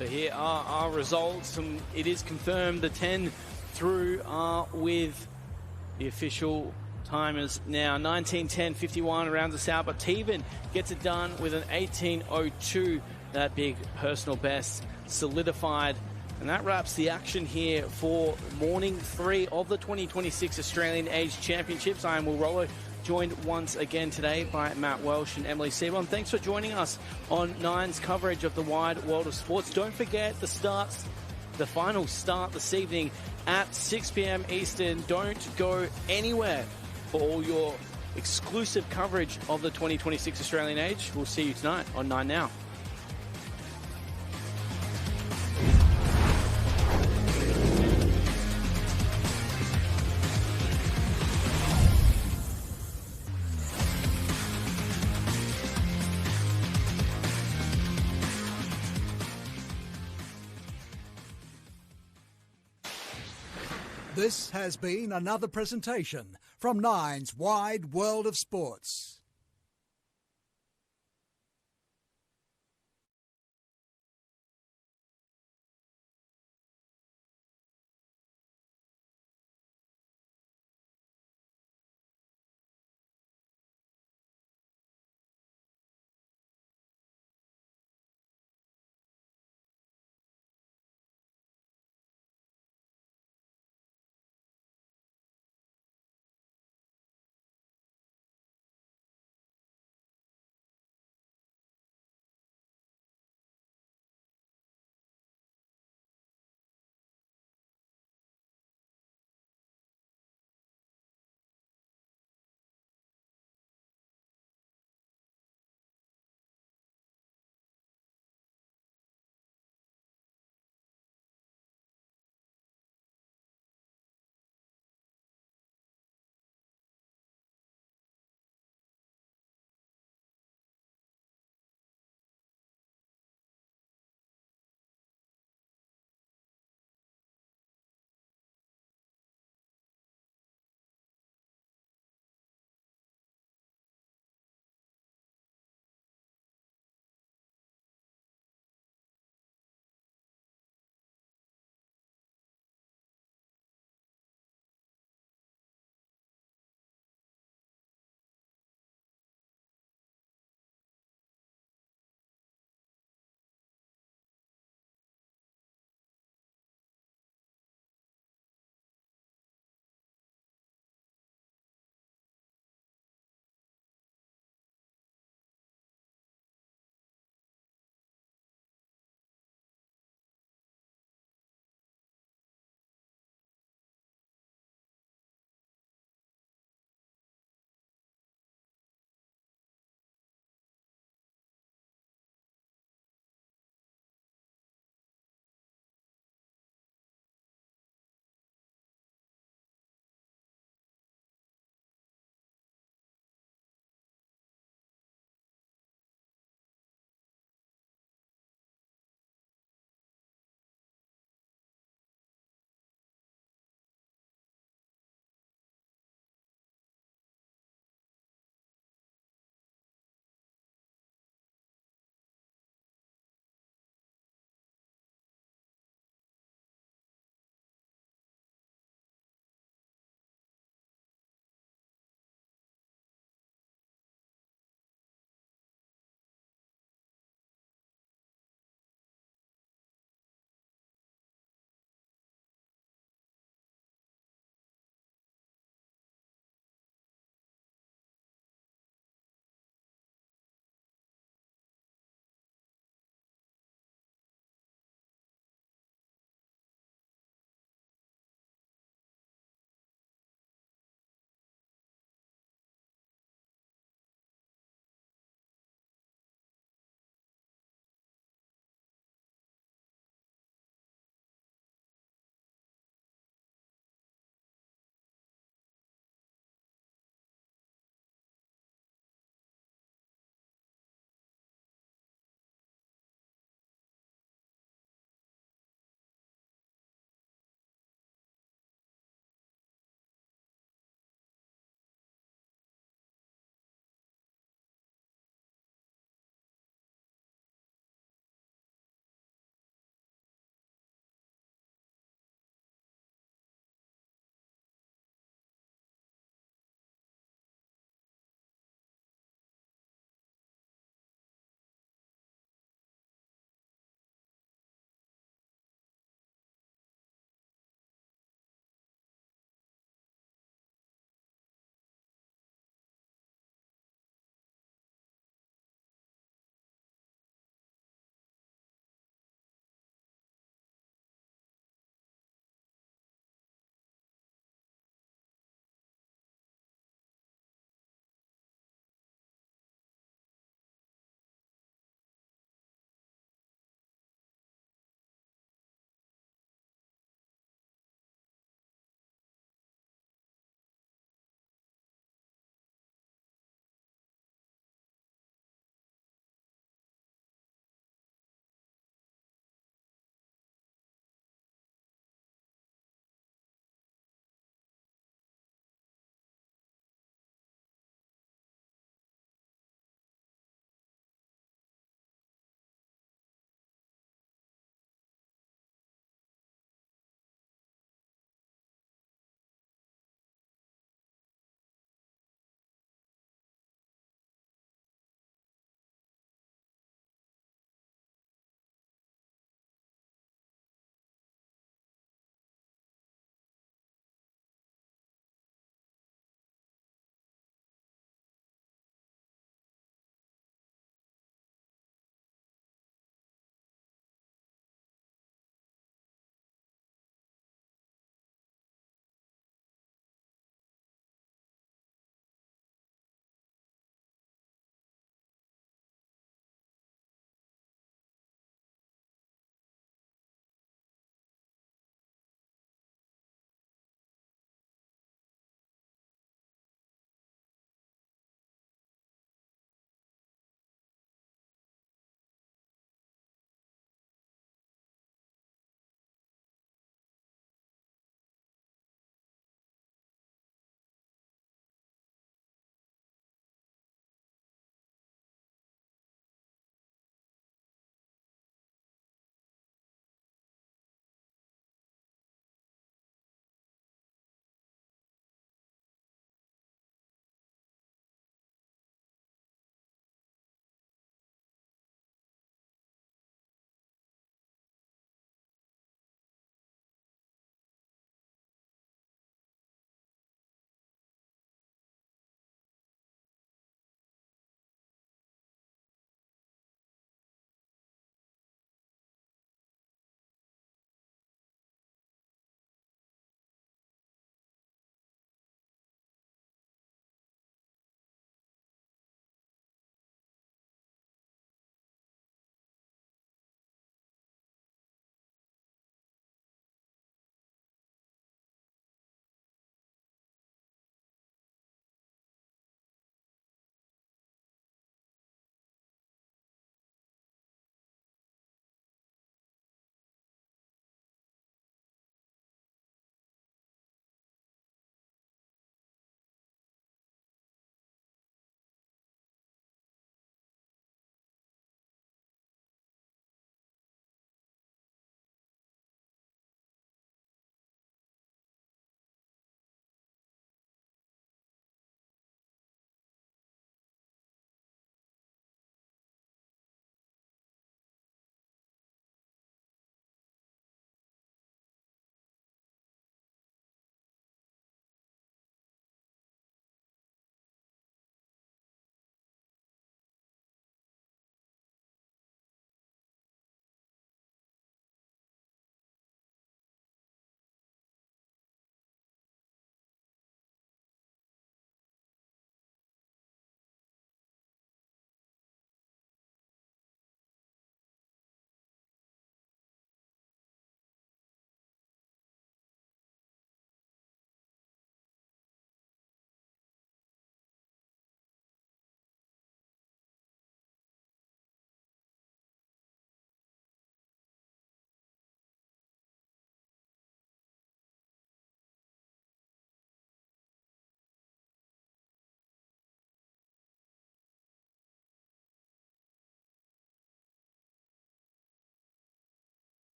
So here are our results, and it is confirmed the 10 through are with the official timers now. 19:10:51 rounds us out, but Teven gets it done with an 18:02. That big personal best solidified. And that wraps the action here for morning 3 of the 2026 Australian Age Championships. I am Will Rollo, joined once again today by Matt Welsh and Emily Sebon. Thanks for joining us on Nine's coverage of the wide world of sports. Don't forget the final start this evening at 6 p.m. Eastern. Don't go anywhere for all your exclusive coverage of the 2026 Australian Age. We'll see you tonight on 9 Now. This has been another presentation from Nine's Wide World of Sports.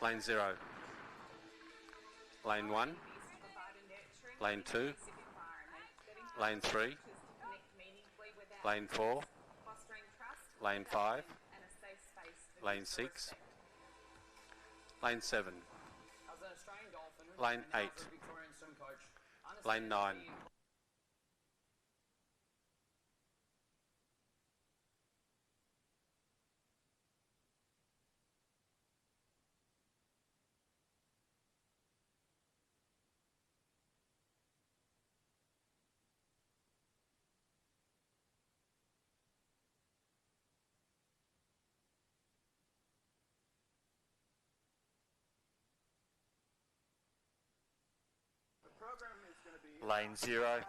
Lane 0. Lane 1. Lane 2. Lane 3. Lane 4. Lane 5. Lane 6. Lane 7. Lane 8. Lane 9. Lane 0.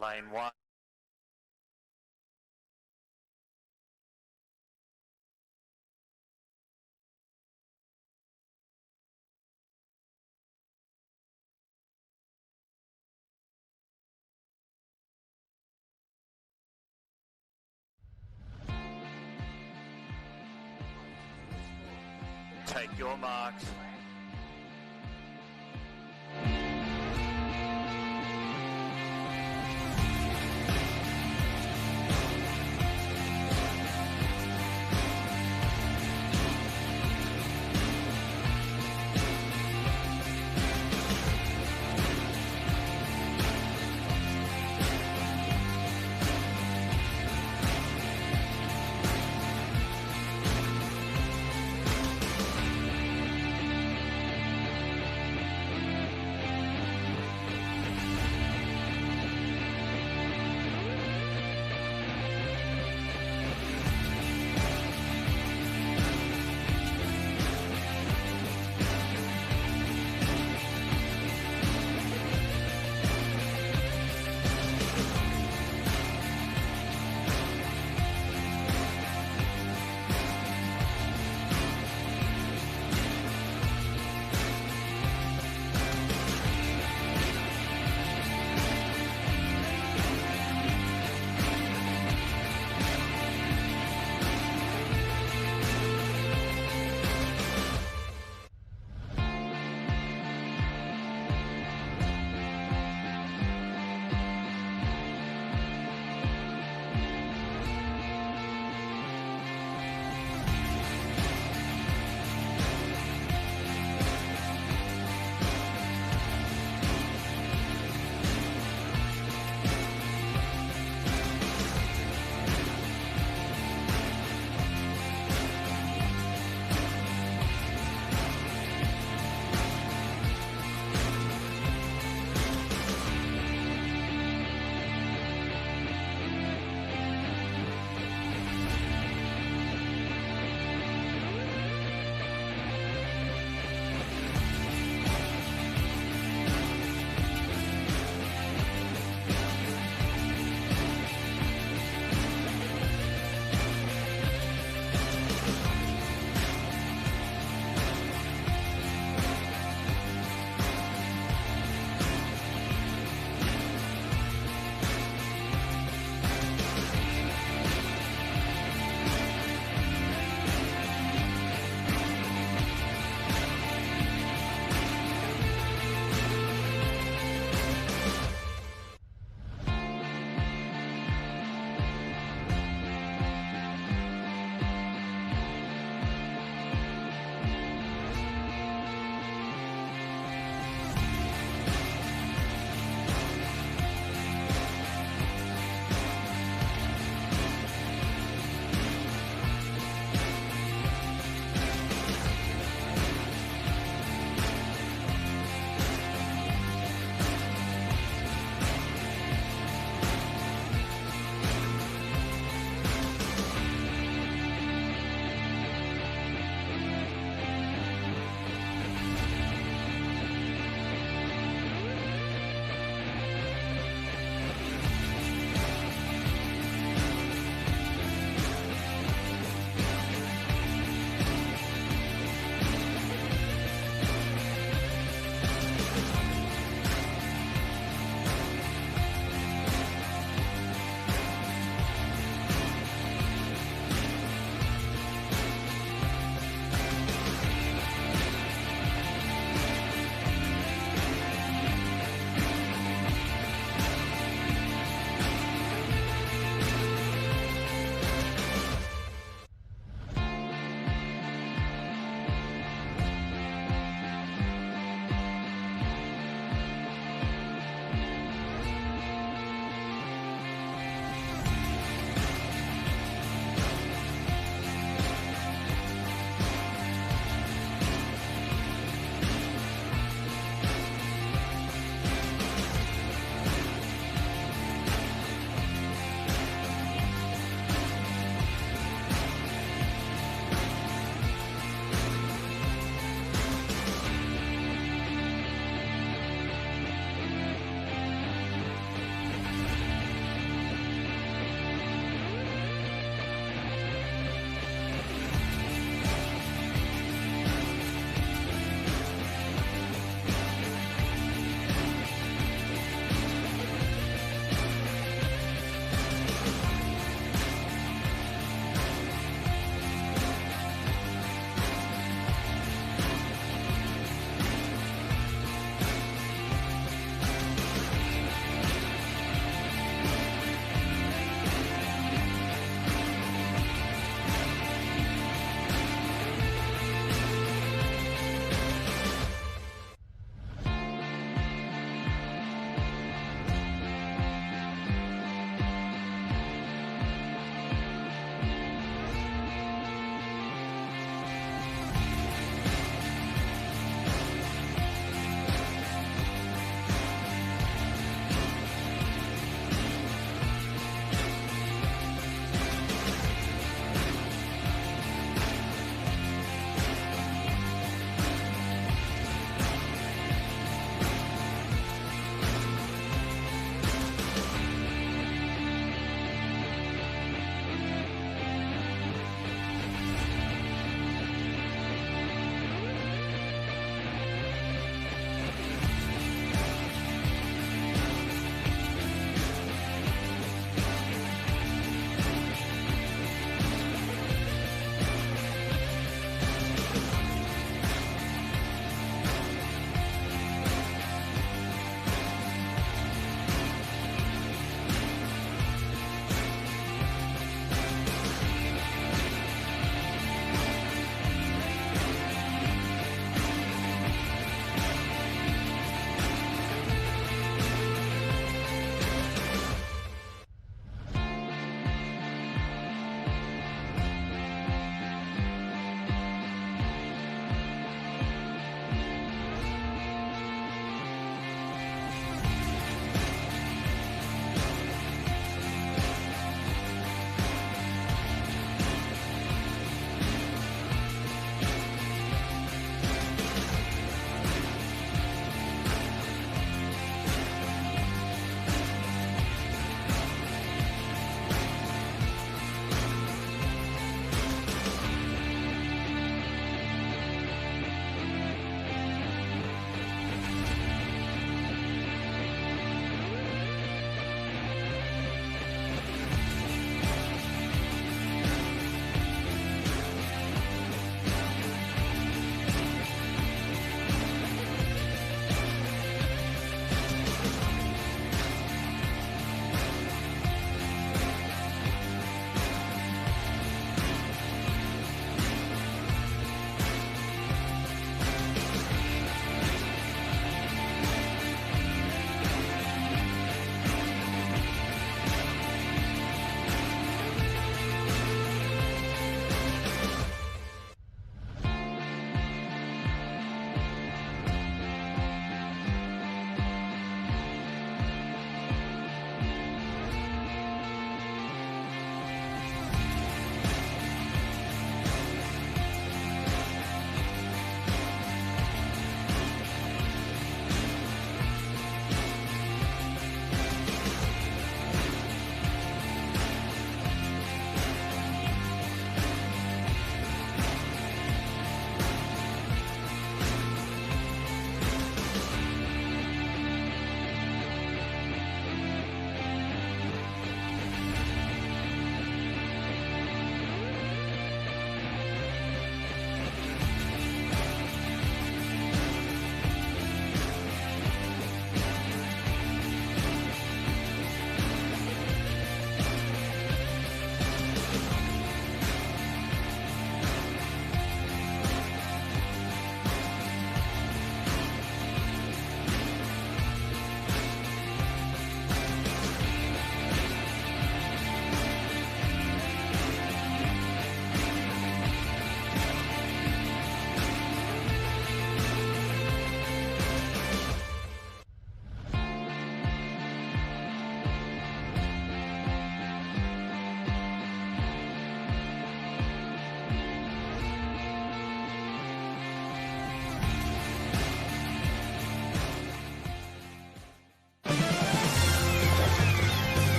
Lane 1. Take your marks.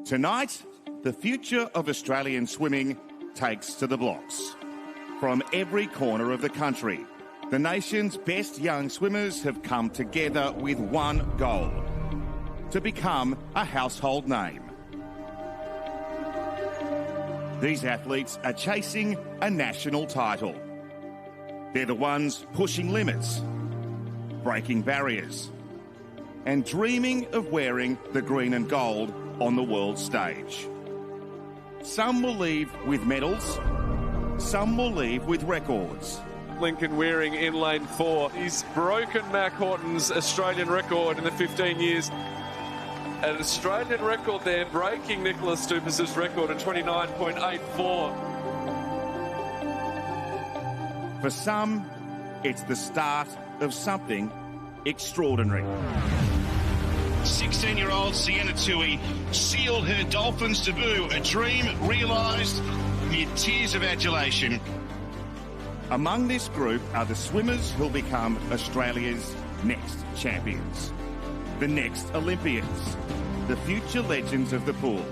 Tonight, the future of Australian swimming takes to the blocks. From every corner of the country, the nation's best young swimmers have come together with one goal: to become a household name. These athletes are chasing a national title. They're the ones pushing limits, breaking barriers, and dreaming of wearing the green and gold on the world stage. Some will leave with medals, some will leave with records. Lincoln Wearing in lane 4. He's broken Mac Horton's Australian record in the 15 years. An Australian record there, breaking Nicholas Stupas' record at 29.84. For some, it's the start of something extraordinary. 16-year-old Sienna Tui sealed her Dolphins debut, a dream realised amid tears of adulation. Among this group are the swimmers who'll become Australia's next champions, the next Olympians, the future legends of the pool.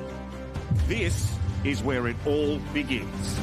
This is where it all begins.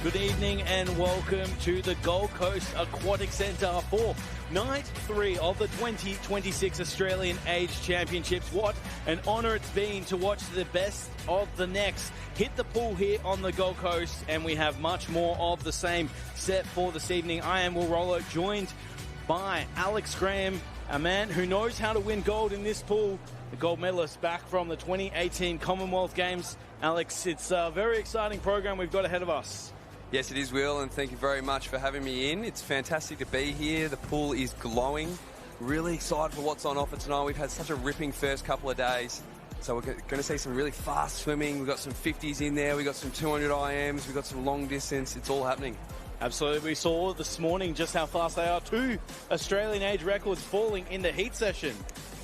Good evening and welcome to the Gold Coast Aquatic Centre for Night 3 of the 2026 Australian Age Championships. What an honour it's been to watch the best of the next hit the pool here on the Gold Coast, and we have much more of the same set for this evening. I am Will Rollo, joined by Alex Graham, a man who knows how to win gold in this pool, the gold medalist back from the 2018 Commonwealth Games. Alex, it's a very exciting program we've got ahead of us. Yes, it is, Will, and thank you very much for having me in. It's fantastic to be here. The pool is glowing. Really excited for what's on offer tonight. We've had such a ripping first couple of days. So we're going to see some really fast swimming. We've got some 50s in there. We've got some 200 IMs. We've got some long distance. It's all happening. Absolutely. We saw this morning just how fast they are. 2 Australian age records falling in the heat session.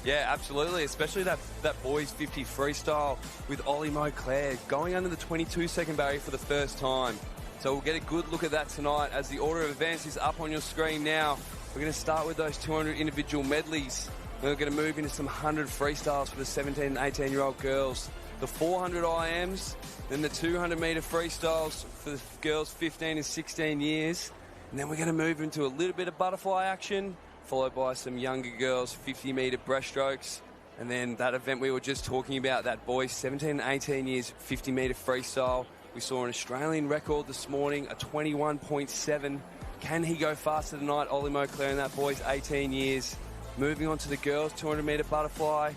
Yeah, absolutely, especially that boys 50 freestyle with Ollie Moclair going under the 22-second barrier for the first time. So we'll get a good look at that tonight as the order of events is up on your screen now. We're going to start with those 200 individual medleys. We're going to move into some 100 freestyles for the 17 and 18-year-old girls. The 400 IMs, then the 200-metre freestyles for the girls 15 and 16 years. And then we're going to move into a little bit of butterfly action, followed by some younger girls 50-metre breaststrokes. And then that event we were just talking about, that boys 17 and 18 years 50-metre freestyle. We saw an Australian record this morning, a 21.7. Can he go faster tonight? Ollie Moclair and that boys 18 years. Moving on to the girls 200-metre butterfly.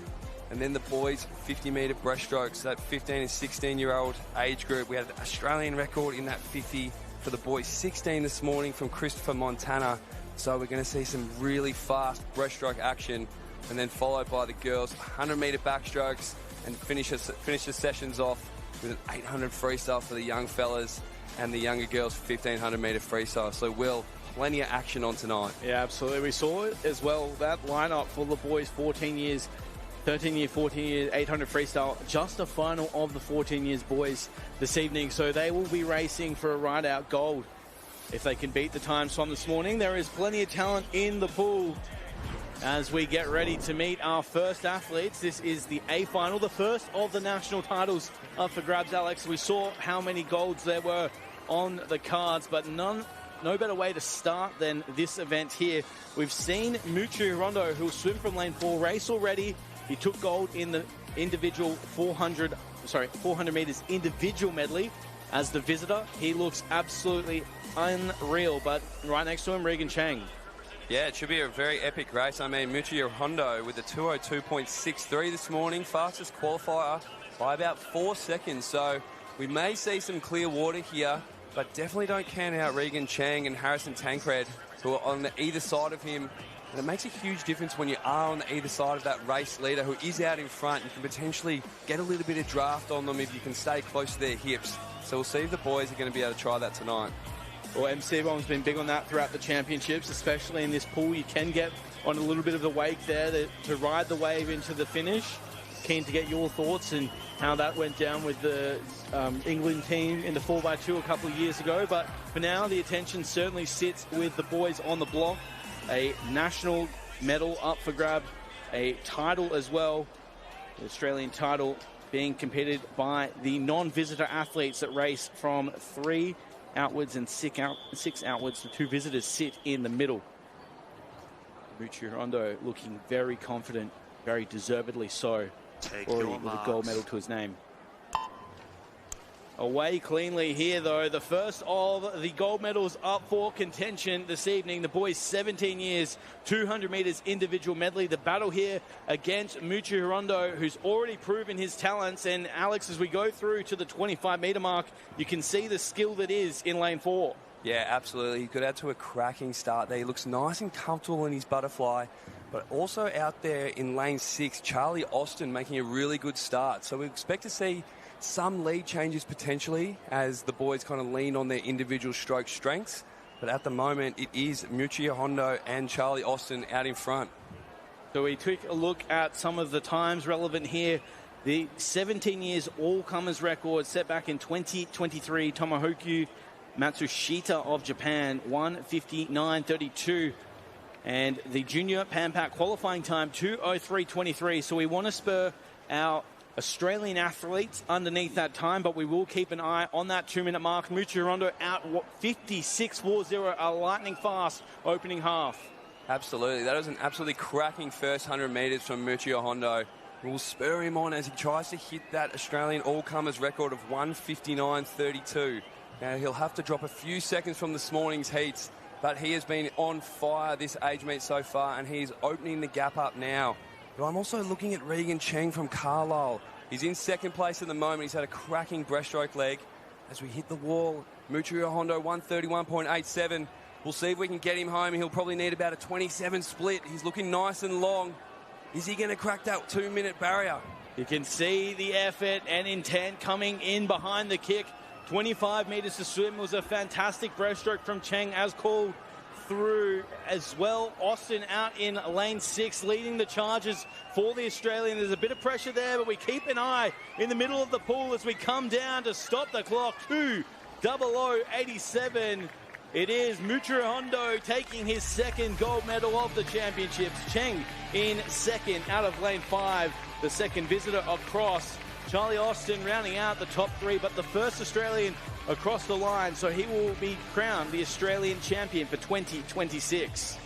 And then the boys 50-metre breaststroke. So that 15 and 16-year-old age group. We had an Australian record in that 50 for the boys 16 this morning from Christopher Montana. So we're going to see some really fast breaststroke action. And then followed by the girls 100-metre backstrokes and finish the sessions off with an 800 freestyle for the young fellas and the younger girls 1500-metre freestyle. So, Will, plenty of action on tonight. Yeah, absolutely. We saw it as well, that lineup for the boys 14 years, 13 year, 14 year, 800 freestyle, just a final of the 14 years boys this evening. So they will be racing for a ride-out gold if they can beat the times from this morning. There is plenty of talent in the pool as we get ready to meet our first athletes. This is the A final, the first of the national titles up for grabs, Alex. We saw how many golds there were on the cards, but no better way to start than this event here. We've seen Muchu Rondo, who'll swim from lane 4, race already. He took gold in the individual 400 meters individual medley as the visitor. He looks absolutely unreal, but right next to him, Regan Chang. Yeah, it should be a very epic race. I mean, Muchi Hondo with a 2:02.63 this morning, fastest qualifier by about 4 seconds. So we may see some clear water here, but definitely don't count out Regan Chang and Harrison Tancred, who are on either side of him. And it makes a huge difference when you are on either side of that race leader who is out in front. You can potentially get a little bit of draft on them if you can stay close to their hips. So we'll see if the boys are going to be able to try that tonight. Well, MC Bomb's been big on that throughout the championships, especially in this pool. You can get on a little bit of the wake there to ride the wave into the finish. Keen to get your thoughts and how that went down with the England team in the 4x2 a couple of years ago. But for now, the attention certainly sits with the boys on the block. A national medal up for grab, a title as well, the Australian title being competed by the non-visitor athletes that race from 3 outwards and 6 outwards. The 2 visitors sit in the middle. Muchirhondo looking very confident, very deservedly so, already with a gold medal to his name. Away cleanly here, though. The first of the gold medals up for contention this evening. The boys' 17 years, 200 metres individual medley. The battle here against Muchirhondo, who's already proven his talents. And Alex, as we go through to the 25-metre mark, you can see the skill that is in lane 4. Yeah, absolutely. He got out to a cracking start there. He looks nice and comfortable in his butterfly. But also out there in lane 6, Charlie Austin making a really good start. So we expect to see some lead changes potentially as the boys kind of lean on their individual stroke strengths. But at the moment, it is Muchirhondo and Charlie Austin out in front. So we took a look at some of the times relevant here. The 17 years all-comers record set back in 2023, Tomohiko Matsushita of Japan, 1:59.32. And the junior Pan Pac qualifying time, 2:03.23. So we want to spur our Australian athletes underneath that time, but we will keep an eye on that 2-minute mark. Muchirhondo out 56.40, a lightning fast opening half. Absolutely. That was an absolutely cracking first 100 metres from Muchirhondo. We'll spur him on as he tries to hit that Australian all-comers record of 1:59.32. Now, he'll have to drop a few seconds from this morning's heats, but he has been on fire this age meet so far, and he's opening the gap up now. But I'm also looking at Regan Cheng from Carlisle. He's in second place at the moment. He's had a cracking breaststroke leg. As we hit the wall, Muchirhondo 1:31.87. We'll see if we can get him home. He'll probably need about a 27 split. He's looking nice and long. Is he going to crack that 2-minute barrier? You can see the effort and intent coming in behind the kick. 25 metres to swim was a fantastic breaststroke from Cheng, as called through as well. Austin out in lane 6, leading the charges for the Australian. There's a bit of pressure there, but we keep an eye in the middle of the pool as we come down to stop the clock. 2:00.87. It is Muchirhondo taking his second gold medal of the championships. Cheng in second out of lane 5, the second visitor across. Charlie Austin rounding out the top 3, but the first Australian across the line, so he will be crowned the Australian champion for 2026.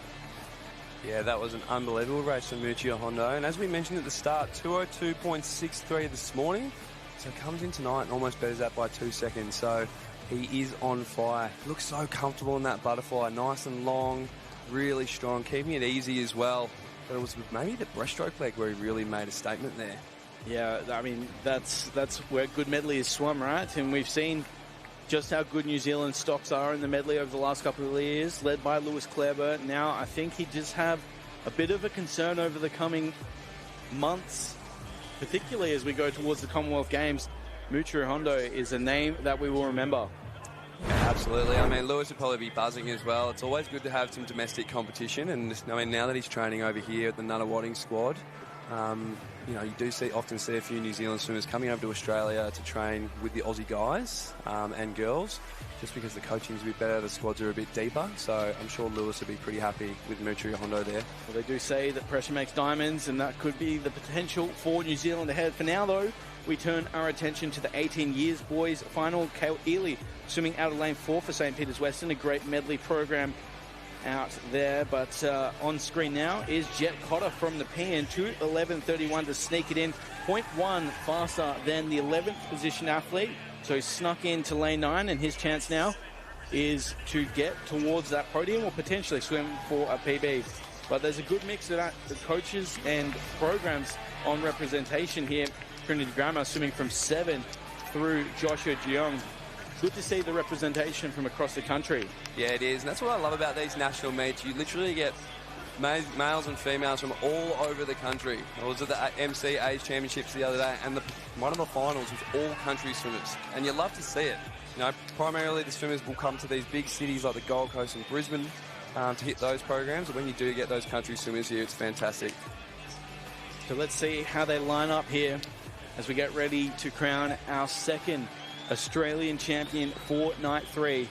Yeah, that was an unbelievable race from Muchirhondo, and as we mentioned at the start, 2:02.63 this morning, so comes in tonight and almost betters that by 2 seconds, so he is on fire. Looks so comfortable in that butterfly, nice and long, really strong, keeping it easy as well. But it was maybe the breaststroke leg where he really made a statement there. Yeah, I mean, that's where good medley is swum, right? And we've seen just how good New Zealand stocks are in the medley over the last couple of years, led by Lewis Clareburt. Now, I think he does have a bit of a concern over the coming months, particularly as we go towards the Commonwealth Games. Muchirhondo is a name that we will remember. Yeah, absolutely. I mean, Lewis would probably be buzzing as well. It's always good to have some domestic competition, and I mean, now that he's training over here at the Nunawading squad, you know, you do often see a few New Zealand swimmers coming over to Australia to train with the Aussie guys and girls, just because the coaching's a bit better, the squads are a bit deeper. So I'm sure Lewis will be pretty happy with Muchirhondo there. Well, they do say that pressure makes diamonds, and that could be the potential for New Zealand ahead. For now, though, we turn our attention to the 18 years boys final. Cale Ely swimming out of lane 4 for St. Peter's Western, a great medley program out there, but on screen now is Jet Cotter from the PN, 2:11.31 to sneak it in, 0.1 faster than the 11th position athlete, so he snuck into lane 9, and his chance now is to get towards that podium or potentially swim for a PB. But there's a good mix of that, the coaches and programs on representation here. Trinity Grammar swimming from 7 through Joshua Jeong. Good to see the representation from across the country. Yeah, it is. And that's what I love about these national meets. You literally get males and females from all over the country. I was at the MC Age Championships the other day, and one of the finals was all country swimmers, and you love to see it. You know, primarily the swimmers will come to these big cities like the Gold Coast and Brisbane to hit those programs, but when you do get those country swimmers here, it's fantastic. So let's see how they line up here as we get ready to crown our second Australian champion for night 3.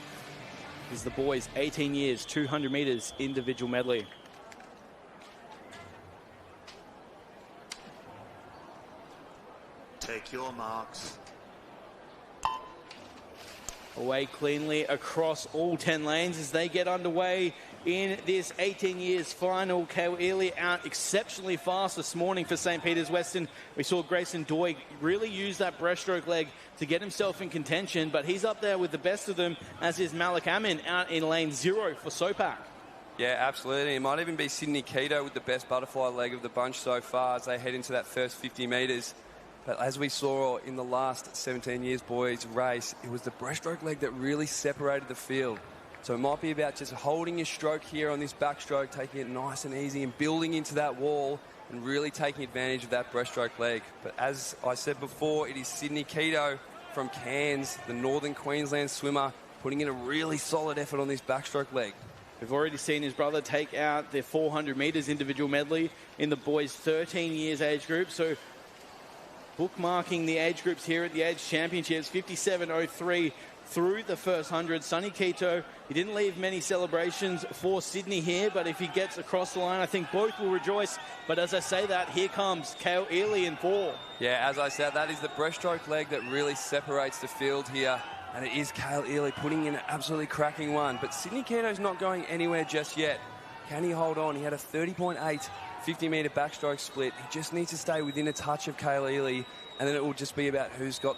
This is the boys' 18 years, 200 metres individual medley. Take your marks. Away cleanly across all 10 lanes as they get underway in this 18 years final. Kale Ely out exceptionally fast this morning for St. Peter's Western. We saw Grayson Doig really use that breaststroke leg to get himself in contention, but he's up there with the best of them, as is Malik Amin out in lane 0 for Sopak. Yeah, absolutely. It might even be Sydney Keto with the best butterfly leg of the bunch so far as they head into that first 50 metres. But as we saw in the last 17 years boys race, it was the breaststroke leg that really separated the field. So it might be about just holding your stroke here on this backstroke, taking it nice and easy and building into that wall and really taking advantage of that breaststroke leg. But as I said before, it is Sydney Keto from Cairns, the Northern Queensland swimmer, putting in a really solid effort on this backstroke leg. We've already seen his brother take out the 400 metres individual medley in the boys' 13 years age group. So bookmarking the age groups here at the Age Championships, 57.03 through the first 100. Sonny Keto, he didn't leave many celebrations for Sydney here, but if he gets across the line, I think both will rejoice. But as I say that, here comes Kale Ely in 4. Yeah, as I said, that is the breaststroke leg that really separates the field here. And it is Kale Ely putting in an absolutely cracking one. But Sydney Keto's not going anywhere just yet. Can he hold on? He had a 30.8 50-metre backstroke split. He just needs to stay within a touch of Kale Ely, and then it will just be about who's got